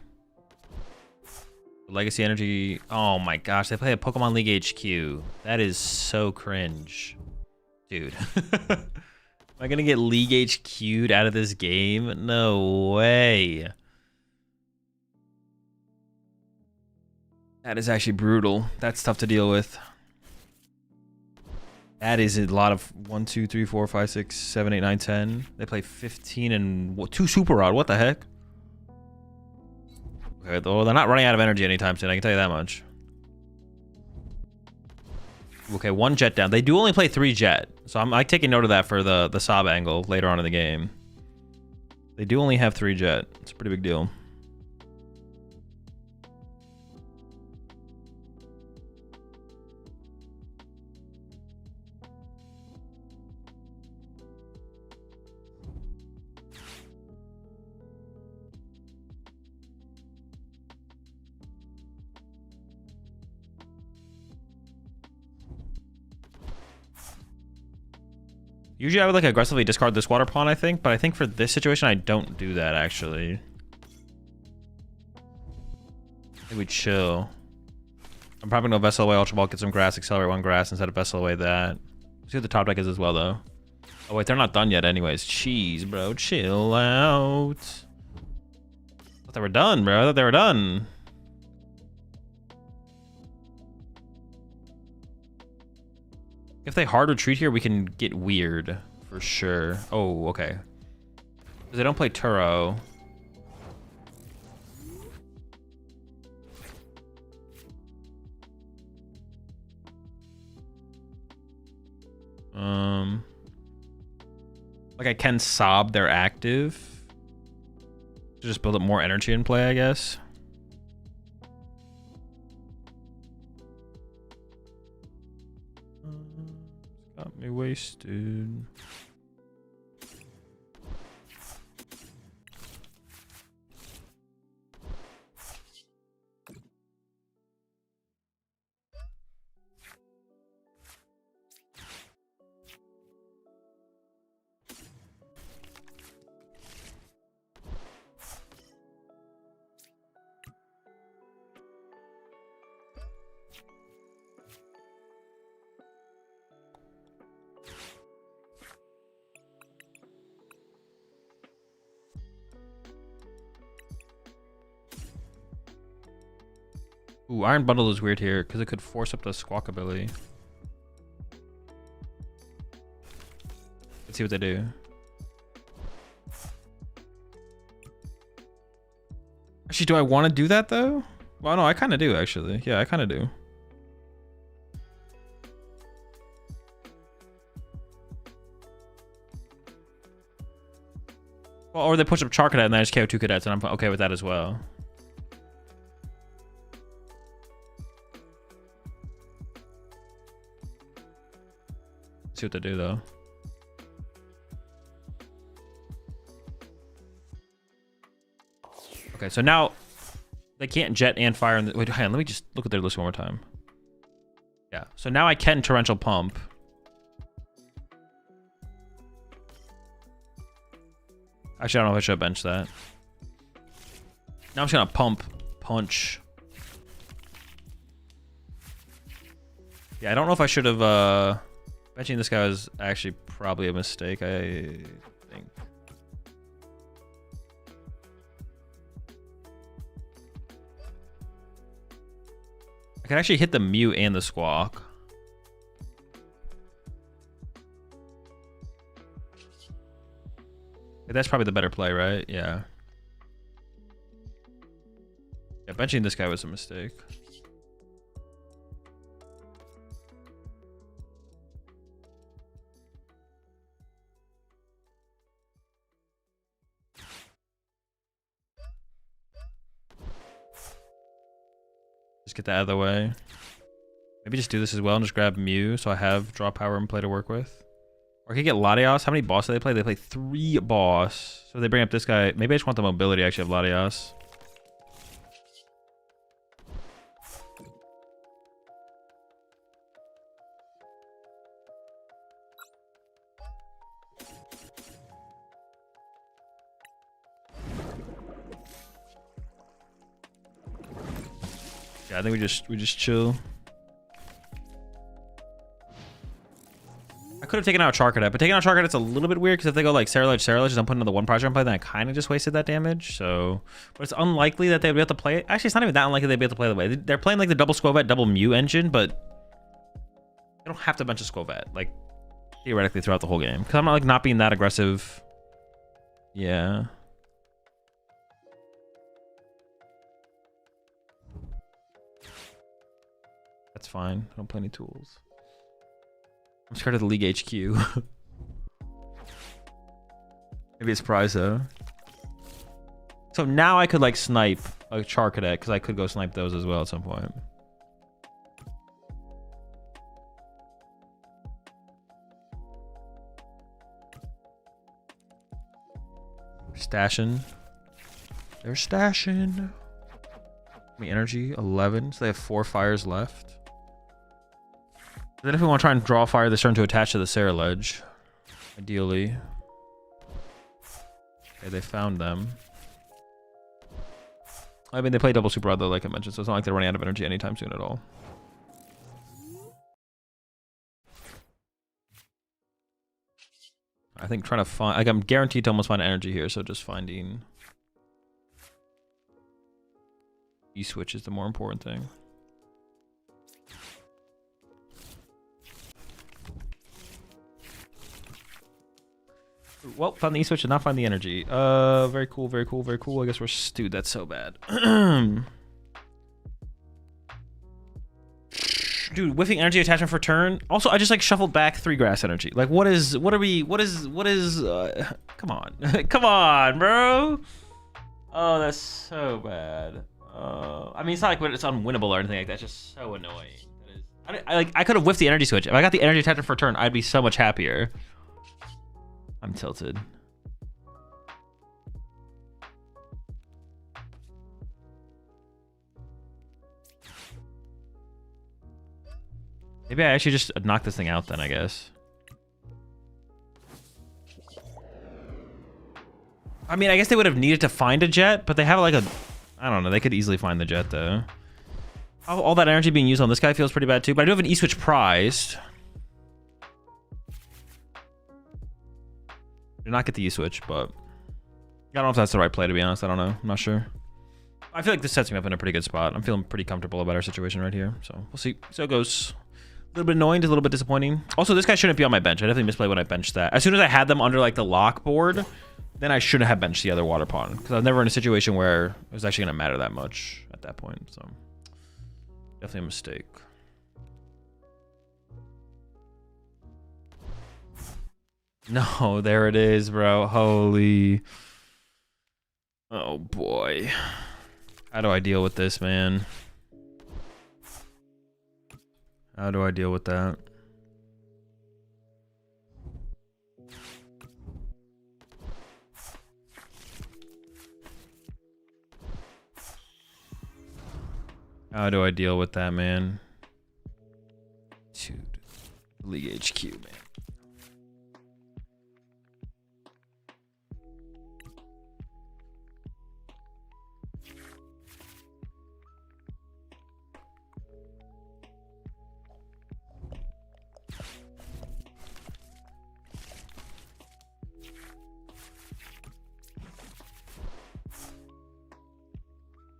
Legacy Energy, oh my gosh, they play a Pokemon League HQ. That is so cringe. Dude. Am I gonna get League HQ'd out of this game? No way. That is actually brutal. That's tough to deal with. That is a lot of 1, 2, 3, 4, 5, 6, 7, 8, 9, 10. They play 15 and 2 Super Rod. What the heck? Okay, though they're not running out of energy anytime soon. I can tell you that much. Okay, 1 jet down. They do only play 3 jet, so I'm like taking note of that for the sob angle later on in the game. They do only have 3 jet. It's a pretty big deal. Usually I would like aggressively discard this water pawn, I think, but I think for this situation I don't do that actually. I think we chill. I'm probably gonna Vessel away Ultra Ball, get some grass, accelerate 1 grass instead of Vessel away that. See what the top deck is as well though. Oh wait, they're not done yet anyways. Jeez, bro, chill out. I thought they were done, bro. I thought they were done. If they hard retreat here, we can get weird for sure. Oh, okay. Because they don't play Turo. Like I can sob their active to just build up more energy in play, I guess. Got me wasted. Ooh, Iron Bundle is weird here because it could force up the Squawk ability. Let's see what they do. Actually, do I want to do that though? Well, no, I kind of do actually. Yeah, I kind of do. Well, or they push up Char Cadet and then I just KO 2 cadets and I'm okay with that as well. See what they do though. Okay, so now they can't jet and fire. Wait, hang on, let me just look at their list one more time. Yeah, so now I can torrential pump. Actually, I don't know if I should bench that. Now I'm just gonna pump, punch. Yeah, I don't know if I should have benching this guy was actually probably a mistake, I think. I can actually hit the Mew and the Squawk. That's probably the better play, right? Yeah. Yeah, benching this guy was a mistake. Just get that out of the way. Maybe just do this as well and just grab Mew so I have draw power and play to work with. Or I could get Latios. How many boss do they play? They play 3 boss. So they bring up this guy. Maybe I just want the mobility actually of Latios. Yeah, I think we just chill. I could have taken out Charcadet, but taking out Charcadet's a little bit weird because if they go like Cerulege, I'm putting another one prize on play, then I kind of just wasted that damage. So, but it's unlikely that they'd be able to play it. Actually, it's not even that unlikely they'd be able to play the way. They're playing like the double Squovet, double Mew engine, but they don't have to bench a Squovet, like theoretically throughout the whole game. Because I'm not like not being that aggressive. Yeah. That's fine. I don't play any tools. I'm scared of the League HQ. Maybe it's prize though. So now I could like snipe a Charcadet because I could go snipe those as well at some point. Stashing. They're stashing. Me energy 11, so they have 4 fires left. Then if we want to try and draw fire this turn to attach to the Cerulege, ideally. Okay, they found them. I mean, they play double Super Rod though, like I mentioned, so it's not like they're running out of energy anytime soon at all. I think trying to find, like I'm guaranteed to almost find energy here, so just finding E-switch is the more important thing. Well, found the E-switch, did not find the energy. Very cool, very cool, very cool. I guess we're dude, that's so bad. Dude, whiffing energy attachment for turn. Also, I just like shuffled back 3 grass energy. Like, come on. Come on, bro. Oh, that's so bad. I mean, it's not like it's unwinnable or anything like that. It's just so annoying. That is, I could have whiffed the energy switch. If I got the energy attachment for turn, I'd be so much happier. I'm tilted. Maybe I actually just knock this thing out then, I guess. I mean, I guess they would have needed to find a jet, but they have like a... I don't know, they could easily find the jet though. All that energy being used on this guy feels pretty bad too, but I do have an E-switch prized. Did not get the E-switch, but... I don't know if that's the right play, to be honest. I don't know. I'm not sure. I feel like this sets me up in a pretty good spot. I'm feeling pretty comfortable about our situation right here, so we'll see. So it goes. A little bit annoying, a little bit disappointing. Also, this guy shouldn't be on my bench. I definitely misplayed when I benched that. As soon as I had them under like the lock board, then I shouldn't have benched the other water pawn because I was never in a situation where it was actually going to matter that much at that point. So definitely a mistake. No, there it is, bro. Holy. Oh boy. How do I deal with this, man? How do I deal with that? How do I deal with that, man? Dude. League HQ, man.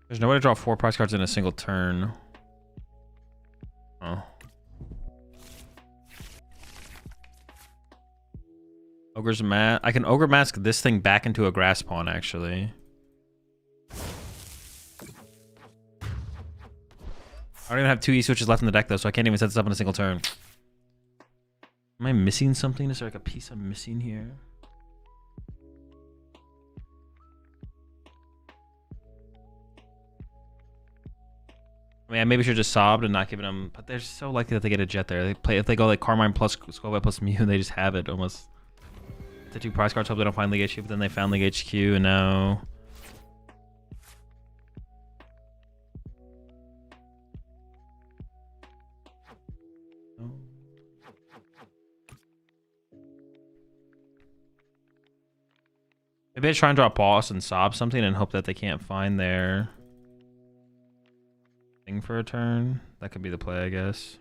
There's no way to draw 4 prize cards in a single turn. Oh. Ogre's Mask. I can Ogre Mask this thing back into a grass pawn, actually. I don't even have 2 E-switches left in the deck, though, so I can't even set this up in a single turn. Am I missing something? Is there like a piece I'm missing here? I mean, I maybe should have just sobbed and not given them, but they're so likely that they get a jet there. They play if they go like Carmine plus Squovet plus Mew, they just have it almost. The 2 prize cards hope they don't find League HQ, but then they found League HQ and now. Maybe I try and draw a boss and sob something and hope that they can't find their thing for a turn. That could be the play, I guess.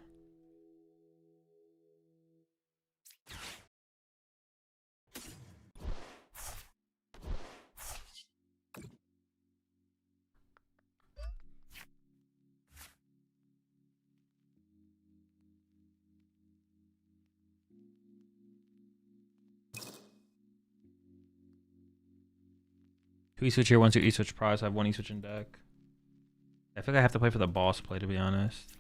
2 E-switch here, 1 2 E-switch prize. I have 1 E-switch in deck. I feel like I have to play for the boss play, to be honest.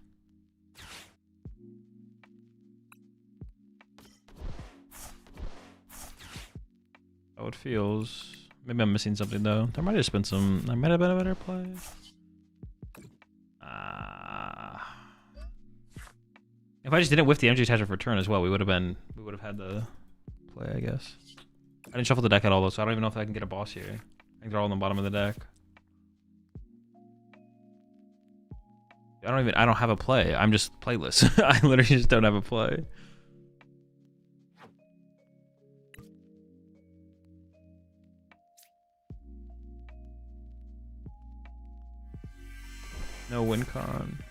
How it feels. Maybe I'm missing something though. There might have been some. There might have been a better play. If I just didn't whiff the energy attachment for turn as well, we would have had the play, I guess. I didn't shuffle the deck at all though, so I don't even know if I can get a boss here. I think they're all on the bottom of the deck. I don't have a play. I'm just playless. I literally just don't have a play. No win con.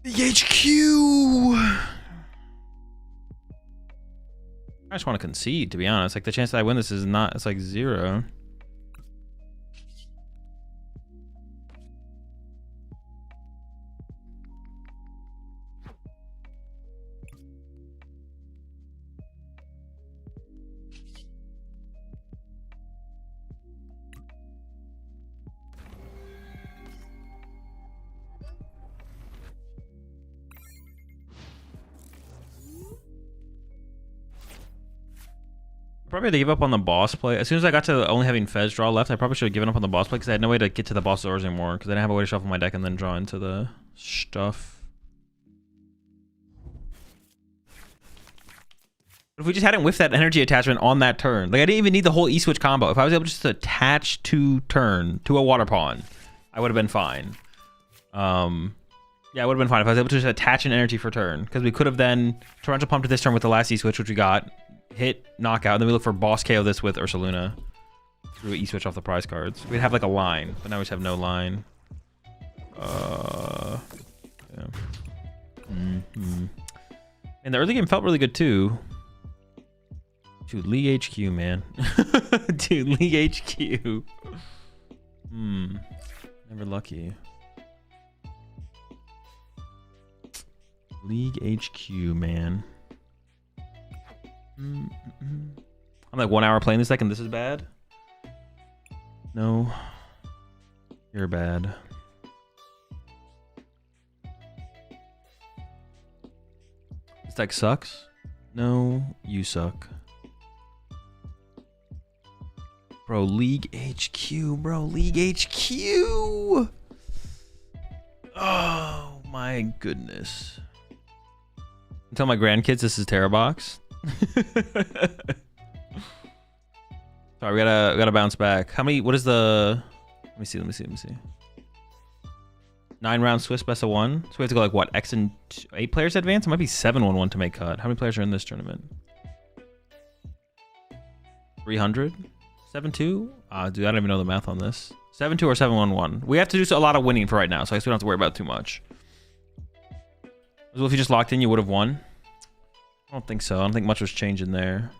The HQ. I just want to concede, to be honest. Like, the chance that I win this is not, it's like 0. Probably had to give up on the boss play. As soon as I got to only having Fez draw left, I probably should have given up on the boss play because I had no way to get to the boss doors anymore because I didn't have a way to shuffle my deck and then draw into the stuff. But if we just hadn't whiffed that energy attachment on that turn, like I didn't even need the whole E-switch combo. If I was able just to attach to turn to a water pawn, I would have been fine. Yeah, it would have been fine if I was able to just attach an energy for turn because we could have then torrential pumped to this turn with the last E-switch, which we got. Hit, knockout, and then we look for boss KO this with Ursaluna. Through E-switch off the prize cards. We'd have like a line, but now we just have no line. Yeah. And the early game felt really good too. Dude, League HQ, man. Dude, League HQ. Never lucky. League HQ, man. I'm like 1 hour playing this deck and this is bad? No. You're bad. This deck sucks? No, you suck. Bro, League HQ, bro, League HQ! Oh my goodness. Tell my grandkids this is Terrabox. Sorry, we gotta bounce back. How many? What is the? Let me see. 9 round Swiss best of 1. So we have to go like what? X and 8 players advance. It might be 7-1-1 to make cut. How many players are in this tournament? 300. 7-2. Dude, I don't even know the math on this. 7-2 or 7-1-1. We have to do a lot of winning for right now, so I guess we don't have to worry about too much. Well, if you just locked in, you would have won. I don't think so. I don't think much was changing there.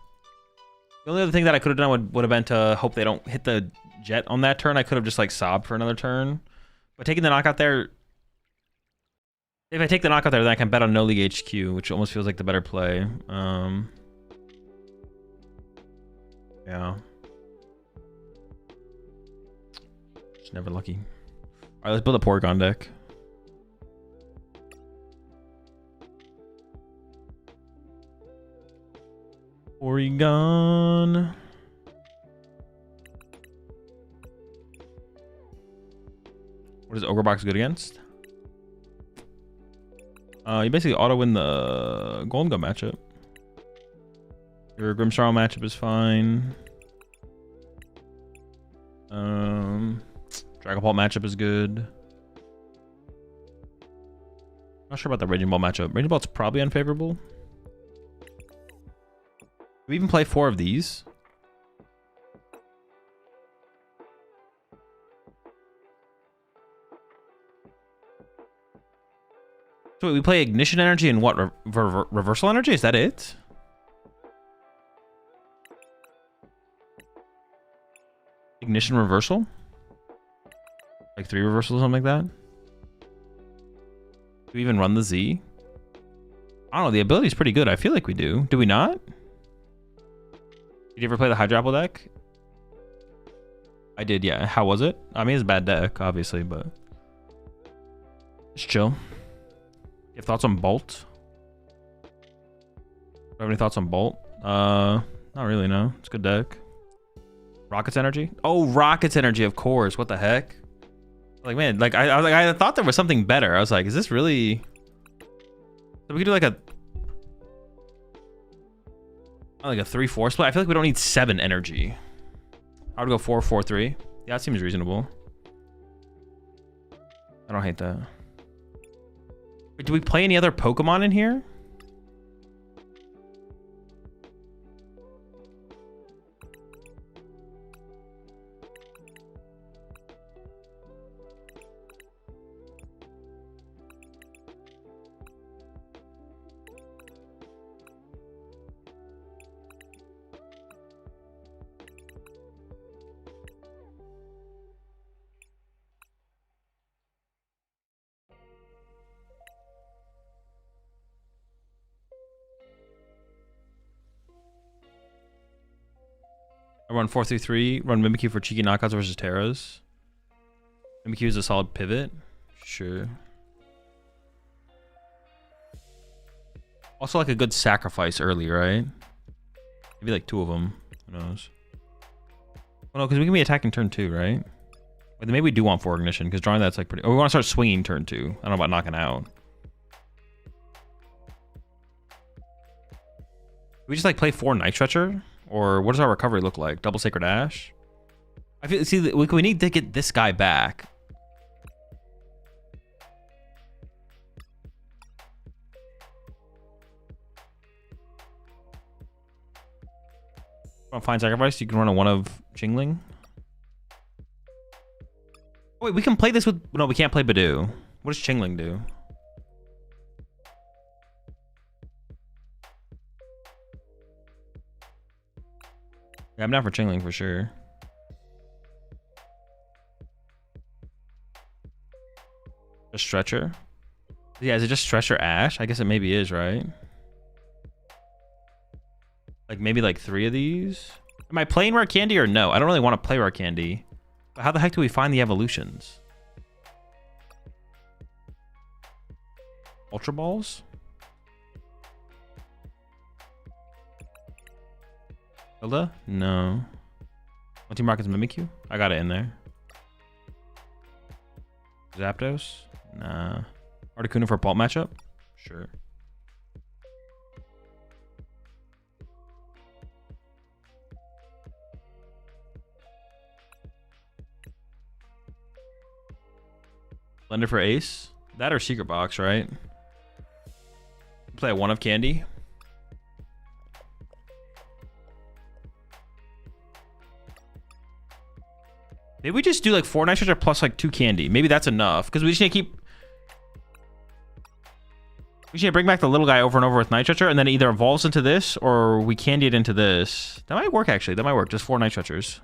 The only other thing that I could have done would have been to hope they don't hit the jet on that turn. I could have just like sobbed for another turn. But taking the knockout there... If I take the knockout there, then I can bet on no League HQ, which almost feels like the better play. Yeah. Just never lucky. Alright, let's build a Porygon deck. Porygon. What is OgerBox good against? You basically auto win the Gholdengo matchup. Your Grimmsnarl matchup is fine. Dragapult matchup is good. Not sure about the Raging Ball matchup. Raging Ball's probably unfavorable. Do we even play 4 of these? So wait, we play Ignition Energy and what? Reversal Energy? Is that it? Ignition Reversal? Like 3 reversals or something like that? Do we even run the Z? I don't know. The ability's pretty good. I feel like we do. Do we not? Did you ever play the Hydro Apple deck? I did, yeah. How was it? I mean, it's a bad deck, obviously, but it's chill. You have thoughts on Bolt? Have any thoughts on Bolt? Not really, no. It's a good deck. Rocket's Energy? Oh, Rocket's Energy, of course. What the heck? Like, man, like I was like, I thought there was something better. I was like, is this really? So we could do like a 3-4 split. I feel like we don't need 7 energy. I would go 4-4-3. Yeah, that seems reasonable. I don't hate that. Wait, do we play any other Pokemon in here? I run 4-3-3, run Mimikyu for cheeky knockouts versus Terras. Mimikyu is a solid pivot. Sure. Also like a good sacrifice early, right? Maybe like 2 of them. Who knows? Oh no, because we can be attacking turn 2, right? But maybe we do want 4 ignition, because drawing that's like pretty... Oh, we want to start swinging turn 2. I don't know about knocking out. We just like play 4 Night Stretcher? Or what does our recovery look like? Double Sacred Ash? I feel, see, we need to get this guy back. Want to find sacrifice? You can run a 1 of Jingling. Oh, wait, we can play this with... No, we can't play Badoo. What does Jingling do? Yeah, I'm down for Jingling for sure. Just Stretcher? Yeah, is it just Stretcher Ash? I guess it maybe is, right? Like maybe like 3 of these? Am I playing Rare Candy or no? I don't really want to play Rare Candy. But how the heck do we find the evolutions? Ultra Balls? Hilda? No. Team Rocket's Mimikyu? I got it in there. Zapdos? Nah. Articuno for a Pulp matchup? Sure. Blender for Ace? That or Secret Box, right? Play a 1 of Candy. Maybe we just do like 4 Night Stretcher plus like 2 Candy. Maybe that's enough. Because we just need to keep... We should bring back the little guy over and over with Night Stretcher, and then it either evolves into this or we candy it into this. That might work, actually. That might work. Just 4 Night Stretchers.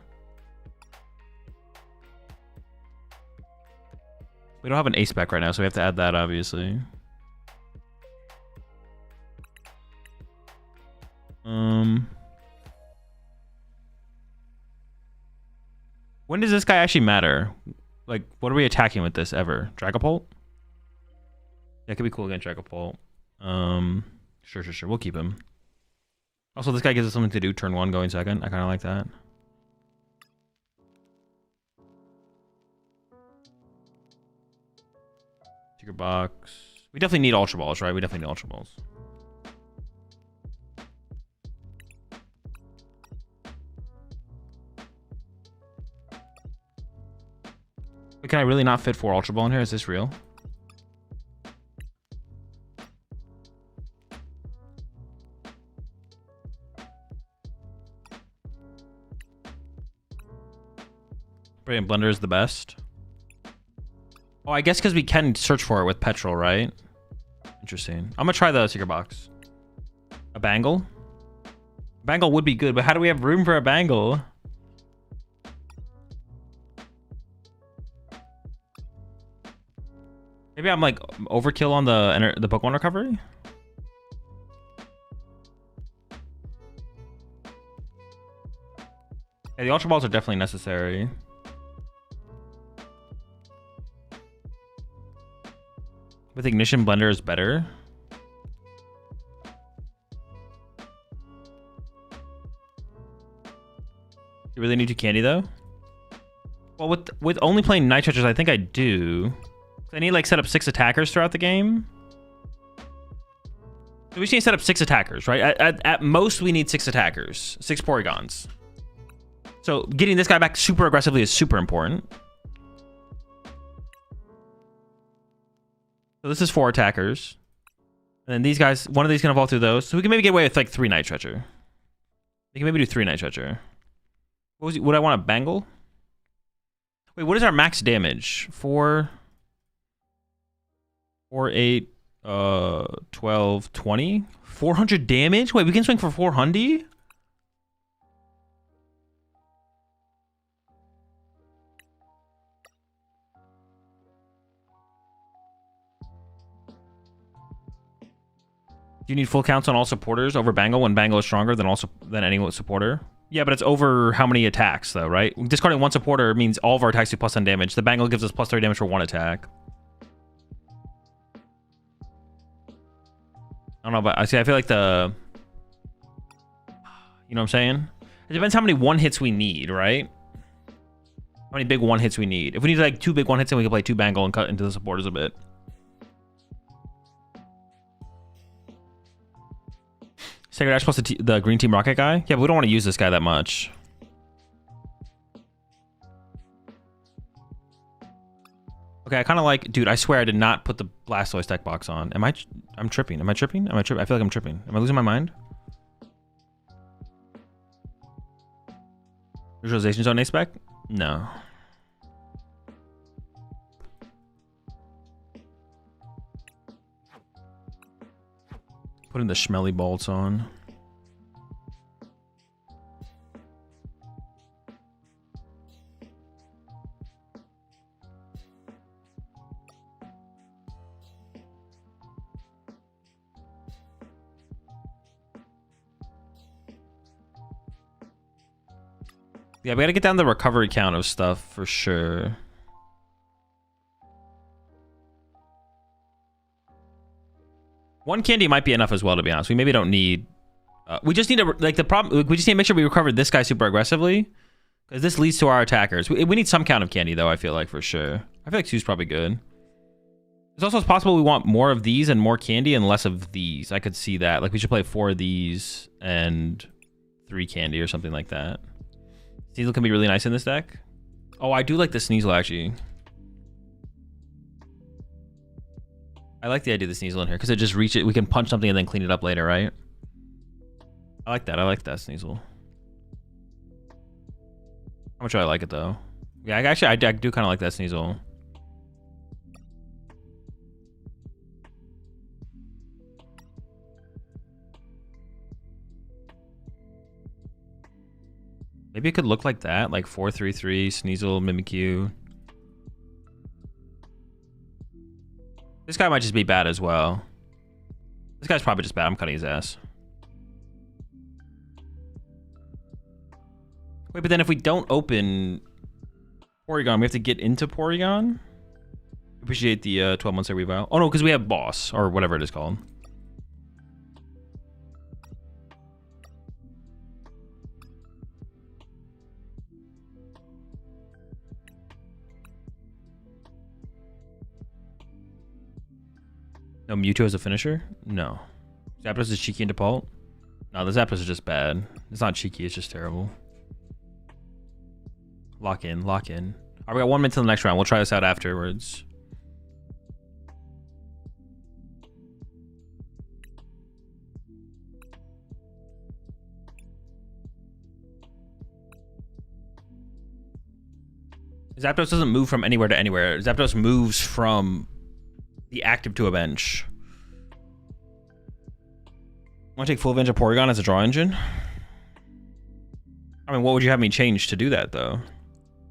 We don't have an ace spec right now, so we have to add that, obviously. When does this guy actually matter? Like, what are we attacking with this ever? Dragapult? That could be cool against Dragapult. Sure. We'll keep him. Also, this guy gives us something to do turn 1 going second. I kind of like that. Secret Box. We definitely need Ultra Balls, right? We definitely need Ultra Balls. Wait, can I really not fit 4 Ultra Ball in here? Is this real? Brilliant Blender is the best. Oh, I guess because we can search for it with Petrol, right? Interesting. I'm gonna try the Secret Box. A Bangle? Bangle would be good, but how do we have room for a Bangle? Maybe I'm like overkill on the Pokemon recovery? The Ultra Balls are definitely necessary. With Ignition, Blender is better. You really need to candy though? Well, with only playing Night Treasures, I think I do. I need like set up 6 attackers throughout the game. So we just need to set up 6 attackers, right? At most, we need 6 attackers, 6 Porygons. So getting this guy back super aggressively is super important. So this is 4 attackers. And then these guys, one of these can evolve through those. So we can maybe get away with like 3 Night Treasure. We can maybe do 3 Night Treasure. Would I want a bangle? Wait, what is our max damage? 4, 8, 12, 20? 400 damage? Wait, we can swing for 400? Do you need full counts on all supporters over Bangle when Bangle is stronger than any supporter? Yeah, but it's over how many attacks, though, right? Discarding 1 supporter means all of our attacks do +10 damage. The Bangle gives us +30 damage for 1 attack. I don't know, but I feel like the... You know what I'm saying? It depends how many 1-hits we need, right? How many big 1-hits we need. If we need like 2 big 1-hits, then we can play 2 Bangle and cut into the supporters a bit. Sacred Ash plus the Green Team Rocket guy? Yeah, but we don't want to use this guy that much. Okay, I kind of like... Dude, I swear I did not put the Blastoise deck box on. I'm tripping. Am I tripping? I feel like I'm tripping. Am I losing my mind? Visualization Zone A-Spec? No. Putting the Schmelly bolts on. Yeah, we gotta get down the recovery count of stuff for sure. One candy might be enough as well, to be honest. We maybe don't need... we just need to... Like, the problem... We just need to make sure we recover this guy super aggressively. Because this leads to our attackers. We need some count of candy, though, I feel like, for sure. I feel like 2's probably good. It's also possible we want more of these and more candy and less of these. I could see that. Like, we should play 4 of these and 3 candy or something like that. Sneasel can be really nice in this deck. Oh, I do like the Sneasel, actually. I like the idea of the Sneasel in here because it just reach it. We can punch something and then clean it up later, right? I like that. I like that Sneasel. How much do I like it though? Yeah, I do kind of like that Sneasel. Maybe it could look like that, like 4-3-3 Sneasel, Mimikyu. This guy might just be bad as well. This guy's probably just bad. I'm cutting his ass. Wait, but then if we don't open Porygon, we have to get into Porygon? Appreciate the 12 months revival. Oh no, because we have Boss, or whatever it is called. No, Mewtwo as a finisher? No. Zapdos is cheeky and default? No, the Zapdos is just bad. It's not cheeky, it's just terrible. Lock in, lock in. Alright, we got 1 minute till the next round. We'll try this out afterwards. Zapdos doesn't move from anywhere to anywhere. Zapdos moves from the active to a bench. Want to take full advantage of Porygon as a draw engine? I mean, what would you have me change to do that, though?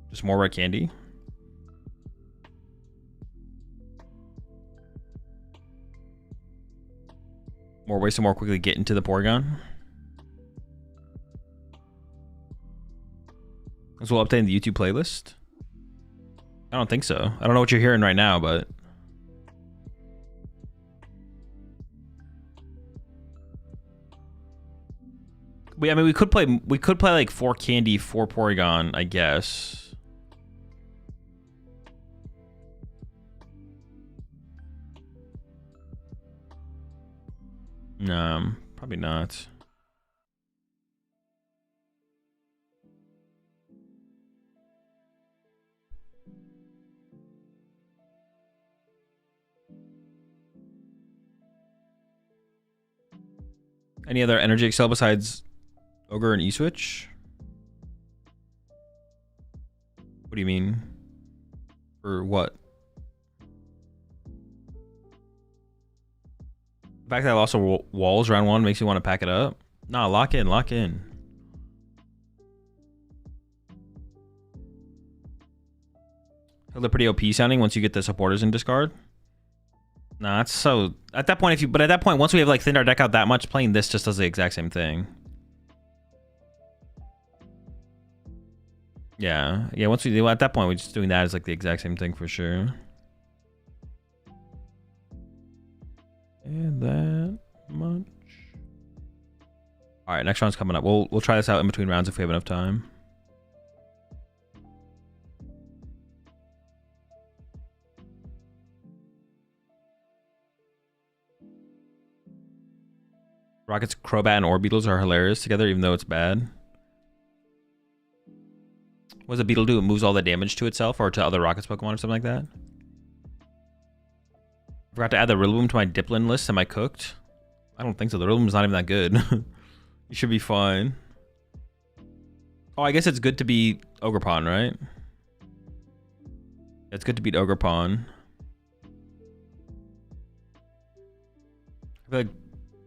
Just more red candy? More ways to more quickly get into the Porygon? As well, updating the YouTube playlist. I don't think so. I don't know what you're hearing right now, but I mean, we could play like 4 Candy, 4 Porygon, I guess. No, probably not. Any other Energy Excel besides Ogre and E-Switch? What do you mean? For what? The fact that I lost walls round 1 makes you want to pack it up? Nah, lock in, lock in. They're pretty OP sounding once you get the supporters in discard. Nah, it's so at that point but at that point once we have like thinned our deck out that much, playing this just does the exact same thing. Yeah, once we do at that point, we're just doing that as like the exact same thing for sure. And that much. All right, next round's coming up. We'll try this out in between rounds if we have enough time. Rocket's Crobat and Orbeetles are hilarious together, even though it's bad. What does a beetle do? It moves all the damage to itself or to other Rocket's Pokemon or something like that? I forgot to add the Rillaboom to my Diplin list. Am I cooked? I don't think so. The Rillaboom's not even that good. You should be fine. Oh, I guess it's good to beat Ogerpon, right? It's good to beat Ogerpon. I feel like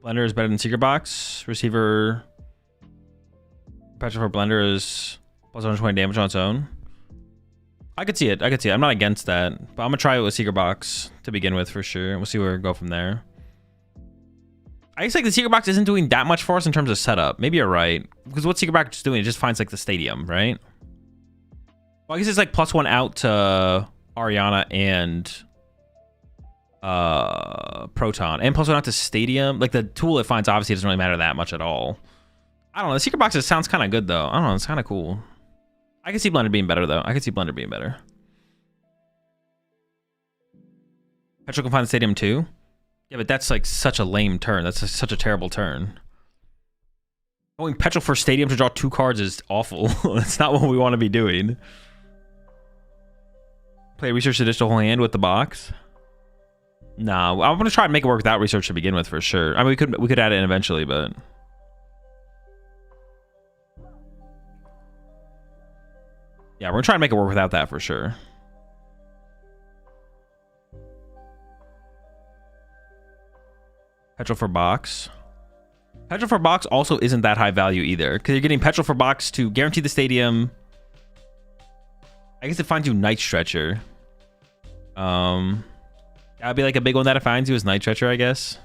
Blender is better than Secret Box. Receiver Petrol for Blender is plus 120 damage on its own. I could see it. I'm not against that. But I'm going to try it with Secret Box to begin with for sure. We'll see where we go from there. I guess like the Secret Box isn't doing that much for us in terms of setup. Maybe you're right. Because what Secret Box is doing, it just finds like the stadium, right? Well, I guess it's like +1 out to Ariana and Proton. And +1 out to Stadium. Like the tool it finds obviously doesn't really matter that much at all. I don't know. The Secret Box sounds kind of good though. I don't know. It's kind of cool. I can see Blender being better though. Petrol can find the Stadium too. Yeah, but that's like such a lame turn. That's such a terrible turn. Going Petrol for Stadium to draw 2 cards is awful. That's not what we want to be doing. Play Research Additional Whole Hand with the box. Nah, I'm gonna try and make it work without Research to begin with for sure. I mean, we could add it in eventually, but yeah, we're gonna try and make it work without that for sure. Petrol for box. Petrol for box also isn't that high value either, because you're getting Petrol for box to guarantee the Stadium. I guess it finds you Night Stretcher. That'd be like a big one that it finds you is Night Stretcher, I guess.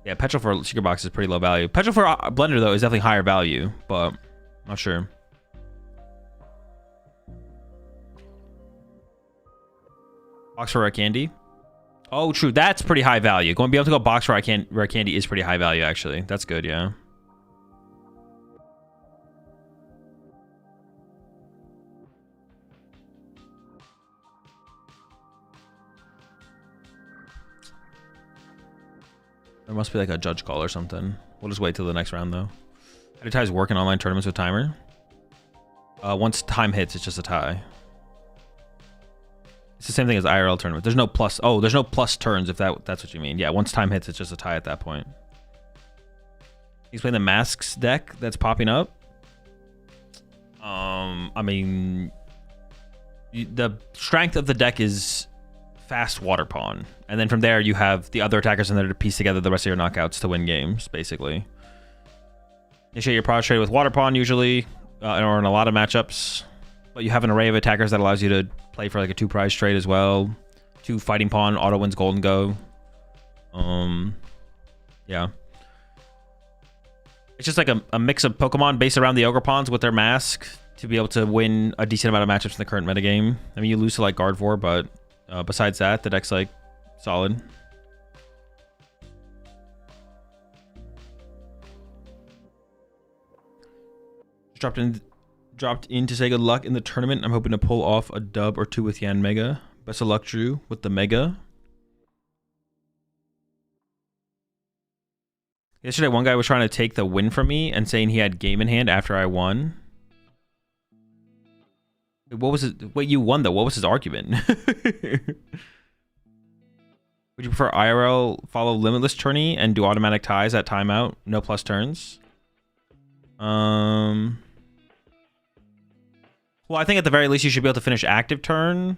Yeah, Petrol for Secret Box is pretty low value. Petrol for Blender though is definitely higher value, but I'm not sure. Box for Rare Candy. Oh, true. That's pretty high value. Going to be able to go box for Rare Candy is pretty high value, actually. That's good, yeah. There must be like a judge call or something. We'll just wait till the next round, though. How do ties work in online tournaments with timer? Once time hits, it's just a tie. It's the same thing as IRL tournament. There's no plus. Oh, there's no plus turns if that's what you mean. Yeah, once time hits, it's just a tie at that point. He's playing the Masks deck that's popping up. I mean, the strength of the deck is fast Water Pawn. And then from there, you have the other attackers in there to piece together the rest of your knockouts to win games, basically. Initiate your product trade with Water Pawn usually, or in a lot of matchups. But you have an array of attackers that allows you to play for like a 2 prize trade as well. 2 Fighting Pawn auto wins Gholdengo. Yeah. It's just like a mix of Pokemon based around the Ogre Pawns with their mask to be able to win a decent amount of matchups in the current metagame. I mean, you lose to like Gardevoir, but besides that, the deck's like solid. Dropped in to say good luck in the tournament. I'm hoping to pull off a dub or two with Yan Mega. Best of luck, Drew, with the Mega. Yesterday, one guy was trying to take the win from me and saying he had game in hand after I won. What was it? Wait, you won though. What was his argument? Would you prefer IRL follow limitless tourney and do automatic ties at timeout? No plus turns. Well, I think at the very least you should be able to finish active turn.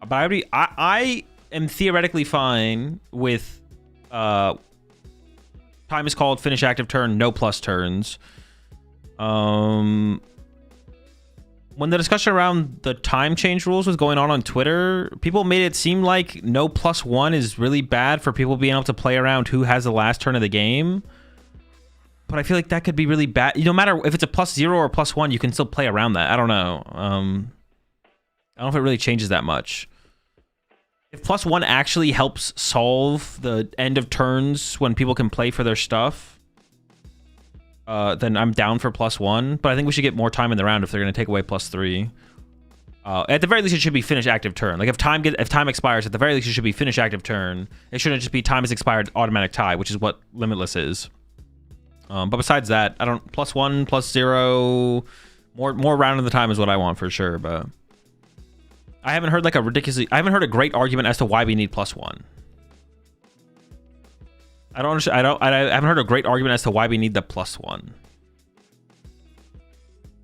But I am theoretically fine with time is called, finish active turn, no plus turns. When the discussion around the time change rules was going on Twitter, people made it seem like no +1 is really bad for people being able to play around who has the last turn of the game. But I feel like that could be really bad. No matter if it's a +0 or +1, you can still play around that. I don't know. I don't know if it really changes that much. If +1 actually helps solve the end of turns when people can play for their stuff, then I'm down for +1. But I think we should get more time in the round if they're going to take away +3. At the very least, it should be finish active turn. Like if time expires, at the very least, it should be finish active turn. It shouldn't just be time has expired, automatic tie, which is what limitless is. But besides that, I don't +1, +0, more round of the time is what I want for sure. But I haven't heard like I haven't heard a great argument as to why we need +1. I haven't heard a great argument as to why we need the +1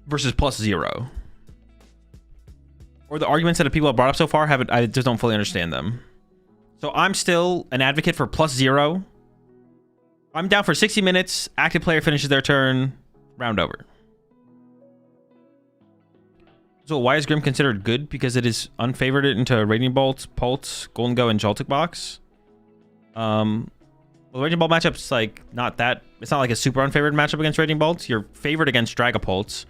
versus +0. Or the arguments that people have brought up so far I just don't fully understand them. So I'm still an advocate for +0. I'm down for 60 minutes. Active player finishes their turn. Round over. So why is Grim considered good? Because it is unfavored into Raging Bolt, Pulse, Gholdengo, and Jellicent. Well, the Raging Bolt matchup's like not that. It's not like a super unfavored matchup against Raging Bolts. You're favored against Dragapults.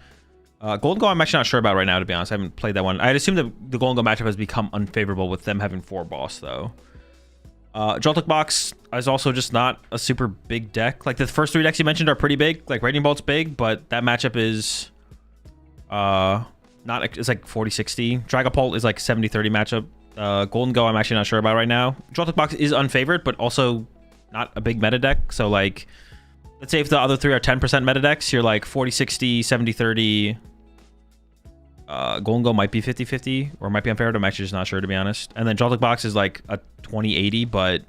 Gholdengo, I'm actually not sure about right now, to be honest. I haven't played that one. I'd assume that the Gholdengo matchup has become unfavorable with them having 4 boss, though. Jellicent is also just not a super big deck. Like the first 3 decks you mentioned are pretty big. Like Raging Bolt's big, but that matchup is it's like 40-60. Dragapult is like 70-30 matchup. Gholdengo I'm actually not sure about right now. Jellicent is unfavored, but also not a big meta deck. So like, let's say if the other 3 are 10% meta decks, you're like 40-60, 70-30. Gholdengo might be 50-50 or might be unfavored. I'm actually just not sure, to be honest. And then Jellicent is like a 20-80, but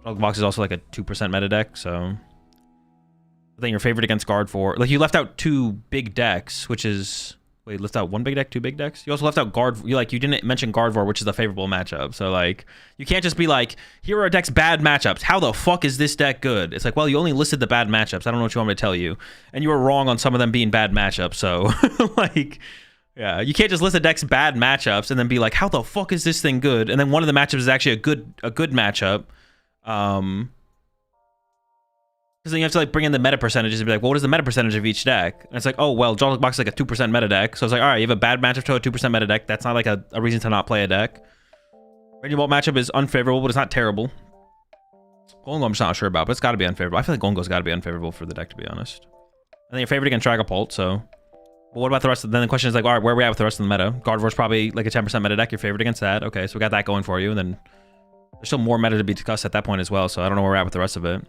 Jellicent is also like a 2% meta deck. So I think you're favored against Gardevoir. Like you left out 2 big decks, which is wait, left out 1 big deck, 2 big decks. You also left out you didn't mention Gardevoir, which is a favorable matchup. So like you can't just be like, here are our deck's bad matchups. How the fuck is this deck good? It's like, well, you only listed the bad matchups. I don't know what you want me to tell you, and you were wrong on some of them being bad matchups. So like. Yeah, you can't just list a deck's bad matchups and then be like, how the fuck is this thing good? And then one of the matchups is actually a good matchup. Because then you have to like bring in the meta percentages and be like, well, what is the meta percentage of each deck? And it's like, oh, well, Jellicent is like a 2% meta deck. So it's like, all right, you have a bad matchup to a 2% meta deck. That's not like a reason to not play a deck. Raging Bolt matchup is unfavorable, but it's not terrible. Gholdengo I'm just not sure about, but it's got to be unfavorable. I feel like Gholdengo's got to be unfavorable for the deck, to be honest. And then you're favored against Dragapult, so... But what about the rest of then the question is like, all right, where are we at with the rest of the meta? Gardevoir's probably like a 10% meta deck. You're favored against that. Okay, so we got that going for you. And then there's still more meta to be discussed at that point as well. So I don't know where we're at with the rest of it.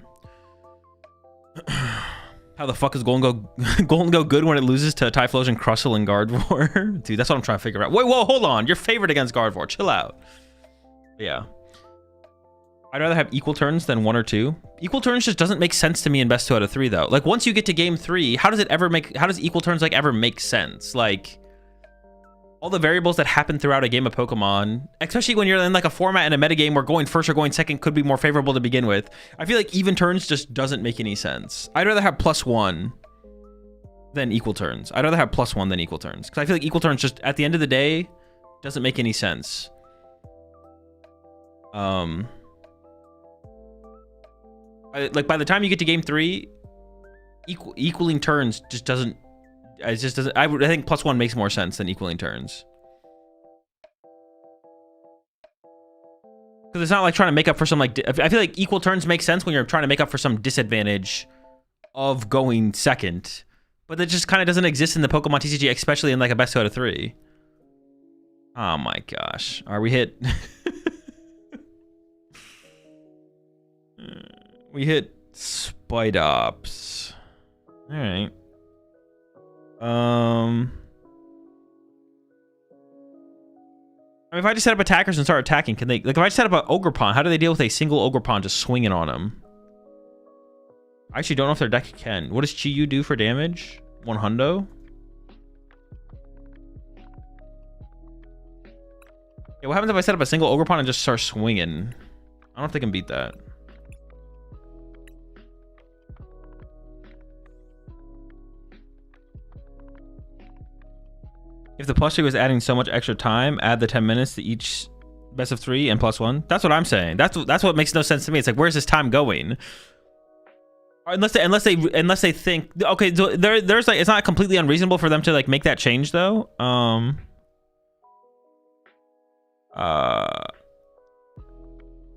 How the fuck is Gholdengo good when it loses to Typhlosion, Crustle, and Gardevoir? Dude, that's what I'm trying to figure out. Wait, whoa, hold on. You're favored against Gardevoir. Chill out. But yeah. I'd rather have equal turns than 1 or 2. Equal turns just doesn't make sense to me in best 2 out of 3 though. Like once you get to game 3, how does equal turns like ever make sense? Like all the variables that happen throughout a game of Pokemon, especially when you're in like a format and a metagame where going first or going second could be more favorable to begin with. I feel like even turns just doesn't make any sense. I'd rather have +1 than equal turns. I'd rather have +1 than equal turns. Because I feel like equal turns just at the end of the day doesn't make any sense. Like by the time you get to game 3, equaling turns just doesn't. It just doesn't. I think +1 makes more sense than equaling turns. Because it's not like trying to make up for some like. I feel like equal turns make sense when you're trying to make up for some disadvantage of going second, but that just kind of doesn't exist in the Pokemon TCG, especially in like a best out of 3. Oh my gosh, are we hit? We hit Spidops. All right. I mean, if I just set up attackers and start attacking, can they, like, if I just set up an Ogerpon, how do they deal with a single Ogerpon just swinging on them? I actually don't know if their deck can. What does Chi-Yu do for damage? 1 hundo? Yeah, what happens if I set up a single Ogerpon and just start swinging? I don't know if they can beat that. If the +2 is adding so much extra time, add the 10 minutes to each best of 3 and +1. That's what I'm saying. That's what makes no sense to me. It's like, where's this time going? Unless they think, okay, so there's like, it's not completely unreasonable for them to like make that change though.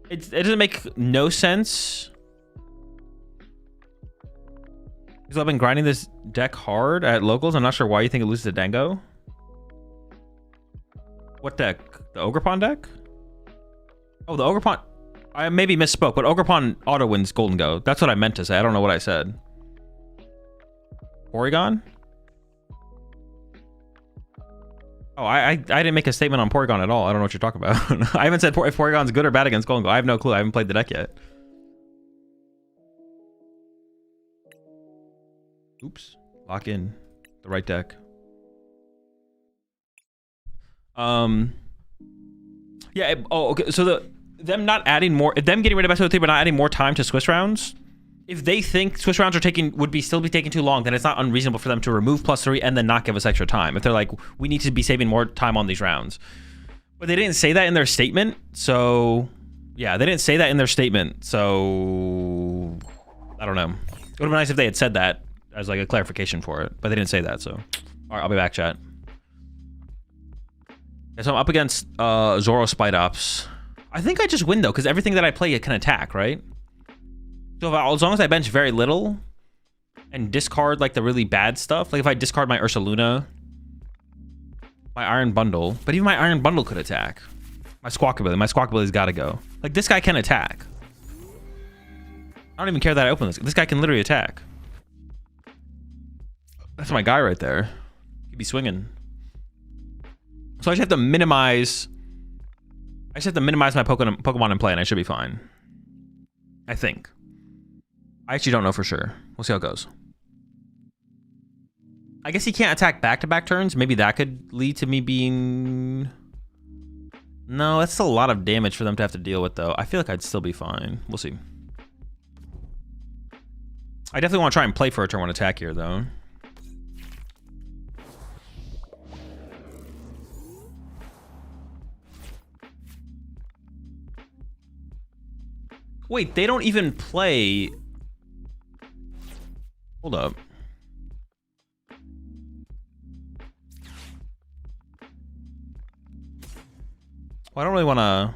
It doesn't make no sense. Because I've been grinding this deck hard at locals. I'm not sure why you think it loses to Dango. What deck? The Ogerpon deck? Oh, the Ogerpon. I maybe misspoke, but Ogerpon auto wins Gholdengo. That's what I meant to say. I don't know what I said. Porygon? Oh, I didn't make a statement on Porygon at all. I don't know what you're talking about. I haven't said if Porygon's good or bad against Gholdengo. I have no clue. I haven't played the deck yet. Oops. Lock in the right deck. Yeah. Okay. So them not adding more, them getting rid of best of 3 but not adding more time to Swiss rounds. If they think Swiss rounds are would still be taking too long, then it's not unreasonable for them to remove +3 and then not give us extra time. If they're like, we need to be saving more time on these rounds, but they didn't say that in their statement. So yeah, they didn't say that in their statement. So I don't know. It would have been nice if they had said that as like a clarification for it, but they didn't say that. So all right, I'll be back, chat. So I'm up against Zoro Spidops. I think I just win though, because everything that I play it can attack, right? So as long as I bench very little and discard like the really bad stuff, like if I discard my Ursaluna, my Iron Bundle, but even my Iron Bundle could attack. My Squawkabilly's got to go. Like this guy can attack. I don't even care that I open this. This guy can literally attack. That's my guy right there. He'd be swinging. So I just have to minimize. I just have to minimize my Pokemon in play, and I should be fine. I think. I actually don't know for sure. We'll see how it goes. I guess he can't attack back-to-back turns. Maybe that could lead to me being. No, that's still a lot of damage for them to have to deal with, though. I feel like I'd still be fine. We'll see. I definitely want to try and play for a turn 1 attack here, though. Wait, they don't even play. Hold up. Well, I don't really want to.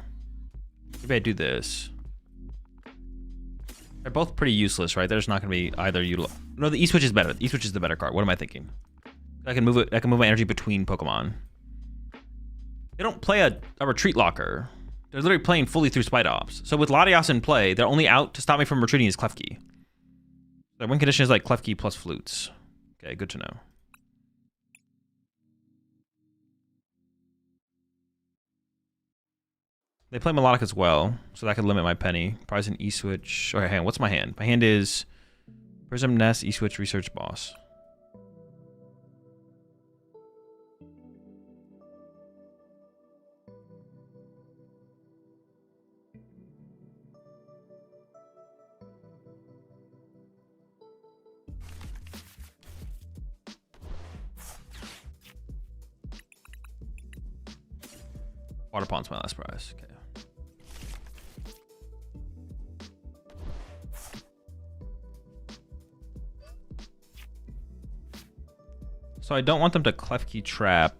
Maybe I do this. They're both pretty useless, right? There's not going to be either No, the E-Switch is better. The E-Switch is the better card. What am I thinking? I can move it. I can move my energy between Pokemon. They don't play a retreat locker. They're literally playing fully through Spidops. So with Latias in play, they're only out to stop me from retreating is Klefki. Their win condition is like Klefki plus Flutes. Okay, good to know. They play Melodic as well, so that could limit my penny. Probably an E-Switch. Okay, hang on, what's my hand? My hand is Prism, Nest, E-Switch, Research, Boss. Water Pond's my last prize. Okay. So I don't want them to Klefki trap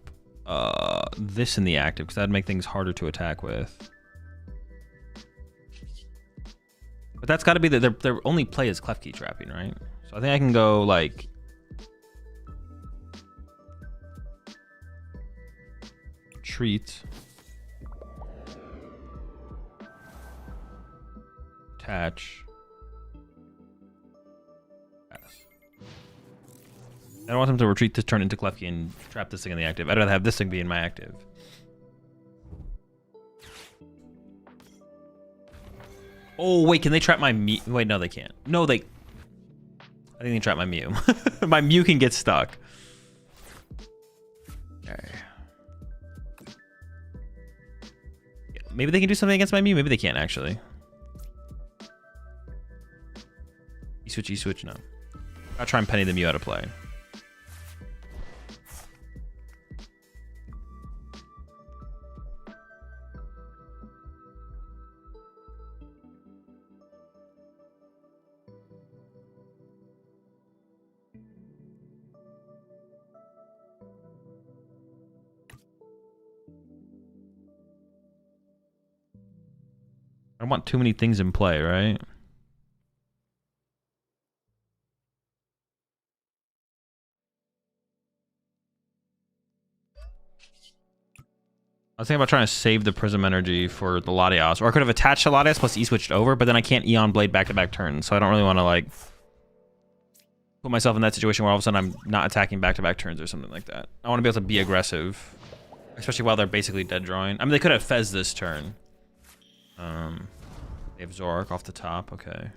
this in the active, because that'd make things harder to attack with. But that's got to be their only play is Klefki trapping, right? So I think I can go like treat, attach. I don't want them to retreat this turn into Klefki and trap this thing in the active. I'd rather have this thing be in my active. Oh, wait, can they trap my Mew? Wait, no, they can't. No, I think they trap my Mew. My Mew can get stuck. Okay. Yeah, maybe they can do something against my Mew. Maybe they can't, actually. E-switch, E-switch, no. I'll try and penny the Mew out of play. I don't want too many things in play, right? I was thinking about trying to save the Prism energy for the Latias, or I could have attached to Latias plus E-switched over, but then I can't Eon Blade back-to-back turns, so I don't really want to like put myself in that situation where all of a sudden I'm not attacking back-to-back turns or something like that. I want to be able to be aggressive, especially while they're basically dead drawing. I mean, they could have Fez this turn. They have Zorak off the top, okay.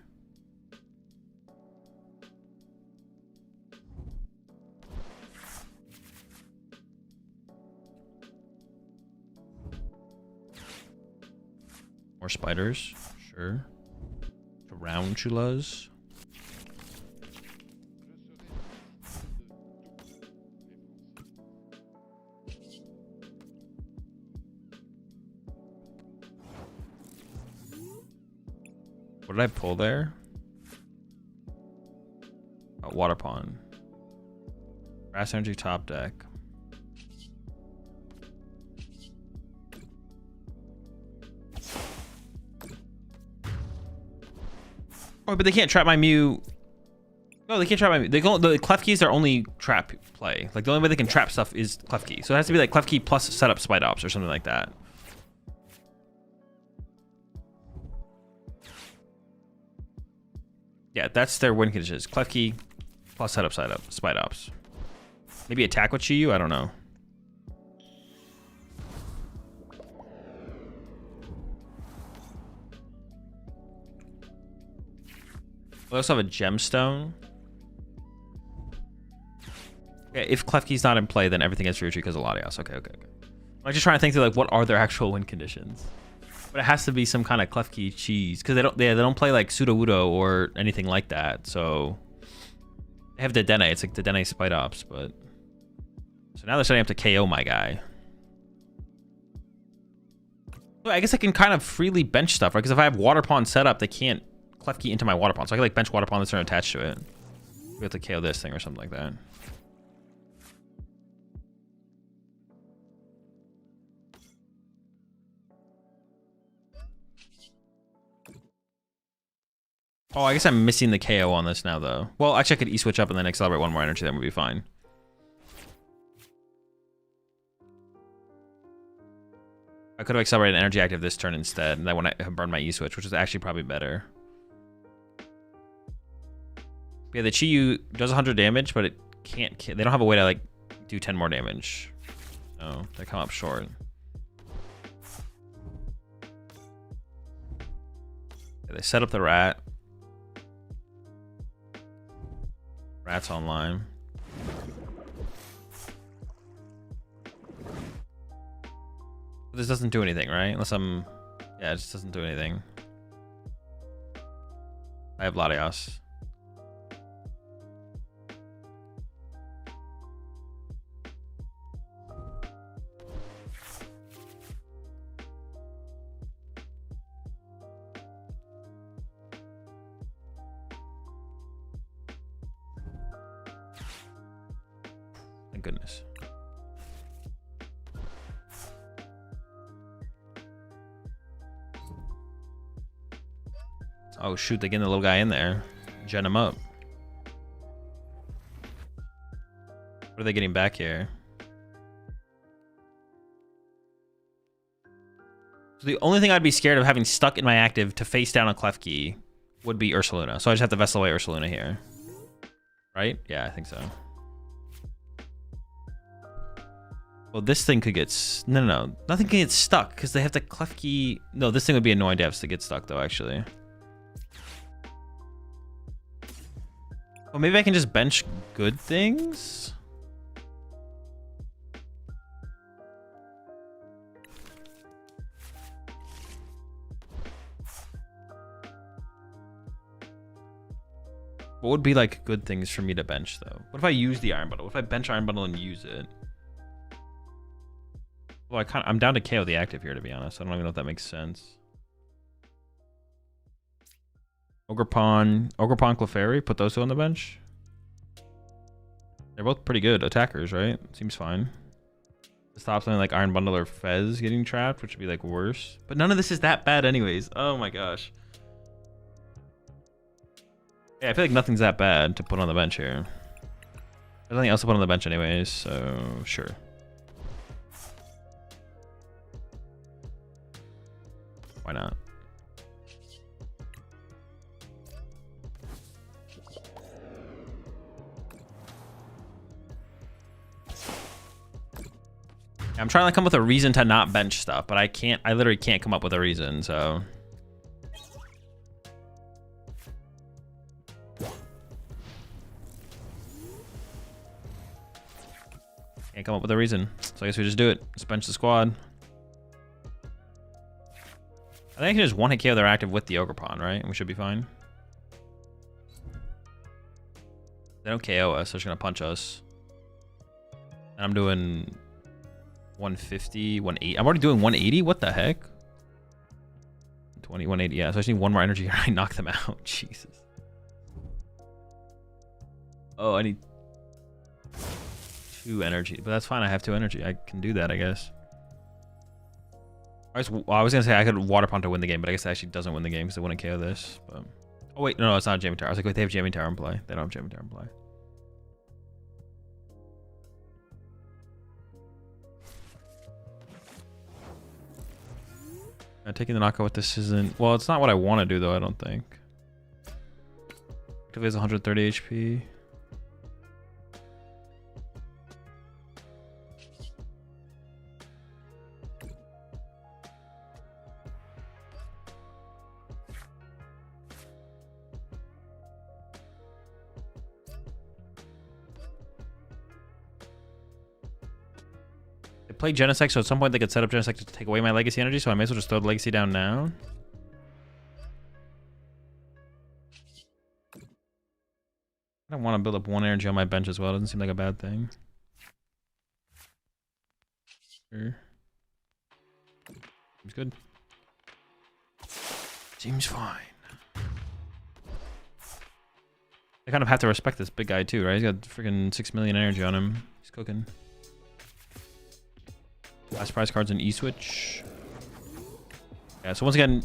More spiders, sure. Tarantulas. What did I pull there? Oh, water pond. Grass energy top deck. Oh, but they can't trap my Mew. No, they can't trap my Mew. The Klefki is their only trap play. Like the only way they can trap stuff is Klefki. So it has to be like Klefki plus setup Spite Ops or something like that. Yeah, that's their win conditions. Klefki plus setup Spite Ops. Maybe attack with Chiyu? I don't know. We also have a gemstone. Okay, if Klefki's not in play, then everything is free retreat because of Latias. Okay. I'm just trying to think through like what are their actual win conditions. But it has to be some kind of Klefki cheese because they don't play like Sudowoodo or anything like that. So they have Dedenne. It's like Dedenne Spite Ops, but so now they're setting up to KO my guy. Well, I guess I can kind of freely bench stuff, right? Because if I have Water Pond set up, they can't Klefki into my Water Pond. So I can like bench Water Pond that's not attached to it. We have to KO this thing or something like that. Oh, I guess I'm missing the KO on this now, though. Well, actually, I could E-switch up and then accelerate one more energy. That would be fine. I could have accelerated energy active this turn instead, and then when I burn my E-switch, which is actually probably better. Yeah, the Chiyu does 100 damage, but it can't. They don't have a way to like do 10 more damage. So they come up short. Yeah, they set up the rat. Rat's online. This doesn't do anything, right? Unless I'm... Yeah, it just doesn't do anything. I have Latias. Thank goodness. Oh shoot, they're getting the little guy in there. Gen him up. What are they getting back here? So the only thing I'd be scared of having stuck in my active to face down a Klefki would be Ursaluna. So I just have to Vessel away Ursaluna here. Right? Yeah, I think so. Well, this thing could get... No. Nothing can get stuck because they have to Klefki... No, this thing would be annoying to have to get stuck though, actually. Well, maybe I can just bench good things? What would be like good things for me to bench though? What if I use the Iron Bundle? What if I bench Iron Bundle and use it? Well, I'm down to KO the active here, to be honest. I don't even know if that makes sense. Ogerpon, Clefairy, put those two on the bench. They're both pretty good attackers, right? Seems fine. To stop something like Iron Bundle or Fez getting trapped, which would be like worse. But none of this is that bad anyways. Oh my gosh. Yeah, I feel like nothing's that bad to put on the bench here. There's nothing else to put on the bench anyways, so sure. Why not? I'm trying to come up with a reason to not bench stuff, but I literally can't come up with a reason, so. Can't come up with a reason. So I guess we just do it. Just bench the squad. I think I can just one-hit KO their active with the Ogerpon, right? And we should be fine. They don't KO us, so they're just gonna punch us. And I'm doing 150, 180. I'm already doing 180? What the heck? 20, 180, yeah. So I just need one more energy here. I knock them out. Jesus. Oh, I need 2 energy. But that's fine. I have 2 energy. I can do that, I guess. I was gonna say I could Water Pond to win the game, but I guess it actually doesn't win the game because it wouldn't KO this. But... Oh wait, no, it's not a Jamming Tower. I was like, wait, they have Jamming Tower in play. They don't have Jamming Tower in play. Taking the knockout with this isn't... Well, it's not what I want to do though, I don't think. Activate is 130 HP. Play Genesect, so at some point they could set up Genesect to take away my legacy energy, so I may as well just throw the legacy down now. I don't want to build up 1 energy on my bench as well. It doesn't seem like a bad thing. Sure. Seems good. Seems fine. I kind of have to respect this big guy too, right? He's got freaking 6 million energy on him. He's cooking. Last prize cards in E-Switch. Yeah, so once again,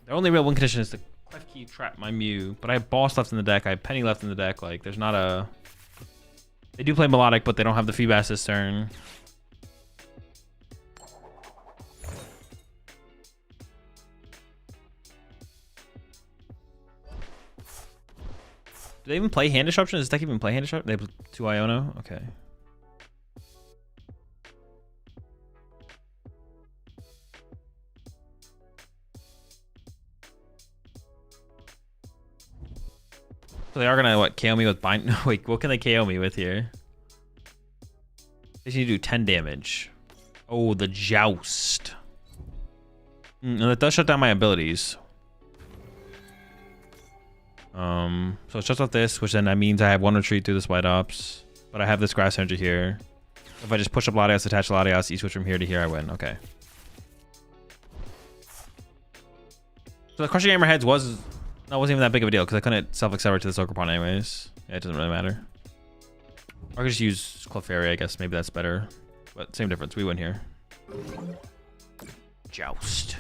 the only real win condition is to Klefki trap my Mew. But I have Boss left in the deck. I have Penny left in the deck. Like, there's not a... They do play Melodic, but they don't have the Feebas this turn. Do they even play Hand Disruption? Does this deck even play Hand Disruption? They have 2 Iono? Okay. So they are gonna what, KO me with bind? No, wait, what can they KO me with here? They need to do 10 damage. Oh, the Joust. And that does shut down my abilities. So it shuts off this, which then that means I have 1 retreat through this White Ops. But I have this Grass Energy here. If I just push up Latias, attach Latias, E-Switch from here to here, I win. Okay. So the Crushing Hammerheads wasn't even that big of a deal because I couldn't self-accelerate to this Ogerpon anyways. Yeah, it doesn't really matter. I could just use Clefairy, I guess. Maybe that's better. But same difference. We win here. Joust.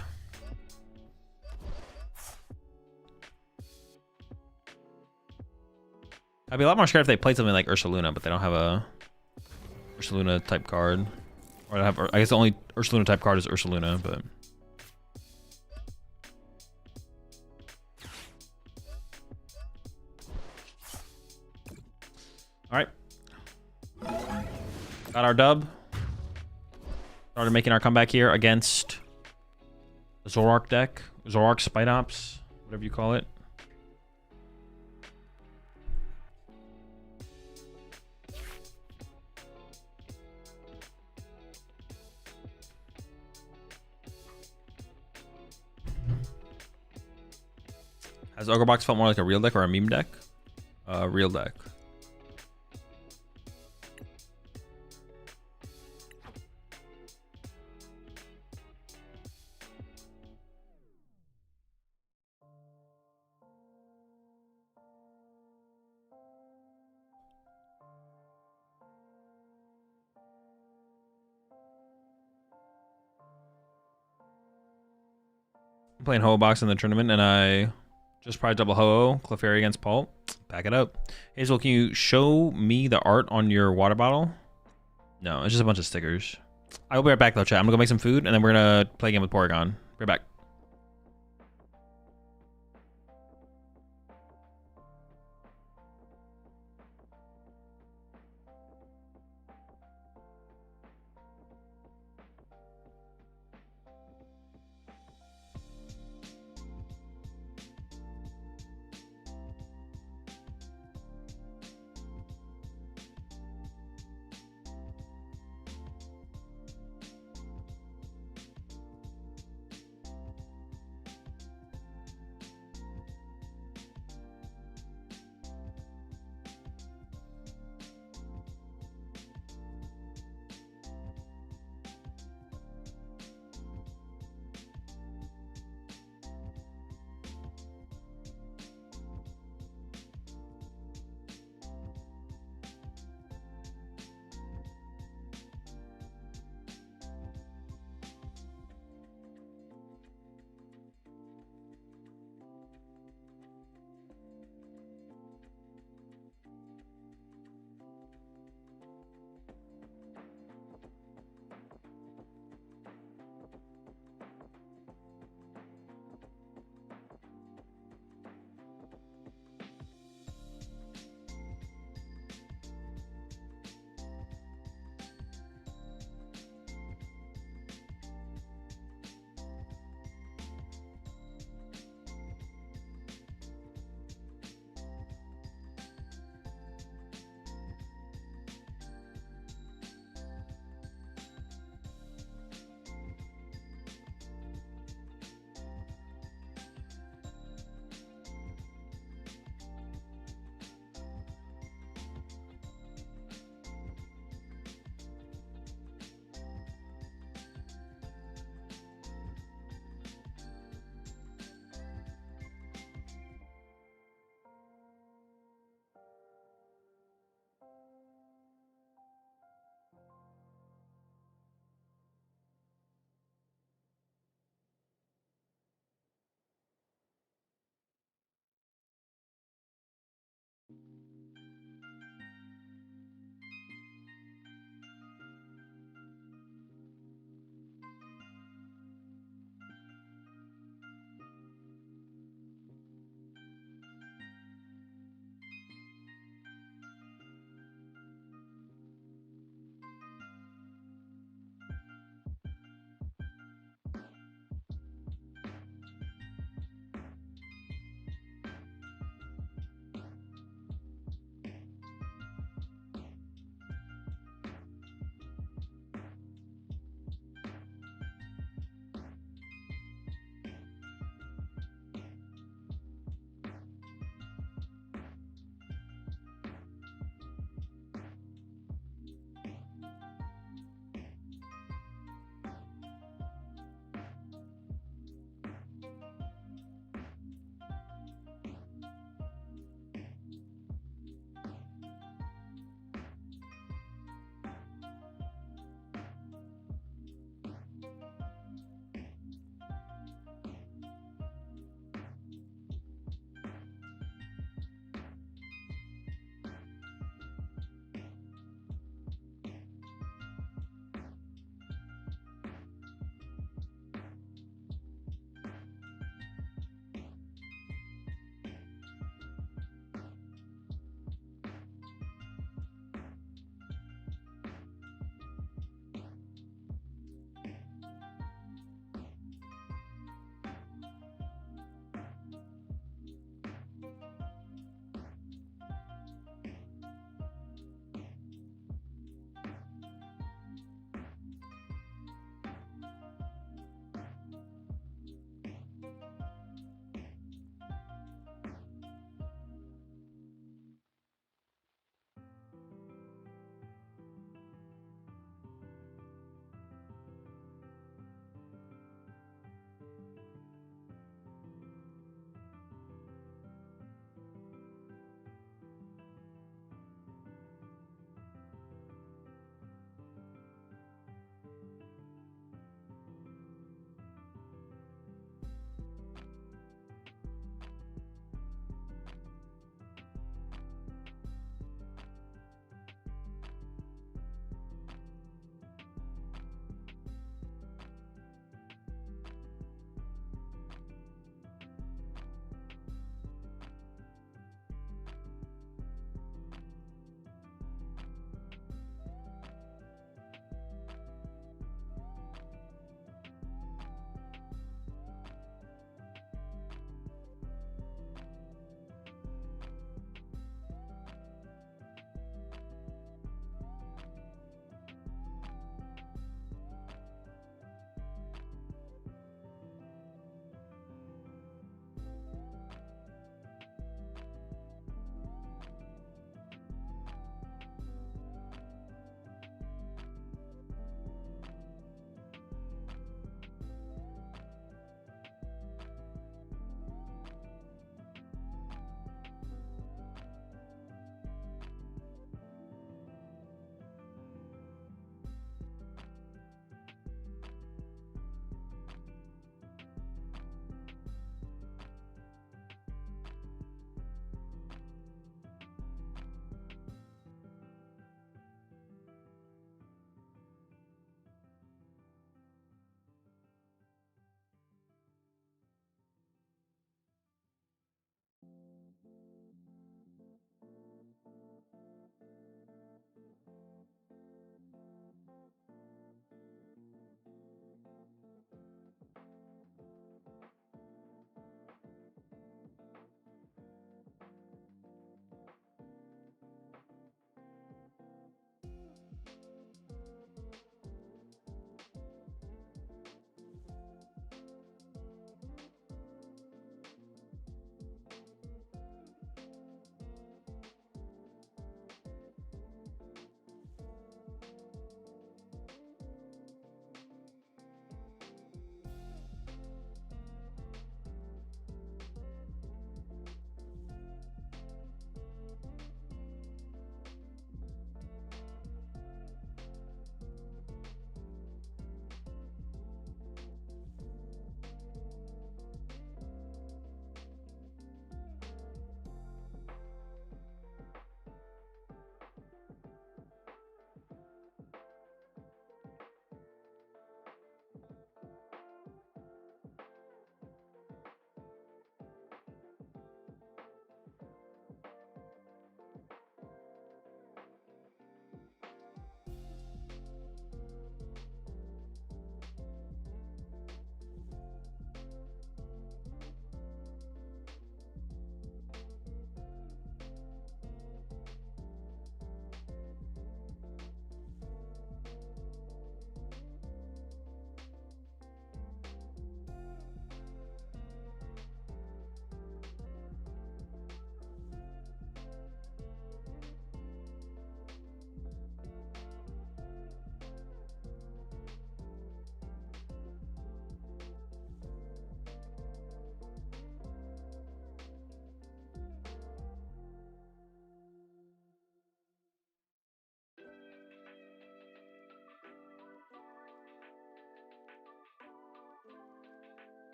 I'd be a lot more scared if they played something like Ursaluna, but they don't have a Ursaluna type card. Or I guess the only Ursaluna type card is Ursaluna, but... Alright. Got our dub. Started making our comeback here against the Zoroark deck. Zoroark Spidops, whatever you call it. Has OgerBox felt more like a real deck or a meme deck? Real deck. I'm playing Ho-Box in the tournament, and I just probably double Ho-Oh, Clefairy against Paul. Back it up. Hazel, can you show me the art on your water bottle? No, it's just a bunch of stickers. I'll be right back, though, chat. I'm going to go make some food, and then we're going to play a game with Porygon. Right back.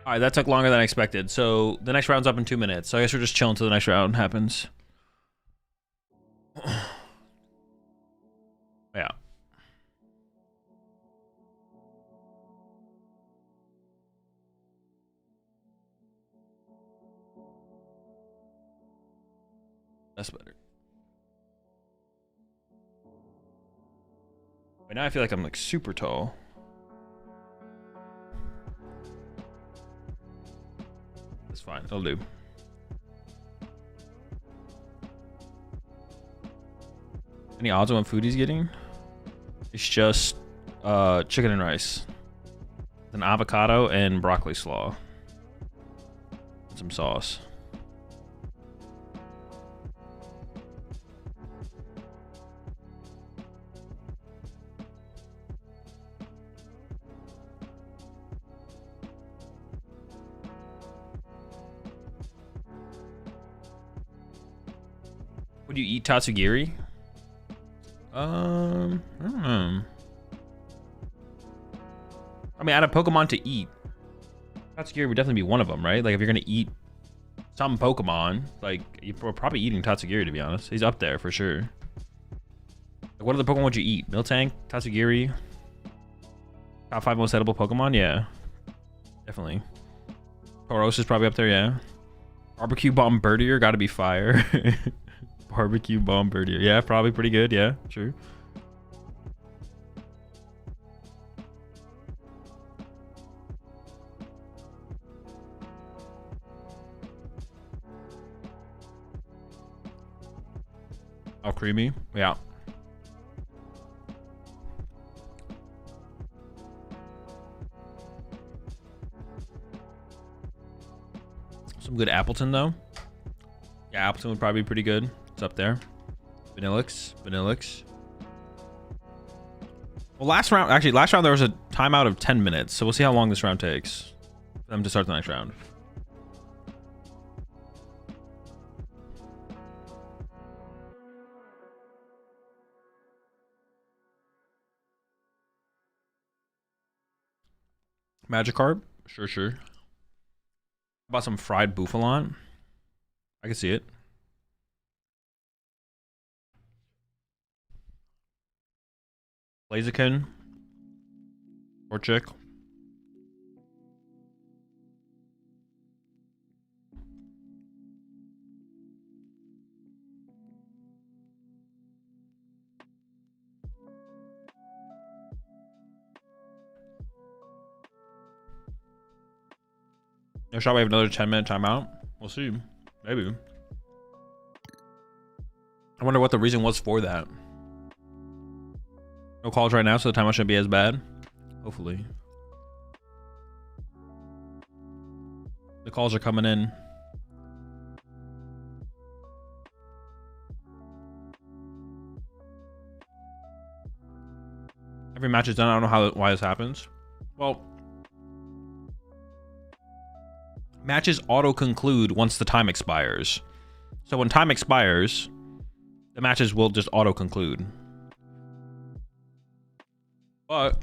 All right, that took longer than I expected. So the next round's up in 2 minutes. So I guess we're just chilling until the next round happens. Yeah. That's better. But now I feel like I'm like super tall. That's fine. It'll do. Any odds on what food he's getting? It's just chicken and rice. An avocado and broccoli slaw. And some sauce. Would you eat tatsugiri? I don't know. I mean, out of Pokemon to eat, Tatsugiri would definitely be one of them, right? Like, if you're gonna eat some Pokemon, like, you're probably eating Tatsugiri, to be honest. He's up there for sure. Like, what other Pokemon would you eat? Miltank, Tatsugiri, top 5 most edible Pokemon? Yeah, definitely. Tauros is probably up there, yeah. Barbecue Bombardier, gotta be fire. Barbecue Bombardier, yeah, probably pretty good, yeah, true. Oh, creamy, yeah. Some good Appleton though. Yeah, Appleton would probably be pretty good. It's up there. Vanillix. Well, last round there was a timeout of 10 minutes, so we'll see how long this round takes for them to start the next round. Magikarp? Sure. How about some fried Bouffalon? I can see it. Blaziken. Torchic. No shot we have another 10-minute timeout. We'll see. Maybe. I wonder what the reason was for that. No calls right now, so the timeout shouldn't be as bad. Hopefully. The calls are coming in. Every match is done. I don't know why this happens. Well, matches auto-conclude once the time expires. So when time expires, the matches will just auto-conclude. But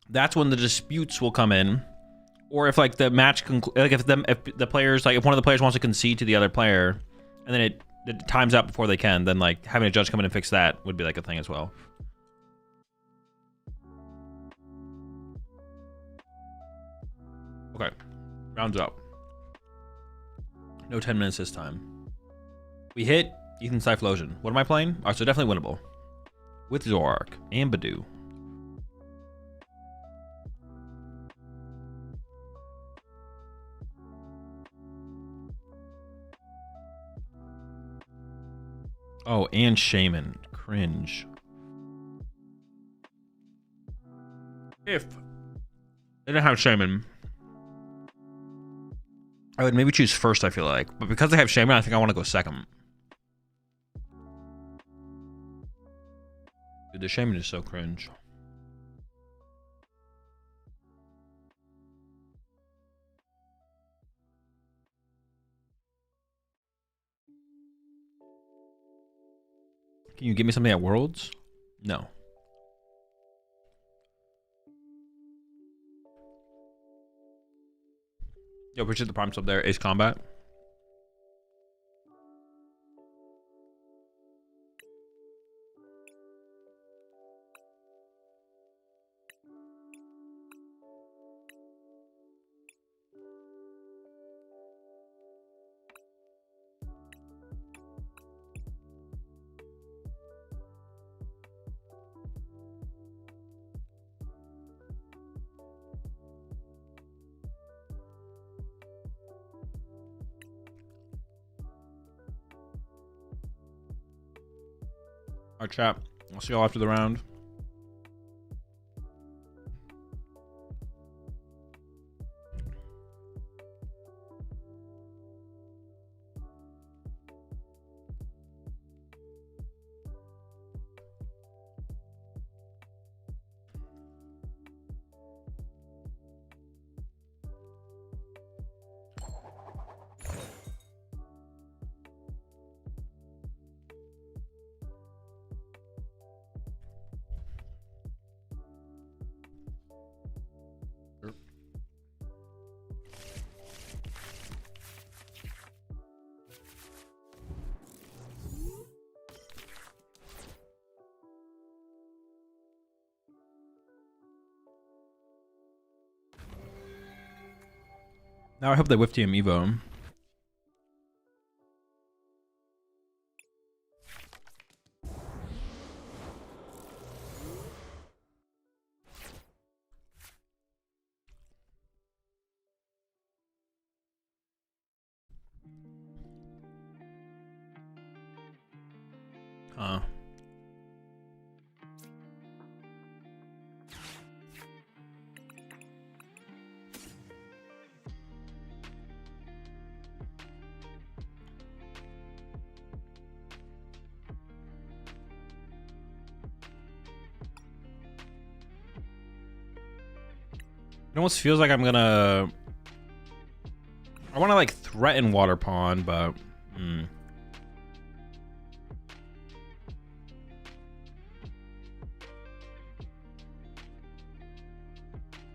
that's when the disputes will come in, or if like the match like if the players, like if one of the players wants to concede to the other player, and then it times out before they can, then like having a judge come in and fix that would be like a thing as well. Okay, rounds up. No 10 minutes this time. We hit Ethan Typhlosion. What am I playing? All right, so definitely winnable. With Zoroark and Badoo. Oh, and Shaman. Cringe. If they didn't have Shaman, I would maybe choose first, I feel like. But because they have Shaman, I think I want to go second. Dude, the Shaman is so cringe. Can you give me something at Worlds? No. Yo, appreciate the prime sub there. Ace Combat. Alright, chat. I'll see y'all after the round. Now I hope they whiff TM Evo. Huh. It almost feels like I'm gonna... I want to like threaten Water Pond, but...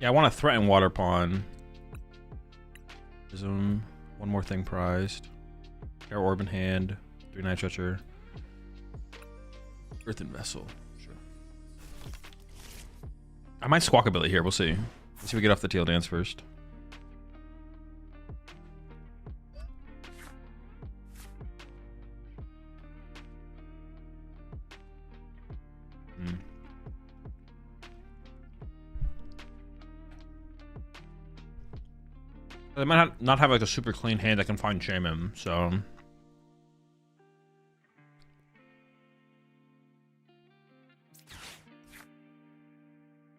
Yeah, I want to threaten Water Pond. One more thing prized. Air Orb in hand. 3-9 Stretcher. Earthen Vessel. Sure. I might Squawkabilly here. We'll see. Let's see if we get off the Teal Dance first. They might not have like a super clean hand that can find Shaman, so...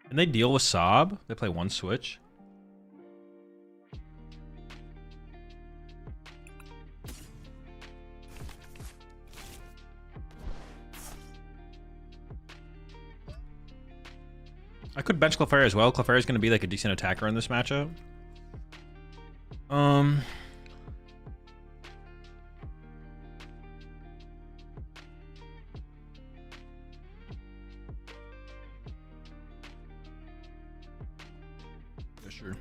Can they deal with Sob? They play one switch. I could bench Clefairy as well. Clefairy is going to be like a decent attacker in this matchup. Sure.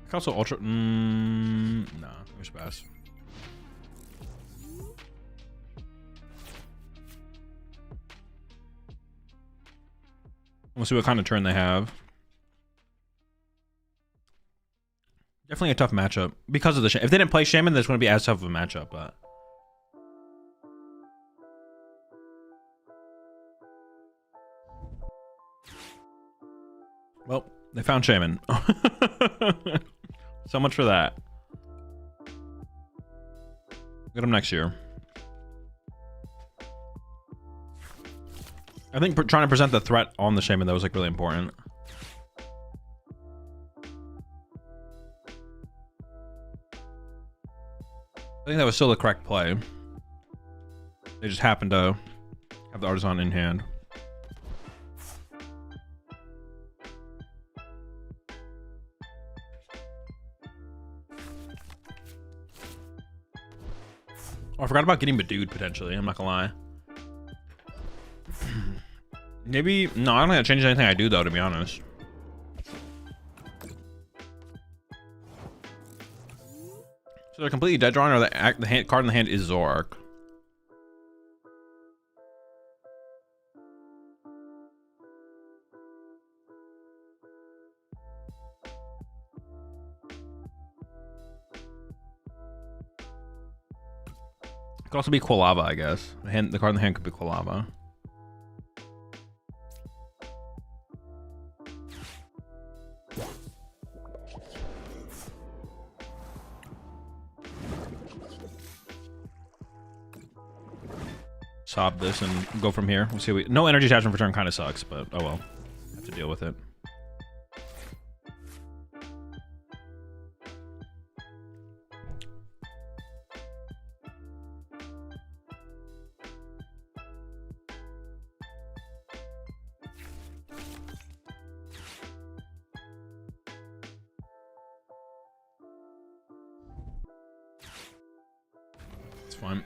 I can also ultra. Nah, wish pass. We'll see what kind of turn they have. Definitely a tough matchup because of the Shaman. If they didn't play Shaman, there's going to be as tough of a matchup, but. Well, they found Shaman. So much for that. Get them next year. I think trying to present the threat on the Shaman, that was like really important. I think that was still the correct play. They just happened to have the Artisan in hand. Oh, I forgot about getting Bedewed potentially. I'm not gonna lie. Maybe no. I don't think that changes anything I do though. To be honest. So they're completely dead drawn, or the card in the hand is Zoroark. It could also be Quilava, I guess. The card in the hand could be Quilava. Stop this and go from here. We'll see. No energy attachment for turn kind of sucks, but oh well. Have to deal with it. It's fine.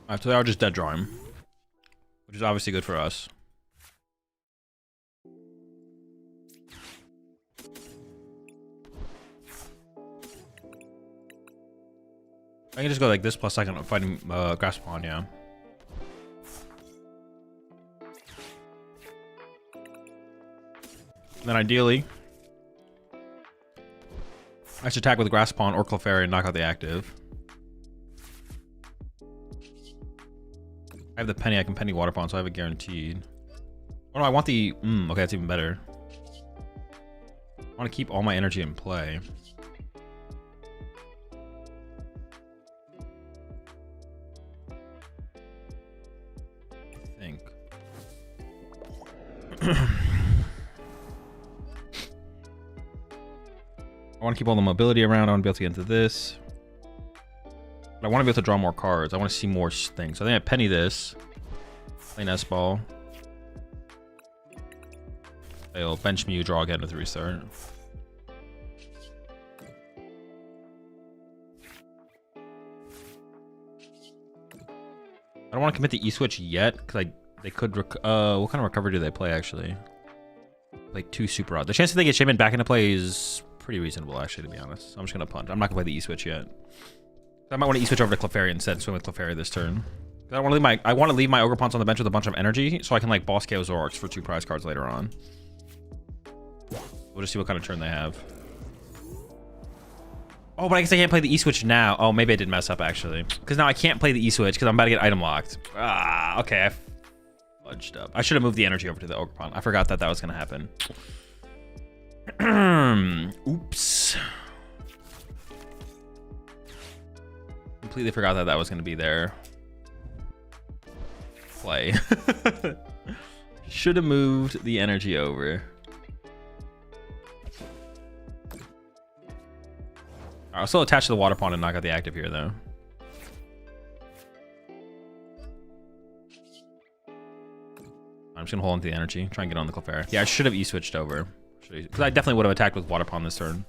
Alright, so I'll just dead draw him, which is obviously good for us. I can just go like this plus second fighting Grass Pond, yeah. And then ideally, I should attack with Grass Pond or Clefairy and knock out the active. I have the penny, I can penny Water Pond, so I have it guaranteed. Oh no, I want the... okay, that's even better. I want to keep all my energy in play. I think. I want to keep all the mobility around. I want to be able to get into this. But I want to be able to draw more cards. I want to see more things. So I think I penny this. Play Nest Ball. I'll bench Mew, draw again with restart. I don't want to commit the E-Switch yet, because they could... what kind of recovery do they play, actually? Like 2 Super Odd. The chance that they get Shaman back into play is pretty reasonable, actually, to be honest. I'm just going to punt. I'm not going to play the E-Switch yet. I might want to E-Switch over to Clefairy instead and swim with Clefairy this turn. I want to leave my Ogerpons on the bench with a bunch of energy, so I can, like, boss KO Zoroarks for 2 prize cards later on. We'll just see what kind of turn they have. Oh, but I guess I can't play the E-Switch now. Oh, maybe I did mess up, actually. Because now I can't play the E-Switch because I'm about to get item locked. Ah, okay. I fudged up. I should have moved the energy over to the Ogerpon. I forgot that was going to happen. Oops. Completely forgot that was going to be there. Play. Should have moved the energy over. I'll still attach to the Water Pond and knock out the active here, though. I'm just going to hold on to the energy. Try and get on the Clefairy. Yeah, I should have E-switched over. Because I definitely would have attacked with Water Pond this turn.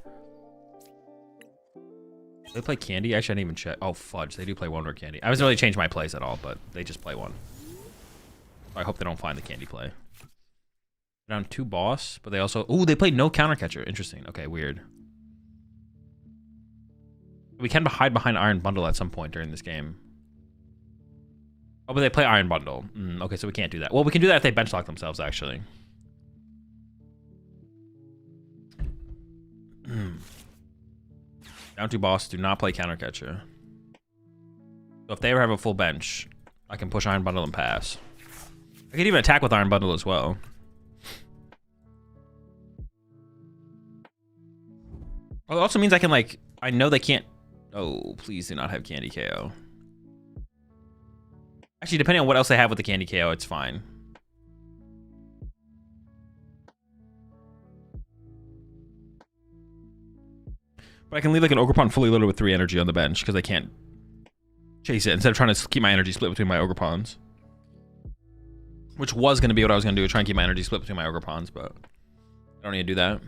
Do they play Candy? Actually, I didn't even check. Oh, fudge. They do play Wonder Candy. I wasn't really change my plays at all, but they just play one. I hope they don't find the Candy play. Down 2 boss, but they also... Ooh, they played no counter catcher. Interesting. Okay, weird. We can hide behind Iron Bundle at some point during this game. Oh, but they play Iron Bundle. Okay, so we can't do that. Well, we can do that if they bench lock themselves, actually. Down 2 boss, do not play counter catcher. So if they ever have a full bench, I can push Iron Bundle and pass. I can even attack with Iron Bundle as well. Well, it also means I can, like... I know they can't... Oh, please do not have Candy KO. Actually, depending on what else they have with the Candy KO, it's fine. But I can leave like an Ogerpon fully loaded with 3 energy on the bench because I can't chase it instead of trying to keep my energy split between my Ogerpons. Which was going to be what I was going to do, try and keep my energy split between my Ogerpons, but I don't need to do that.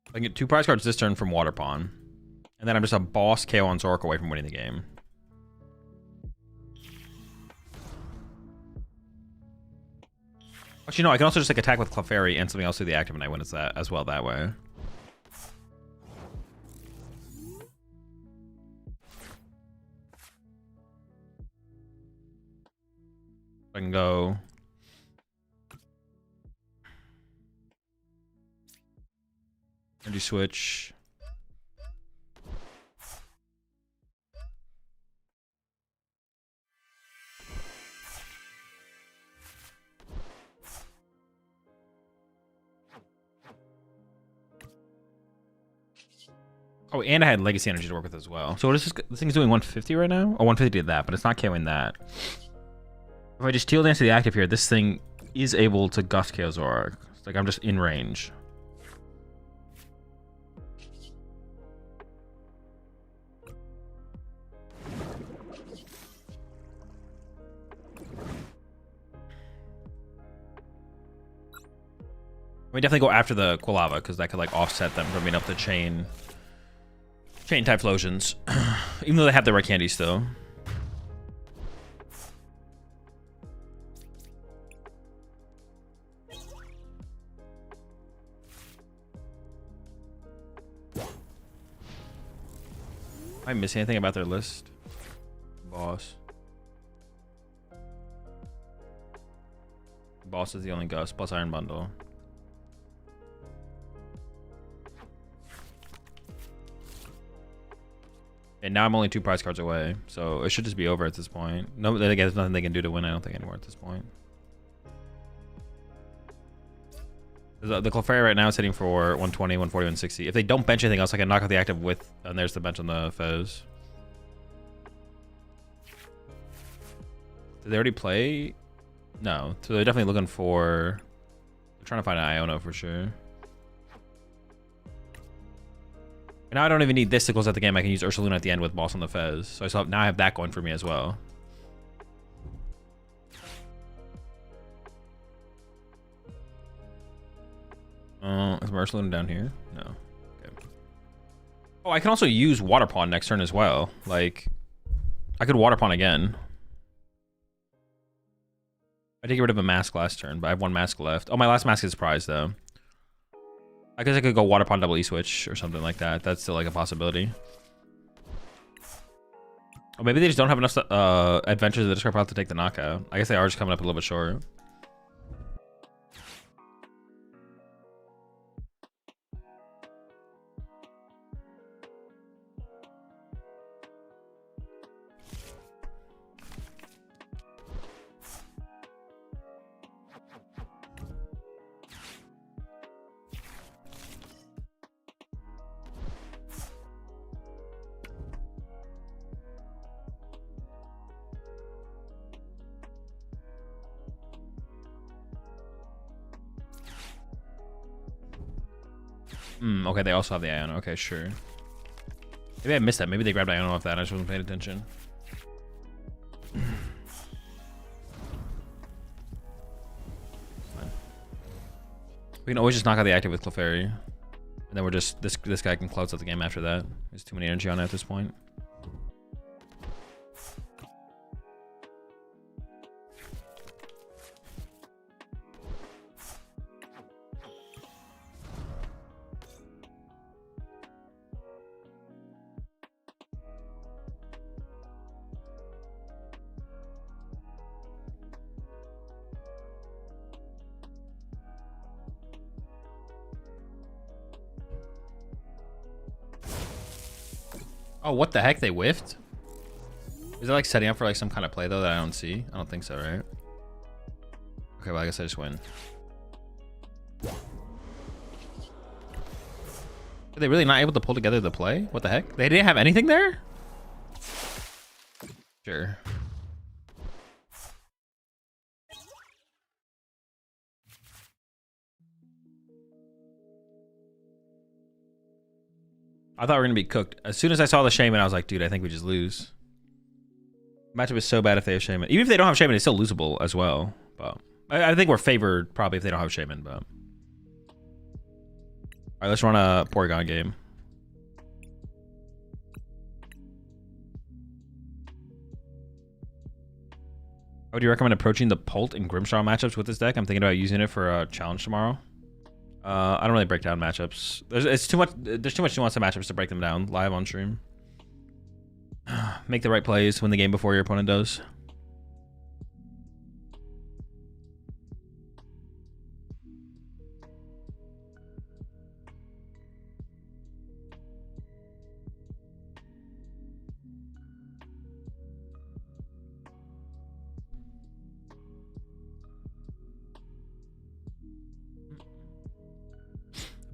I can get 2 prize cards this turn from Water Pawn. And then I'm just a boss KO on Zork away from winning the game. Actually, no, I can also just like attack with Clefairy and something else through the active, and I win it that as well that way. I can go. Energy switch. Oh, and I had Legacy Energy to work with as well. So what is this? This thing's doing 150 right now? Oh, 150 did that, but it's not KOing that. If I just Teal Dance to the active here, this thing is able to Gust KO Zork. It's like I'm just in range. We definitely go after the Quilava because that could like offset them from being able to chain Typhlosions, even though they have the red candy still. Am I missing anything about their list? Boss. Boss is the only Gust plus Iron Bundle. And now I'm only 2 prize cards away, so it should just be over at this point. No, there's nothing they can do to win, I don't think, anymore at this point. The Clefairy right now is hitting for 120, 140, 160. If they don't bench anything else, I can knock out the active with, and there's the bench on the Fez. Did they already play? No, so they're definitely looking for... They're trying to find an Iono for sure. And now I don't even need this to close out the game. I can use Ursaluna at the end with Boss on the Fez. So I still have, now I have that going for me as well. Is my Ursaluna down here? No. Okay. Oh, I can also use Water Pawn next turn as well. Like, I could Water Pawn again. I did get rid of a mask last turn, but I have 1 mask left. Oh, my last mask is prize though. I guess I could go Water Pawn double E-switch or something like that. That's still like a possibility. Or maybe they just don't have enough adventures that are about to take the knockout. I guess they are just coming up a little bit short. Okay, they also have the Iono. Okay, sure. Maybe I missed that. Maybe they grabbed Iono off that. I just wasn't paying attention. We can always just knock out the active with Clefairy. And then we're just... This guy can close out the game after that. There's too many energy on it at this point. Oh, what the heck? They whiffed? Is it like setting up for like some kind of play though that I don't see? I don't think so, right? Okay, well I guess I just win. Are they really not able to pull together the play? What the heck? They didn't have anything there? Sure. I thought we were going to be cooked. As soon as I saw the Shaman, I was like, dude, I think we just lose. Matchup is so bad if they have Shaman. Even if they don't have Shaman, it's still losable as well. But I think we're favored probably if they don't have Shaman, but... All right, let's run a Porygon game. How would you recommend approaching the Pult and Grimshaw matchups with this deck? I'm thinking about using it for a challenge tomorrow. I don't really break down matchups. There's too much nuance to matchups to break them down live on stream. Make the right plays, win the game before your opponent does.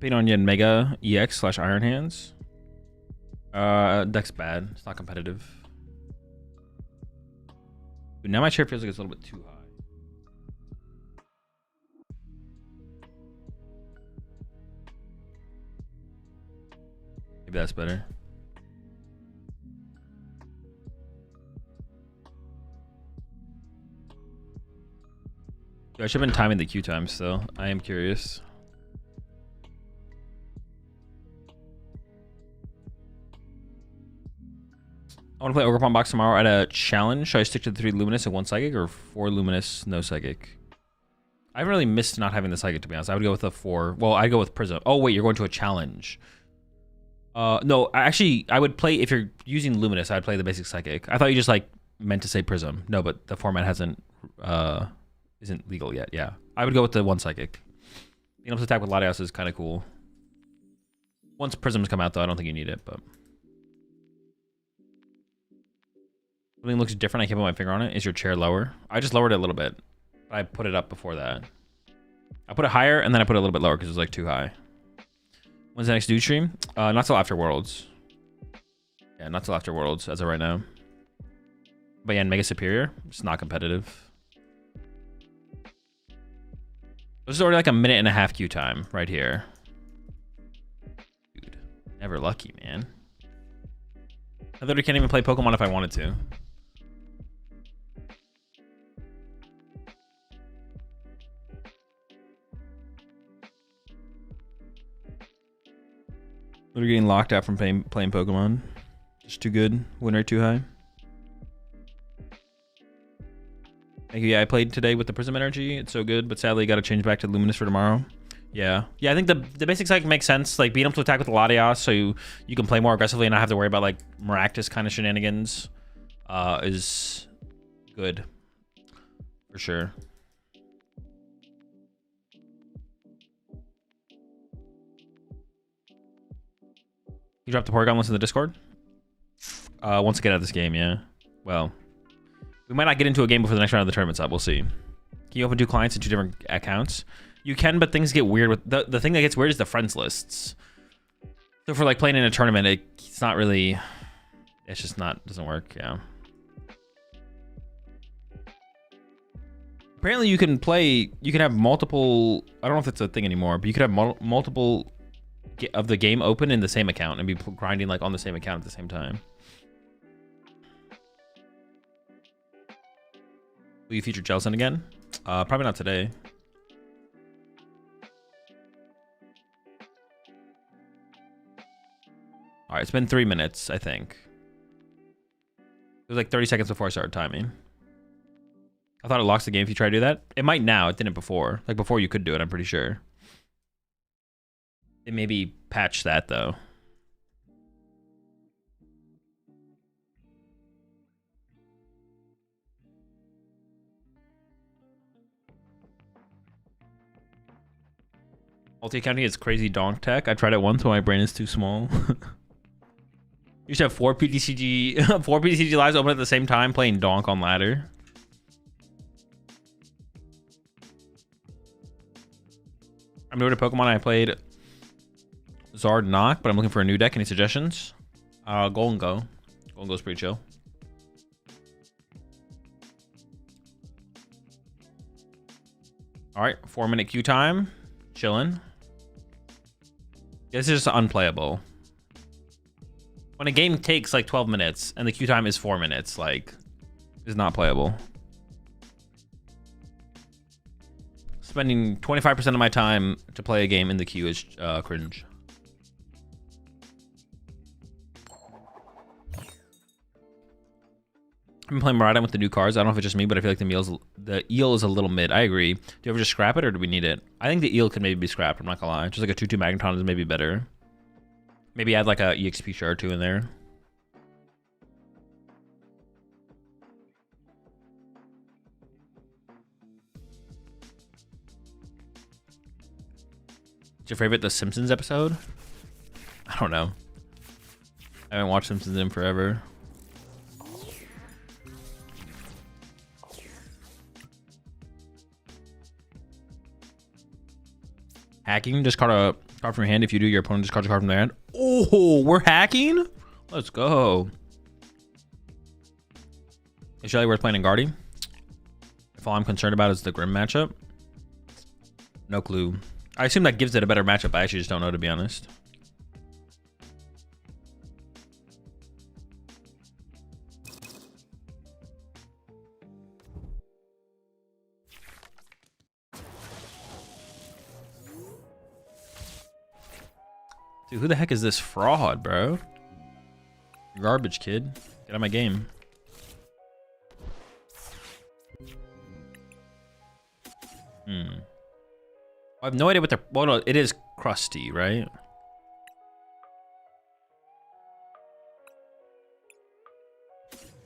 Paint Onion Mega EX / Iron Hands. Deck's bad. It's not competitive. But now my chair feels like it's a little bit too high. Maybe that's better. I should have been timing the queue time still. I am curious. I want to play OgerBox tomorrow at a challenge. Should I stick to the 3 Luminous and 1 Psychic, or 4 Luminous, no Psychic? I haven't really missed not having the Psychic, to be honest. I would go with a 4. Well, I'd go with Prism. Oh, wait, you're going to a challenge. No, actually, I would play, if you're using Luminous, I'd play the basic Psychic. I thought you just, like, meant to say Prism. No, but the format isn't legal yet, yeah. I would go with the 1 Psychic. Being able to attack with Latios is kind of cool. Once Prisms come out, though, I don't think you need it, but... Something looks different. I can't put my finger on it. Is your chair lower? I just lowered it a little bit. I put it up before that. I put it higher and then I put it a little bit lower because it was like too high. When's the next dude stream? Not till after Worlds. Yeah, not till after Worlds as of right now. But yeah, Mega Superior. It's not competitive. This is already like a 1.5-minute queue time right here. Dude, never lucky, man. I literally can't even play Pokemon if I wanted to. Literally getting locked out from playing Pokemon. Just too good. Win rate too high. Thank you. Yeah, I played today with the Prism Energy. It's so good, but sadly got to change back to Luminous for tomorrow. Yeah. Yeah, I think the basic psychic makes sense. Like, being able to attack with the Latios so you can play more aggressively and not have to worry about, like, Maractus kind of shenanigans is good. For sure. You dropped the Porygon list in the Discord? Once I get out of this game, yeah. Well, we might not get into a game before the next round of the tournament's up. We'll see. Can you open 2 clients and 2 different accounts? You can, but things get weird with the thing that gets weird is the friends lists. So for like playing in a tournament, it's not really, it's just not, doesn't work. Yeah. Apparently you can have multiple, I don't know if it's a thing anymore, but you could have multiple of the game open in the same account and be grinding like on the same account at the same time. Will you feature Jellicent again? Probably not today. All right, it's been 3 minutes, I think. It was like 30 seconds before I started timing. I thought it locks the game if you try to do that. It might now. It didn't before. Like, before you could do it, I'm pretty sure. It maybe patch that, though. Multi-accounting is crazy donk tech. I tried it once when my brain is too small. You should have 4 PTCG lives open at the same time playing donk on ladder. I'm new to Pokemon. I played Zard Knock, but I'm looking for a new deck. Any suggestions? Gholdengo. Gholdengo's pretty chill. All right, 4-minute queue time. Chilling. This is just unplayable. When a game takes like 12 minutes and the queue time is 4 minutes, like, it's not playable. Spending 25% of my time to play a game in the queue is cringe. I've been playing Maraudon with the new cards. I don't know if it's just me, but I feel like the eel is a little mid. I agree. Do you ever just scrap it or do we need it? I think the eel could maybe be scrapped. I'm not gonna lie. Just like a 2/2 Magneton is maybe better. Maybe add like a EXP shard or two in there. What's your favorite The Simpsons episode? I don't know. I haven't watched Simpsons in forever. Hacking, discard a card from your hand. If you do, your opponent discards a card from their hand. Oh, we're hacking? Let's go. Is Shelly worth playing in Guardy? If all I'm concerned about is the Grim matchup. No clue. I assume that gives it a better matchup. I actually just don't know, to be honest. Dude, who the heck is this fraud, bro? Garbage, kid. Get out of my game. I have no idea what they're... Well, no, it is Krusty, right?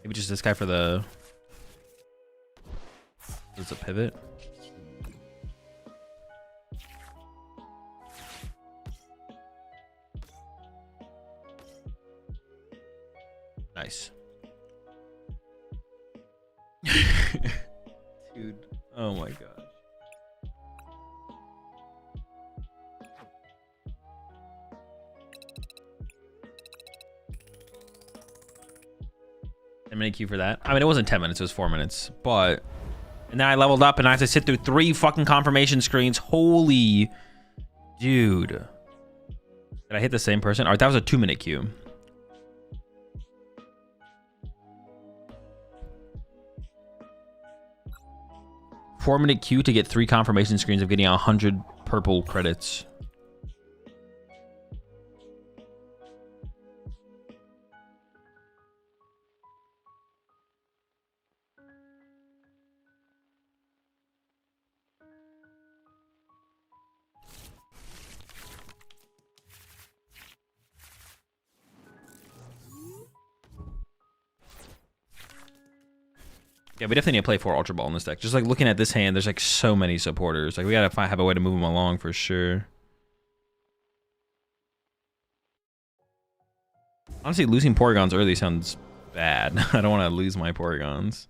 Maybe just this guy for the... There's a pivot. Nice. Dude, oh my god. Minute queue for that. I mean, it wasn't 10 minutes, it was 4 minutes, but and then I leveled up and I had to sit through 3 fucking confirmation screens. Holy dude. Did I hit the same person? All right, that was a 2-minute queue. Four-minute queue to get 3 confirmation screens of getting 100 purple credits. Yeah, we definitely need to play 4 Ultra Ball in this deck. Just like looking at this hand, there's like so many supporters. Like we gotta have a way to move them along for sure. Honestly, losing Porygons early sounds bad. I don't want to lose my Porygons.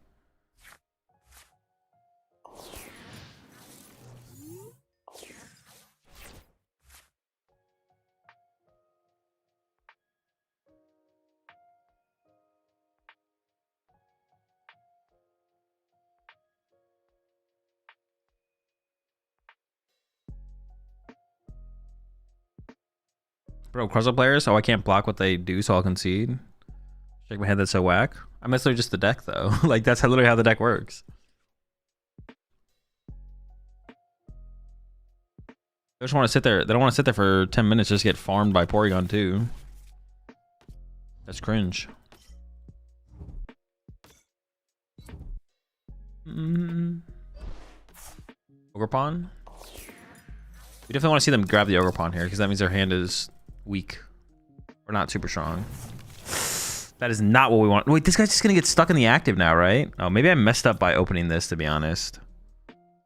Bro, Crustle players, oh, I can't block what they do, so I'll concede. Shake my head, that's so whack. I mean, it's literally just the deck, though. Like, that's literally how the deck works. They just want to sit there. They don't want to sit there for 10 minutes just get farmed by Porygon, too. That's cringe. Ogre Pawn? We definitely want to see them grab the Ogre Pawn here, because that means their hand is weak. Or not super strong. That is not what we want. Wait, this guy's just going to get stuck in the active now, right? Oh, maybe I messed up by opening this, to be honest.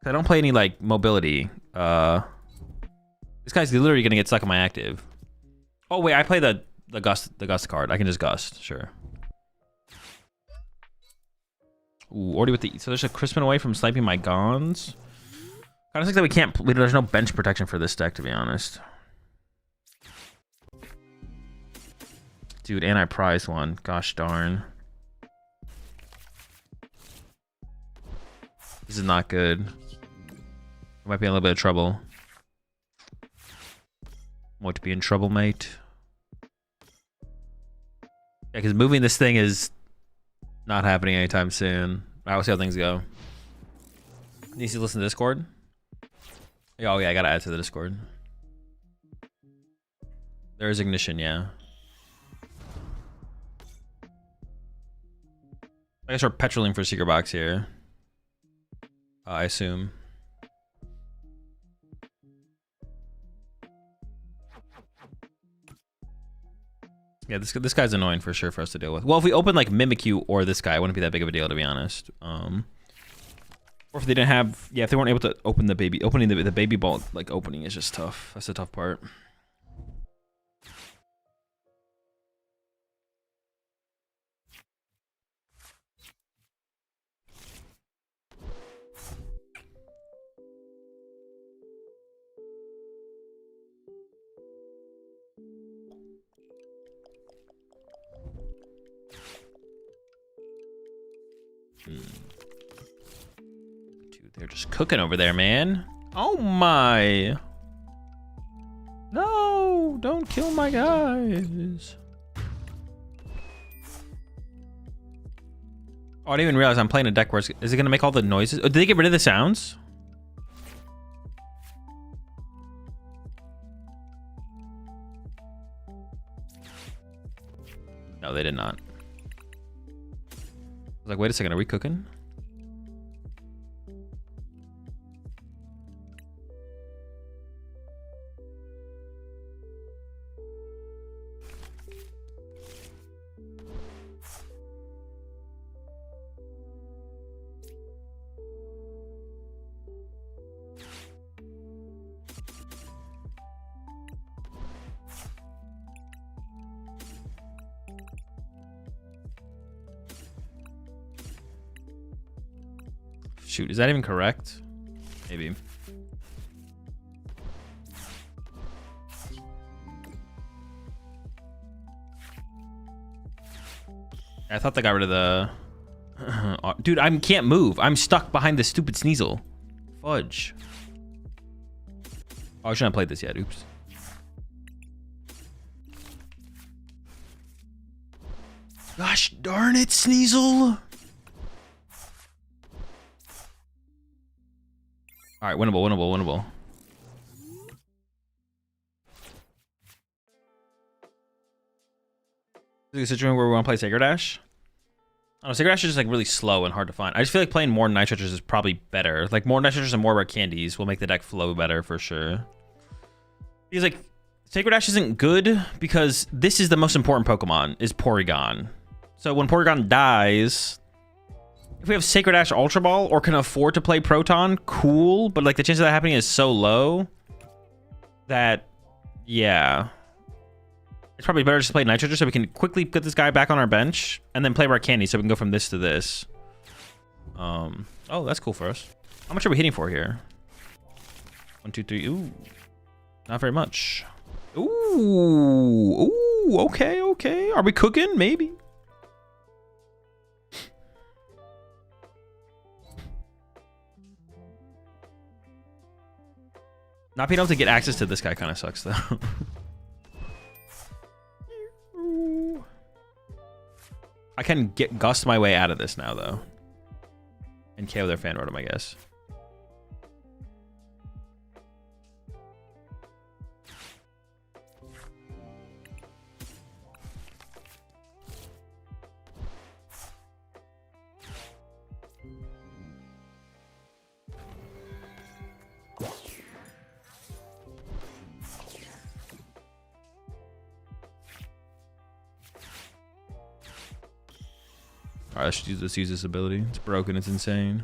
I don't play any, like, mobility. This guy's literally going to get stuck in my active. Oh, wait, I play the gust card. I can just gust, sure. Ooh, already with the... So there's a Crispin away from sniping my Gons. Kind of think that we can't... There's no bench protection for this deck, to be honest. Dude, and I prized one. Gosh darn. This is not good. I might be in a little bit of trouble. Might be in trouble, mate. Yeah, because moving this thing is not happening anytime soon. Alright, we'll see how things go. Needs to listen to Discord. Oh yeah, I gotta add to the Discord. There's Ignition, yeah. I start petroling for secret box here. I assume. Yeah, this guy's annoying for sure for us to deal with. Well, if we open like Mimikyu or this guy, it wouldn't be that big of a deal, to be honest. Or if they didn't have, yeah, if they weren't able to open the baby, opening the baby ball, like opening is just tough. That's the tough part. Dude, they're just cooking over there, man. Oh my. No, don't kill my guys. Oh, I didn't even realize I'm playing a deck where is it going to make all the noises? Oh, did they get rid of the sounds? No, they did not. I was like, wait a second, are we cooking? Shoot, is that even correct? Maybe. I thought they got rid of the... Dude, I can't move. I'm stuck behind this stupid Sneasel. Fudge. Oh, I shouldn't have played this yet. Oops. Gosh darn it, Sneasel. All right, winnable, winnable, winnable. Is it a situation where we want to play Sacred Ash? I don't know, Sacred Ash is just like really slow and hard to find. I just feel like playing more Night Treasures is probably better. Like more Night Treasures and more rare candies will make the deck flow better for sure. Because like Sacred Ash isn't good because this is the most important Pokemon, is Porygon. So when Porygon dies, if we have Sacred Ash Ultra Ball or can afford to play Proton, cool. But like the chance of that happening is so low that, yeah. It's probably better just to play Night Treasure so we can quickly put this guy back on our bench and then play Rare Candy so we can go from this to this. Oh, that's cool for us. How much are we hitting for here? 1, 2, 3. Ooh. Not very much. Ooh. Ooh. Okay, okay. Are we cooking? Maybe. Not being able to get access to this guy kind of sucks, though. I can gust my way out of this now, though. And KO their fan rotom, I guess. Alright, let's use this ability. It's broken, it's insane.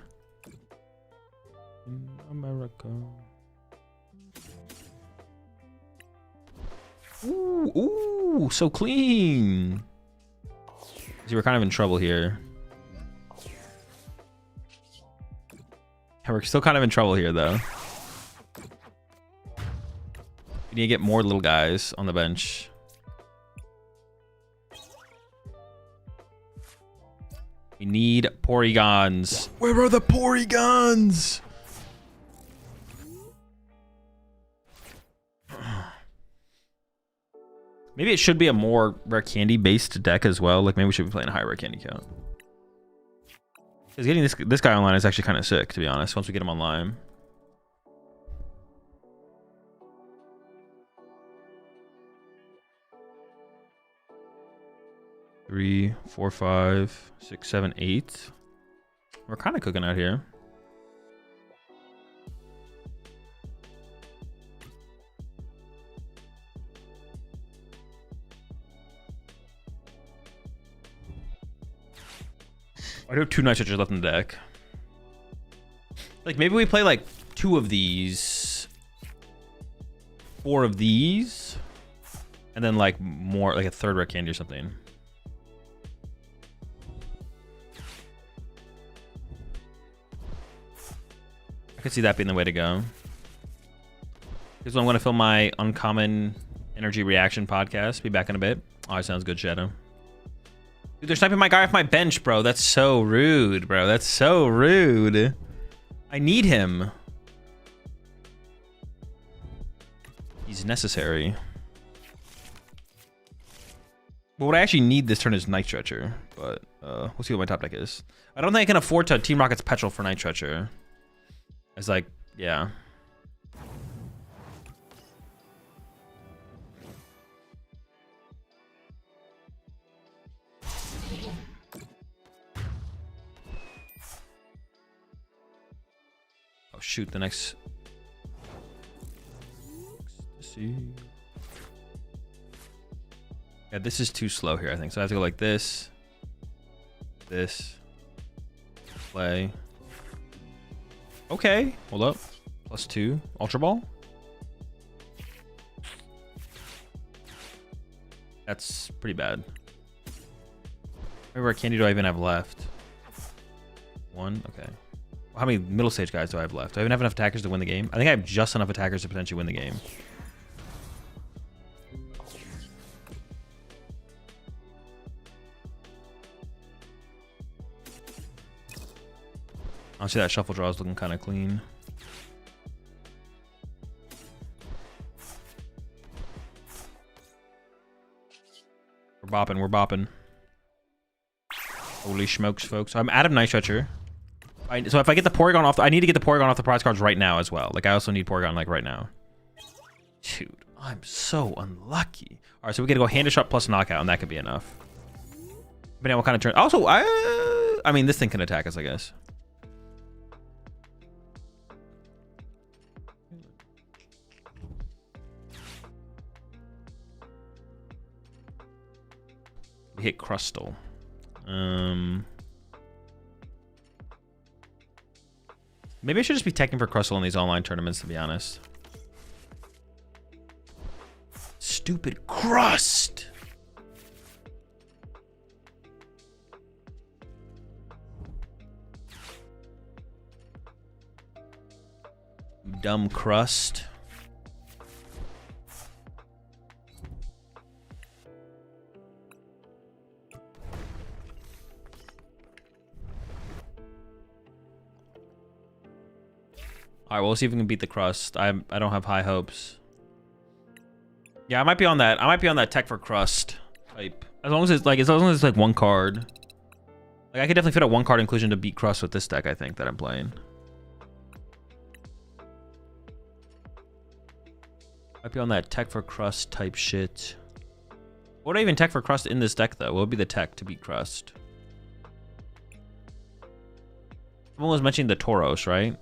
In America. Ooh, ooh, so clean. See, we're kind of in trouble here. We're still kind of in trouble here, though. We need to get more little guys on the bench. We need Porygons. Where are the Porygons? Maybe it should be a more rare candy based deck as well. Like maybe we should be playing a high rare candy count. Because getting this guy online is actually kind of sick, to be honest. Once we get him online. 3, 4, 5, 6, 7, 8. We're kind of cooking out here. I do have 2 Night Searchers left in the deck. Like, maybe we play, like, 2 of these. 4 of these. And then, like, more, like a 3rd rare candy or something. I could see that being the way to go. Here's when I'm going to film my Uncommon Energy Reaction podcast. Be back in a bit. Oh, that sounds good, Shadow. Dude, they're sniping my guy off my bench, bro. That's so rude, bro. That's so rude. I need him. He's necessary. But what I actually need this turn is Night Stretcher. But we'll see what my top deck is. I don't think I can afford to Team Rocket's Petrol for Night Stretcher. It's like, yeah. Oh shoot, the next. Let's see. Yeah, this is too slow here, I think. So I have to go like this. This. Play. Okay, hold up. +2. Ultra Ball. That's pretty bad. How many candy do I even have left? 1? Okay. How many middle stage guys do I have left? Do I even have enough attackers to win the game? I think I have just enough attackers to potentially win the game. Honestly, that shuffle draw is looking kind of clean. We're bopping, we're bopping. Holy smokes, folks. I'm out of Night Stretcher. So if I get the Porygon off, I need to get the Porygon off the prize cards right now as well. Like, I also need Porygon, like, right now. Dude, I'm so unlucky. All right, so we got to go Hand to Shot plus Knockout, and that could be enough. Depending on what kind of turn. Also, I mean, this thing can attack us, I guess. We hit Crustle. Maybe I should just be teching for Crustle in these online tournaments, to be honest. Stupid Crust! Dumb Crust. All right, well, we'll see if we can beat the Crust. I don't have high hopes. Yeah, I might be on that. I might be on that tech for Crust type. As long as it's like 1 card. Like, I could definitely fit a 1 card inclusion to beat Crust with this deck, I think, that I'm playing. Might be on that tech for Crust type shit. What would I even tech for Crust in this deck, though? What would be the tech to beat Crust? Someone was mentioning the Tauros, right?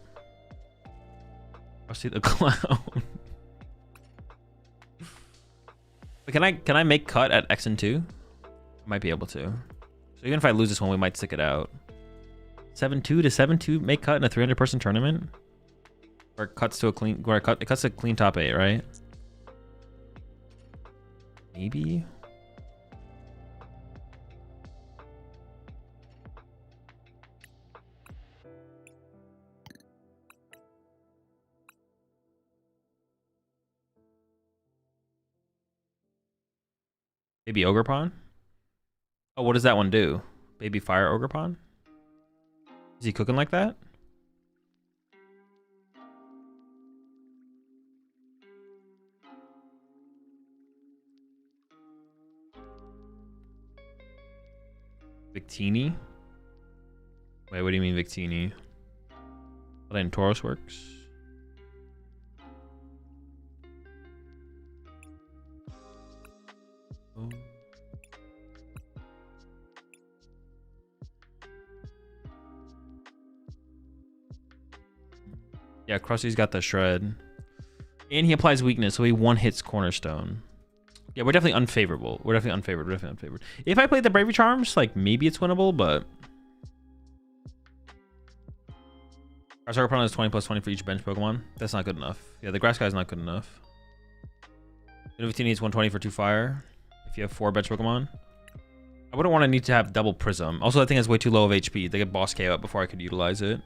I see the clown. But can I make cut at X and 2? I might be able to. So even if I lose this one, we might stick it out. 7-2 to 7-2 make cut in a 300-person tournament? Where it cuts to a clean, it cuts a clean top 8, right? Maybe. Baby Ogerpon? Oh, what does that one do? Baby Fire Ogerpon? Is he cooking like that? Victini? Wait, what do you mean Victini? Well, then Tauros works. Oh. Yeah, Krusty's got the shred. And he applies weakness, so he one-hits Cornerstone. Yeah, we're definitely unfavorable. We're definitely unfavored. If I played the Bravery Charms, like, maybe it's winnable, but... Our target opponent is 20 plus 20 for each bench Pokemon. That's not good enough. Yeah, the Grass guy's not good enough. If needs 120 for 2 fire. If you have 4 bench Pokemon. I wouldn't want to need to have double Prism. Also, I think it's way too low of HP. They get boss KO up before I could utilize it.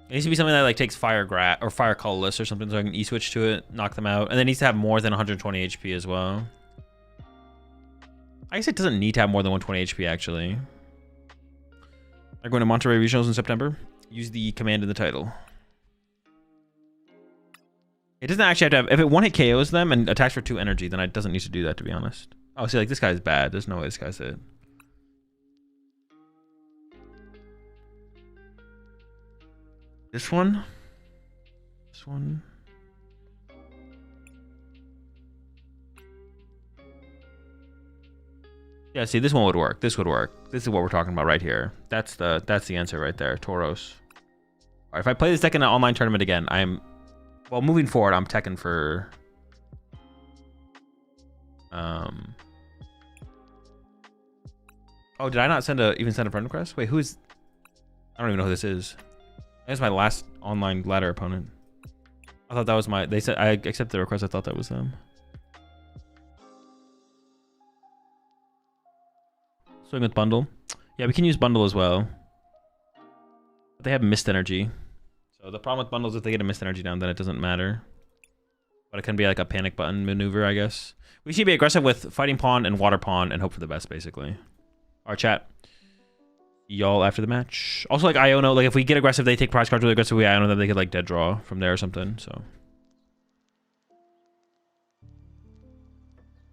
It needs to be something that like takes Fire or Fire Colorless or something, so I can E-switch to it, knock them out. And it needs to have more than 120 HP as well. I guess it doesn't need to have more than 120 HP actually. They're going to Monterey Regionals in September. Use the command in the title. It doesn't actually have to have... If it one-hit KOs them and attacks for 2 energy, then it doesn't need to do that, to be honest. Oh, see, like, this guy's bad. There's no way this guy's it. This one? This one? Yeah, see, this one would work. This would work. This is what we're talking about right here. That's the answer right there. Tauros. All right, if I play this deck in an online tournament again, well, moving forward, I'm teching for... Oh, did I not even send a friend request? Wait, who's... I don't even know who this is. That's my last online ladder opponent. I thought that was my... They said I accepted the request. I thought that was them. Swing with Bundle. Yeah, we can use Bundle as well. But they have Mist Energy. So the problem with Bundles is if they get a Mist Energy down, then it doesn't matter. But it can be like a panic button maneuver, I guess. We should be aggressive with Fighting Pawn and Water Pawn and hope for the best, basically. Our chat. Y'all after the match. Also, like, Iono, like, if we get aggressive, they take prize cards really aggressively. Iono them, they could, like, dead draw from there or something, so.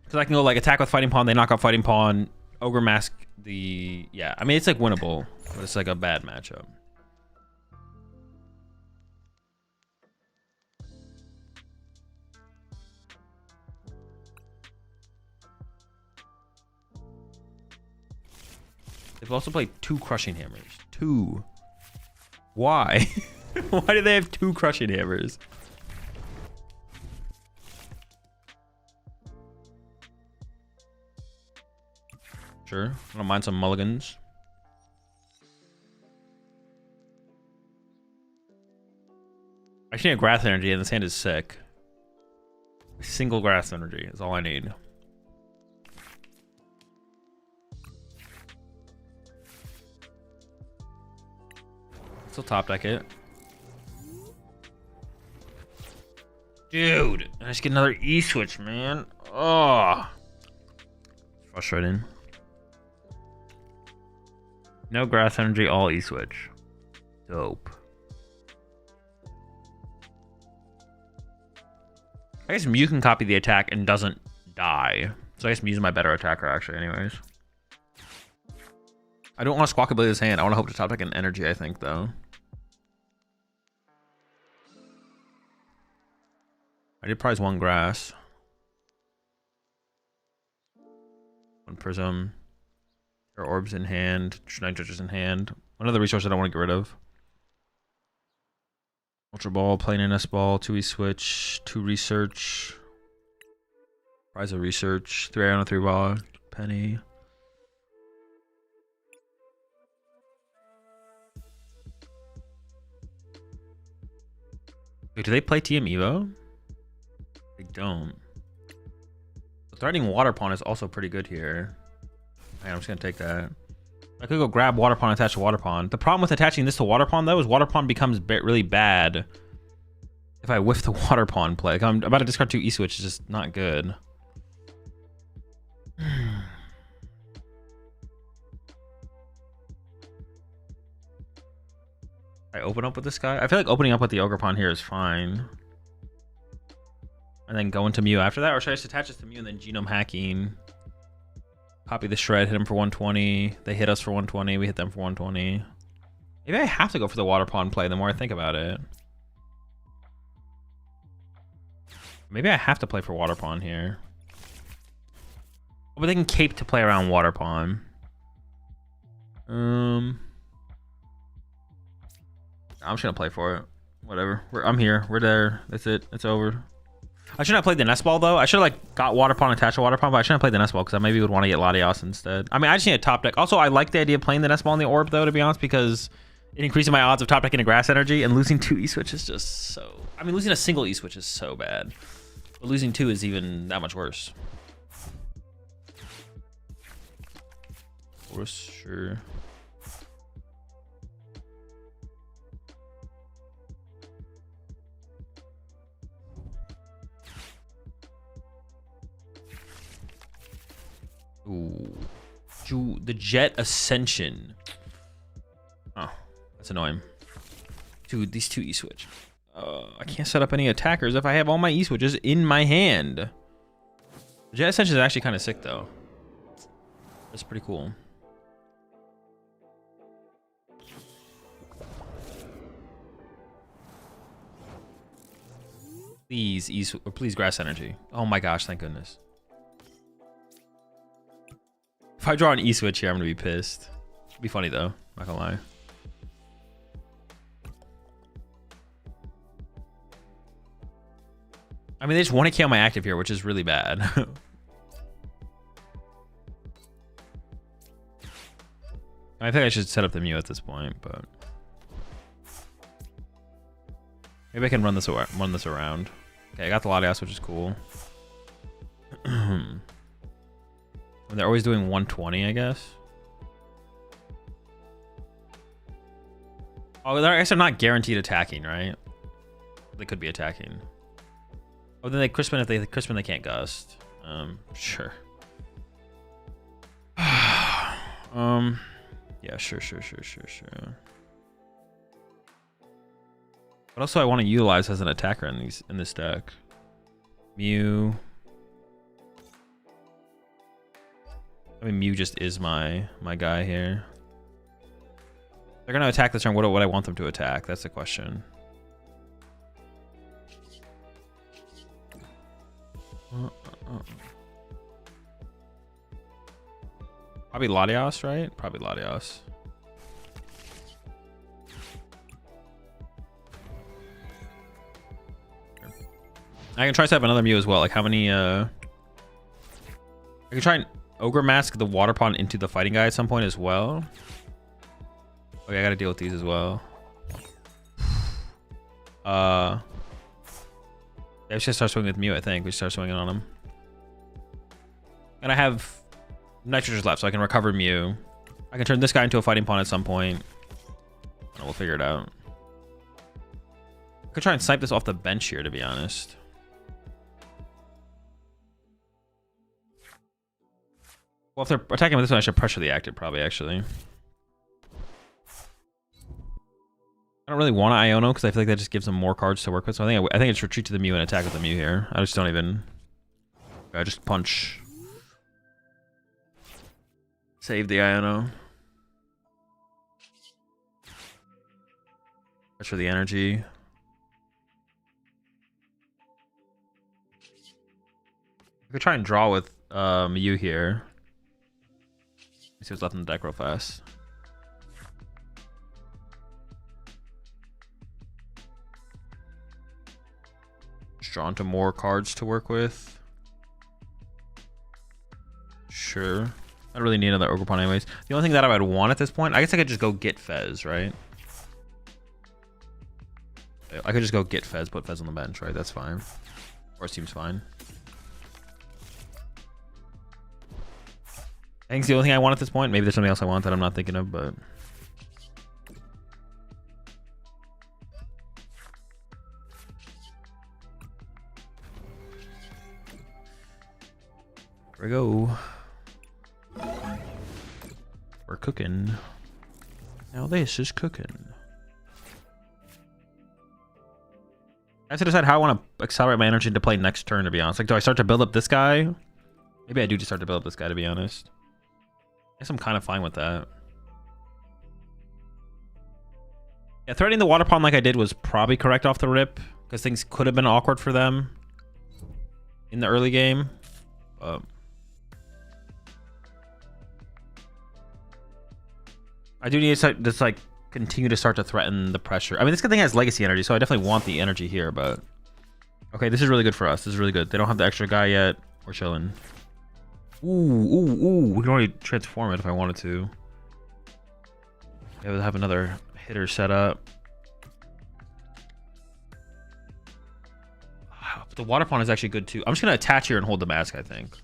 Because I can go, like, attack with Fighting Pawn, they knock out Fighting Pawn, Ogre Mask the... Yeah, I mean, it's, like, winnable, but it's, like, a bad matchup. They've also played 2 Crushing Hammers. 2. Why? Why do they have 2 Crushing Hammers? Sure. I don't mind some mulligans. I just need a Grass Energy and this hand is sick. A single Grass Energy is all I need. Still top deck it. Dude, I just get another E-switch, man. Oh. Frustrating. No Grass Energy, all E-switch. Dope. I guess Mew can copy the attack and doesn't die. So I guess Mew's my better attacker, actually, anyways. I don't want to Squawkabilly this hand. I want to hope to top deck an energy, I think, though. I did prize 1 grass. 1 prism. Or orbs in hand. Night Judges in hand. Another resource I don't want to get rid of. Ultra Ball, Plain NS Ball, 2 E-switch, 2 research. Prize of research. 3 Iron, 3 Ball. Penny. Wait, do they play TM Evo? They don't. Threatening Water Pawn is also pretty good here. I'm just gonna take that. I could go grab Water Pawn and attach to Water Pawn. The problem with attaching this to Water Pawn though is Water Pawn becomes really bad if I whiff the Water Pawn play. Like, I'm about to discard 2 E-switch, it's just not good. I open up with this guy. I feel like opening up with the Ogre Pawn here is fine. And then go into Mew after that? Or should I just attach this to Mew and then Genome Hacking? Copy the Shred, hit him for 120. They hit us for 120. We hit them for 120. Maybe I have to go for the Water Pawn play the more I think about it. Maybe I have to play for Water Pawn here. Oh, but they can cape to play around Water Pawn. I'm just gonna play for it. Whatever. I'm here. We're there. That's it. It's over. I shouldn't have played the nest ball though. I should have like got water pond, attached to water pond, but I shouldn't have played the nest ball because I maybe would want to get Latios instead. I mean, I just need a top deck. Also, I like the idea of playing the nest ball in the orb though, to be honest, because it increases my odds of top decking a grass energy, and losing 2 E-switch is just so... I mean, losing a single E-switch is so bad. But losing 2 is even that much worse. For sure. Ooh. The Jet Ascension. Oh, that's annoying. Dude, these 2 E-switch. I can't set up any attackers if I have all my E-switches in my hand. The Jet Ascension is actually kind of sick, though. That's pretty cool. Please, please, Grass Energy. Oh my gosh, thank goodness. If I draw an E-switch here, I'm gonna be pissed. It'd be funny though, not gonna lie. I mean, they just want to kill my active here, which is really bad. I think I should set up the Mew at this point, but maybe I can run this around. Okay, I got the Latias, which is cool. They're always doing 120, I guess. Oh, I guess they're not guaranteed attacking, right? They could be attacking. Oh, then they Crispin. If they Crispin, they can't gust. Sure. Yeah, sure. What else do I want to utilize as an attacker in this deck? Mew. I mean, Mew just is my guy here. They're gonna attack this turn. What I want them to attack? That's the question. Probably Latios, right? Probably Latios. I can try to set up another Mew as well. Like how many? I can try and Ogre Mask the water pond into the fighting guy at some point as well. Okay, I gotta deal with these as well. Yeah, we should start swinging with Mew, I think. We should start swinging on him. And I have nitrogens left, so I can recover Mew. I can turn this guy into a fighting pawn at some point. And we'll figure it out. I could try and snipe this off the bench here, to be honest. Well, if they're attacking with this one, I should pressure the active, probably, actually. I don't really want to Iono because I feel like that just gives them more cards to work with. So I think it's retreat to the Mew and attack with the Mew here. I just don't even... I just punch. Save the Iono. Pressure the energy. I could try and draw with Mew here. Let's see what's left in the deck real fast. Drawn to more cards to work with. Sure. I don't really need another Ogre Pawn anyways. The only thing that I would want at this point, I guess I could just go get Fez, right? I could just go get Fez, put Fez on the bench, right? That's fine. Or it seems fine. I think it's the only thing I want at this point. Maybe there's something else I want that I'm not thinking of, but... Here we go. We're cooking. Now this is cooking. I have to decide how I want to accelerate my energy to play next turn, to be honest. Like, do I start to build up this guy? Maybe I do just start to build up this guy, to be honest. I guess I'm kind of fine with that. Yeah, threatening the water pond like I did was probably correct off the rip, because things could have been awkward for them in the early game. I do need to just like continue to start to threaten the pressure. I mean, this good thing has legacy energy, so I definitely want the energy here, but... Okay, this is really good for us. This is really good. They don't have the extra guy yet. We're chilling. Ooh. We can already transform it if I wanted to. Yeah, we'll have another hitter set up. But the water pond is actually good too. I'm just going to attach here and hold the mask, I think.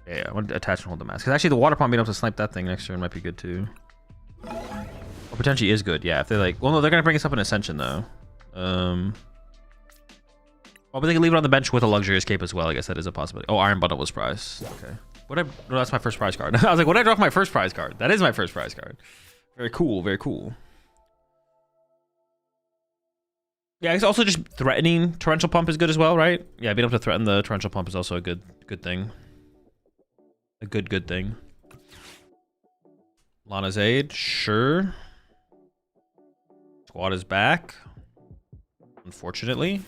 Yeah, I want to attach and hold the mask. Because actually the water pond being able to snipe that thing next turn might be good too. Or potentially is good, yeah. If they're like... Well, no, they're going to bring us up an Ascension though. Oh, but they can leave it on the bench with a Luxurious Cape as well. I guess that is a possibility. Oh, Iron Bundle was prize. Okay. No, that's my first prize card. I was like, what did I draw for my first prize card? That is my first prize card. Very cool. Very cool. Yeah, it's also just threatening Torrential Pump is good as well, right? Yeah, being able to threaten the Torrential Pump is also a good thing. A good thing. Lana's Aid, sure. Squad is back. Unfortunately.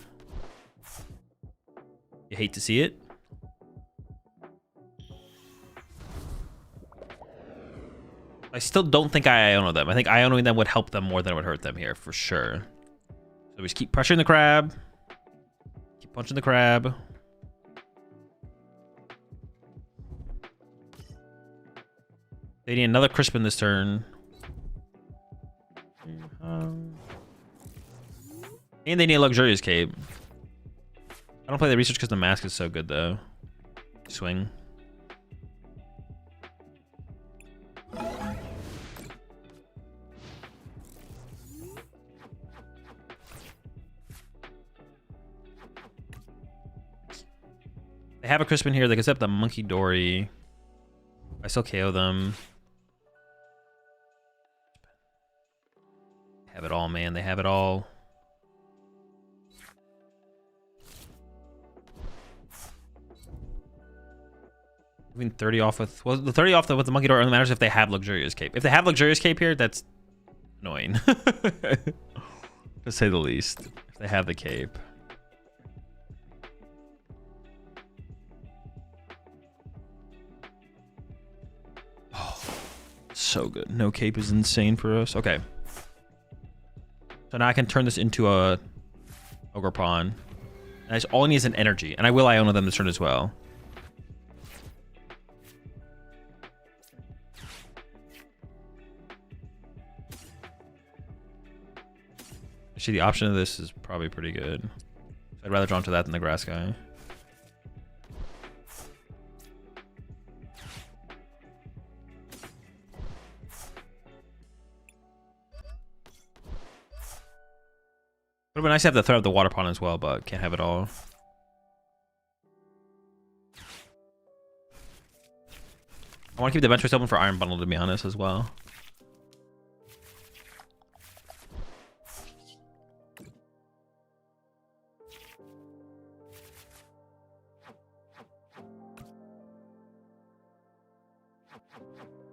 You hate to see it. I still don't think I Iono them. I think Ionoing them would help them more than it would hurt them here, for sure. So we just keep pressuring the crab. Keep punching the crab. They need another Crispin this turn. And they need a Luxurious Cape. I don't play the research because the mask is so good, though. Swing. They have a Crispin here. They can set up the Monkey Dory. I still KO them. Have it all, man. They have it all. Moving 30 off with... Well, the 30 off with the Monkey Door only matters if they have Luxurious Cape. If they have Luxurious Cape here, that's annoying. To say the least. If they have the cape. Oh, so good. No cape is insane for us. Okay. So now I can turn this into a Ogre Pawn. And all I need is an energy. And I will Iono them this turn as well. Actually, the option of this is probably pretty good. So I'd rather draw into that than the grass guy. Would have been nice to have the threat of the water pond as well, but can't have it all. I want to keep the bench press open for Iron Bundle, to be honest, as well.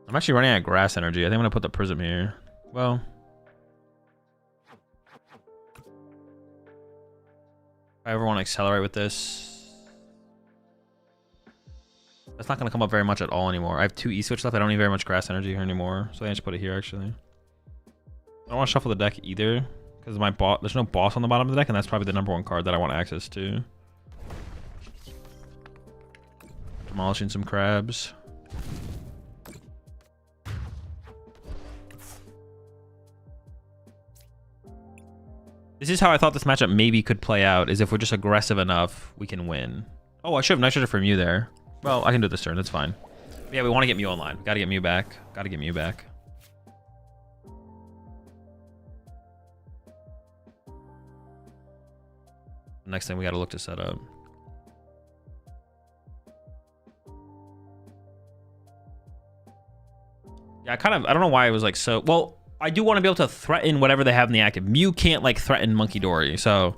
I'm actually running out of grass energy. I think I'm going to put the Prism here. Well... If I ever want to accelerate with this... That's not going to come up very much at all anymore. I have 2 E-switch left. I don't need very much grass energy here anymore. So I can just put it here, actually. I don't want to shuffle the deck either. Because there's no boss on the bottom of the deck, and that's probably the #1 card that I want access to. Demolishing some crabs. This is how I thought this matchup maybe could play out, is if we're just aggressive enough, we can win. Oh, I should have nitrogen from you there. Well, I can do it this turn, that's fine. But yeah, we want to get Mew online. We gotta get Mew back. Gotta get Mew back. Next thing we gotta look to set up. Yeah, I don't know why it was like so... Well... I do want to be able to threaten whatever they have in the active. Mew can't, like, threaten Monkey Dory, so...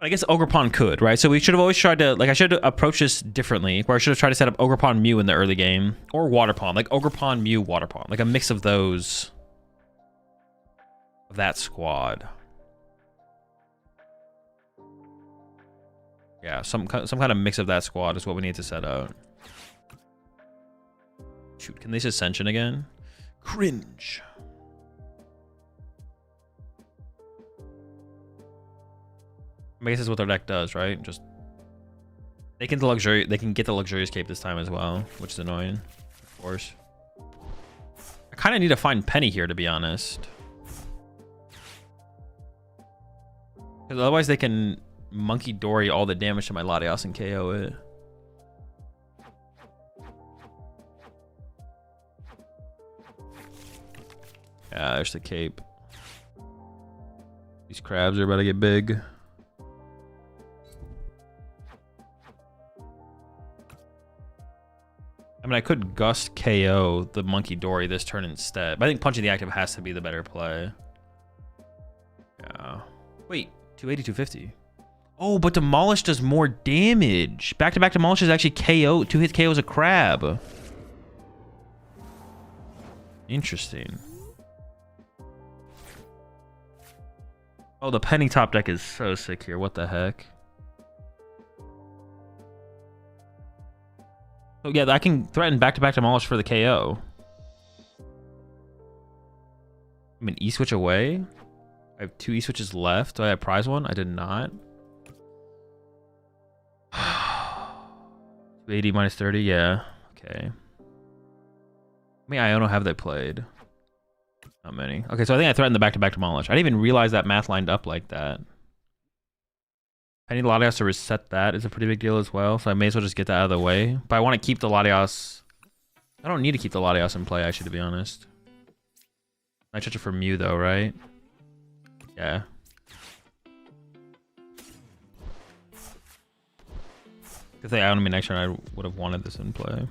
I guess Ogre Pawn could, right? So we should have always tried to... Like, I should have approached this differently, where I should have tried to set up Ogre Pawn Mew in the early game. Or Water Pawn. Like, Ogre Pawn, Mew, Water Pawn. Like, a mix of those... Of that squad. Yeah, some kind of mix of that squad is what we need to set out. Shoot, can they Ascension again? Cringe. I guess that's what their deck does, right? Just they can get the luxurious cape this time as well, which is annoying, of course. I kind of need to find Penny here, to be honest. Because otherwise they can Monkey Dory all the damage to my Latios and KO it. Yeah, there's the cape. These crabs are about to get big. I mean, I could Gust KO the Monkey Dory this turn instead. But I think punching the active has to be the better play. Yeah. Wait, 280, 250. Oh, but Demolish does more damage. Back-to-back Demolish is actually KO. 2 hits KO is a crab. Interesting. Oh, the Penny top deck is so sick here. What the heck? Oh, yeah, I can threaten back-to-back Demolish for the KO. I'm an E-switch away. I have 2 E-switches left. Do I have prize one? I did not. 280 minus 30, yeah. Okay. How many Iono have they played? Not many. Okay, so I think I threatened the back-to-back Demolish. I didn't even realize that math lined up like that. I need Latios to reset that is a pretty big deal as well, so I may as well just get that out of the way. But I want to keep the Latios. I don't need to keep the Latios in play, actually, to be honest. I touch it for Mew, though, right? Yeah. If they Iono me next turn, I would have wanted this in play.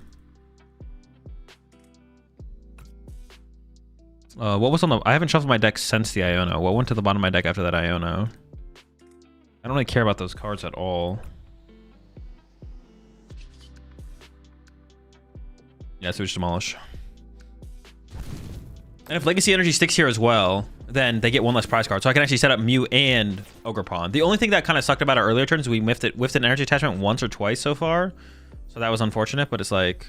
What was on the... I haven't shuffled my deck since the Iono. What went to the bottom of my deck after that Iono? I don't really care about those cards at all. Yeah, Switch Demolish. And if Legacy Energy sticks here as well, then they get 1 less prize card. So I can actually set up Mew and Ogerpon. The only thing that kind of sucked about our earlier turns is we whiffed an energy attachment once or twice so far. So that was unfortunate, but it's like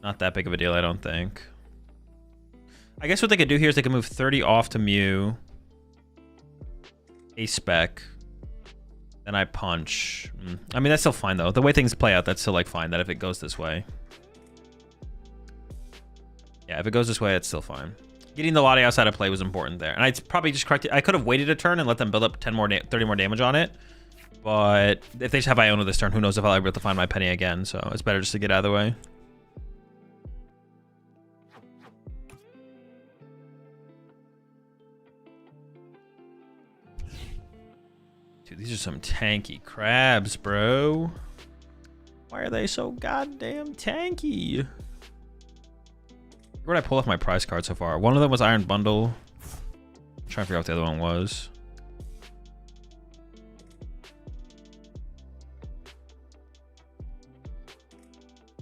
not that big of a deal, I don't think. I guess what they could do here is they could move 30 off to Mew. A spec. Then I punch. I mean, that's still fine, though. The way things play out, that's still, like, fine. That if it goes this way. Yeah, if it goes this way, it's still fine. Getting the Latios out of play was important there. And I'd probably just correct it. I could have waited a turn and let them build up 30 more damage on it. But if they just have Iono this turn, who knows if I'll ever be able to find my Penny again. So it's better just to get out of the way. Dude, these are some tanky crabs, bro. Why are they so goddamn tanky? Where did I pull off my prize card so far? One of them was Iron Bundle. I'm trying to figure out what the other one was.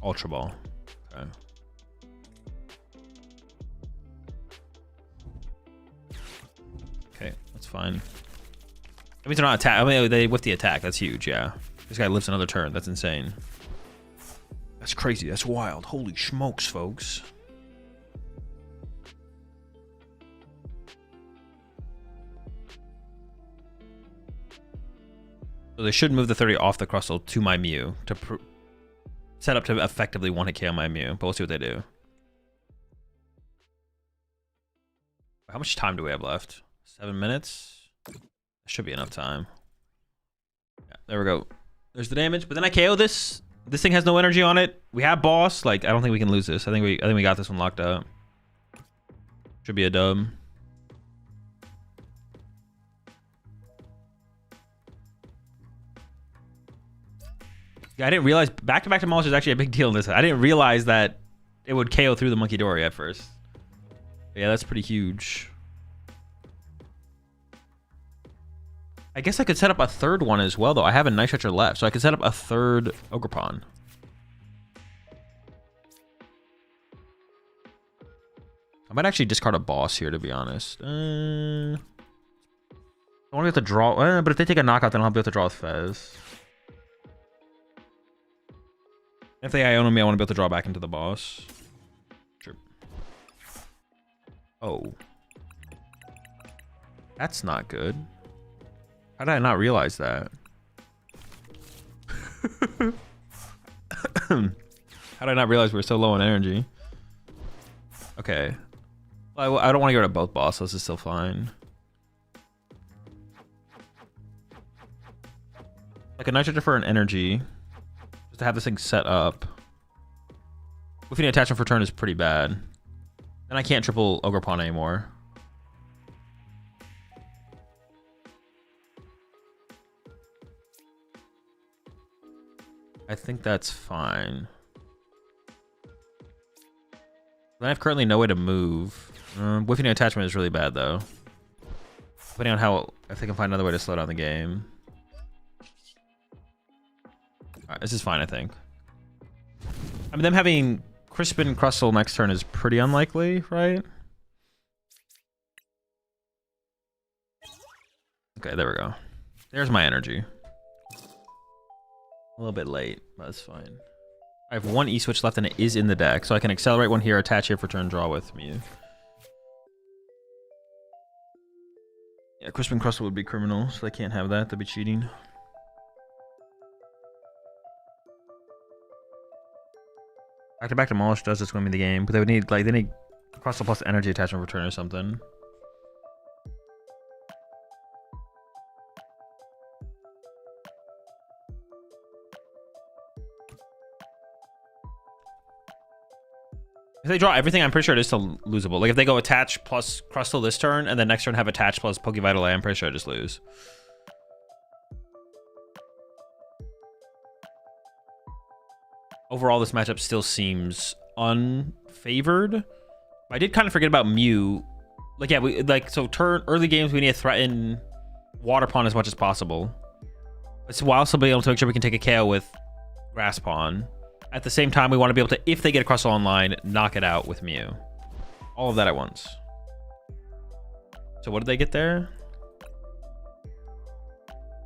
Ultra Ball. Okay. Okay, that's fine. That means they're not attack. I mean, they whiff the attack. That's huge, yeah. This guy lives another turn. That's insane. That's crazy. That's wild. Holy smokes, folks. So they should move the 30 off the crustle to my Mew to set up to effectively one-hit KO my Mew. But we'll see what they do. How much time do we have left? 7 minutes? Should be enough time. Yeah, there we go. There's the damage, but then I KO this. This thing has no energy on it. We have boss. Like, I don't think we can lose this. I think we got this one locked up. Should be a dub. Yeah, I didn't realize back-to-back Demolish is actually a big deal in this. I didn't realize that it would KO through the Monkey Dory at first. But yeah, that's pretty huge. I guess I could set up a third one as well, though. I have a Night Stretcher left, so I could set up a third Ogerpon. I might actually discard a boss here, to be honest. I want to be able to draw, but if they take a knockout, then I'll be able to draw with Fez. If they Iono me, I want to be able to draw back into the boss. Sure. Oh. That's not good. How did I not realize that? How did I not realize we were so low on energy? Okay. Well, I don't want to get rid of both bosses. This is still fine. Like a nitrogen for an energy. Just to have this thing set up. Whiffing attachment for turn is pretty bad. Then I can't triple Ogre Pawn anymore. I think that's fine. Then I have currently no way to move. Whiffing attachment is really bad though. Depending on how, if they can find another way to slow down the game. Alright, this is fine, I think. I mean, them having Crispin Crustle next turn is pretty unlikely, right? Okay, there we go. There's my energy. A little bit late, but that's fine. I have one E-switch left and it is in the deck, so I can accelerate one here, attach here for turn, draw with me. Yeah, Crispin Crustle would be criminal, so they can't have that. That'd be cheating. Back-to-back Demolish does just win me the game, but they would need, like, they need Crustle plus energy attachment for turn or something. If they draw everything, I'm pretty sure it is still losable. Like if they go attach plus Crustle this turn, and then next turn have attach plus Pokevital A, I'm pretty sure I just lose. Overall, this matchup still seems unfavored. I did kind of forget about Mew. Like yeah, so early games we need to threaten Water Pawn as much as possible. But while also being able to make sure we can take a KO with Grass Pawn. At the same time, we want to be able to, if they get a Crustle online, knock it out with Mew. All of that at once. So what did they get there?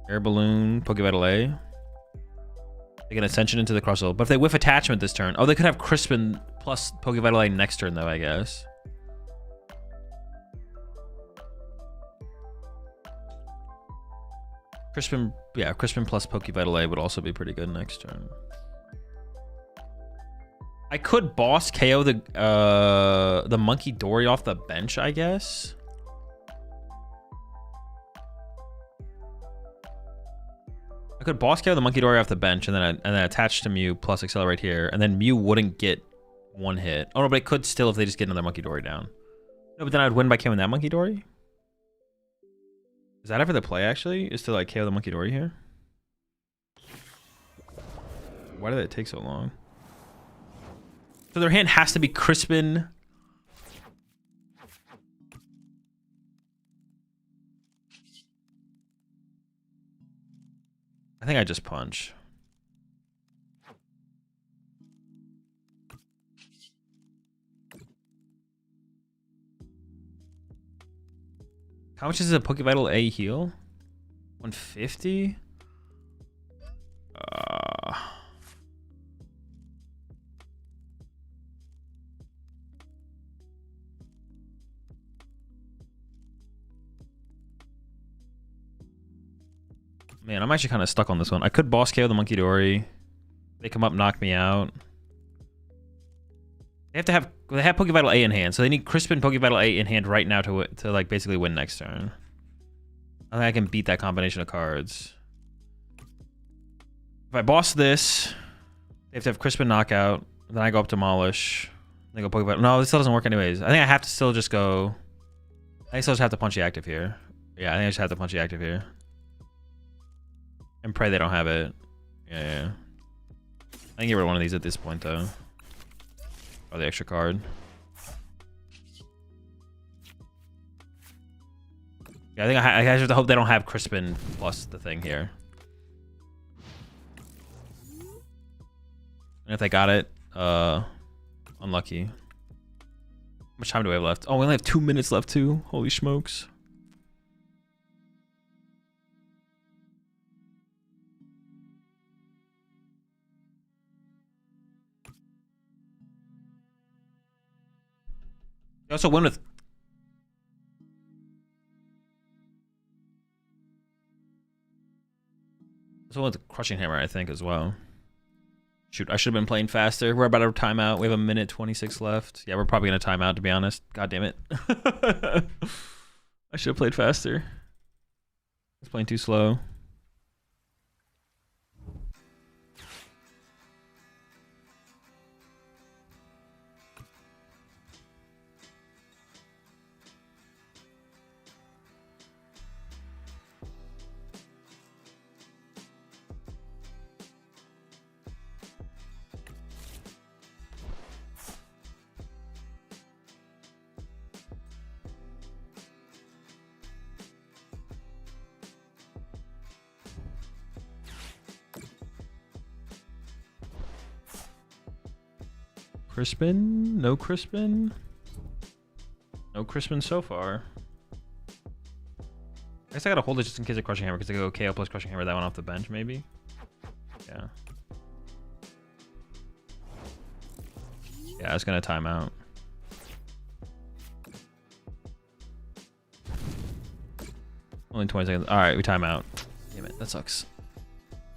Air Balloon, Pokevital A. They get Ascension into the Crustle. But if they whiff attachment this turn... Oh, they could have Crispin plus Pokevital A next turn, though, I guess. Crispin plus Pokevital A would also be pretty good next turn. I could boss KO the Monkey Dory off the bench, I guess. I could boss KO the Monkey Dory off the bench and then attach to Mew plus accelerate here, and then Mew wouldn't get one hit. Oh no, but it could still if they just get another Monkey Dory down. No, but then I'd win by KOing that Monkey Dory. Is that ever the play actually? Is to like KO the Monkey Dory here? Why did it take so long? So their hand has to be Crispin. I think I just punch. How much is a Pokevital A heal? 150? Man, I'm actually kind of stuck on this one. I could boss KO the Monkey Dory. They come up, knock me out. They have Pokevital A in hand, so they need Crispin Pokevital A in hand right now to like basically win next turn. I think I can beat that combination of cards. If I boss this, they have to have Crispin knockout. Then I go up Demolish. Then I go Pokevital. No, this still doesn't work anyways. I think I have to still just go. I still just have to punch the active here. Yeah, I think I just have to punch the active here. And pray they don't have it. Yeah. I can get rid of one of these at this point, though. Or the extra card. Yeah, I think I have to hope they don't have Crispin plus the thing here. And if they got it, unlucky. How much time do we have left? Oh, we only have 2 minutes left, too. Holy smokes. You also win with... This one with the Crushing Hammer, I think, as well. Shoot, I should have been playing faster. We're about to time out. We have 1:26 left. Yeah, we're probably going to time out, to be honest. God damn it. I should have played faster. I was playing too slow. Crispin? No Crispin? No Crispin so far. I guess I gotta hold it just in case of Crushing Hammer, because I go KO plus Crushing Hammer that one off the bench, maybe? Yeah. Yeah, it's gonna time out. Only 20 seconds. Alright, we time out. Damn it, that sucks.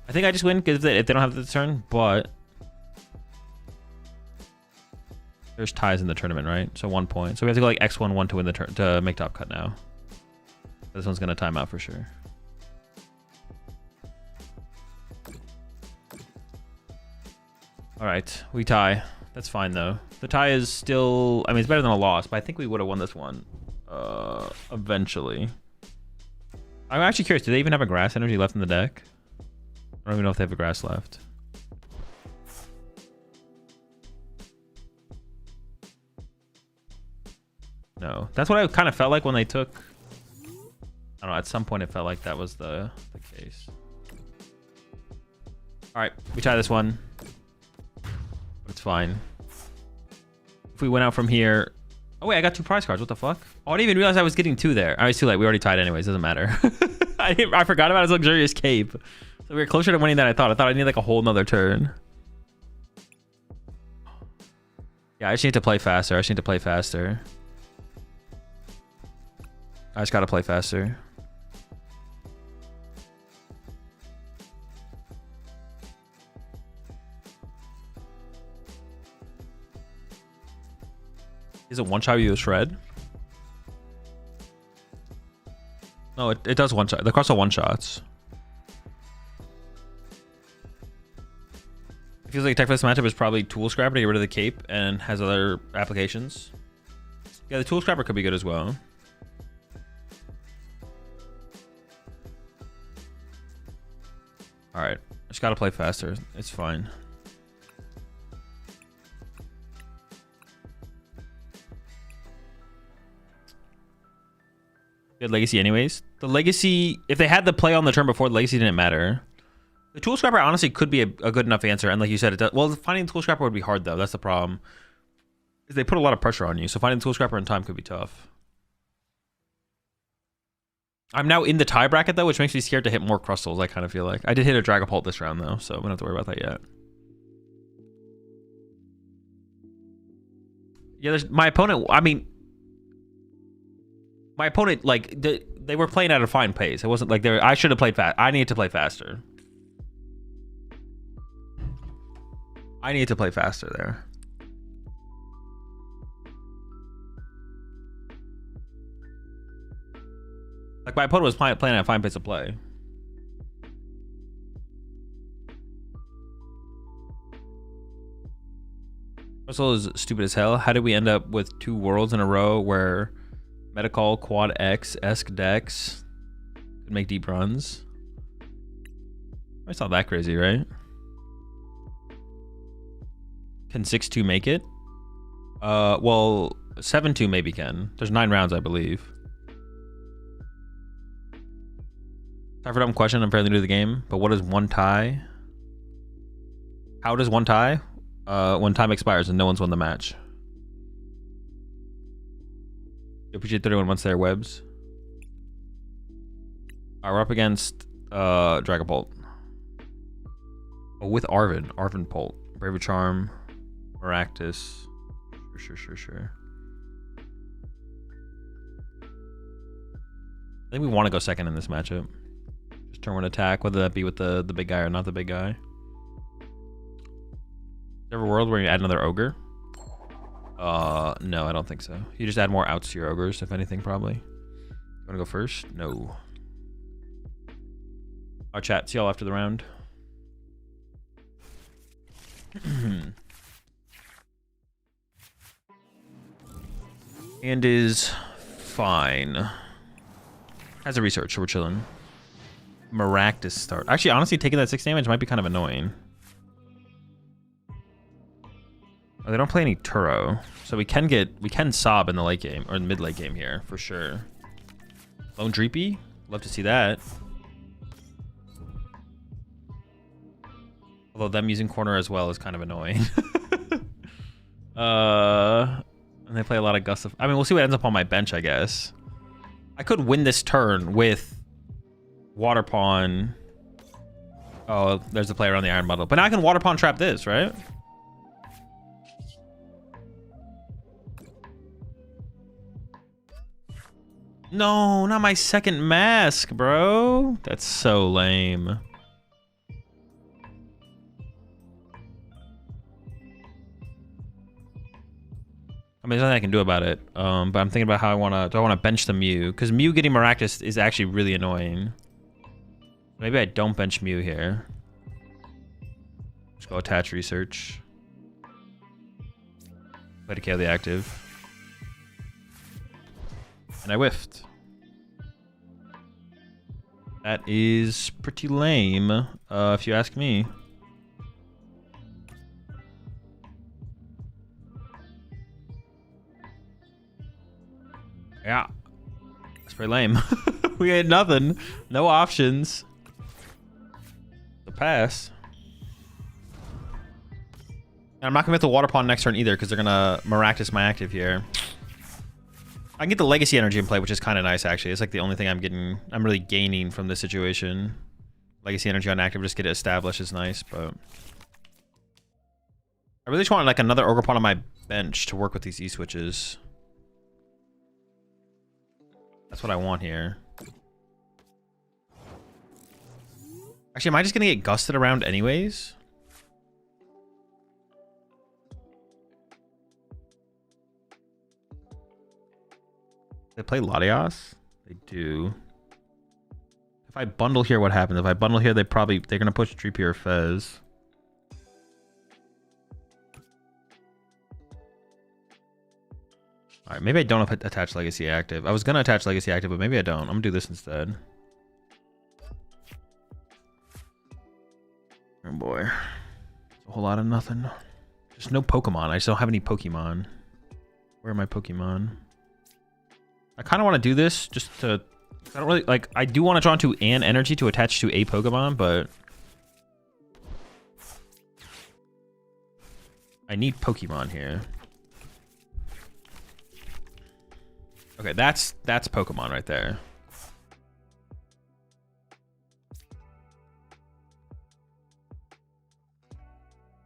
I think I just win if they don't have the turn, but there's ties in the tournament, right? So 1 point. So we have to go like X1, 1 to win the turn to make top cut now. This one's gonna time out for sure. All right, we tie. That's fine though. The tie is still, I mean, it's better than a loss, but I think we would have won this one eventually. I'm actually curious, do they even have a grass energy left in the deck? I don't even know if they have a grass left. No, that's what I kind of felt like when they took, I don't know, at some point it felt like that was the case. All right, we tie this one. It's fine. If we went out from here, oh wait, I got 2 prize cards. What the fuck? Oh, I didn't even realize I was getting 2 there. I was too late. We already tied anyways. Doesn't matter. I forgot about his luxurious cape. So we were closer to winning than I thought. I thought I needed like a whole nother turn. Yeah, I just need to play faster. I just need to play faster. I just gotta play faster. Is it one shot you a shred? No, it does one shot. The cards are one shots. It feels like tech for this matchup is probably Tool Scrapper to get rid of the cape and has other applications. Yeah, the Tool Scrapper could be good as well. All right, just gotta play faster. It's fine. Good legacy anyways. The legacy, if they had the play on the turn before, the legacy didn't matter. The Tool Scrapper honestly could be a good enough answer. And like you said, it does. Well, finding the Tool Scrapper would be hard though. That's the problem. Is they put a lot of pressure on you. So finding the Tool Scrapper in time could be tough. I'm now in the tie bracket though, which makes me scared to hit more crystals. I kind of feel like I did hit a Dragapult this round though, so we don't have to worry about that yet. Yeah, there's my opponent. I mean, my opponent, like they were playing at a fine pace. It wasn't like they were, I should have played fast. I needed to play faster. I needed to play faster there. Like my opponent was playing at a fine pace of play. Russell is stupid as hell. How did we end up with 2 worlds in a row where Metacall, Quad X-esque decks could make deep runs? It's not that crazy, right? Can 6-2 make it? Well, 7-2 maybe can. There's 9 rounds, I believe. Time for a dumb question. I'm fairly new to the game, but what is one tie? How does one tie? When time expires and no one's won the match. Appreciate 31 months there, Webs. Alright, we're up against Dragapult. Oh, with Arven Pult. Braver Charm. Maractus. Sure. I think we want to go second in this matchup. Just turn 1 attack, whether that be with the big guy or not the big guy. Is there ever a world where you add another ogre? No, I don't think so. You just add more outs to your ogres, if anything, probably. You wanna go first? No. Our chat, see y'all after the round. And is fine. Has a research, so we're chilling. Maractus start. Actually, honestly, taking that 6 damage might be kind of annoying. Oh, they don't play any Turo, so we can sob in the late game or in the mid late game here for sure. Lone Dreepy, love to see that. Although them using corner as well is kind of annoying. And they play a lot of Gust of... I mean, we'll see what ends up on my bench, I guess. I could win this turn with Water Pawn. Oh, there's a player on the Iron Bundle. But now I can Water Pawn trap this, right? No, not my second mask, bro. That's so lame. I mean, there's nothing I can do about it. But I'm thinking about how do I want to bench the Mew? Because Mew getting Maractus is actually really annoying. Maybe I don't bench Mew here. Just go attach research. Play to KO the active. And I whiffed. That is pretty lame, if you ask me. Yeah, that's pretty lame. We had nothing, no options. The pass. And I'm not gonna get the Water Pawn next turn either because they're gonna Maractus my active here. I can get the Legacy energy in play, which is kind of nice actually. It's like the only thing I'm really gaining from this situation. Legacy energy on active, just get it established is nice, but I really just want like another Ogre Pawn on my bench to work with these E-switches. That's what I want here. Actually, am I just gonna get gusted around anyways? They play Latias? They do. If I bundle here, what happens? If I bundle here, they're gonna push Dreepy or Fez. Alright, maybe I don't attach Legacy active. I was gonna attach Legacy active, but maybe I don't. I'm gonna do this instead. Oh boy. A whole lot of nothing. Just no Pokemon. I just don't have any Pokemon. Where are my Pokemon? I kind of want to do this just to... I don't really... Like, I do want to draw into an energy to attach to a Pokemon, but... I need Pokemon here. Okay, that's Pokemon right there.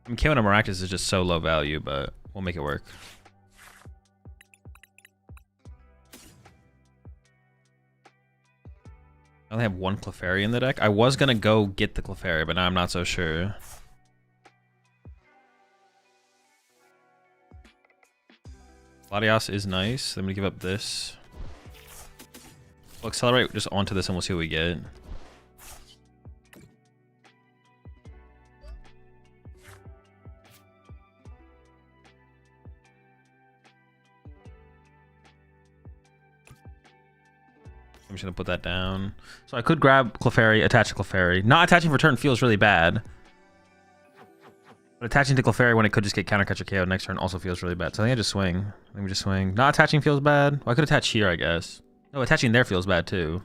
I mean, KO and Maractus is just so low value, but we'll make it work. I only have one Clefairy in the deck. I was gonna go get the Clefairy, but now I'm not so sure. Latias is nice. I'm gonna give up this. We'll accelerate just onto this and we'll see what we get. I'm just gonna put that down. So I could grab Clefairy, attach to Clefairy. Not attaching for turn feels really bad. But attaching to Clefairy when it could just get counter catch or KO next turn also feels really bad. So I think I just swing. Let me just swing. Not attaching feels bad. Well, I could attach here, I guess. No, attaching there feels bad too.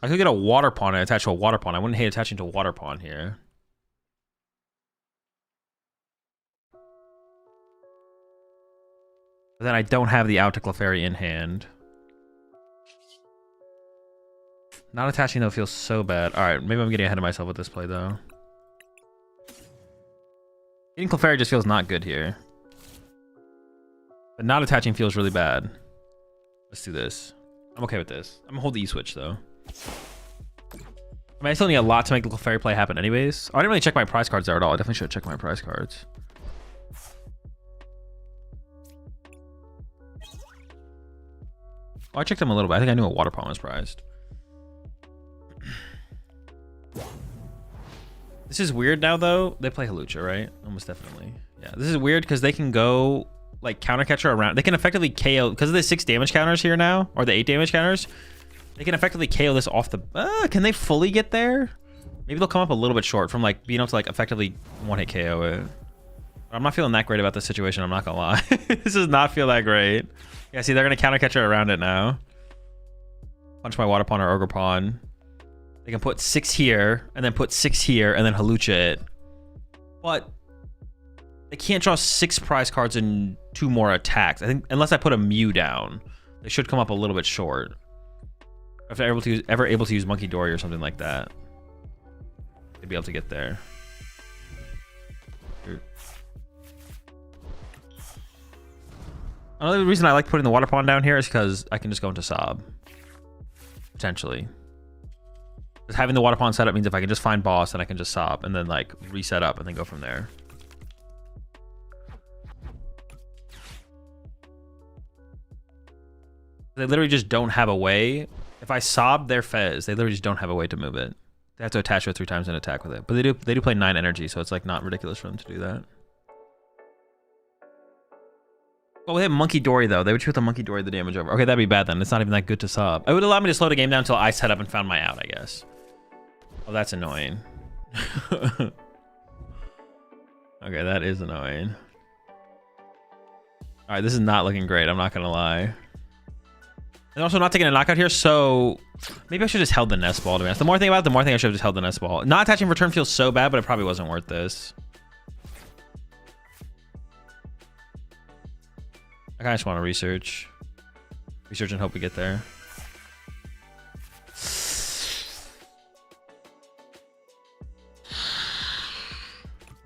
I could get a Water Pawn and attach to a Water Pawn. I wouldn't hate attaching to a Water Pawn here. But then I don't have the out to Clefairy in hand. Not attaching though feels so bad. Alright, maybe I'm getting ahead of myself with this play though. Getting Clefairy just feels not good here. But not attaching feels really bad. Let's do this. I'm okay with this. I'm gonna hold the E-switch though. I mean, I still need a lot to make the fairy play happen anyways. Oh, I didn't really check my prize cards there at all. I definitely should have checked my prize cards. Oh, I checked them a little bit. I think I knew a water palm was prized. This is weird now though. They play Halucha, right? Almost definitely. Yeah, this is weird because they can go like counter catcher around. They can effectively KO because of the 6 damage counters here now, or the 8 damage counters. They can effectively KO this off the... can they fully get there? Maybe they'll come up a little bit short from like being able to like effectively one-hit KO it. I'm not feeling that great about this situation. I'm not gonna lie. This does not feel that great. Yeah, see, they're gonna counter catcher around it now. Punch my water pawn or ogre pawn. They can put 6 here and then put 6 here and then Halucha it. But they can't draw 6 prize cards and 2 more attacks. I think unless I put a Mew down, they should come up a little bit short. If they're ever able to use Monkey Dory or something like that, they'd be able to get there. Another reason I like putting the water pawn down here is because I can just go into Sob. Potentially. Just having the water pawn set up means if I can just find boss, then I can just Sob and then like reset up and then go from there. They literally just don't have a way. If I Sob their Fez, they literally just don't have a way to move it. They have to attach it 3 times and attack with it. But they do play 9 energy, so it's like not ridiculous for them to do that. Oh, they have Monkey Dory though. They would shoot the Monkey Dory the damage over. Okay, that'd be bad then. It's not even that good to Sob. It would allow me to slow the game down until I set up and found my out, I guess. Oh, that's annoying. Okay, that is annoying. All right, this is not looking great. I'm not gonna lie. And also not taking a knockout here, so maybe I should have just held the nest ball, to be honest. The more I think about it, the more I think I should have just held the nest ball. Not attaching for turn feels so bad, but it probably wasn't worth this. I kind of just want to research. Research and hope we get there.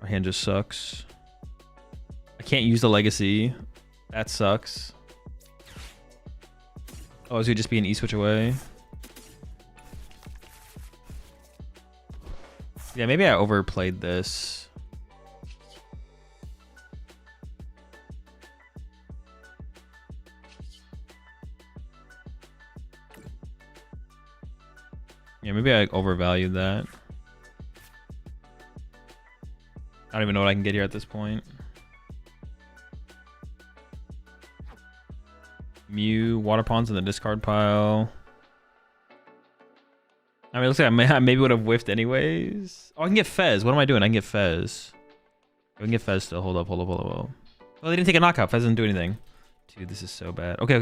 My hand just sucks. I can't use the legacy. That sucks. Oh, is he just be an E-switch away? Yeah, maybe I overplayed this. Yeah, maybe I overvalued that. I don't even know what I can get here at this point. Mew, water pawns in the discard pile. I mean, it looks like I maybe would have whiffed anyways. Oh, I can get Fez. What am I doing? I can get Fez. I can get Fez still. Hold up. Well, they didn't take a knockout. Fez didn't do anything. Dude, this is so bad. Okay.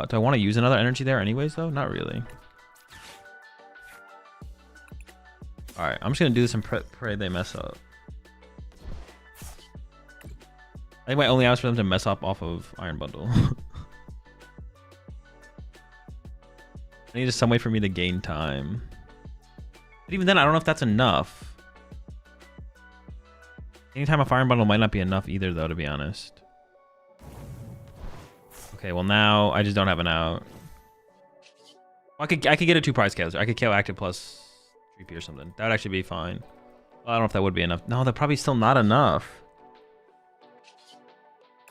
Do I want to use another energy there anyways, though? Not really. All right, I'm just going to do this and pray they mess up. I think my only out is for them to mess up off of Iron Bundle. I need some way for me to gain time. But even then, I don't know if that's enough. Anytime a Iron Bundle might not be enough either, though, to be honest. Okay, well now I just don't have an out. I could get a 2 prize kills. I could kill active plus 3P or something. That would actually be fine. Well, I don't know if that would be enough. No, that's probably still not enough.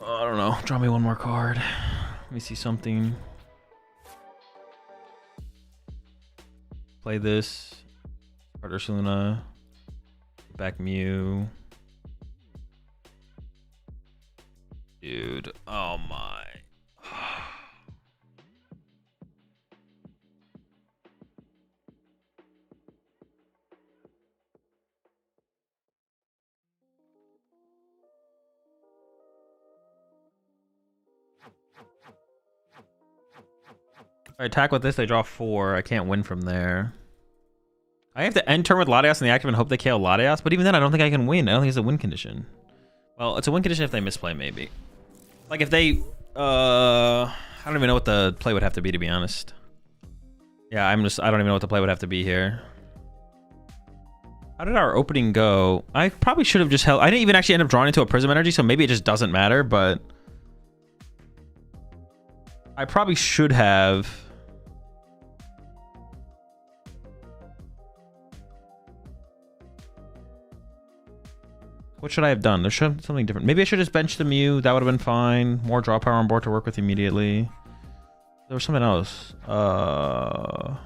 Oh, I don't know. Draw me one more card. Let me see something. Play this. Card Ursaluna. Back Mew. Dude. Oh my. If I attack with this, they draw 4. I can't win from there. I have to end turn with Latias in the active and hope they KO Latias, but even then, I don't think I can win. I don't think it's a win condition. Well, it's a win condition if they misplay, maybe. Like if they, I don't even know what the play would have to be, to be honest. Yeah, I don't even know what the play would have to be here. How did our opening go? I probably should have just held. I didn't even actually end up drawing into a Prism Energy, so maybe it just doesn't matter, but I probably should have. What should I have done? There should have been something different. Maybe I should just bench the Mew. That would have been fine. More draw power on board to work with immediately. There was something else. I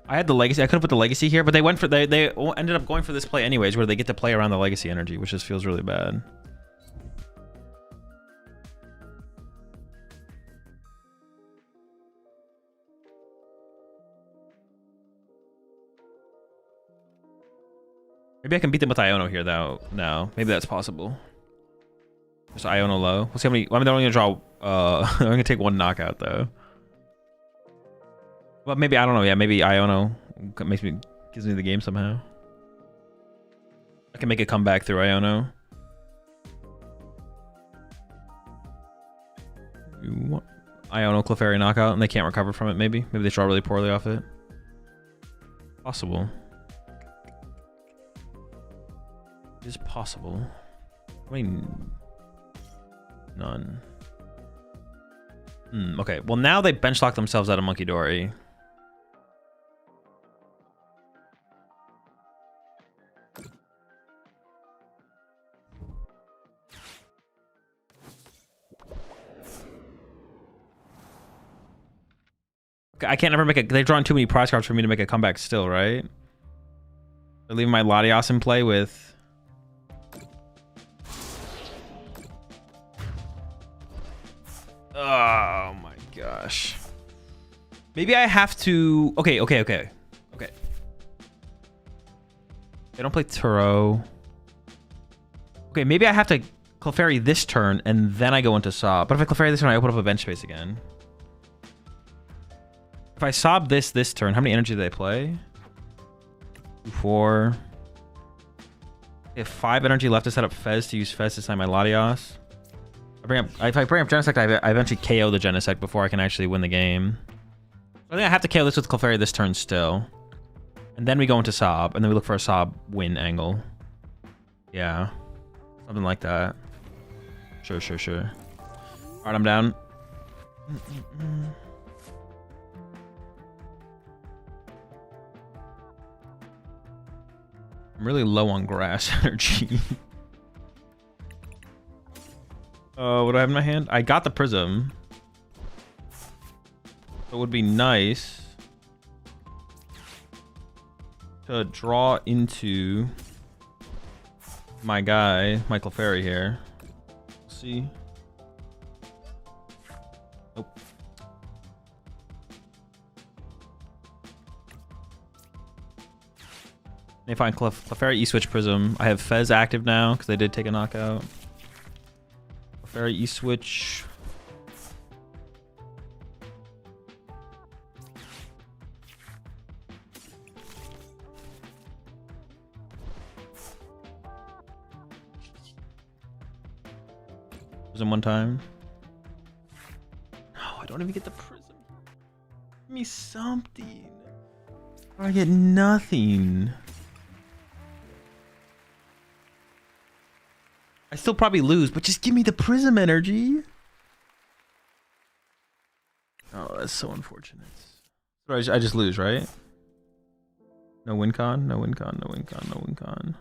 had the legacy. I could have put the legacy here, but they went for they ended up going for this play anyways, where they get to play around the legacy energy, which just feels really bad. Maybe I can beat them with Iono here, though. No, maybe that's possible. Just Iono low. We'll see how many. I mean, they're only gonna draw. They're gonna take one knockout though. Well, maybe I don't know. Yeah, maybe Iono gives me the game somehow. I can make a comeback through Iono. Iono Clefairy knockout, and they can't recover from it. Maybe they draw really poorly off it. Possible. It is possible. I mean, none. Okay, well now they bench lock themselves out of Monkey Dory. Okay, I can't never make a. They've drawn too many prize cards for me to make a comeback still, right? They're leaving my Latios in play with. Oh my gosh. Maybe I have to. Okay. They don't play Turo. Okay, maybe I have to Clefairy this turn and then I go into Sob. But if I Clefairy this turn, I open up a bench space again. If I Sob this turn, how many energy do they play? 4. They have 5 energy left to set up Fez to use Fez to sign my Latios. If I bring up Genesect, I eventually KO the Genesect before I can actually win the game. I think I have to KO this with Clefairy this turn still. And then we go into Sob, and then we look for a Sob win angle. Yeah. Something like that. Sure. Alright, I'm down. I'm really low on grass energy. What do I have in my hand? I got the Prism. So it would be nice to draw into my guy, Michael Ferry here. Let's see. Nope. They find Clefairy E-Switch Prism. I have Fez active now because they did take a knockout. Clefairy E-Switch. Prism one time. No, I don't even get the Prism. Give me something. I get nothing. I still probably lose, but just give me the Prism energy. Oh, that's so unfortunate. So I just lose, right? No win con, no win con, no win con, no win con.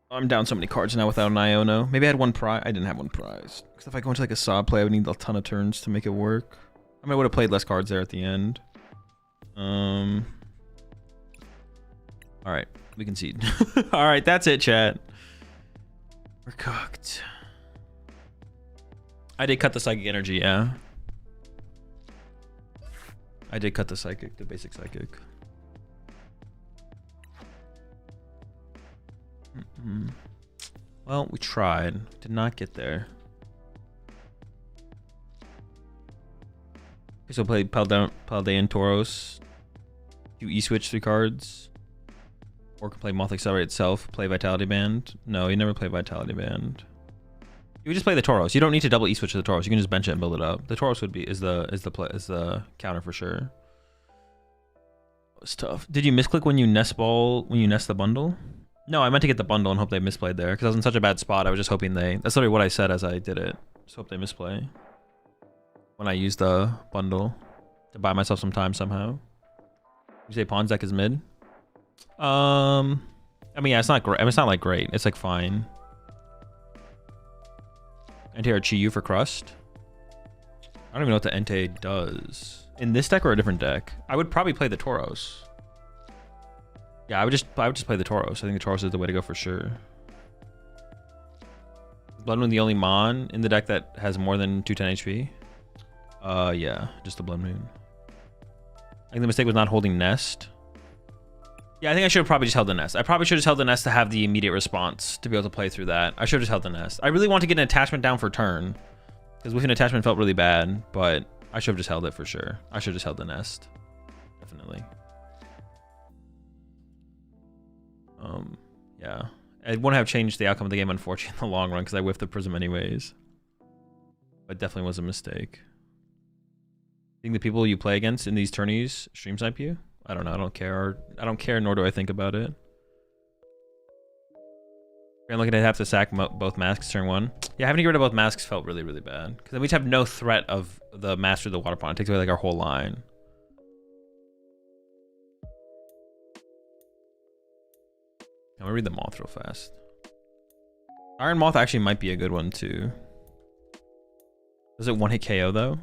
I'm down so many cards now without an Iono. Maybe I had one prize. I didn't have one prize. Because if I go into like a Sob play, I would need a ton of turns to make it work. I mean, I would have played less cards there at the end. All right, we concede. All right, that's it, chat. We're cooked. I did cut the psychic energy, yeah. I did cut the psychic, the basic psychic. Well, we tried. Did not get there. Okay, so play Paldean Tauros. Do E-Switch 3 cards. Or can play Moth Accelerate itself. Play Vitality Band. No, you never play Vitality Band. You would just play the Tauros. You don't need to double E-Switch to the Tauros. You can just bench it and build it up. The Tauros would be is the counter for sure. was tough. Did you misclick when you nest the bundle? No, I meant to get the bundle and hope they misplayed there because I was in such a bad spot. I was just hoping they. That's literally what I said as I did it. Just hope they misplay. When I used the bundle to buy myself some time somehow. You say Pawn's deck is mid? I mean, yeah, it's not great. I mean, it's not like great. It's like fine. And here, Chi-Yu for Crust. I don't even know what the Entei does. In this deck or a different deck? I would probably play the Tauros. Yeah, I would just play the Tauros. I think the Tauros is the way to go for sure. Blood Moon the only Mon in the deck that has more than 210 HP? Yeah, just the Blood Moon. I think the mistake was not holding Nest. Yeah, I think I should have probably just held the Nest. I probably should have just held the Nest to have the immediate response to be able to play through that. I should have just held the Nest. I really want to get an attachment down for turn. Because with an attachment felt really bad, but I should have just held it for sure. I should have just held the Nest. Definitely. Yeah. It wouldn't have changed the outcome of the game, unfortunately, in the long run, because I whiffed the Prism anyways. But definitely was a mistake. Think the people you play against in these tourneys stream snipe you? I don't know. I don't care. I don't care, nor do I think about it. I'm looking to have to sack both masks turn 1. Yeah, having to get rid of both masks felt really, really bad. Because then we just have no threat of the Master of the Water Pond. It takes away like our whole line. I'm gonna read the Moth real fast. Iron Moth actually might be a good one too. Does it one-hit KO though?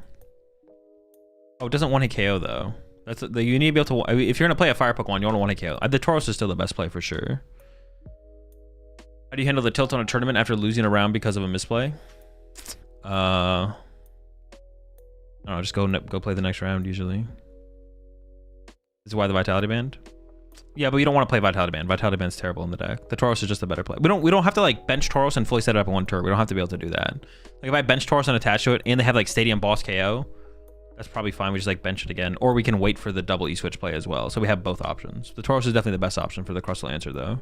Oh, it doesn't one-hit KO though. That's you need to be able to. I mean, if you're gonna play a fire Pokemon, you want to one-hit KO. The Tauros is still the best play for sure. How do you handle the tilt on a tournament after losing a round because of a misplay? I don't know, just go play the next round usually. This is why the Vitality Band. Yeah, but you don't want to play Vitality Band. Vitality Band's terrible in the deck. The Tauros is just a better play. We don't have to like bench Tauros and fully set it up in one turn. We don't have to be able to do that. Like if I bench Tauros and attach to it, and they have like Stadium Boss KO, that's probably fine. We just like bench it again, or we can wait for the double E-switch play as well. So we have both options. The Tauros is definitely the best option for the Crustal answer though.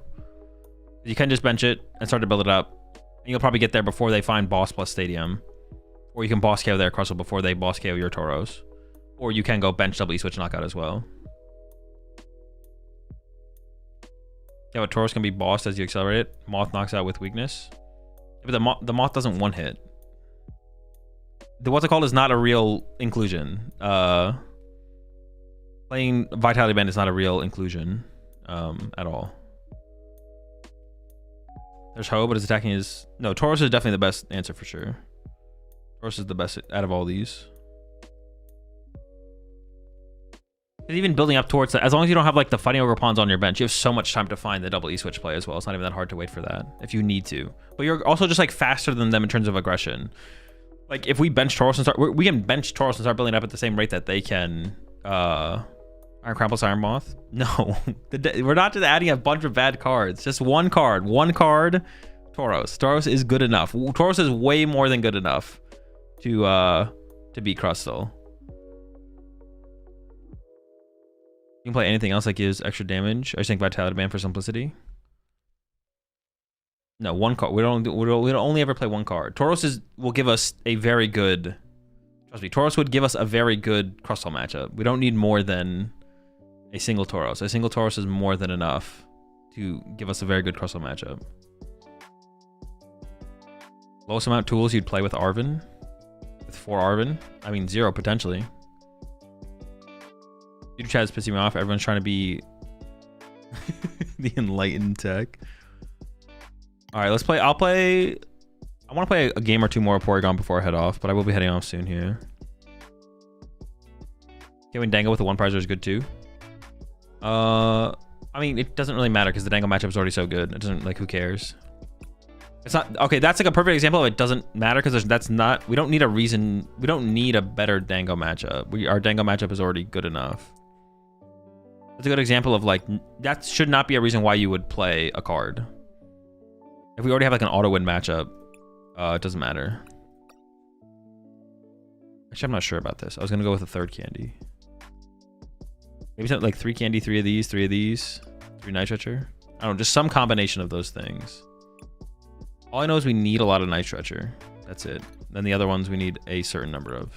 You can just bench it and start to build it up. And you'll probably get there before they find Boss plus Stadium, or you can Boss KO their Crustal before they Boss KO your Tauros, or you can go bench double E-switch knockout as well. Yeah, but Tauros can be bossed as you accelerate it. Moth knocks out with weakness. But the Moth doesn't one hit. What's it called is not a real inclusion. Playing Vitality Band is not a real inclusion at all. There's Ho, but his attacking is... No, Tauros is definitely the best answer for sure. Tauros is the best out of all these. And even building up towards that, as long as you don't have like the Fighting Ogre pawns on your bench, you have so much time to find the double E-switch play as well. It's not even that hard to wait for that if you need to. But you're also just like faster than them in terms of aggression. Like if we bench Tauros and start, we can bench Tauros and start building up at the same rate that they can. Iron Crown plus Iron Moth. No, we're not just adding a bunch of bad cards. Just one card. Tauros. Tauros is good enough. Tauros is way more than good enough to beat Crustal. You can play anything else that gives extra damage. I just think Vitality Band for simplicity. No, one card. We don't only ever play one card. Tauros will give us a very good. Trust me, Tauros would give us a very good Crustal matchup. We don't need more than a single Tauros. A single Tauros is more than enough to give us a very good Crustal matchup. Lowest amount of tools you'd play with Arven. With 4 Arven. I mean 0 potentially. YouTube chat is pissing me off. Everyone's trying to be the enlightened tech. All right, let's play. I want to play a game or two more of Porygon before I head off, but I will be heading off soon here. Getting Dango with the 1 prizer is good too. I mean, it doesn't really matter because the Dango matchup is already so good. It doesn't, like, who cares? It's not okay. That's like a perfect example of it doesn't matter because that's not. We don't need a reason. We don't need a better Dango matchup. Our Dango matchup is already good enough. That's a good example of like that should not be a reason why you would play a card. If we already have like an auto win matchup, it doesn't matter. Actually, I'm not sure about this. I was gonna go with a 3rd candy. Maybe something like 3 candy, 3 of these, 3 of these, 3 Night Stretcher. I don't know, just some combination of those things. All I know is we need a lot of Night Stretcher. That's it. Then the other ones we need a certain number of.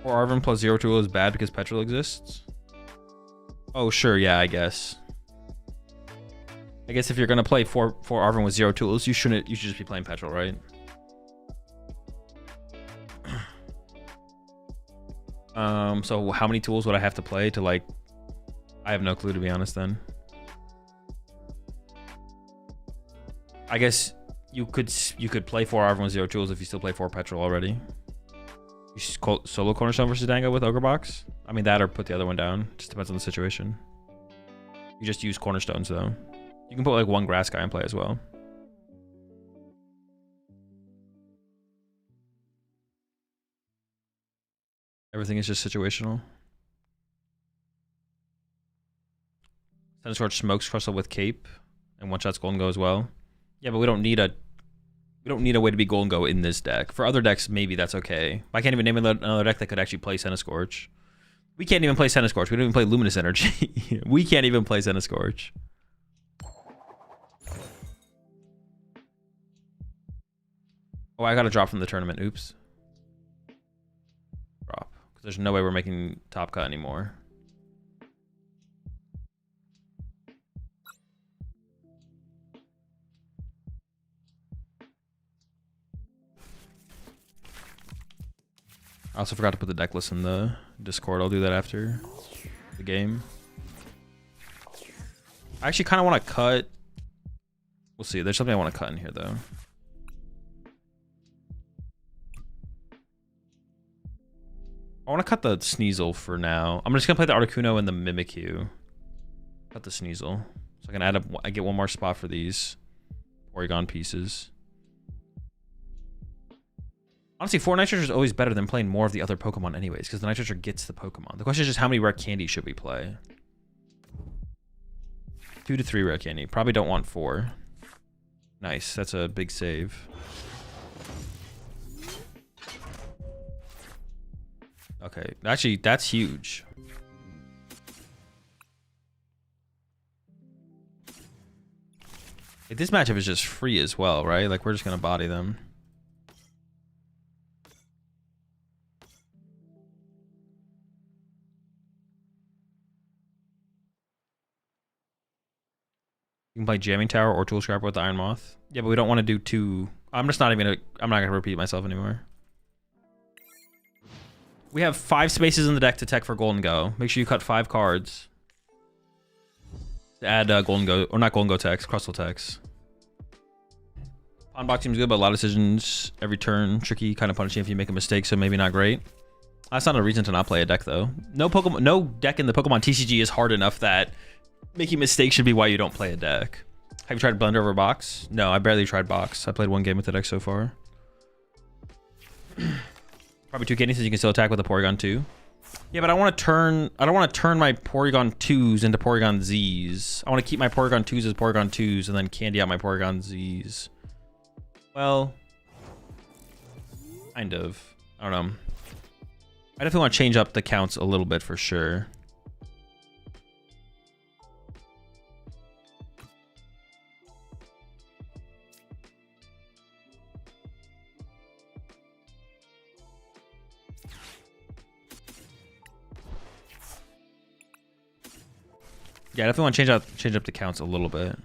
4 Arven plus 0 Tool is bad because Petrol exists? Oh, sure, yeah, I guess. I guess if you're gonna play 4 Arven with 0 Tools, you should just be playing Petrol, right? So how many tools would I have to play to like... I have no clue, to be honest, then. I guess you could play 4 Arven with 0 Tools if you still play 4 Petrol already. You solo Cornerstone versus Dango with OgerBox? I mean, that or put the other one down. Just depends on the situation. You just use Cornerstones, though. You can put like 1 Grass guy in play as well. Everything is just situational. Centiskorch smokes Crustle with Cape and one-shots Gholdengo as well. Yeah, but we don't need a way to be Gholdengo in this deck. For other decks, maybe that's okay. I can't even name another deck that could actually play Centiskorch. We can't even play Centiskorch. We don't even play Luminous Energy. We can't even play Centiskorch. Oh, I got a drop from the tournament. Oops. Drop. Because there's no way we're making top cut anymore. I also forgot to put the deck list in the Discord. I'll do that after the game. I actually kind of want to cut. We'll see. There's something I want to cut in here, though. I want to cut the Sneasel for now. I'm just going to play the Articuno and the Mimikyu. Cut the Sneasel. So I can add up. I get 1 more spot for these Porygon pieces. Honestly, 4 Night Treasure is always better than playing more of the other Pokemon anyways, because the Night Treasure gets the Pokemon. The question is just how many rare candy should we play? 2 to 3 rare candy. Probably don't want 4. Nice. That's a big save. Okay. Actually, that's huge. Like, this matchup is just free as well, right? Like, we're just going to body them. You can play Jamming Tower or Tool Scrapper with the Iron Moth. Yeah, but we don't want to do 2. I'm not gonna repeat myself anymore. We have 5 spaces in the deck to tech for Gholdengo. Make sure you cut 5 cards to add Gholdengo, or not Gholdengo techs, Crustle techs. Pawn box seems good, but a lot of decisions every turn. Tricky, kind of punishing if you make a mistake, so maybe not great. That's not a reason to not play a deck, though. No deck in the Pokemon TCG is hard enough that making mistakes should be why you don't play a deck. Have you tried Blender over Box? No, I barely tried Box. I played 1 game with the deck so far. Probably 2 candies since you can still attack with a Porygon 2. Yeah, but I don't want to turn my Porygon 2s into Porygon Zs. I want to keep my Porygon 2s as Porygon 2s and then candy out my Porygon Zs. Well, kind of. I don't know. I definitely want to change up the counts a little bit for sure. Yeah, I definitely want to change up the counts a little bit.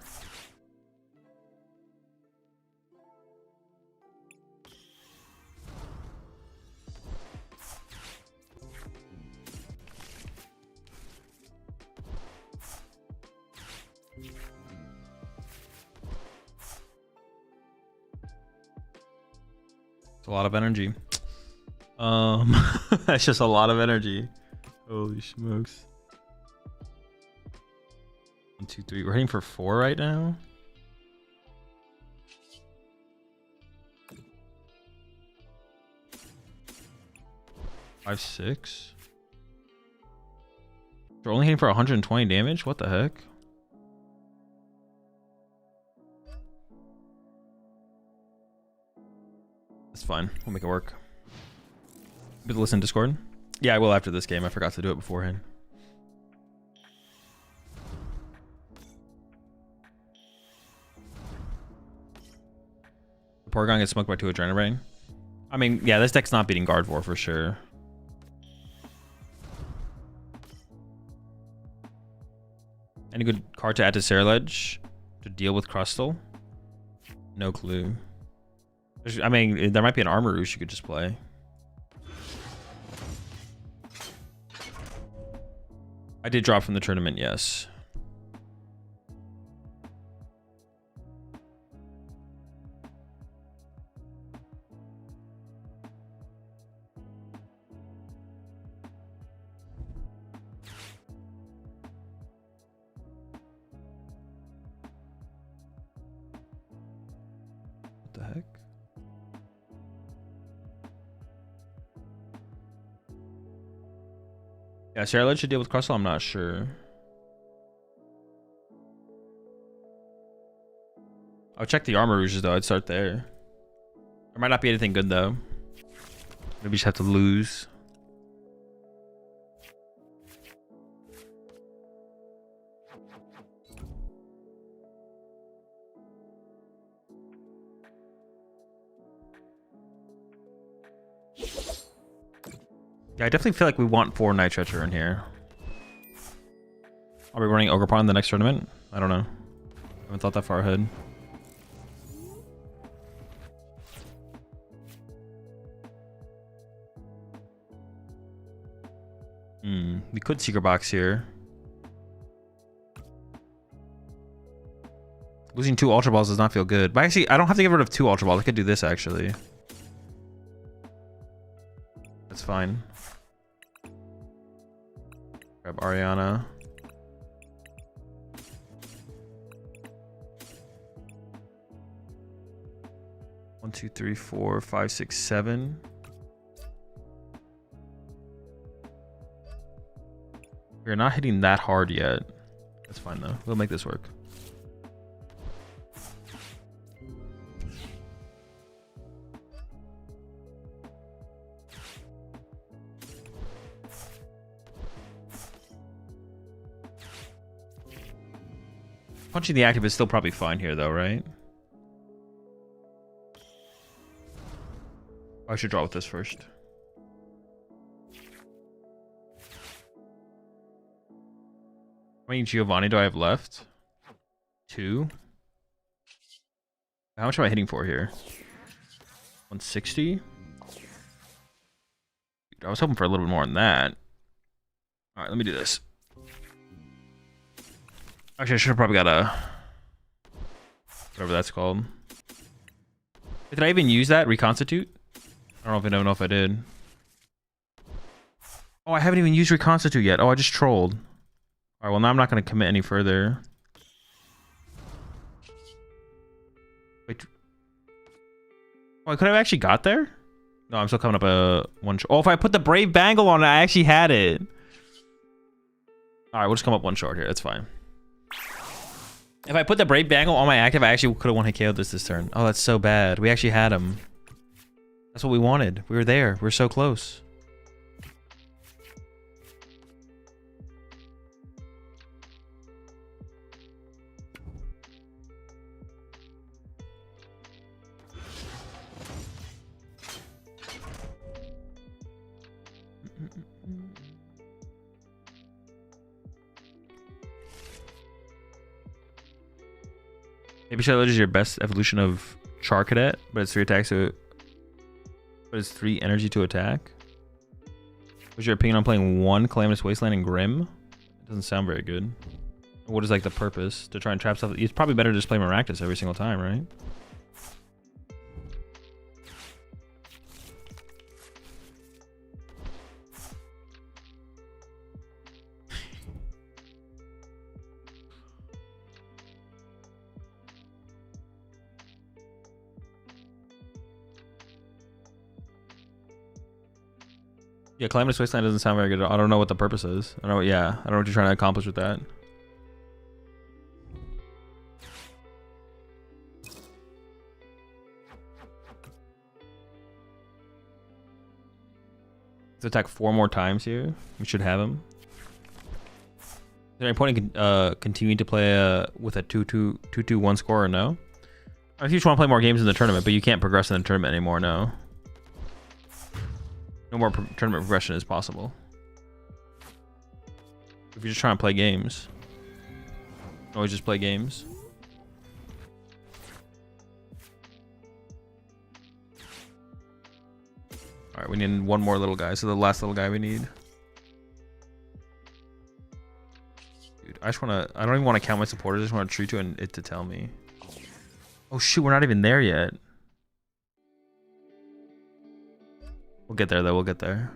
It's a lot of energy. That's just a lot of energy. Holy smokes. 1, 2, 3. We're hitting for 4 right now. Five, 6. We're only hitting for 120 damage. What the heck? That's fine. We'll make it work. But listen, Discord. Yeah, I will after this game. I forgot to do it beforehand. Porygon gets smoked by 2 Adrenaline. I mean, yeah, this deck's not beating Gardevoir for sure. Any good card to add to Saraledge to deal with Crustle? No clue. I mean, there might be an Armoroosh you could just play. I did drop from the tournament, yes. What the heck? Yeah, Saraledge should deal with Crustle, I'm not sure. I'll check the Armoroosh though, I'd start there. There might not be anything good though. Maybe you just have to lose. Yeah, I definitely feel like we want 4 Night Treacher in here. Are we running Ogerpon in the next tournament? I don't know. I haven't thought that far ahead. We could Secret Box here. Losing 2 Ultra Balls does not feel good. But actually, I don't have to get rid of 2 Ultra Balls. I could do this actually. That's fine. Grab Ariana. One, two, three, 4, 5, 6, 7. We're not hitting that hard yet. That's fine though. We'll make this work. Punching the active is still probably fine here though, right? I should draw with this first. How many Giovanni do I have left? 2. How much am I hitting for here? 160? I was hoping for a little bit more than that. Alright, let me do this. Actually, I should have probably got a... whatever that's called. Did I even use that? Reconstitute? I don't know if I did. Oh, I haven't even used Reconstitute yet. Oh, I just trolled. Alright, well now I'm not going to commit any further. Wait. Oh, I could have actually got there? No, I'm still coming up a one. Oh, if I put the Brave Bangle on it, I actually had it. Alright, we'll just come up one short here. That's fine. If I put the Brave Bangle on my active, I actually could have one hit KO'd this turn. Oh, that's so bad. We actually had him. That's what we wanted. We were there. We were so close. Maybe Saraledge is your best evolution of Char Cadet, but it's 3 attacks to... but it's 3 energy to attack. What's your opinion on playing 1 Calamitous Wasteland and Grim? It doesn't sound very good. What is like the purpose? To try and trap stuff? It's probably better to just play Maractus every single time, right? Yeah, Calamitous Wasteland doesn't sound very good. I don't know what the purpose is. I don't know. Yeah, I don't know what you're trying to accomplish with that. Let's attack 4 more times here. We should have him. Is there any point in continuing to play with a 2-2-1 score or no? If you just want to play more games in the tournament, but you can't progress in the tournament anymore, no. No more tournament progression is possible. If you're just trying to play games. Always just play games. All right, we need one more little guy. So the last little guy we need. Dude, I don't even want to count my supporters. I just want to treat you and it to tell me. Oh shoot, we're not even there yet. We'll get there though, we'll get there.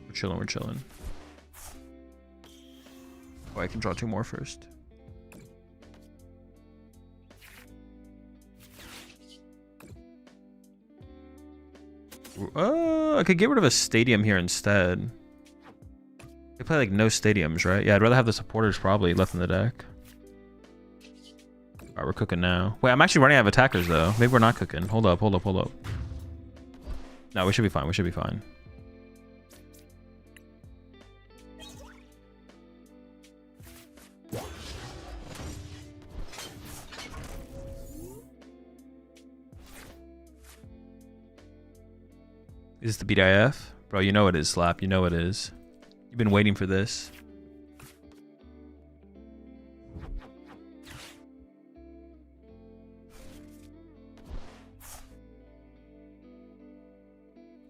We're chilling, we're chilling. Oh, I can draw 2 more first. I could get rid of a stadium here instead. They play like no stadiums, right? Yeah, I'd rather have the supporters probably left in the deck. Alright, we're cooking now. Wait, I'm actually running out of attackers though. Maybe we're not cooking. Hold up, hold up, hold up. No, we should be fine. We should be fine. Is this the BDIF? Bro, you know it is, Slap. You know it is. You've been waiting for this.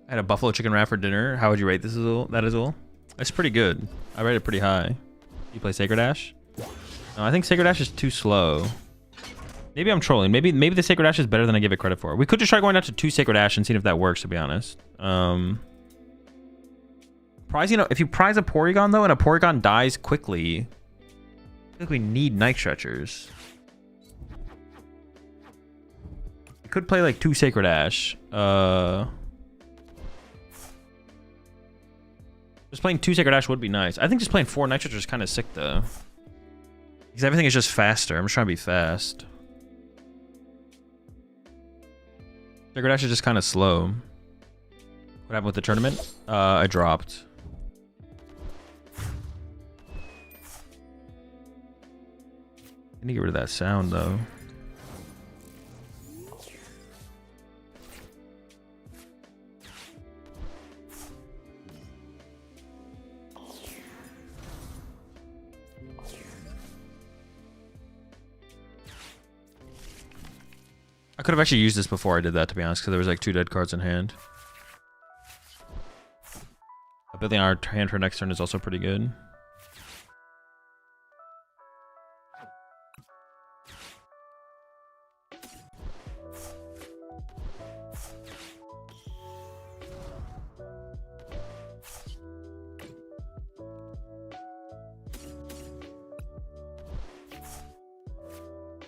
I had a buffalo chicken wrap for dinner. How would you rate this, Azul? That Azul? It's pretty good. I rate it pretty high. You play Sacred Ash? No, I think Sacred Ash is too slow. Maybe I'm trolling. Maybe the Sacred Ash is better than I give it credit for. We could just try going out to 2 Sacred Ash and seeing if that works, to be honest. Prize, you know, if you prize a Porygon though and a Porygon dies quickly, I think we need Night Stretchers. We could play like 2 Sacred Ash. Just playing 2 Sacred Ash would be nice. I think just playing 4 Night Stretchers is kind of sick though. Because everything is just faster. I'm just trying to be fast. Sacred Ash is just kind of slow. What happened with the tournament? I dropped. I need to get rid of that sound though. I could have actually used this before I did that, to be honest, because there was like 2 dead cards in hand. Building our hand for next turn is also pretty good.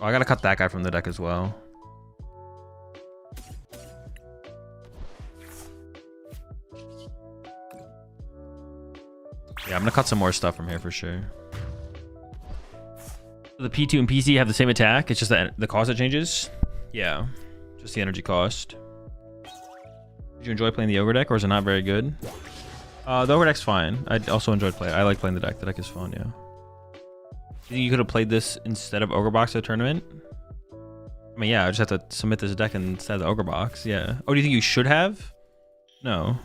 Oh, I gotta cut that guy from the deck as well. Yeah, I'm gonna cut some more stuff from here for sure. The P2 and PC have the same attack. It's just that the cost that changes. Yeah, just the energy cost. Did you enjoy playing the Ogre deck, or is it not very good? The Ogre deck's fine. I also enjoyed playing. I like playing the deck. The deck is fun. Yeah. You think you could have played this instead of OgerBox at a tournament? I mean, yeah, I just have to submit this deck instead of the OgerBox. Yeah. Oh, do you think you should have? No.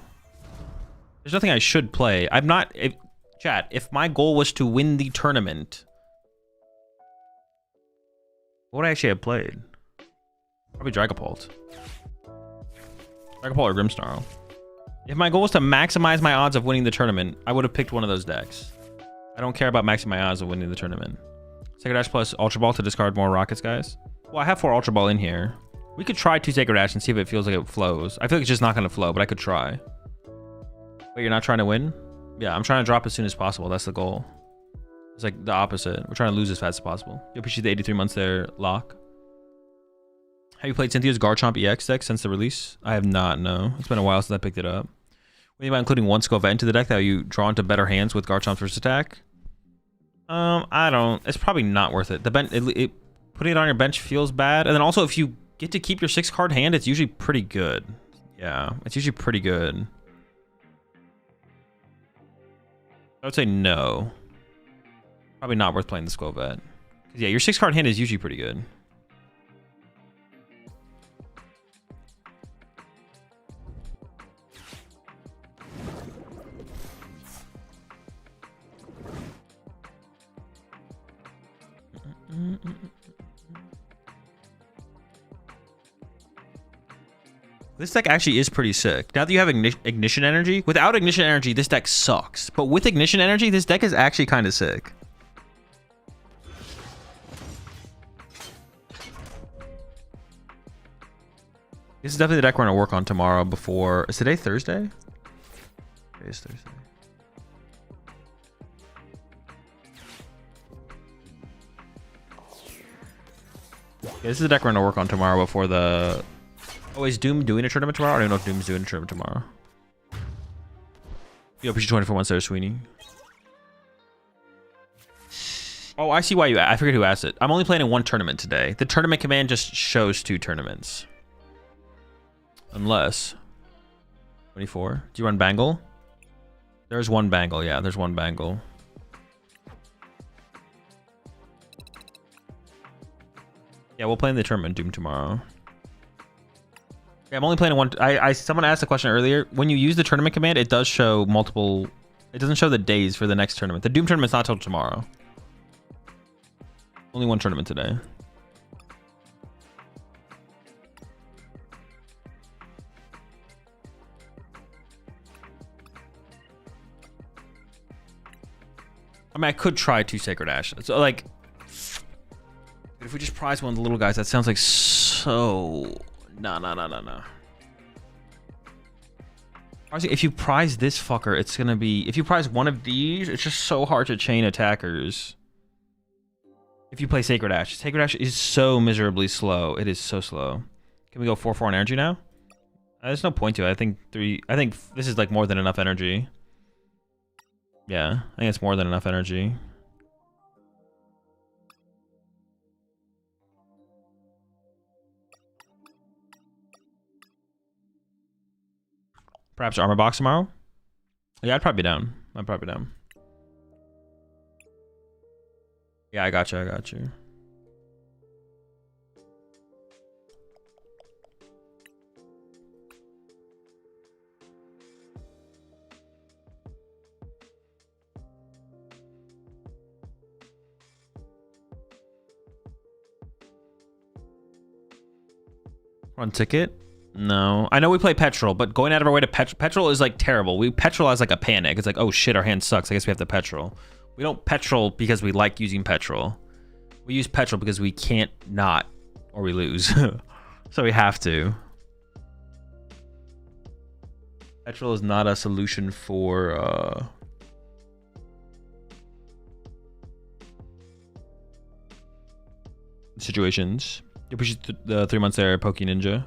There's nothing I should play. I'm not. Chat, if my goal was to win the tournament, what would I actually have played? Probably Dragapult. Dragapult or Grimmsnarl. If my goal was to maximize my odds of winning the tournament, I would have picked one of those decks. I don't care about maximizing my odds of winning the tournament. Sacred Ash plus Ultra Ball to discard more Rockets, guys. Well, I have 4 Ultra Ball in here. We could try 2 Sacred Ash and see if it feels like it flows. I feel like it's just not going to flow, but I could try. Wait, you're not trying to win? Yeah, I'm trying to drop as soon as possible. That's the goal. It's like the opposite. We're trying to lose as fast as possible. You appreciate the 83 months there, Lock. Have you played Cynthia's Garchomp EX deck since the release? I have not, no. It's been a while since I picked it up. What do you about including 1 Skull Vet into the deck that you draw into better hands with Garchomp's first attack? I don't. It's probably not worth it. The bench, putting it on your bench feels bad. And then also, if you get to keep your 6-card hand, it's usually pretty good. Yeah, it's usually pretty good. I would say no. Probably not worth playing the Skull Vet. Yeah, your 6-card hand is usually pretty good. This deck actually is pretty sick. Now that you have Ignition Energy, without Ignition Energy, this deck sucks. But with Ignition Energy, this deck is actually kind of sick. This is definitely the deck we're going to work on tomorrow before... Is today Thursday? Today is Thursday. Yeah, this is the deck we're going to work on tomorrow before the... Oh, is Doom doing a tournament tomorrow? I don't know if Doom's doing a tournament tomorrow. Yo, appreciate 24 months there, Sweeney. Oh, I see why you... I forget who asked it. I'm only playing in one tournament today. The tournament command just shows 2 tournaments. Unless... 24. Do you run Bangle? There's one Bangle. Yeah, there's one Bangle. Yeah, we'll play in the tournament Doom tomorrow. Yeah, I'm only playing in one. Someone asked a question earlier. When you use the tournament command, it does show multiple. It doesn't show the days for the next tournament. The Doom tournament's not till tomorrow. Only one tournament today. I mean, I could try 2 Sacred Ash. So, like, if we just prize one of the little guys, that sounds like so... No. If you prize this fucker, it's gonna be... If you prize one of these, it's just so hard to chain attackers. If you play Sacred Ash. Sacred Ash is so miserably slow. It is so slow. Can we go 4-4 on energy now? There's no point to it. I think this is like more than enough energy. Yeah, I think it's more than enough energy. Perhaps armor box tomorrow? Yeah, I'd probably be down. Yeah, I got you. Run ticket? No. I know we play Petrol, but going out of our way to Petrol is like terrible. We Petrol as like a panic. It's like, oh shit, our hand sucks. I guess we have to Petrol. We don't Petrol because we like using Petrol. We use Petrol because we can't not, or we lose. So we have to. Petrol is not a solution for situations. You appreciate the 3 months there, Poke Ninja.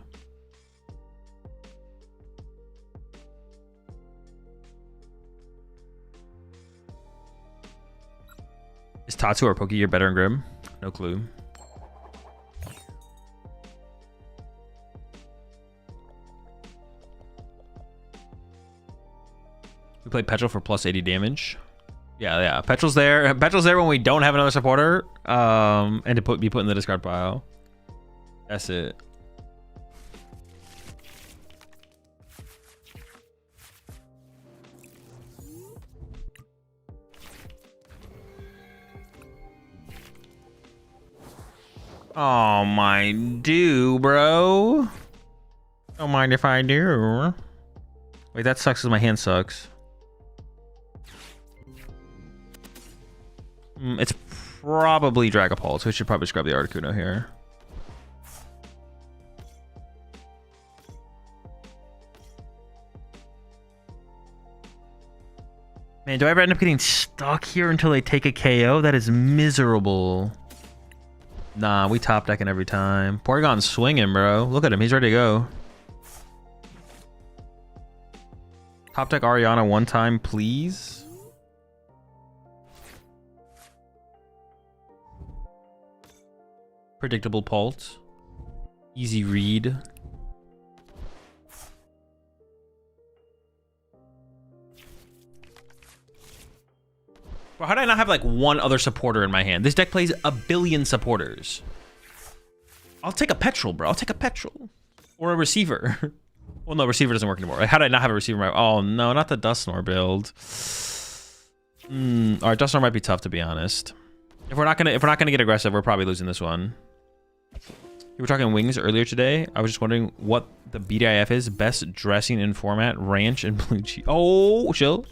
Is Tatsu or Pokegear better in Grim? No clue. We play Petrol for plus 80 damage. Yeah. Petrol's there. Petrol's there when we don't have another supporter. And to be put in the discard pile. That's it. Oh, my do, bro. Don't mind if I do. Wait, that sucks because my hand sucks. It's probably Dragapult, so we should probably just grab the Articuno here. Man, do I ever end up getting stuck here until they take a KO? That is miserable. Nah, we top decking every time. Porygon's swinging, bro. Look at him. He's ready to go. Top deck Ariana one time, please. Predictable Pult. Easy read. Bro, how did I not have like one other supporter in my hand? This deck plays a billion supporters. I'll take a Petrol, bro. I'll take a Petrol. Or a receiver. Well, no, receiver doesn't work anymore. Like, how did I not have a receiver in my... Oh, no, not the Dusknoir build. Alright, Dusknoir might be tough, to be honest. If we're not gonna get aggressive, we're probably losing this one. You were talking wings earlier today. I was just wondering what the BDIF is. Best dressing in format, ranch and blue cheese. Oh, chill.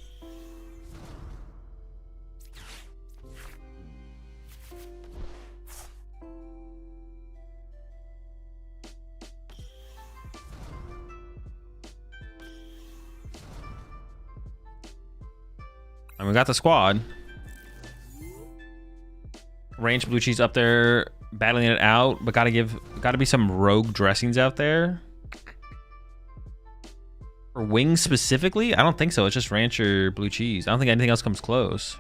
And we got the squad. Ranch blue cheese up there, battling it out, but gotta be some rogue dressings out there. For wings specifically, I don't think so. It's just ranch or blue cheese. I don't think anything else comes close.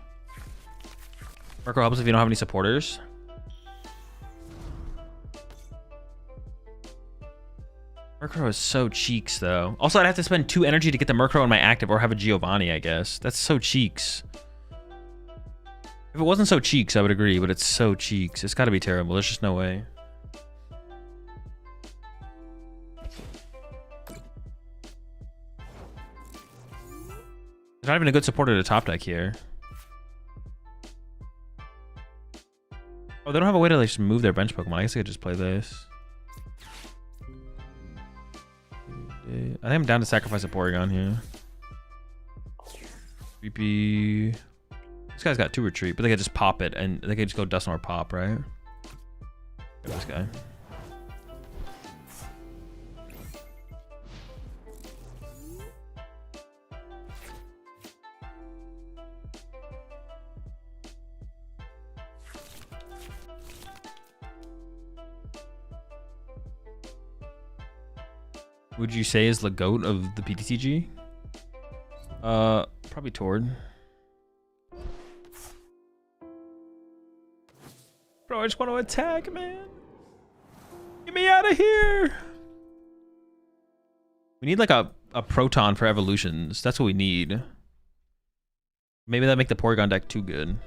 Murkrow helps if you don't have any supporters. Murkrow is so cheeks, though. Also, I'd have to spend 2 energy to get the Murkrow in my active or have a Giovanni, I guess. That's so cheeks. If it wasn't so cheeks, I would agree, but it's so cheeks. It's got to be terrible. There's just no way. There's not even a good supporter to top deck here. Oh, they don't have a way to like just move their bench Pokemon. I guess I could just play this. I think I'm down to sacrifice a Porygon here. Creepy. This guy's got 2 retreat, but they could just pop it and they could just go Dusknoir pop, right? This guy. Would you say is the GOAT of the PTCG? Probably Tord. Bro, I just want to attack, man. Get me out of here. We need like a Proton for evolutions. That's what we need. Maybe that make the Porygon deck too good.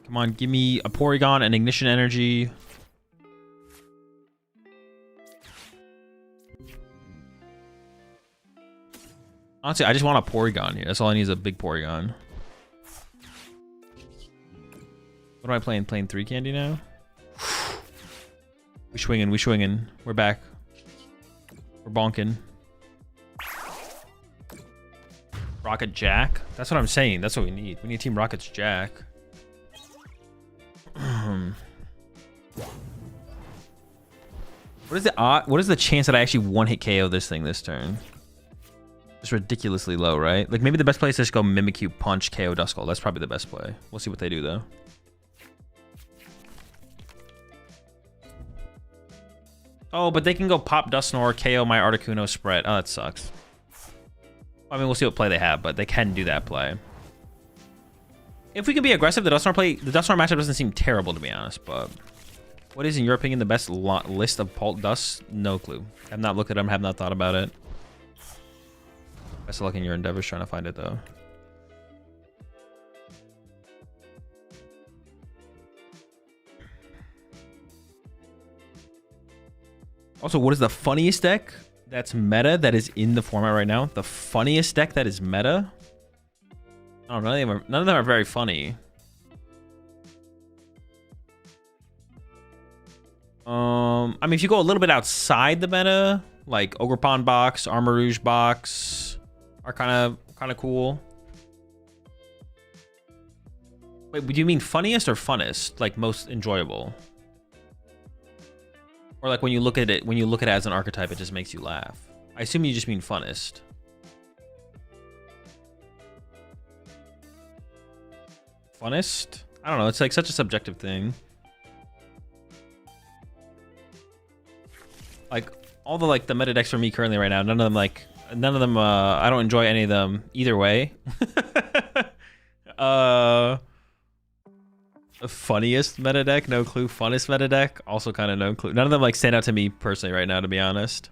Come on, give me a Porygon and Ignition Energy. Honestly, I just want a Porygon here. That's all I need is a big Porygon. What am I playing? Playing 3 candy now? We swinging, we swinging. We're back. We're bonking. Rocket Jack? That's what I'm saying. That's what we need. We need Team Rocket's Jack. What is the chance that I actually one-hit KO this thing this turn? It's ridiculously low, right? Like maybe the best play is just go Mimikyu, Punch, KO Duskull. That's probably the best play. We'll see what they do though. Oh, but they can go pop Dusknoir, KO my Articuno, spread. Oh, that sucks. I mean, we'll see what play they have, but they can do that play. If we can be aggressive, the Dusknoir matchup doesn't seem terrible, to be honest, but what is, in your opinion, the best list of Pult Dust? No clue. Have not looked at them, have not thought about it. Best of luck in your endeavors trying to find it, though. Also, what is the funniest deck that's meta that is in the format right now? The funniest deck that is meta? Oh, none of them are very funny. I mean, if you go a little bit outside the meta, like Ogerpon box, Armarouge box, are kind of cool. Wait, do you mean funniest or funnest? Like most enjoyable? Or like when you look at it as an archetype, it just makes you laugh. I assume you just mean funnest. Funnest? I don't know. It's like such a subjective thing. Like all the the meta decks for me currently right now, none of them I don't enjoy any of them either way. The funniest meta deck, no clue. Funnest meta deck, also kind of no clue. None of them stand out to me personally right now, to be honest.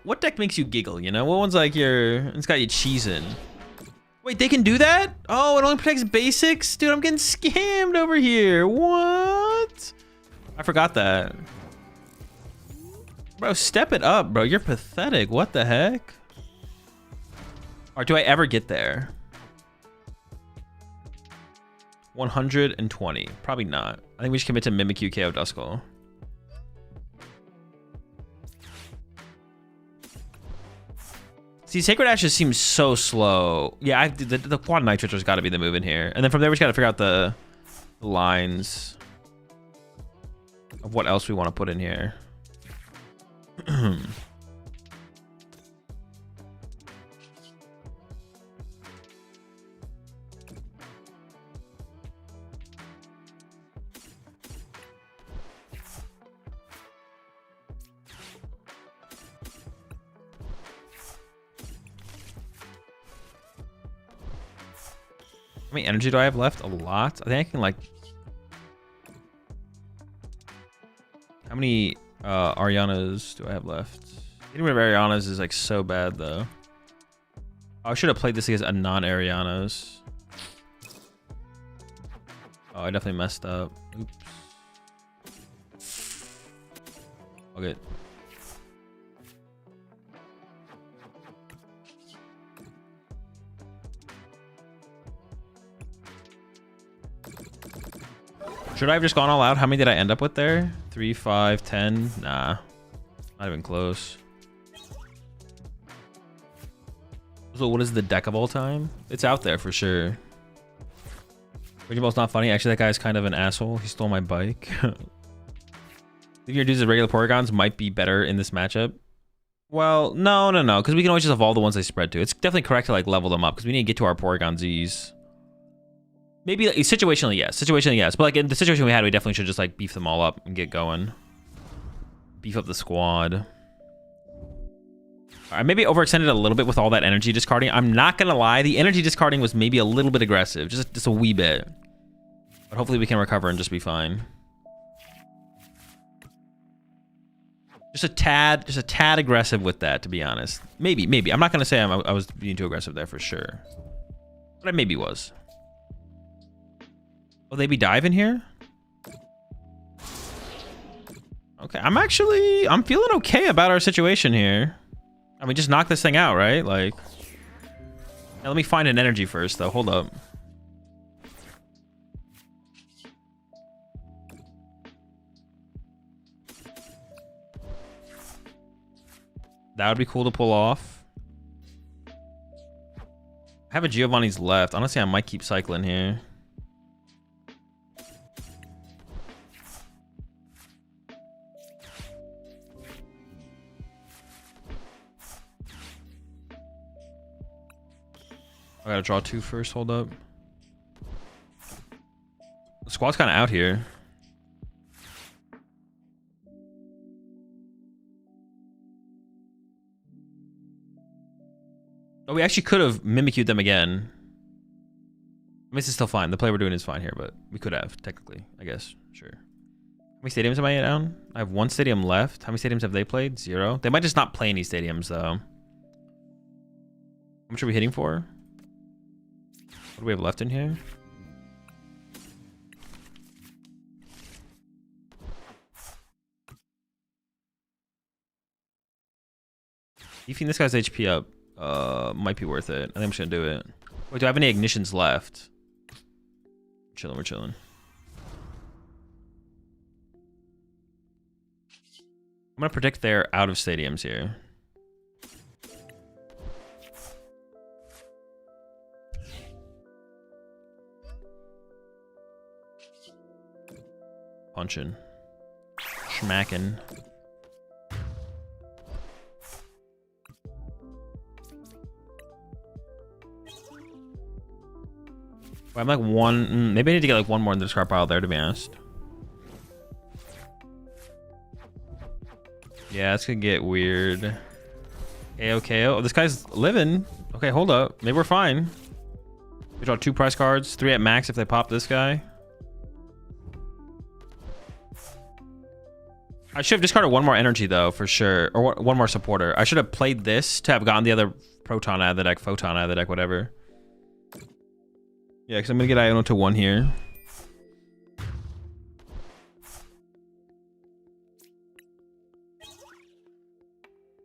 What deck makes you giggle, you know? What one's like it's got you cheesing? Wait, they can do that? Oh, it only protects basics? Dude, I'm getting scammed over here. What? I forgot that. Bro, step it up, bro. You're pathetic. What the heck? Or do I ever get there? 120. Probably not. I think we should commit to Mimikyu KO Duskull. See, Sacred Ash just seems so slow. Yeah, the Quad Nitro's got to be the move in here. And then from there, we just got to figure out the lines of what else we want to put in here. How many energy do I have left? A lot. I think I can like... How many Arianas do I have left? Getting rid of Arianas is like so bad though. Oh, I should have played this against a non-Arianas. Oh, I definitely messed up. Oops. Okay. Should I have just gone all out? How many did I end up with there? 3, 5, 10? Nah. Not even close. So what is the deck of all time? It's out there for sure. Raging Ball's not funny. Actually, that guy's kind of an asshole. He stole my bike. If your dudes as regular Porygons might be better in this matchup. Well, no. Because we can always just evolve the ones they spread to. It's definitely correct to like level them up because we need to get to our Porygon Zs. Maybe like, situationally, yes. Situationally, yes. But like in the situation we had, we definitely should just like beef them all up and get going. Beef up the squad. I maybe overextended a little bit with all that energy discarding. I'm not gonna lie, the energy discarding was maybe a little bit aggressive, just a wee bit. But hopefully we can recover and just be fine. Just a tad aggressive with that, to be honest. Maybe. I'm not gonna say I was being too aggressive there for sure, but I maybe was. Will they be diving here? Okay, I'm feeling okay about our situation here. I mean, just knock this thing out, right? Like, now let me find an energy first, though. Hold up. That would be cool to pull off. I have a Giovanni's left. Honestly, I might keep cycling here. I gotta draw 2 first. Hold up. The squad's kind of out here. Oh, we actually could have Mimikyu'd them again. I mean, this is still fine. The play we're doing is fine here, but we could have, technically, I guess. Sure. How many stadiums am I down? I have 1 stadium left. How many stadiums have they played? 0. They might just not play any stadiums, though. How much are we hitting for? What do we have left in here? Beefing this guy's HP up might be worth it. I think I'm just gonna do it. Wait, do I have any ignitions left? We're chilling. I'm gonna predict they're out of stadiums here. Punching. Schmacking. Well, I'm like 1. Maybe I need to get like 1 more in the discard pile there, to be honest. Yeah, it's gonna get weird. KO. Oh, this guy's living. Okay, hold up. Maybe we're fine. We draw 2 prize cards, 3 at max if they pop this guy. I should have discarded 1 more energy though, for sure, or 1 more supporter. I should have played this to have gotten the other proton out of the deck, photon out of the deck, whatever. Yeah, because I'm gonna get Iono to 1 here.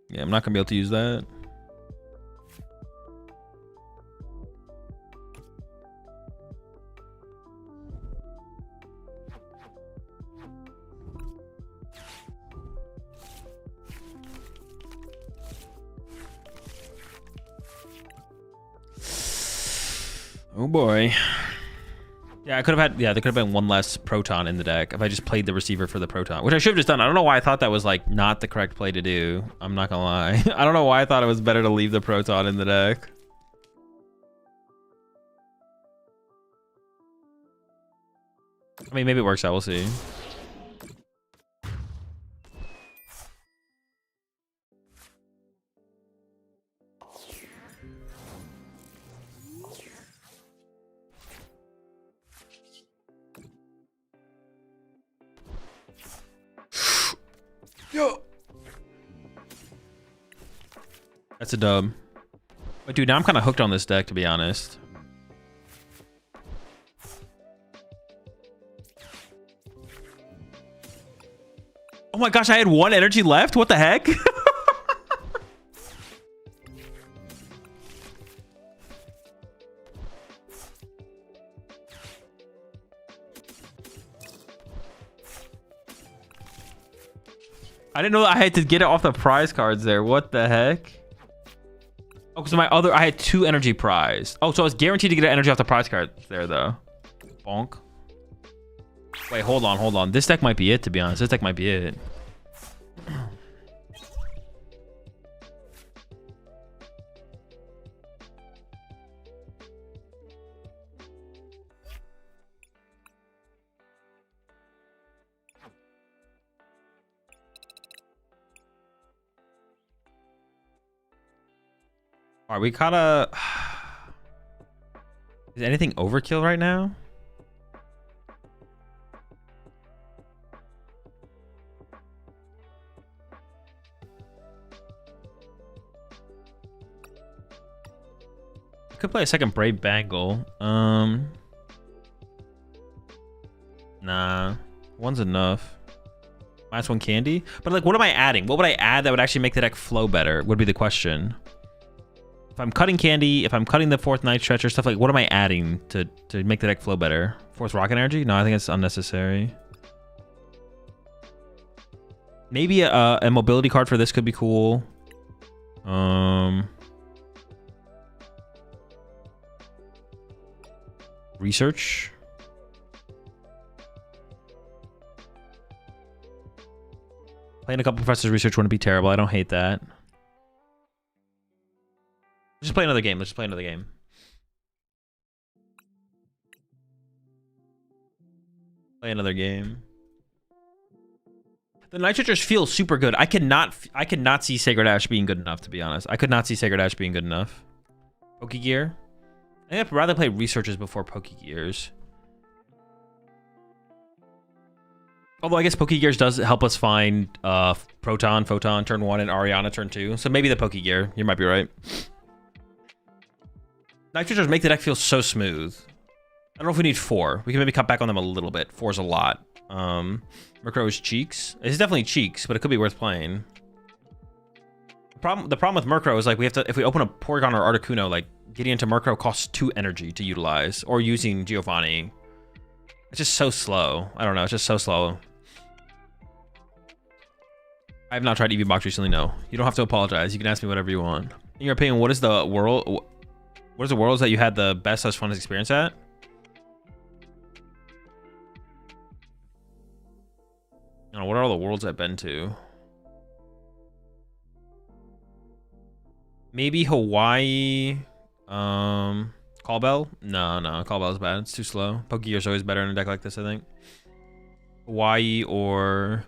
Yeah, I'm not gonna be able to use that. Oh boy. Yeah, I could have had, yeah, there could have been one less Proton in the deck if I just played the receiver for the Proton, which I should have just done. I don't know why I thought that was like not the correct play to do. I'm not gonna lie. I don't know why I thought it was better to leave the Proton in the deck. I mean, maybe it works out, we'll see. Yo. That's a dub. But dude, now I'm kind of hooked on this deck, to be honest. Oh my gosh, I had 1 energy left? What the heck? I didn't know that I had to get it off the prize cards there. What the heck? Oh, because I had 2 energy prize. Oh, so I was guaranteed to get an energy off the prize card there, though. Bonk. Wait, hold on. This deck might be it, to be honest. This deck might be it. All right, we gotta... Is anything overkill right now? I could play a second Brave Bangle. Nah. 1's enough. -1 candy? But like, what am I adding? What would I add that would actually make the deck flow better, would be the question. If I'm cutting candy, if I'm cutting the 4th Night Stretcher, stuff like, what am I adding to make the deck flow better? 4th Rocket Energy? No, I think it's unnecessary. Maybe a mobility card for this could be cool. Research. Playing a couple Professor's Research wouldn't be terrible. I don't hate that. Let's just play another game. Let's just play another game. Play another game. The Nitrochers feel super good. I could not see Sacred Ash being good enough, to be honest. I could not see Sacred Ash being good enough. Pokegear. I think I'd rather play Researchers before Pokegears. Although I guess Pokegears does help us find Proton, Photon turn 1 and Ariana turn 2. So maybe the Pokegear. You might be right. Nitrochers make the deck feel so smooth. I don't know if we need 4. We can maybe cut back on them a little bit. 4's a lot. Murkrow is Cheeks. It's definitely Cheeks, but it could be worth playing. The problem with Murkrow is like we have to, if we open a Porygon or Articuno, like getting into Murkrow costs 2 energy to utilize, or using Giovanni. It's just so slow. I don't know. It's just so slow. I have not tried EV Box recently. No, you don't have to apologize. You can ask me whatever you want. In your opinion, what is the world? What is the worlds that you had the best / funnest experience at? I don't know, what are all the worlds I've been to? Maybe Hawaii. Callbell? No, Callbell's bad. It's too slow. Pokegear's always better in a deck like this, I think. Hawaii or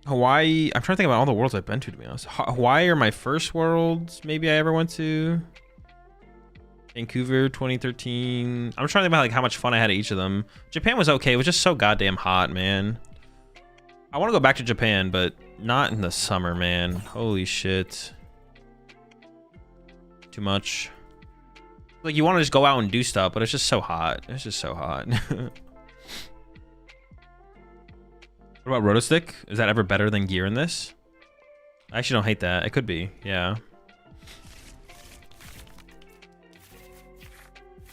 Hawaii. I'm trying to think about all the worlds I've been to be honest. Hawaii are my first worlds maybe I ever went to. Vancouver 2013. I'm trying to think about like how much fun I had at each of them. Japan was okay. It was just so goddamn hot, man. I want to go back to Japan, but not in the summer, man. Holy shit. Too much. Like you want to just go out and do stuff, but it's just so hot. It's just so hot. What about Rotostick? Is that ever better than gear in this? I actually don't hate that. It could be, yeah.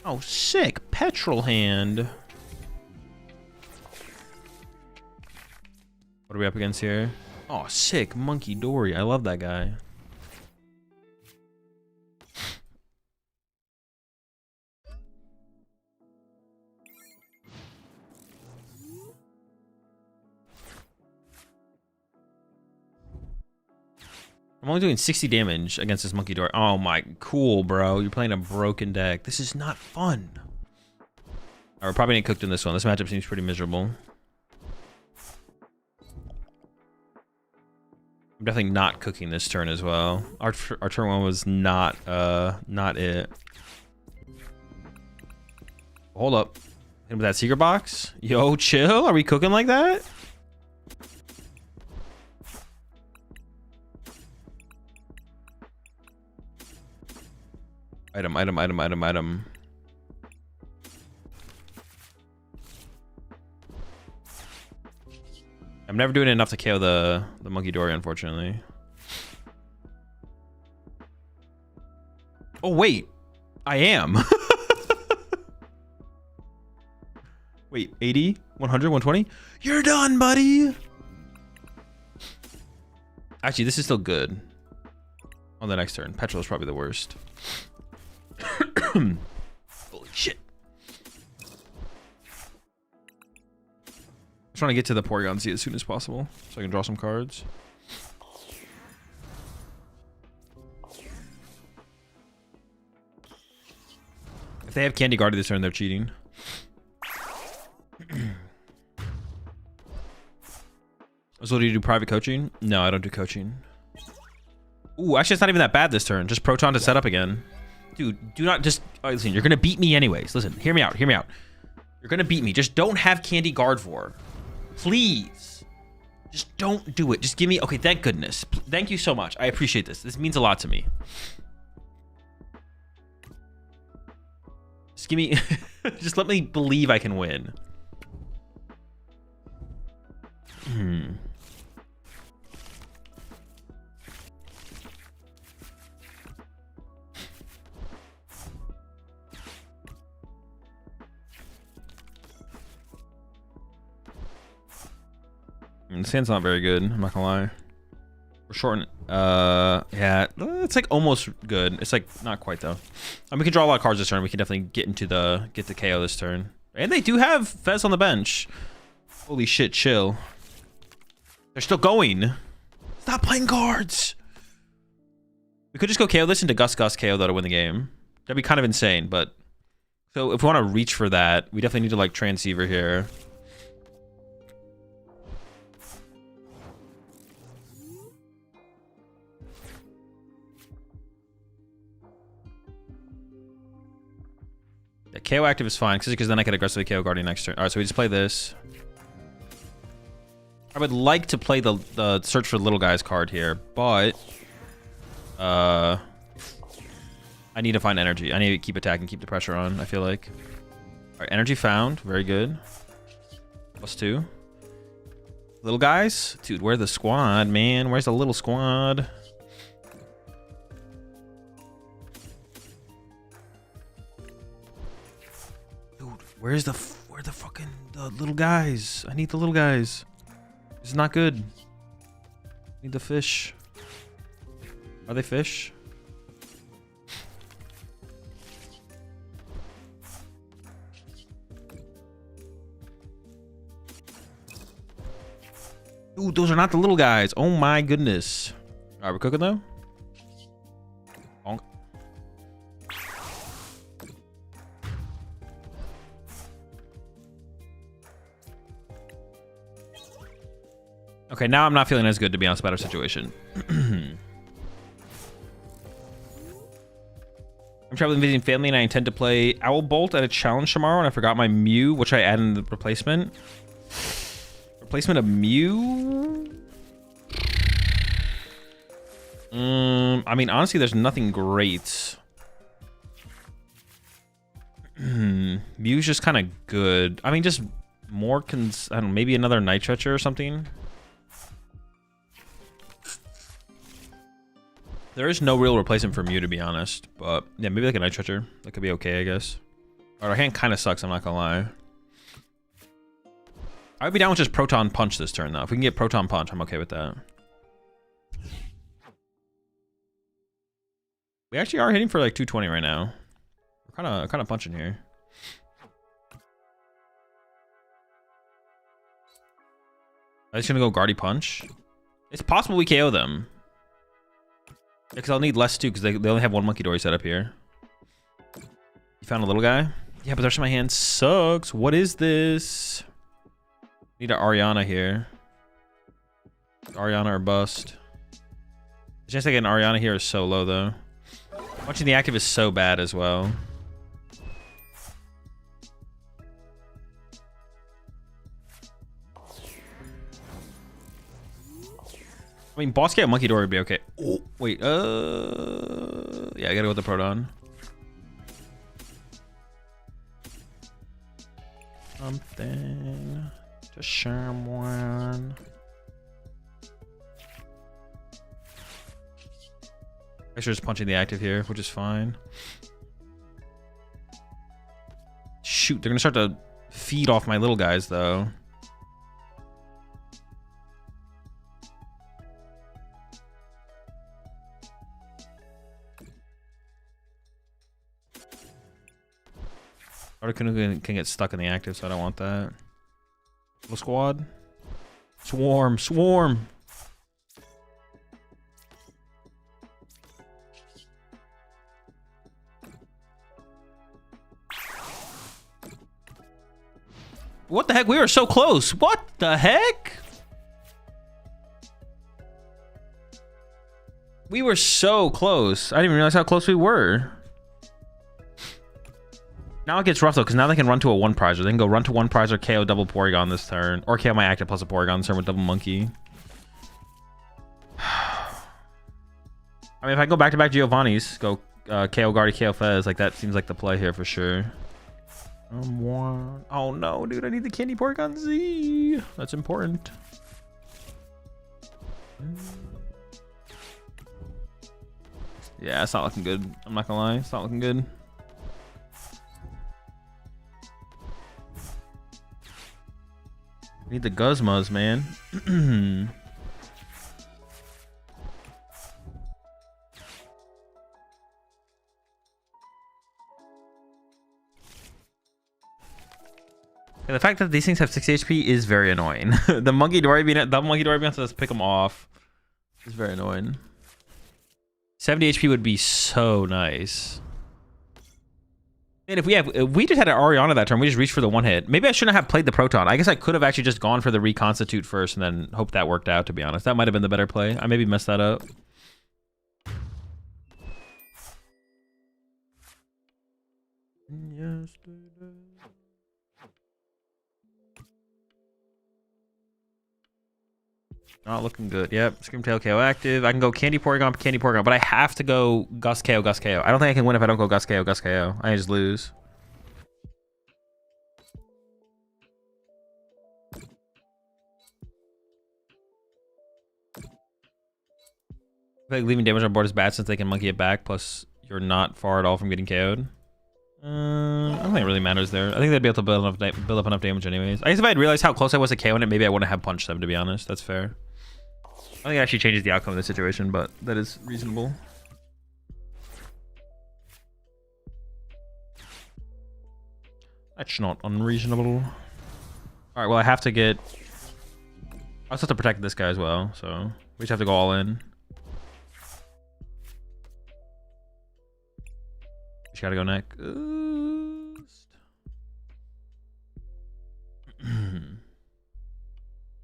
Oh, sick. Petrol Hand. What are we up against here? Oh, sick. Monkey Dory. I love that guy. I'm only doing 60 damage against this Monkey Door. Oh my, cool, bro. You're playing a broken deck. This is not fun. We're probably not cooked in this one. This matchup seems pretty miserable. I'm definitely not cooking this turn as well. Our turn one was not it. Hold up. Hit him with that secret box. Yo, chill. Are we cooking like that? Item. I'm never doing enough to KO the Monkey Dory, unfortunately. Oh, wait. I am. Wait, 80, 100, 120? You're done, buddy. Actually, this is still good. On the next turn. Petrol is probably the worst. Holy shit. I'm trying to get to the Porygon Z as soon as possible so I can draw some cards. If they have Candy Guard this turn, they're cheating. So do you do private coaching? No, I don't do coaching. Ooh, actually, it's not even that bad this turn. Just Proton to set up again. Dude, do not just... Oh, listen, you're going to beat me anyways. Listen, hear me out. Hear me out. You're going to beat me. Just don't have Candy Guard for. Please. Just don't do it. Just give me... Okay, thank goodness. Thank you so much. I appreciate this. This means a lot to me. Just give me... Just let me believe I can win. The sand's not very good, I'm not gonna lie. We're short. Yeah, it's like almost good. It's like not quite though. We can draw a lot of cards this turn. We can definitely get the KO this turn. And they do have Fez on the bench. Holy shit, chill. They're still going. Stop playing cards. We could just go KO this into Gus KO though to win the game. That'd be kind of insane, but so if we want to reach for that, we definitely need to like Transceiver here. The KO active is fine because then I could aggressively KO Guardian next turn. All right, so we just play this. I would like to play the Search for Little Guys card here, but I need to find energy. I need to keep attacking, keep the pressure on, I feel like. All right, energy found. Very good. +2. Little guys? Dude, where's the squad, man? Where's the little squad? Dude, where's the fucking little guys? I need the little guys. This is not good. Need the fish. Are they fish? Dude, those are not the little guys. Oh my goodness. All right, we're cooking though. Bonk. Okay, now I'm not feeling as good, to be honest, about our situation. I'm traveling visiting family and I intend to play Owl Bolt at a challenge tomorrow, and I forgot my Mew, which I added in the replacement. Replacement of Mew? I mean, honestly, there's nothing great. Mew's just kind of good. I mean, just more I don't know, maybe another Night Stretcher or something. There is no real replacement for Mew, to be honest. But yeah, maybe like a Night Stretcher. That could be okay, I guess. Our hand kind of sucks, I'm not gonna lie. I would be down with just Proton Punch this turn, though. If we can get Proton Punch, I'm okay with that. We actually are hitting for like 220 right now. We're kind of punching here. I'm just gonna go Guardy Punch. It's possible we KO them. Because I'll need less too, because they only have one Monkey Dory set up here. You found a little guy? Yeah, but the rest of my hand sucks. What is this? Need an Ariana here. Ariana or bust. The chance I get an Ariana here is so low, though. Watching the active is so bad as well. I mean, boss cat Monkey Dory would be okay. Oh, wait, yeah, I gotta go with the Proton. Something to someone. I should just punching the active here, which is fine. Shoot, they're gonna start to feed off my little guys, though. Articuno can get stuck in the active, so I don't want that. Little squad. Swarm, swarm. What the heck? We were so close. What the heck? We were so close. I didn't even realize how close we were. Now it gets rough though, because now they can run to a one prizer. They can go run to one prizer, KO double Porygon this turn, or KO my active plus a Porygon this turn with double Monkey. I mean, if I go back to back Giovanni's, go KO Guardy, KO Fez, like that seems like the play here for sure. Oh no, dude, I need the candy Porygon Z. That's important. Yeah, it's not looking good. I'm not gonna lie, it's not looking good. Need the Guzmas, man. And the fact that these things have 60 HP is very annoying. The Monkey Dory being able to pick them off is very annoying. 70 HP would be so nice. And if we just had an Ariana that turn, we just reached for the one hit. Maybe I shouldn't have played the Proton. I guess I could have actually just gone for the Reconstitute first and then hope that worked out, to be honest. That might have been the better play. I maybe messed that up. Not looking good. Yep, Screamtail KO active. I can go Candy Porygon, but I have to go Gus KO. I don't think I can win if I don't go Gus KO. I just lose. I feel like leaving damage on board is bad since they can monkey it back, plus you're not far at all from getting KO'd. I don't think it really matters there. I think they'd be able to build up enough damage anyways. I guess if I had realized how close I was to KOing it, maybe I wouldn't have punched them, to be honest. That's fair. I think it actually changes the outcome of the situation, but that is reasonable. That's not unreasonable. Alright, well I have to get... I also have to protect this guy as well, so we just have to go all in. Just gotta go next.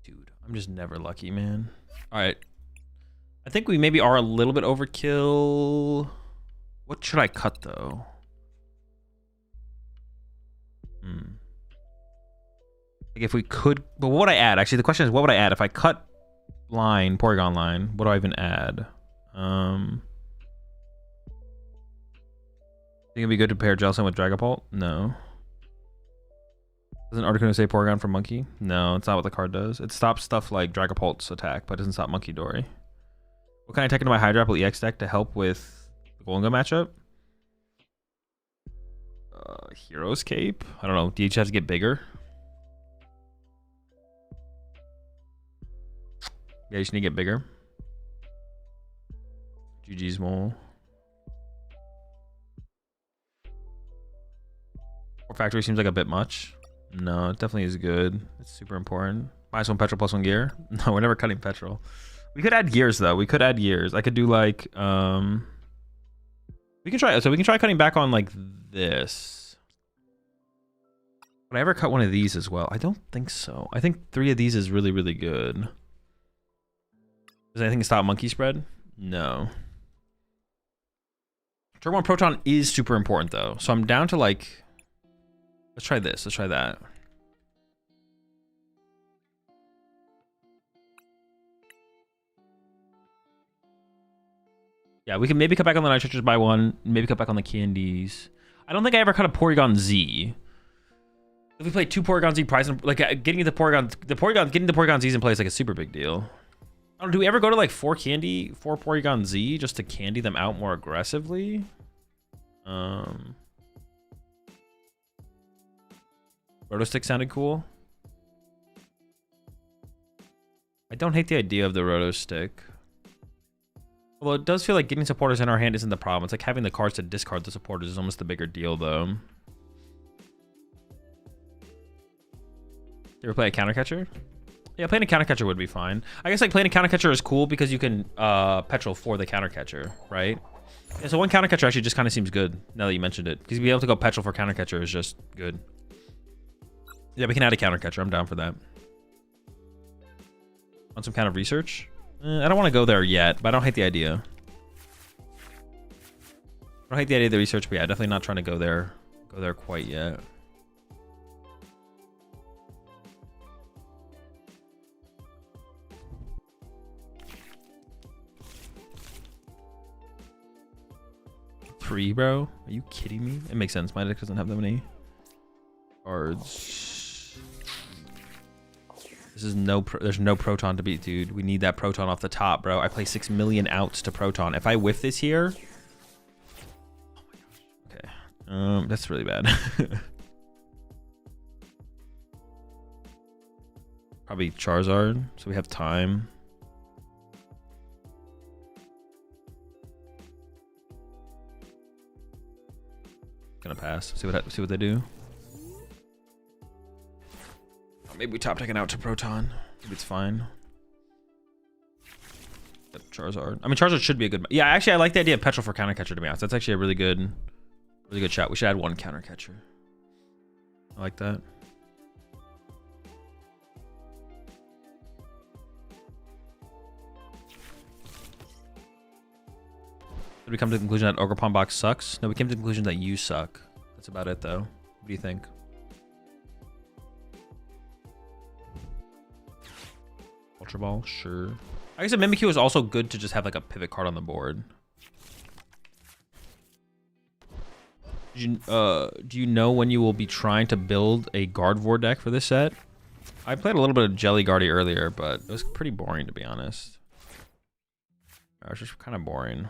Dude, I'm just never lucky, man. Alright. I think we maybe are a little bit overkill. What should I cut, though? Like if we could... But what would I add? Actually, the question is, what would I add? If I cut line, Porygon line, what do I even add? Think it'd be good to pair Jellicent with Dragapult? No. Doesn't Articuno say Porygon for Monkey? No, it's not what the card does. It stops stuff like Dragapult's attack, but it doesn't stop Monkey Dory. What can I take into my Hydrapple EX deck to help with the Gholdengo matchup? Hero's Cape? I don't know. Do you just have to get bigger? Yeah, you just need to get bigger. GG's mole. Or Factory seems like a bit much. No, it definitely is good. It's super important. -1 petrol, +1 gear. No, we're never cutting petrol. We could add gears though. We could add gears. I could do like we can try. So we can try cutting back on like this. Would I ever cut one of these as well? I don't think so. I think 3 of these is really, really good. Does anything stop monkey spread? No. Turn 1 proton is super important though. So I'm down to like, let's try this. Let's try that. Yeah, we can maybe cut back on the nitrogens by 1. Maybe cut back on the candies. I don't think I ever cut a Porygon Z. If we play 2 Porygon Z prize, like getting the Porygon Z's in play is like a super big deal. I don't know, do we ever go to like 4 Porygon Z just to candy them out more aggressively? Rotostick sounded cool. I don't hate the idea of the Rotostick. Although it does feel like getting supporters in our hand isn't the problem. It's like having the cards to discard the supporters is almost the bigger deal, though. You ever play a counter catcher? Yeah, playing a counter catcher would be fine. I guess like playing a counter catcher is cool because you can petrol for the counter catcher, right? Yeah, so 1 counter catcher actually just kind of seems good now that you mentioned it. Because to be able to go petrol for counter catcher is just good. Yeah, we can add a counter catcher. I'm down for that. Want some kind of research? I don't want to go there yet, but I don't hate the idea. I don't hate the idea of the research, but yeah, definitely not trying to go there quite yet. Three, bro? Are you kidding me? It makes sense. My deck doesn't have that many cards. This is there's no proton to beat, dude. We need that proton off the top, bro. I play 6 million outs to proton. If I whiff this here, oh my gosh. Okay, that's really bad. Probably Charizard, so we have time. Gonna pass. See what they do. Maybe we top decking out to Proton. Maybe it's fine. Yep, Charizard. I mean, Charizard should be a good. Yeah, actually, I like the idea of Petrol for counter catcher. To be honest, that's actually a really good shot. We should add 1 counter catcher. I like that. Did we come to the conclusion that OgerBox sucks? No, we came to the conclusion that you suck. That's about it, though. What do you think? Ultra Ball, sure. I guess a Mimikyu is also good to just have like a pivot card on the board. Do you know when you will be trying to build a Gardevoir deck for this set? I played a little bit of Jellicent earlier, but it was pretty boring, to be honest. It was just kind of boring.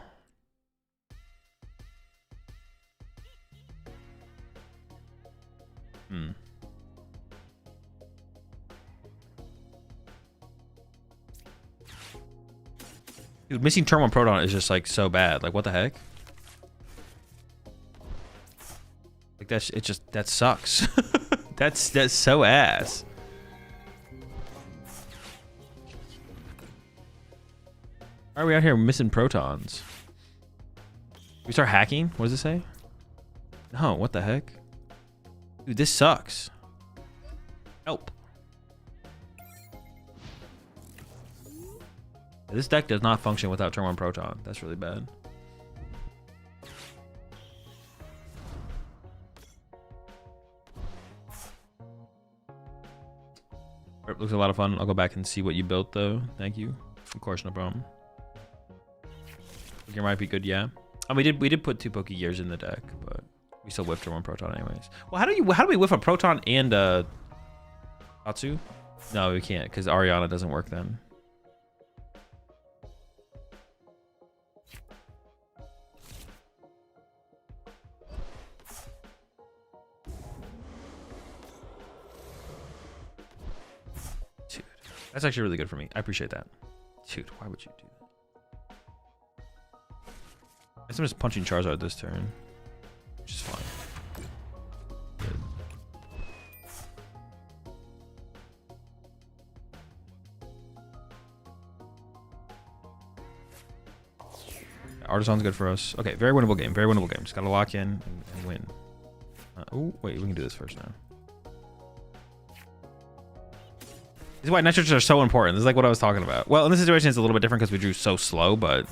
Dude, missing turn 1 Proton is just like so bad. Like, what the heck? Like that sucks. that's so ass. Why are we out here missing protons? We start hacking? What does it say? No, what the heck? Dude, this sucks. Help. This deck does not function without turn 1 Proton. That's really bad. It looks a lot of fun. I'll go back and see what you built, though. Thank you. Of course, no problem. Gear might be good, yeah. And we did put 2 Poke Gears in the deck, but we still whiffed turn 1 Proton anyways. Well, how do we whiff a Proton and Tatsu? No, we can't because Ariana doesn't work then. That's actually really good for me. I appreciate that. Dude, why would you do that? I guess I'm just punching Charizard this turn, which is fine. Good. Artisan's good for us. Okay, very winnable game. Very winnable game. Just gotta lock in and win. Oh, wait, we can do this first now. This is why nitrates are so important. This is like what I was talking about. Well, in this situation, it's a little bit different because we drew so slow, but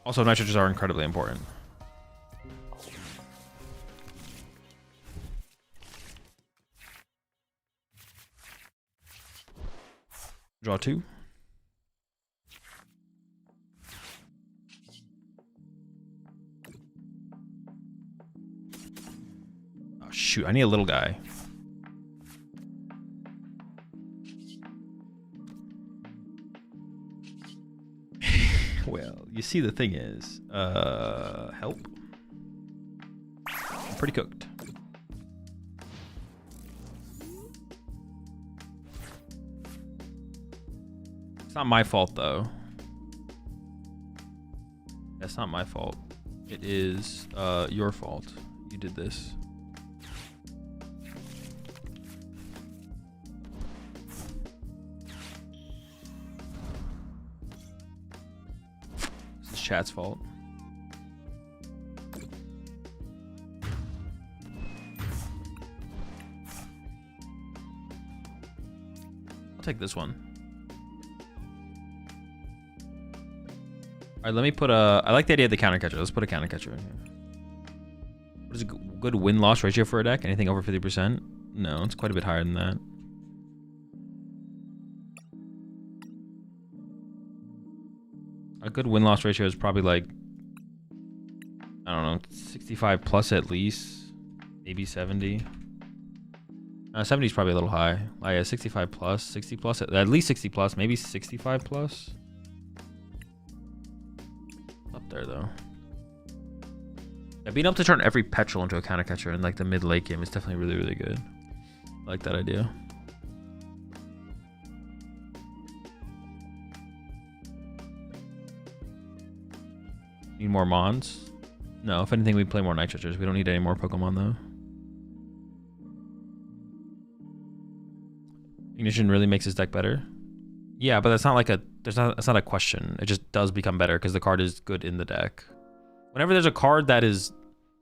also nitrates are incredibly important. Draw 2. Oh, shoot. I need a little guy. Well, you see, the thing is, help. I'm pretty cooked. It's not my fault, though. That's not my fault. It is your fault. You did this. This is chat's fault. I'll take this one. All right, let me put a... I like the idea of the counter catcher. Let's put a counter catcher in here. What is a good win-loss ratio for a deck? Anything over 50%? No, it's quite a bit higher than that. A good win-loss ratio is probably like, I don't know, 65 plus at least. Maybe 70. 70 is probably a little high. Like, yeah, 65 plus, 60 plus, at least 60 plus, maybe 65 plus. Up there though. Yeah, being able to turn every petrol into a counter catcher in like the mid-late game is definitely really, really good. I like that idea. Need more mons? No, if anything, we play more nitrators. We don't need any more Pokemon though. Ignition really makes his deck better. Yeah, but that's not like a that's not a question. It just does become better because the card is good in the deck. Whenever there's a card that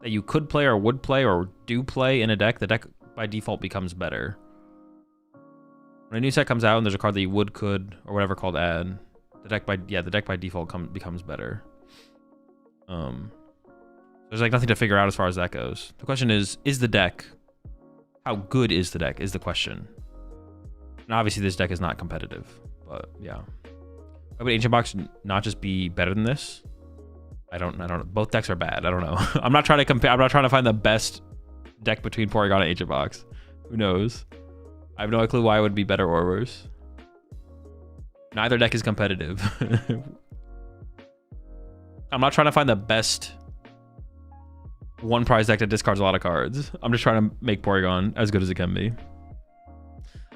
you could play or would play or do play in a deck, the deck by default becomes better. When a new set comes out and there's a card that you would, could, or whatever called add, the deck by default becomes better. There's like nothing to figure out as far as that goes. The question is the deck, how good is the deck is the question. And obviously this deck is not competitive, but yeah. Why would Ancient Box not just be better than this? I don't know. Both decks are bad. I don't know. I'm not trying to compare. I'm not trying to find the best deck between Porygon and Ancient Box. Who knows? I have no clue why it would be better or worse. Neither deck is competitive. I'm not trying to find the best one prize deck that discards a lot of cards. I'm just trying to make Porygon as good as it can be.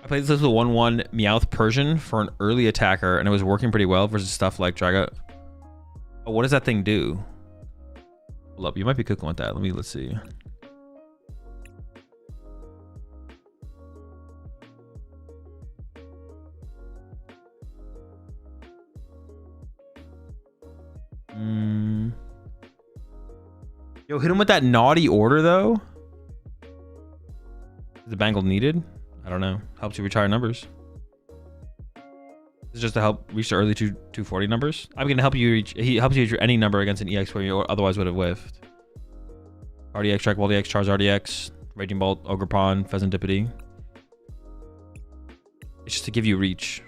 I played this with 1/1 Meowth Persian for an early attacker, and it was working pretty well versus stuff like Draga. Oh, what does that thing do? Hold up, you might be cooking with that. Let's see. Yo, hit him with that naughty order though. Is the bangle needed? I don't know. Helps you retire numbers. It's just to help reach the early 240 numbers. I'm gonna help you reach. He helps you reach any number against an EX where you otherwise would have whiffed. RDX, Strike Ball DX, Charizard RDX, Raging Bolt, Ogre Pawn, Pheasantipity. It's just to give you reach.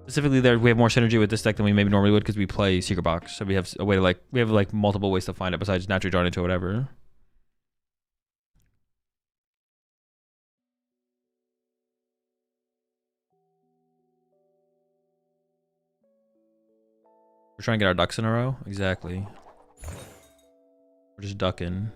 Specifically, there we have more synergy with this deck than we maybe normally would because we play Secret Box, so we have a way to we have multiple ways to find it besides naturally drawing into whatever. We're trying to get our ducks in a row. Exactly. We're just ducking.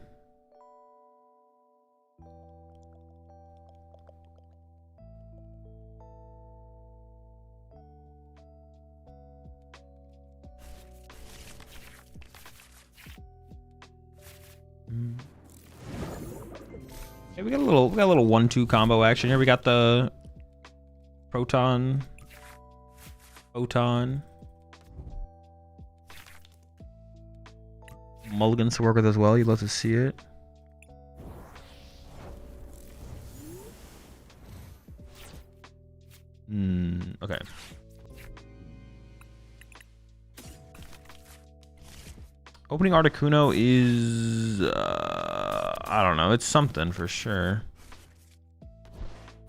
Hey, we got a little 1-2 combo action here. We got the Proton Photon. Mulligans to work with as well. You'd love to see it. Okay. Opening Articuno is I don't know. It's something for sure.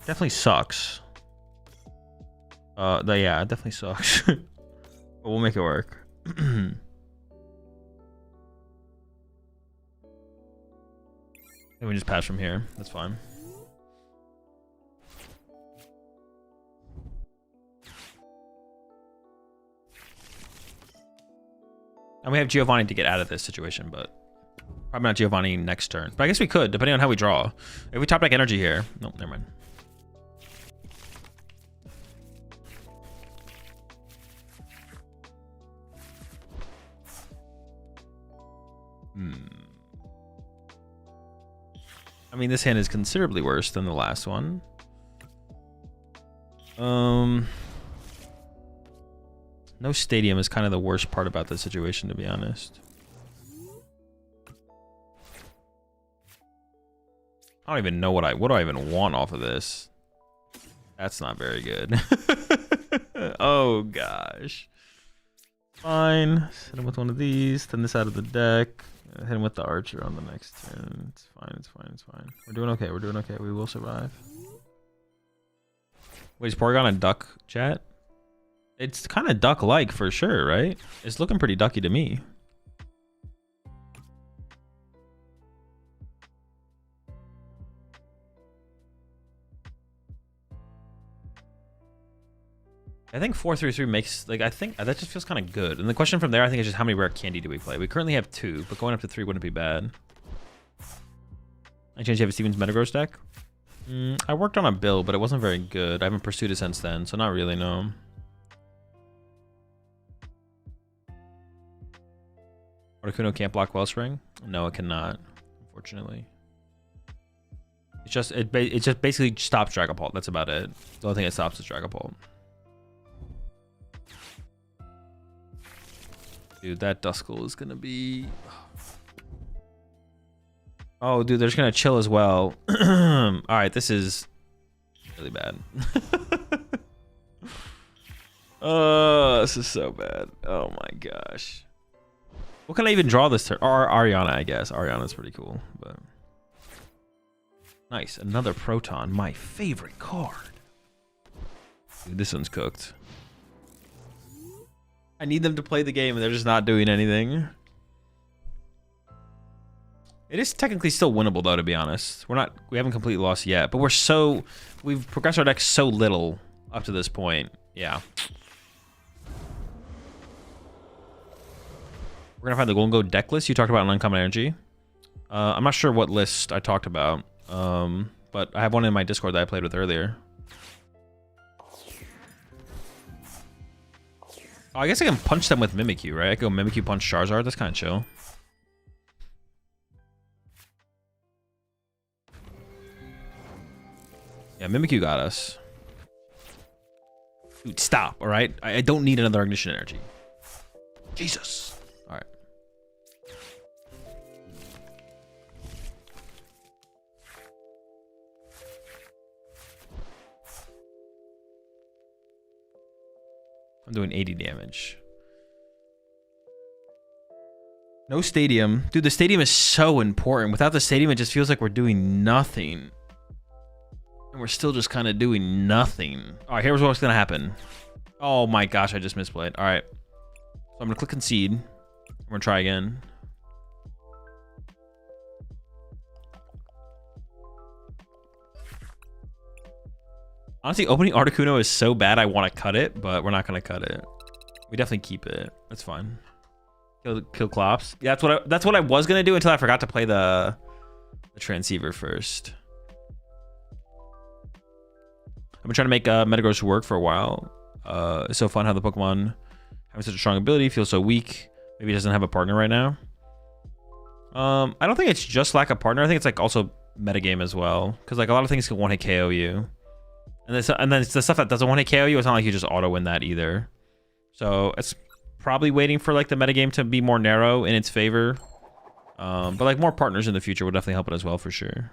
Definitely sucks. Yeah, it definitely sucks. But we'll make it work. And we just pass from here. That's fine. And we have Giovanni to get out of this situation, but probably not Giovanni next turn. But I guess we could, depending on how we draw. If we top deck energy here. Nope, never mind. I mean, this hand is considerably worse than the last one. No stadium is kind of the worst part about this situation, to be honest. I don't even know what do I even want off of this. That's not very good. Oh gosh. Fine. Hit him with one of these. Thin this out of the deck. Hit him with the archer on the next turn. It's fine. It's fine. It's fine. We're doing okay. We're doing okay. We will survive. Wait, is Porygon a duck, chat? It's kind of duck-like for sure, right? It's looking pretty ducky to me. I think 4-3-3 makes, like, I think that just feels kind of good. And the question from there, I think, is just how many rare candy do we play? We currently have 2, but going up to 3 wouldn't be bad. I changed to have a Steven's Metagross deck. I worked on a build, but it wasn't very good. I haven't pursued it since then, so not really, no. Articuno can't block Wellspring? No, it cannot, unfortunately. It just basically stops Dragapult. That's about it. The only thing it stops is Dragapult. Dude, that Duskull is gonna be... Oh, dude, they're just gonna chill as well. Alright, this is really bad. Oh, this is so bad. Oh my gosh. What can I even draw this turn? Or Ariana, I guess. Ariana's pretty cool, but... Nice, another Proton. My favorite card. Dude, this one's cooked. I need them to play the game and they're just not doing anything. It is technically still winnable though, to be honest. We haven't completely lost yet, but we've progressed our deck so little up to this point. Yeah. We're gonna find the Gholdengo deck list you talked about in Uncommon Energy. I'm not sure what list I talked about, but I have one in my Discord that I played with earlier. Oh, I guess I can punch them with Mimikyu, right? I can go Mimikyu punch Charizard. That's kind of chill. Yeah, Mimikyu got us. Dude, stop, all right? I don't need another Ignition Energy. Jesus. All right. I'm doing 80 damage. No stadium. Dude, the stadium is so important. Without the stadium, it just feels like we're doing nothing. And we're still just kind of doing nothing. All right, here's what's going to happen. Oh my gosh, I just misplayed. All right. So I'm going to click concede. We're going to try again. Honestly, opening Articuno is so bad I want to cut it, but we're not going to cut it. We definitely keep it. That's fine. Kill Clops. Yeah, that's what I was going to do until I forgot to play the Transceiver first. I've been trying to make Metagross work for a while. It's so fun how the Pokemon having such a strong ability feels so weak. Maybe it doesn't have a partner right now. I don't think it's just lack of partner. I think it's like also metagame as well. Because like a lot of things can one-hit KO you. And then the stuff that doesn't want to KO you, it's not like you just auto win that either. So it's probably waiting for like the metagame to be more narrow in its favor. But like more partners in the future would definitely help it as well for sure.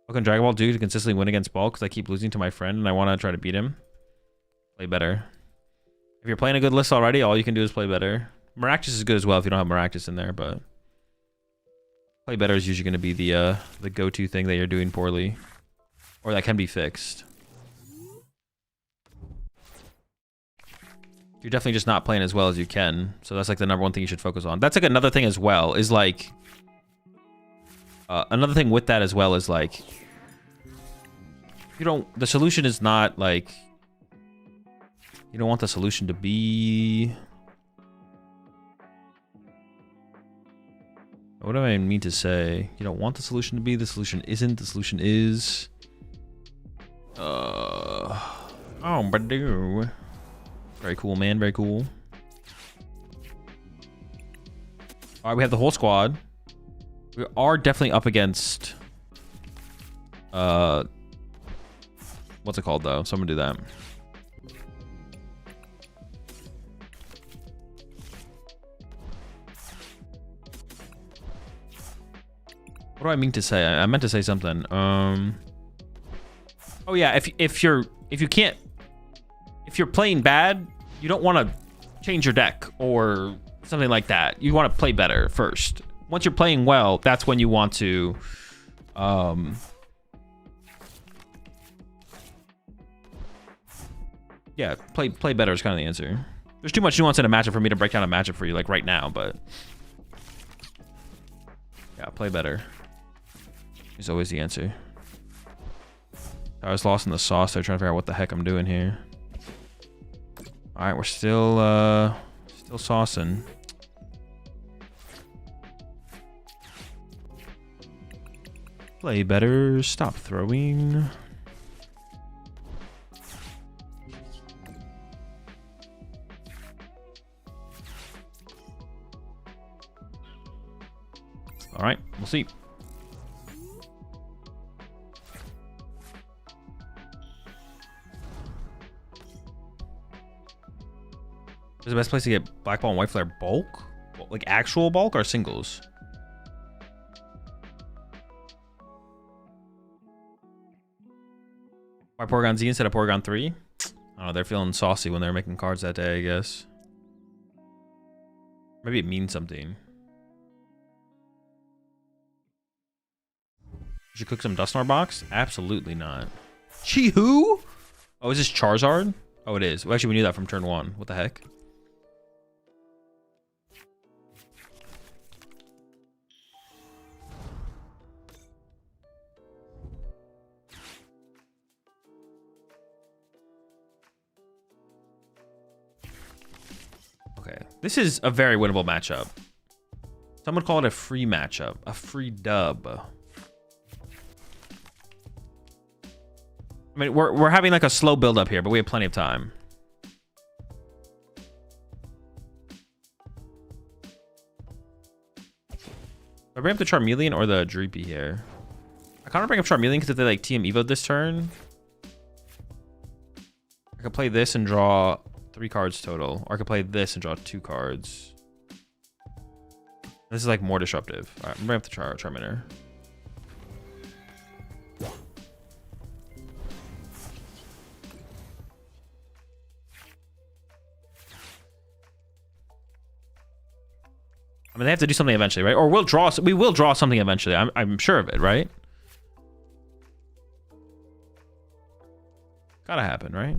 What can Dragon Ball do to consistently win against Ball? Because I keep losing to my friend and I want to try to beat him. Play better. If you're playing a good list already, all you can do is play better. Maractus is good as well if you don't have Maractus in there, but play better is usually going to be the go-to thing that you're doing poorly, or that can be fixed. You're definitely just not playing as well as you can, so that's like the number one thing you should focus on. That's like another thing as well is like another thing with that as well is like the solution is not like you don't want the solution to be. What do I mean to say? You don't want the solution to be. The solution isn't. The solution is. Oh, but do. Very cool, man. Very cool. All right, we have the whole squad. We are definitely up against. What's it called though? So I'm gonna do that. What do I mean to say? I meant to say something. Oh yeah, if you're playing bad, you don't want to change your deck or something like that. You want to play better first. Once you're playing well, that's when you want to yeah, play better is kind of the answer. There's too much nuance in a matchup for me to break down a matchup for you like right now, but yeah, play better is always the answer. I was lost in the sauce there trying to figure out what the heck I'm doing here. All right, we're still saucing. Play better, stop throwing. All right, we'll see. Is the best place to get black ball and white flare bulk? Like actual bulk or singles? Why Porygon Z instead of Porygon 3? I don't know, they're feeling saucy when they're making cards that day, I guess. Maybe it means something. Should cook some dust in our box? Absolutely not. Chi-Hu? Oh, is this Charizard? Oh, it is. Well, actually, we knew that from turn 1. What the heck? Okay, this is a very winnable matchup. Some would call it a free matchup, a free dub. I mean, we're having like a slow build up here, but we have plenty of time. I bring up the Charmeleon or the Dreepy here. I kind of bring up Charmeleon because if they like TM Evo this turn, I could play this and draw 3 cards total, or I could play this and draw 2 cards. This is like more disruptive. All right, I'm bringing up the Charmander. I mean, they have to do something eventually, right? Or we will draw something eventually. I'm sure of it, right? Gotta happen, right?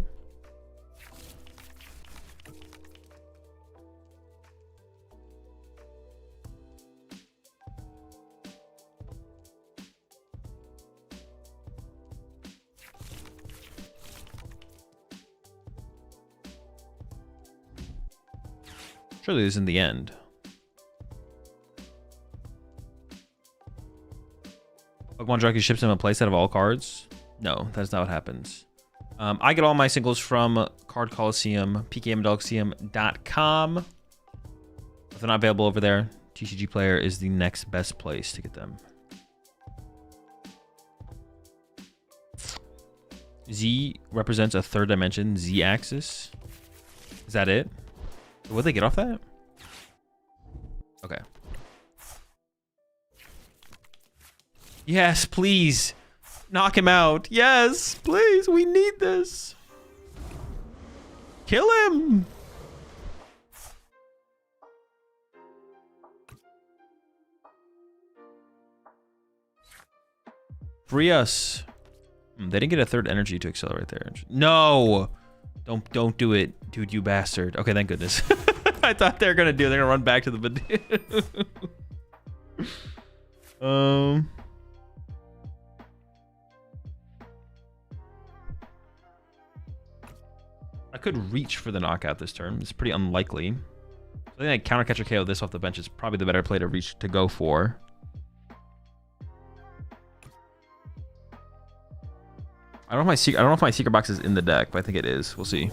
Surely this isn't the end. Pokemon directly ships him a playset of all cards? No, that's not what happens. I get all my singles from Card Coliseum, PKMDelixium.com. If they're not available over there, TCG Player is the next best place to get them. Z represents a third dimension, Z-axis. Is that it? Would they get off that? Okay. Yes, please. Knock him out. Yes, please. We need this. Kill him. Free us. They didn't get a third energy to accelerate there. No. Don't do it, dude, you bastard. Okay, thank goodness. I thought they were gonna do it. They're gonna run back to the I could reach for the knockout this turn. It's pretty unlikely. I think I counter catcher KO this off the bench is probably the better play to reach to go for. I don't know if my secret box is in the deck, but I think it is. We'll see.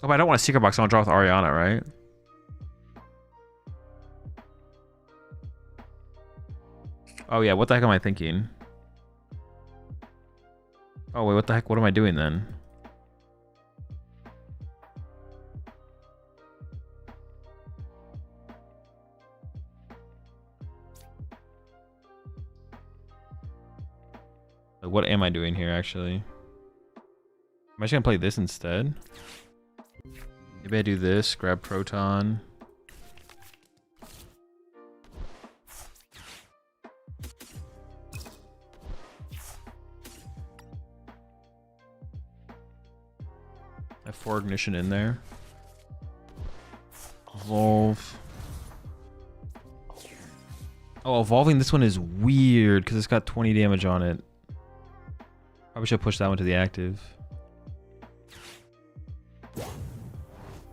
Oh, but I don't want a secret box. I want to draw with Ariana, right? Oh yeah, what the heck am I thinking? Oh wait, what the heck? What am I doing then? Like, what am I doing here, actually? Am I just gonna play this instead? Maybe I do this, grab Proton. I have 4 ignition in there. Evolve. Oh, evolving this one is weird because it's got 20 damage on it. Probably should push that one to the active.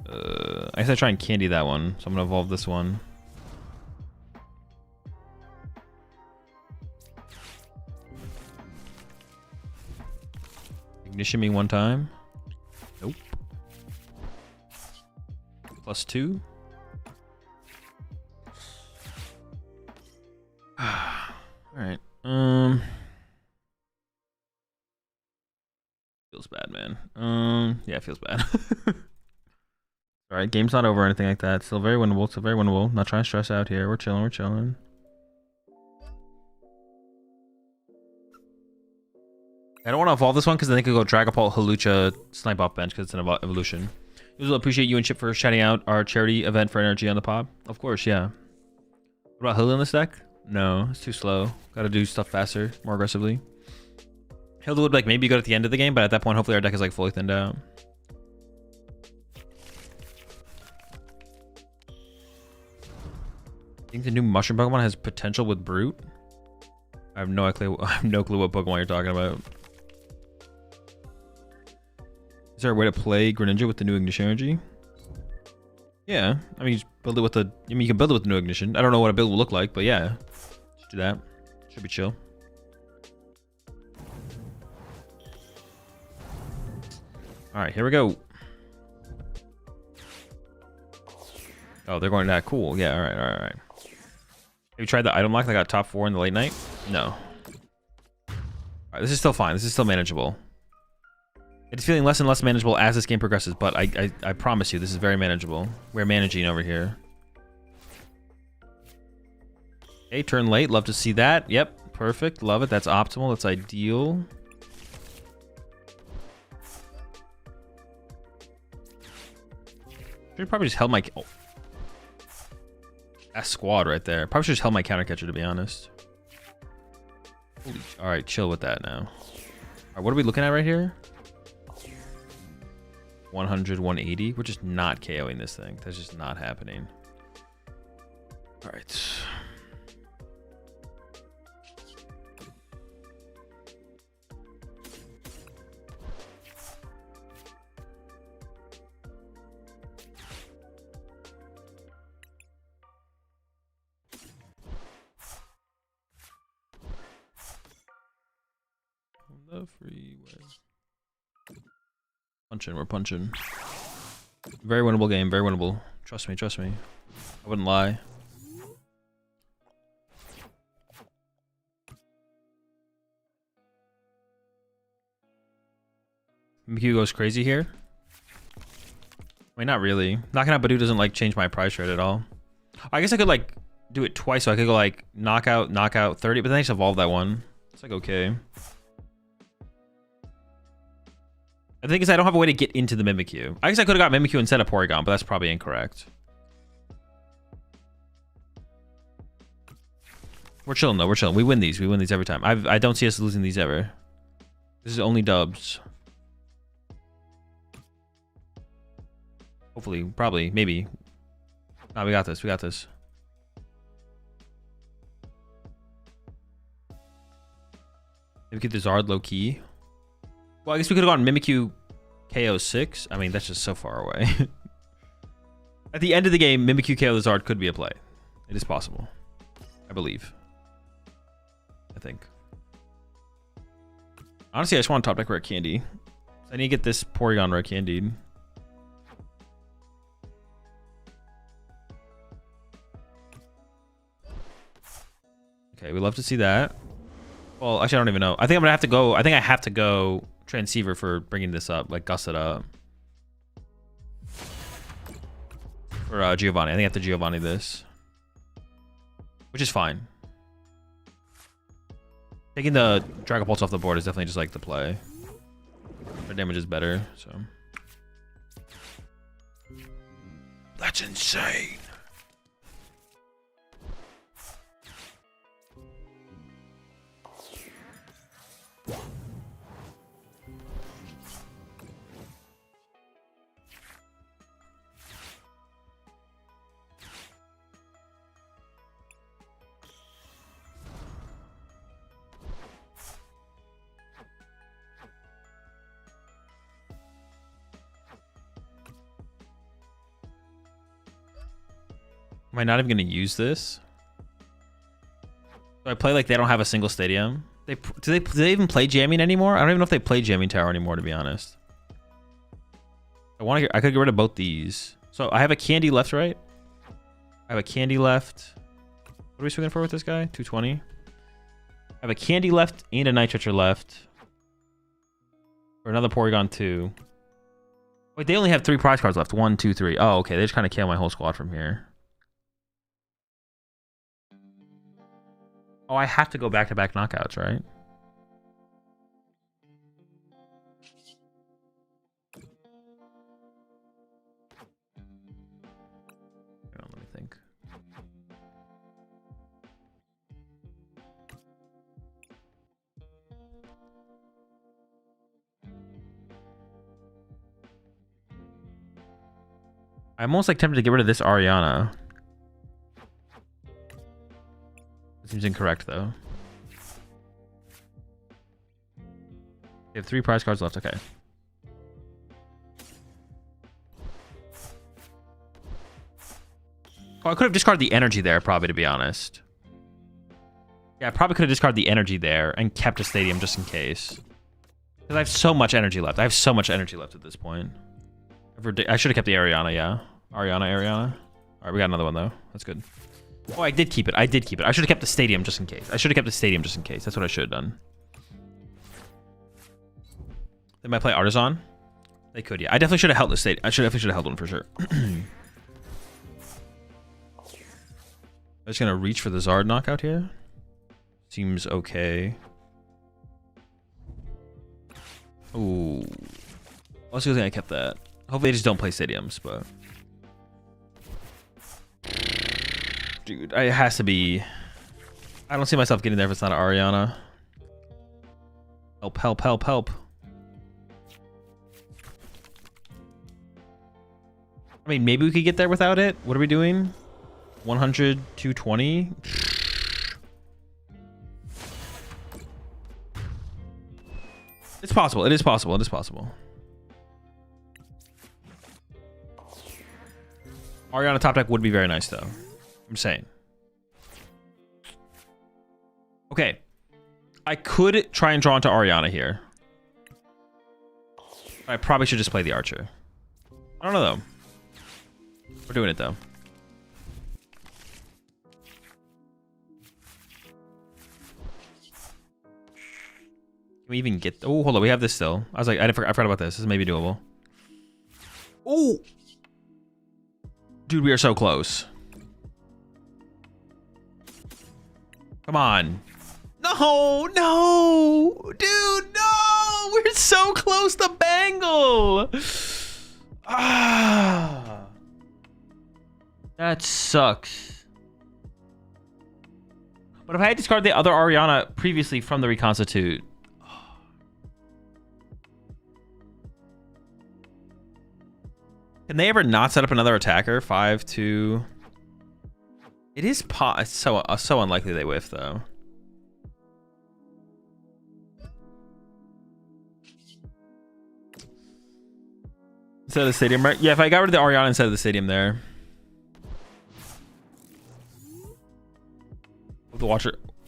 I guess I try and candy that one, so I'm gonna evolve this one. Ignition me one time. Nope. +2. Alright. Feels bad, man. Yeah, it feels bad. Alright, game's not over or anything like that. Still very winnable, still very winnable. Not trying to stress out here. We're chilling, we're chilling. I don't want to evolve this one because then they could go Dragapult, Hawlucha, Snipe off bench because it's an evolution. Usually appreciate you and Chip for shouting out our charity event for energy on the pod. Of course, yeah. What about Hill in this deck? No, it's too slow. Gotta do stuff faster, more aggressively. Hilda would like maybe go at the end of the game, but at that point, hopefully our deck is like fully thinned out. I think the new mushroom Pokemon has potential with Brute. I have no clue what Pokemon you're talking about. Is there a way to play Greninja with the new Ignition energy? Yeah, I mean, you build it with the. I mean, you can build it with the new Ignition. I don't know what a build will look like, but yeah, just do that. Should be chill. All right, here we go. Oh, they're going that cool. Yeah, all right, all right, all right. Have you tried the item lock that got top 4 in the late night? No. All right, this is still fine. This is still manageable. It's feeling less and less manageable as this game progresses, but I promise you, this is very manageable. We're managing over here. Okay, turn late. Love to see that. Yep, perfect. Love it. That's optimal. That's ideal. Should probably just held my... Oh. That squad right there. Probably should just held my counter catcher, to be honest. Holy, all right, chill with that now. All right, what are we looking at right here? 100, 180. We're just not KOing this thing. That's just not happening. All right. The freeway. Punching, we're punching. Very winnable game, very winnable. Trust me, trust me. I wouldn't lie. Mimikyu goes crazy here. I mean, not really. Knocking out Badoo doesn't like change my price rate at all. I guess I could like do it twice, so I could go like knockout 30, but then I just evolve that one. It's like okay. The thing is, I don't have a way to get into the Mimikyu. I guess I could have got Mimikyu instead of Porygon, but that's probably incorrect. We're chilling though. We're chilling. We win these. We win these every time. I don't see us losing these ever. This is only dubs. Hopefully, probably, maybe. Nah, we got this. We got this. Maybe get the Zard low key. Well, I guess we could have gotten Mimikyu KO 6. I mean, that's just so far away. At the end of the game, Mimikyu KO the Zard could be a play. It is possible. I believe. I think. Honestly, I just want top deck rare candy. I need to get this Porygon rare candied. Okay, we love to see that. Well, actually, I don't even know. I think I'm gonna have to go. I think I have to go Transceiver for bringing this up, like gust it up. For Giovanni, I think I have to Giovanni this, which is fine. Taking the Dragon Pulse off the board is definitely just like the play. Their damage is better, so. That's insane. Am I not even going to use this? So I play like they don't have a single stadium. Do they even play jamming anymore? I don't even know if they play jamming tower anymore, to be honest. I could get rid of both these. So I have a candy left, right? I have a candy left. What are we swinging for with this guy? 220. I have a candy left and a Night Stretcher left. For another Porygon 2. Wait, they only have 3 prize cards left. 1, 2, 3. Oh, okay. They just kind of kill my whole squad from here. Oh, I have to go back-to-back knockouts, right? Let me think. I'm almost like tempted to get rid of this Ariana. Seems incorrect though. We have 3 prize cards left. Okay. Oh, I could have discarded the energy there, probably, to be honest. Yeah, I probably could have discarded the energy there and kept a stadium just in case. Because I have so much energy left. I have so much energy left at this point. I should have kept the Ariana, yeah. Ariana. All right, we got another one though. That's good. Oh, I did keep it. I should have kept the stadium just in case. That's what I should have done. They might play Artisan. They could, yeah. I definitely should have held the stadium. I definitely should have held one for sure. I'm just gonna reach for the Zard knockout here. Seems okay. Ooh. Let's go. I kept that. Hopefully they just don't play stadiums, but. Dude, it has to be. I don't see myself getting there if it's not an Ariana. Help. I mean, maybe we could get there without it. What are we doing? 100, 220? It's possible. It is possible. Ariana top deck would be very nice, though. I'm saying. Okay. I could try and draw into Ariana here. I probably should just play the Archer. I don't know, though. We're doing it, though. we even get... Oh, hold on. We have this still. I was like, I forgot about this. This may be doable. Oh! Dude, we are so close. Come on. No, no! Dude, no! We're so close to Bangle! Ah. That sucks. But if I had discarded the other Ariana previously from the Reconstitute... Can they ever not set up another attacker? 5-2. It is it's so unlikely they whiff though. Instead of the stadium, right? Yeah, if I got rid of the Ariana instead of the stadium there. The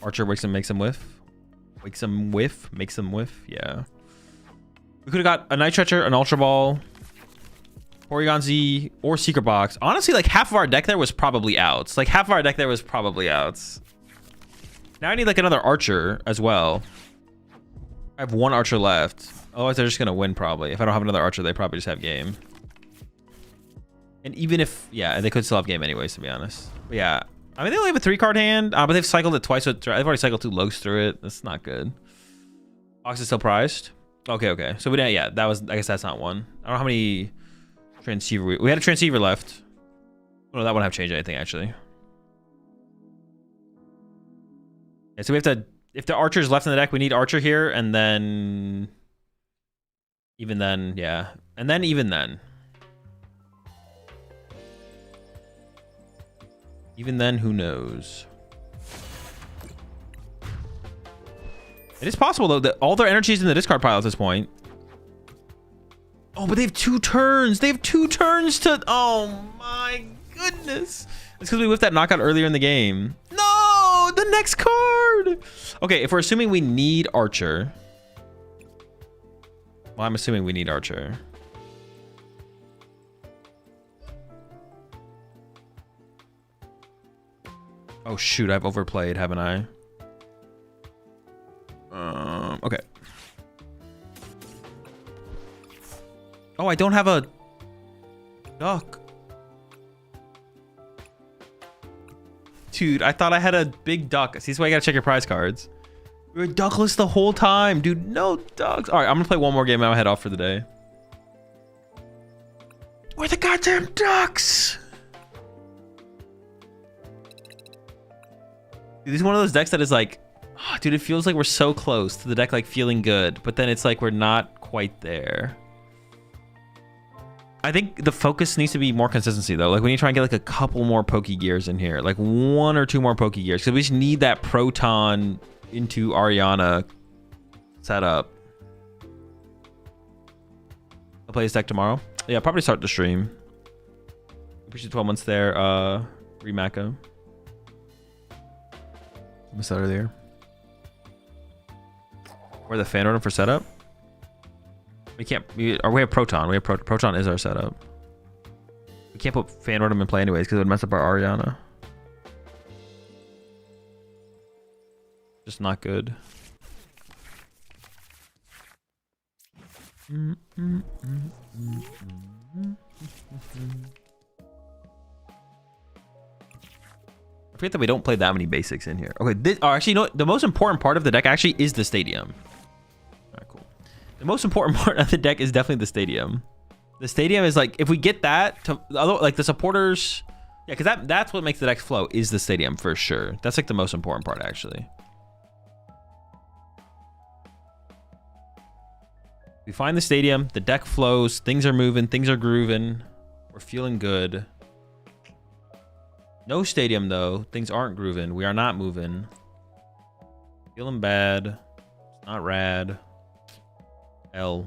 Archer wakes him, makes him whiff. Wakes him whiff, makes him whiff. Yeah. We could have got a Night Stretcher, an Ultra Ball, Porygon Z, or Secret Box. Honestly, like half of our deck there was probably outs. Like half of our deck there was probably outs. Now I need like another Archer as well. I have one Archer left. Otherwise, they're just gonna win probably. If I don't have another Archer, they probably just have game. And even if, yeah, they could still have game anyways, to be honest. But yeah, I mean, they only have a 3-card hand, but they've cycled it twice. They've already cycled 2 Logs through it. That's not good. Box is still prized. Okay, okay. So we didn't, yeah, that was, I guess that's not one. I don't know how many transceiver we had a transceiver left. Oh, no, that wouldn't have changed anything actually. Yeah, so we have to, if the Archer's left in the deck, we need Archer here, and then even then, yeah. And then even then. Even then, who knows? It is possible though that all their energy is in the discard pile at this point. Oh, but they have 2 turns. They have 2 turns to... Oh my goodness. It's because we whiffed that knockout earlier in the game. No, the next card. Okay, if we're assuming we need Archer. Well, I'm assuming we need Archer. Oh shoot, I've overplayed, haven't I? Okay. Oh, I don't have a duck. Dude, I thought I had a big duck. See, this is why you gotta check your prize cards. We were duckless the whole time, dude. No ducks. All right, I'm gonna play one more game and I'll head off for the day. Where are the goddamn ducks? Dude, this is one of those decks that is like, oh, dude, it feels like we're so close to the deck like feeling good, but then it's like we're not quite there. I think the focus needs to be more consistency though. Like we need to try and get like a couple more Pokegears in here, like 1 or 2 more Pokegears, because we just need that Proton into Ariana setup. I'll play this deck tomorrow. Yeah, probably start the stream. Appreciate 12 months there, Remako. Missed that earlier. Where the fan order for setup? We can't. We have Proton. We have Proton is our setup. We can't put fan order in play anyways because it would mess up our Ariana. Just not good. I forget that we don't play that many basics in here. Okay, this, actually, you know what? The most important part of the deck actually is the stadium. All right, cool. The most important part of the deck is definitely the stadium. The stadium is like, if we get that to like the supporters, yeah, because that's what makes the deck flow is the stadium for sure. That's like the most important part actually. We find the stadium, the deck flows, things are moving, things are grooving, we're feeling good. No stadium though, things aren't grooving, we are not moving. Feeling bad, it's not rad. L.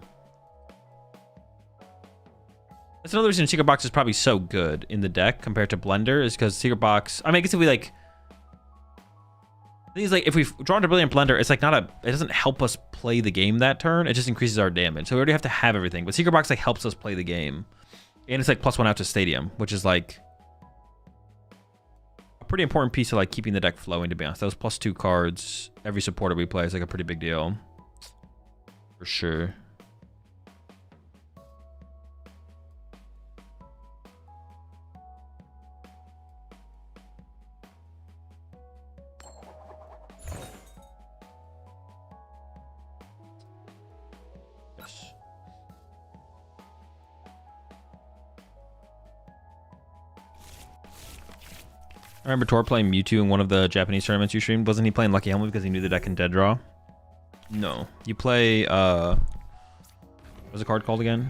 That's another reason Secret Box is probably so good in the deck compared to Blender is because Secret Box, I mean, I guess if we like, things like if we draw into Brilliant Blender, it's like not a, it doesn't help us play the game that turn, it just increases our damage. So we already have to have everything, but Secret Box like helps us play the game. And it's like +1 out to Stadium, which is like a pretty important piece of like keeping the deck flowing, to be honest. Those +2 cards, every supporter we play is like a pretty big deal. For sure. Yes. I remember Tor playing Mewtwo in one of the Japanese tournaments you streamed. Wasn't he playing Lucky Helmet because he knew the deck can dead draw? No. You play, what's the card called again?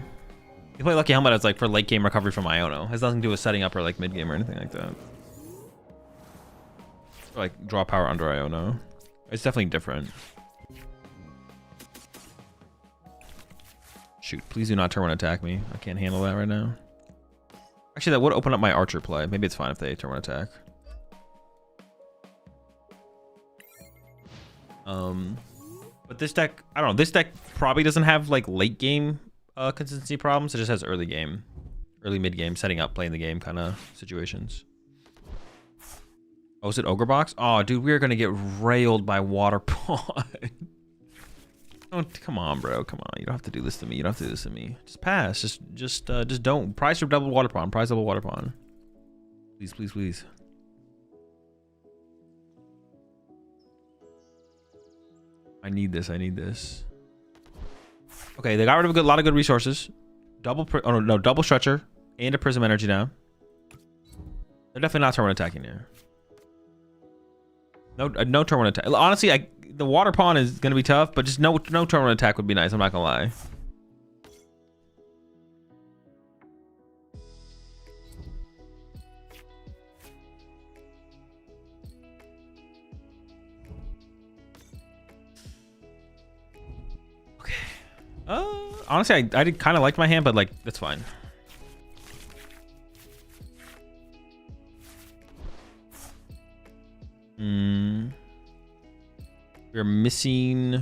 You play Lucky Helmet as like for late game recovery from Iono. It has nothing to do with setting up or like mid game or anything like that. Or, like draw power under Iono. It's definitely different. Shoot, please do not turn one attack me. I can't handle that right now. Actually, that would open up my Archer play. Maybe it's fine if they turn one attack. But this deck, I don't know. This deck probably doesn't have like late game consistency problems. It just has early game, early mid game, setting up, playing the game kind of situations. Oh, is it OgerBox? Oh, dude, we are gonna get railed by Water Pawn. Oh, come on, bro. Come on. You don't have to do this to me. You don't have to do this to me. Just pass. Just don't. Prize for double Water Pawn. Prize double Water Pawn. Please, please, please. I need this. I need this. Okay, they got rid of a lot of good resources. Double stretcher and a prism energy now. They're definitely not turn one attacking here. No turn one attack. Honestly, the Water Pawn is gonna be tough, but just no turn one attack would be nice. I'm not gonna lie. Honestly, I did kind of like my hand, but like that's fine. We're missing. I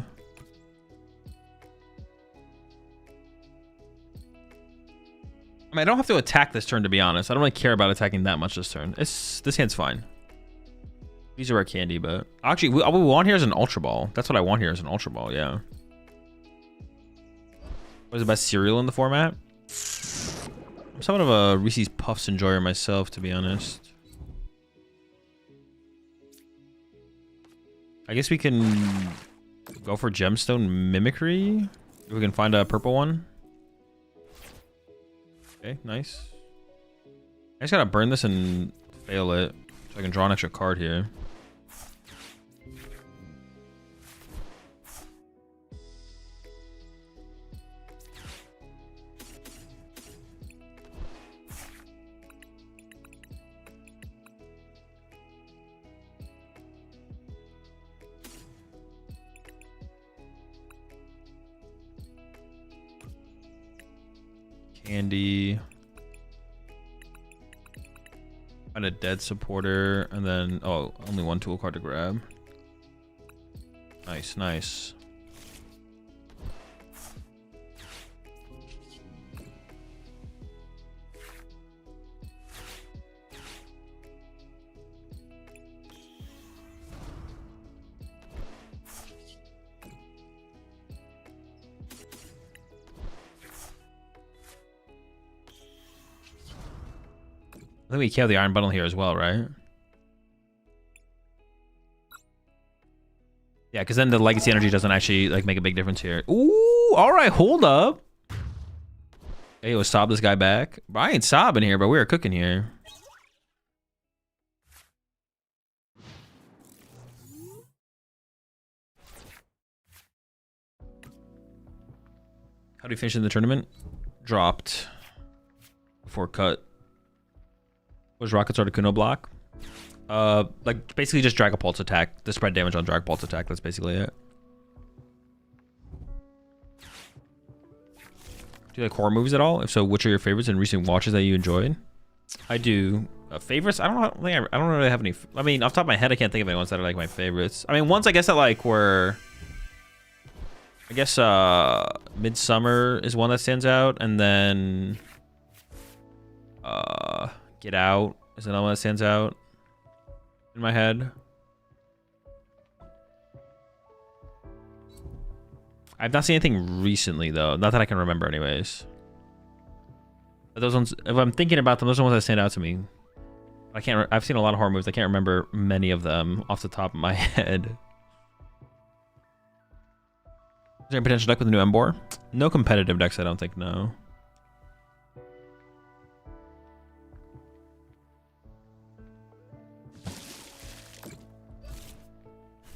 mean, I don't have to attack this turn, to be honest. I don't really care about attacking that much this turn. This hand's fine. These are our candy, but actually, what we want here is an Ultra Ball. That's what I want here is an Ultra Ball. Yeah. What is the best cereal in the format? I'm somewhat of a Reese's Puffs enjoyer myself, to be honest. I guess we can go for Gemstone Mimicry. If we can find a purple one. Okay, nice. I just gotta burn this and fail it so I can draw an extra card here. Candy. Find a dead supporter, and then only one tool card to grab. Nice, nice. I think we kill the Iron Bundle here as well, right? Yeah, because then the Legacy Energy doesn't actually like make a big difference here. Ooh, all right, hold up. Hey, let's sob this guy back. I ain't sobbing here, but we are cooking here. How do we finish in the tournament? Dropped before cut. Was Rocket's Articuno block? Like basically just Dragapult's attack. The spread damage on Dragapult's attack. That's basically it. Do you like horror movies at all? If so, which are your favorites and recent watches that you enjoyed? I do. Favorites? I don't really have any. I mean, off the top of my head, I can't think of any ones that are like my favorites. I mean, ones I guess that like were. I guess Midsummer is one that stands out, and then Get Out is another one that stands out in my head. I've not seen anything recently though. Not that I can remember anyways. But those ones, if I'm thinking about them, those are the ones that stand out to me. I can't, I've seen a lot of horror movies. I can't remember many of them off the top of my head. Is there any potential deck with a new Embor? No competitive decks, I don't think, no.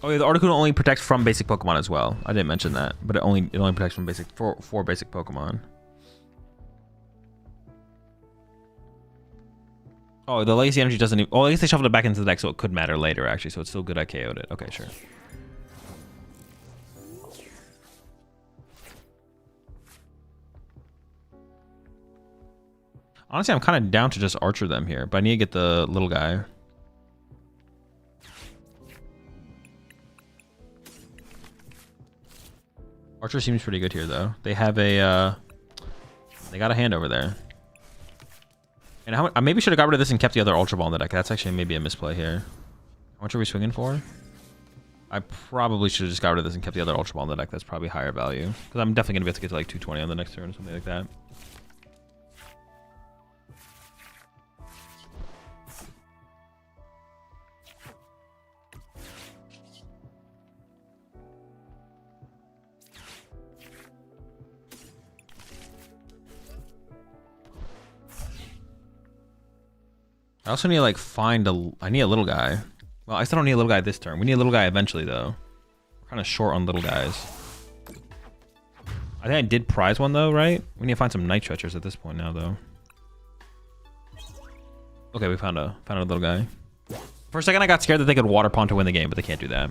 Oh yeah, the Articuno only protects from basic Pokemon as well. I didn't mention that, but it only protects from basic for basic Pokemon. Oh, the Legacy Energy doesn't even... Oh, I guess they shuffled it back into the deck, so it could matter later, actually. So it's still good I KO'd it. Okay, sure. Honestly, I'm kind of down to just Archer them here, but I need to get the little guy. Archer seems pretty good here, though. They have a... they got a hand over there. And I maybe should have got rid of this and kept the other Ultra Ball in the deck. That's actually maybe a misplay here. How much are we swinging for? I probably should have just got rid of this and kept the other Ultra Ball in the deck. That's probably higher value. Because I'm definitely going to be able to get to like 220 on the next turn or something like that. I also need to like find a... I need a little guy. Well, I still don't need a little guy this turn. We need a little guy eventually though. We're kind of short on little guys. I think I did prize one though, right? We need to find some Night Stretchers at this point now though. Okay, we found a little guy. For a second I got scared that they could Water Pond to win the game, but they can't do that.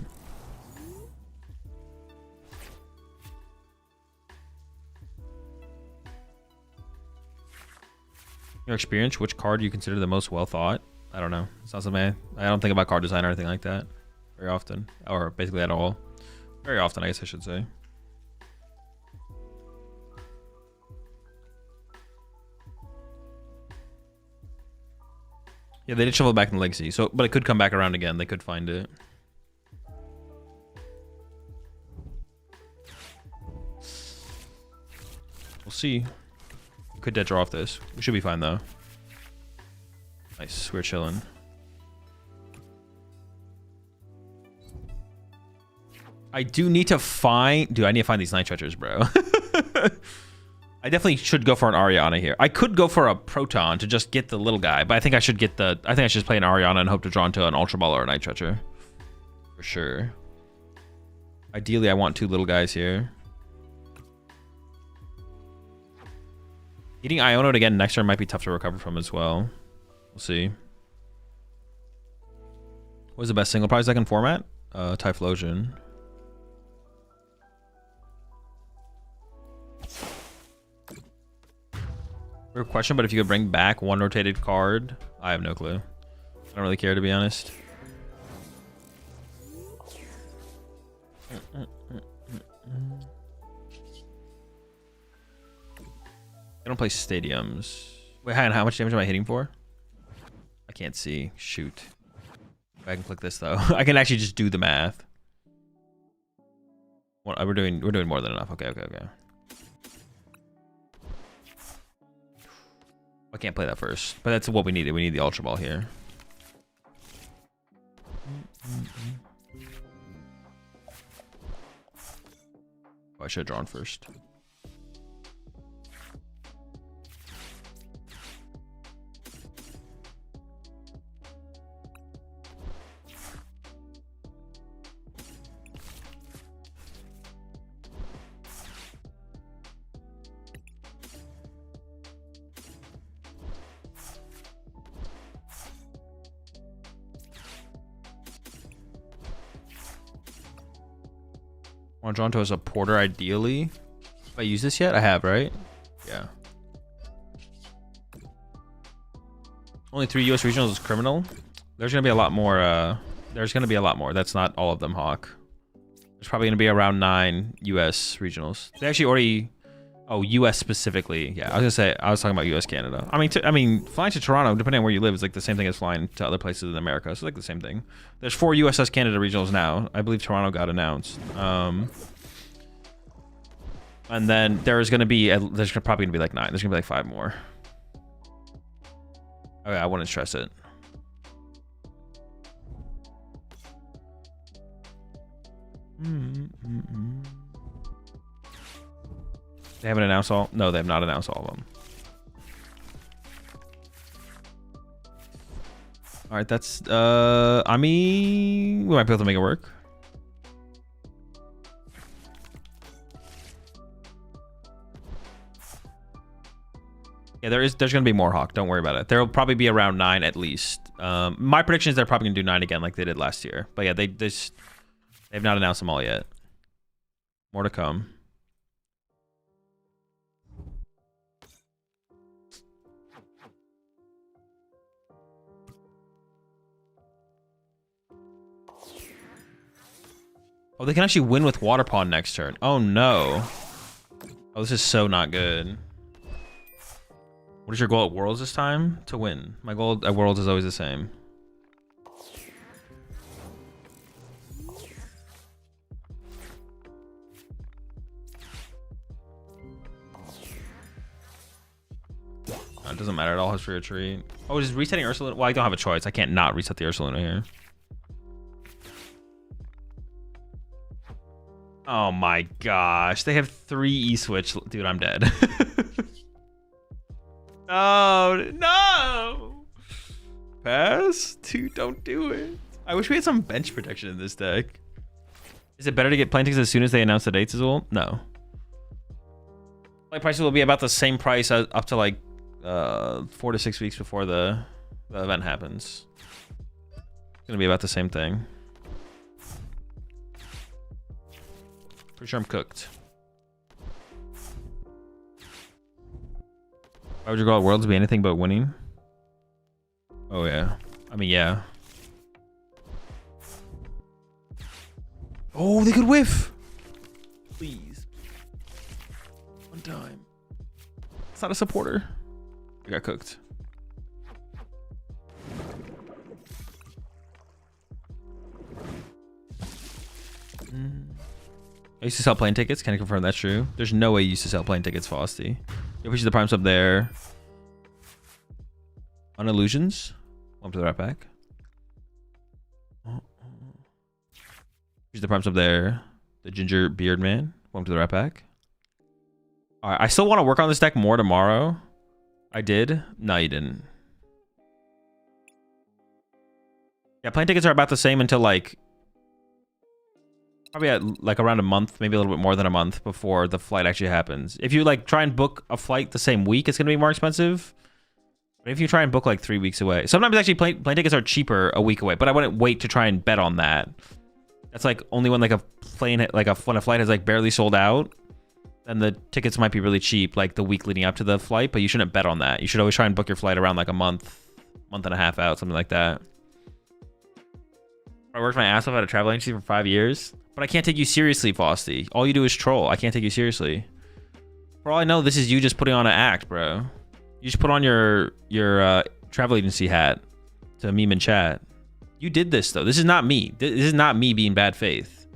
Your experience, which card do you consider the most well thought? I don't know. It's not something I don't think about card design or anything like that very often, or basically at all. Very often, I guess I should say. Yeah, they did shuffle it back in Legacy, so but it could come back around again. They could find it. We'll see. Could dead draw off this. We should be fine though. Nice, we're chilling. I do need to find... Dude, I need to find these Night Stretchers, bro. I definitely should go for an Ariana here. I could go for a Proton to just get the little guy, but I think I should get the... I think I should just play an Ariana and hope to draw into an Ultra Ball or a Night Stretcher. For sure. Ideally, I want two little guys here. Eating Iono again next turn might be tough to recover from as well. We'll see. What is the best single prize deck in format? Typhlosion. Weird question, but if you could bring back one rotated card, I have no clue. I don't really care, to be honest. I don't play stadiums. Wait, how much damage am I hitting for? I can't see. Shoot. I can click this though. I can actually just do the math. What we're doing more than enough. Okay. I can't play that first, but that's what we needed. We need the Ultra Ball here. Oh, I should have drawn first. Want to draw into as a Porter ideally. Have I used this yet? I have, right? Yeah. Only 3 US regionals is criminal. There's gonna be a lot more. There's gonna be a lot more. That's not all of them, Hawk. There's probably gonna be around 9 US regionals. They actually already... Oh, US specifically. Yeah, I was gonna say, I was talking about US Canada. I mean, flying to Toronto, depending on where you live, is like the same thing as flying to other places in America. It's like the same thing. There's 4 USS Canada regionals now. I believe Toronto got announced. And then there's gonna be probably gonna be like 9. There's gonna be like 5 more. Okay, I wouldn't stress it. They haven't announced all. No, they have not announced all of them. All right, that's. I mean, we might be able to make it work. Yeah, there's gonna be more Hawk. Don't worry about it. There'll probably be around 9 at least. My prediction is they're probably gonna do 9 again, like they did last year. But yeah, they've not announced them all yet. More to come. Oh, they can actually win with Water Pond next turn. Oh no. Oh, this is so not good. What is your goal at Worlds this time? To win. My goal at Worlds is always the same. It doesn't matter at all. His free retreat. Oh, just resetting Ursaluna. Well, I don't have a choice. I can't not reset the Ursaluna here. Oh my gosh. They have 3 E-Switch. Dude, I'm dead. Oh, no. Pass? Dude, don't do it. I wish we had some bench protection in this deck. Is it better to get plane tickets as soon as they announce the dates as well? No. Flight prices will be about the same price up to like 4 to 6 weeks before the event happens. It's gonna be about the same thing. Pretty sure I'm cooked. Why would your goal at Worlds be anything but winning? Oh yeah. I mean, yeah. Oh, they could whiff. Please. One time. It's not a supporter. We got cooked. I used to sell plane tickets. Can I confirm that's true? There's no way you used to sell plane tickets, Frosty. Yeah, we see the prime sub there. On illusions. Welcome to the right back. Here's the prime sub there. The ginger beard man. Welcome to the right back. All right, I still want to work on this deck more tomorrow. I did. No, you didn't. Yeah, plane tickets are about the same until like probably at like around a month, maybe a little bit more than a month before the flight actually happens. If you like try and book a flight the same week, it's gonna be more expensive. But if you try and book like 3 weeks away, sometimes actually plane tickets are cheaper a week away. But I wouldn't wait to try and bet on that. That's like only when like a plane when a flight has like barely sold out, then the tickets might be really cheap like the week leading up to the flight. But you shouldn't bet on that. You should always try and book your flight around like a month and a half out, something like that. I worked my ass off at a travel agency for 5 years. But I can't take you seriously, Frosty. All you do is troll. I can't take you seriously. For all I know, this is you just putting on an act, bro. You just put on your travel agency hat to meme in chat. You did this, though. This is not me. This is not me being bad faith.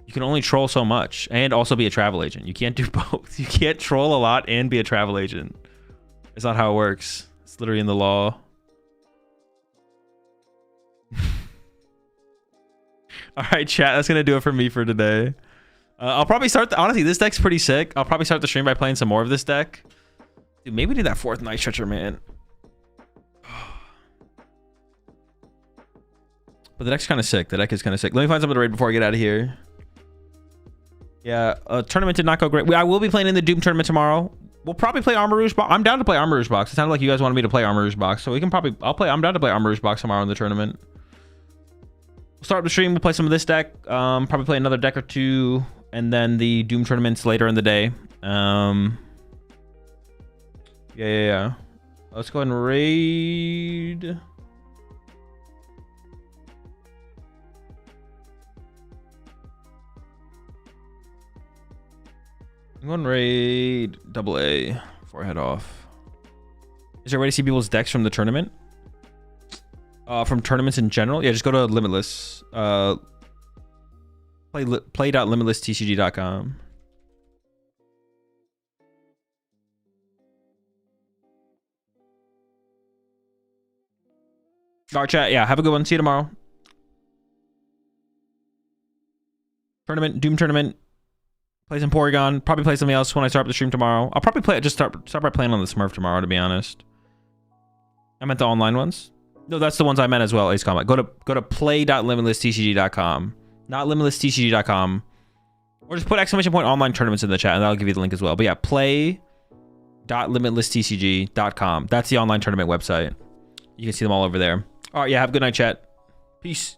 You can only troll so much and also be a travel agent. You can't do both. You can't troll a lot and be a travel agent. It's not how it works. It's literally in the law. All right, chat. That's gonna do it for me for today. I'll probably start. Honestly, this deck's pretty sick. I'll probably start the stream by playing some more of this deck. Dude, maybe do that 4th Night Stretcher, man. But the deck's kind of sick. The deck is kind of sick. Let me find something to raid before I get out of here. Yeah, tournament did not go great. I will be playing in the Doom tournament tomorrow. We'll probably play Armor Rouge Box. I'm down to play Armor Rouge Box. It sounded like you guys wanted me to play Armor Rouge Box, so we can probably. I'm down to play Armor Rouge Box tomorrow in the tournament. Start the stream. We'll play some of this deck. Probably play another deck or 2, and then the Doom tournaments later in the day. Yeah. Let's go ahead and raid. I'm going to raid AA before I head off. Is there a way to see people's decks from the tournament? From tournaments in general? Yeah, just go to Limitless. Play Play.limitlesstcg.com. All right, chat. Yeah, have a good one. See you tomorrow. Tournament, Doom tournament. Play some Porygon. Probably play something else when I start up the stream tomorrow. I'll probably start by playing on the Smurf tomorrow, to be honest. I meant the online ones. No, that's the ones I meant as well, Ace Combat. Go to play.limitlesstcg.com. Not limitlesstcg.com. Or just put exclamation point online tournaments in the chat and that'll give you the link as well. But yeah, play.limitlesstcg.com. That's the online tournament website. You can see them all over there. All right, yeah, have a good night, chat. Peace.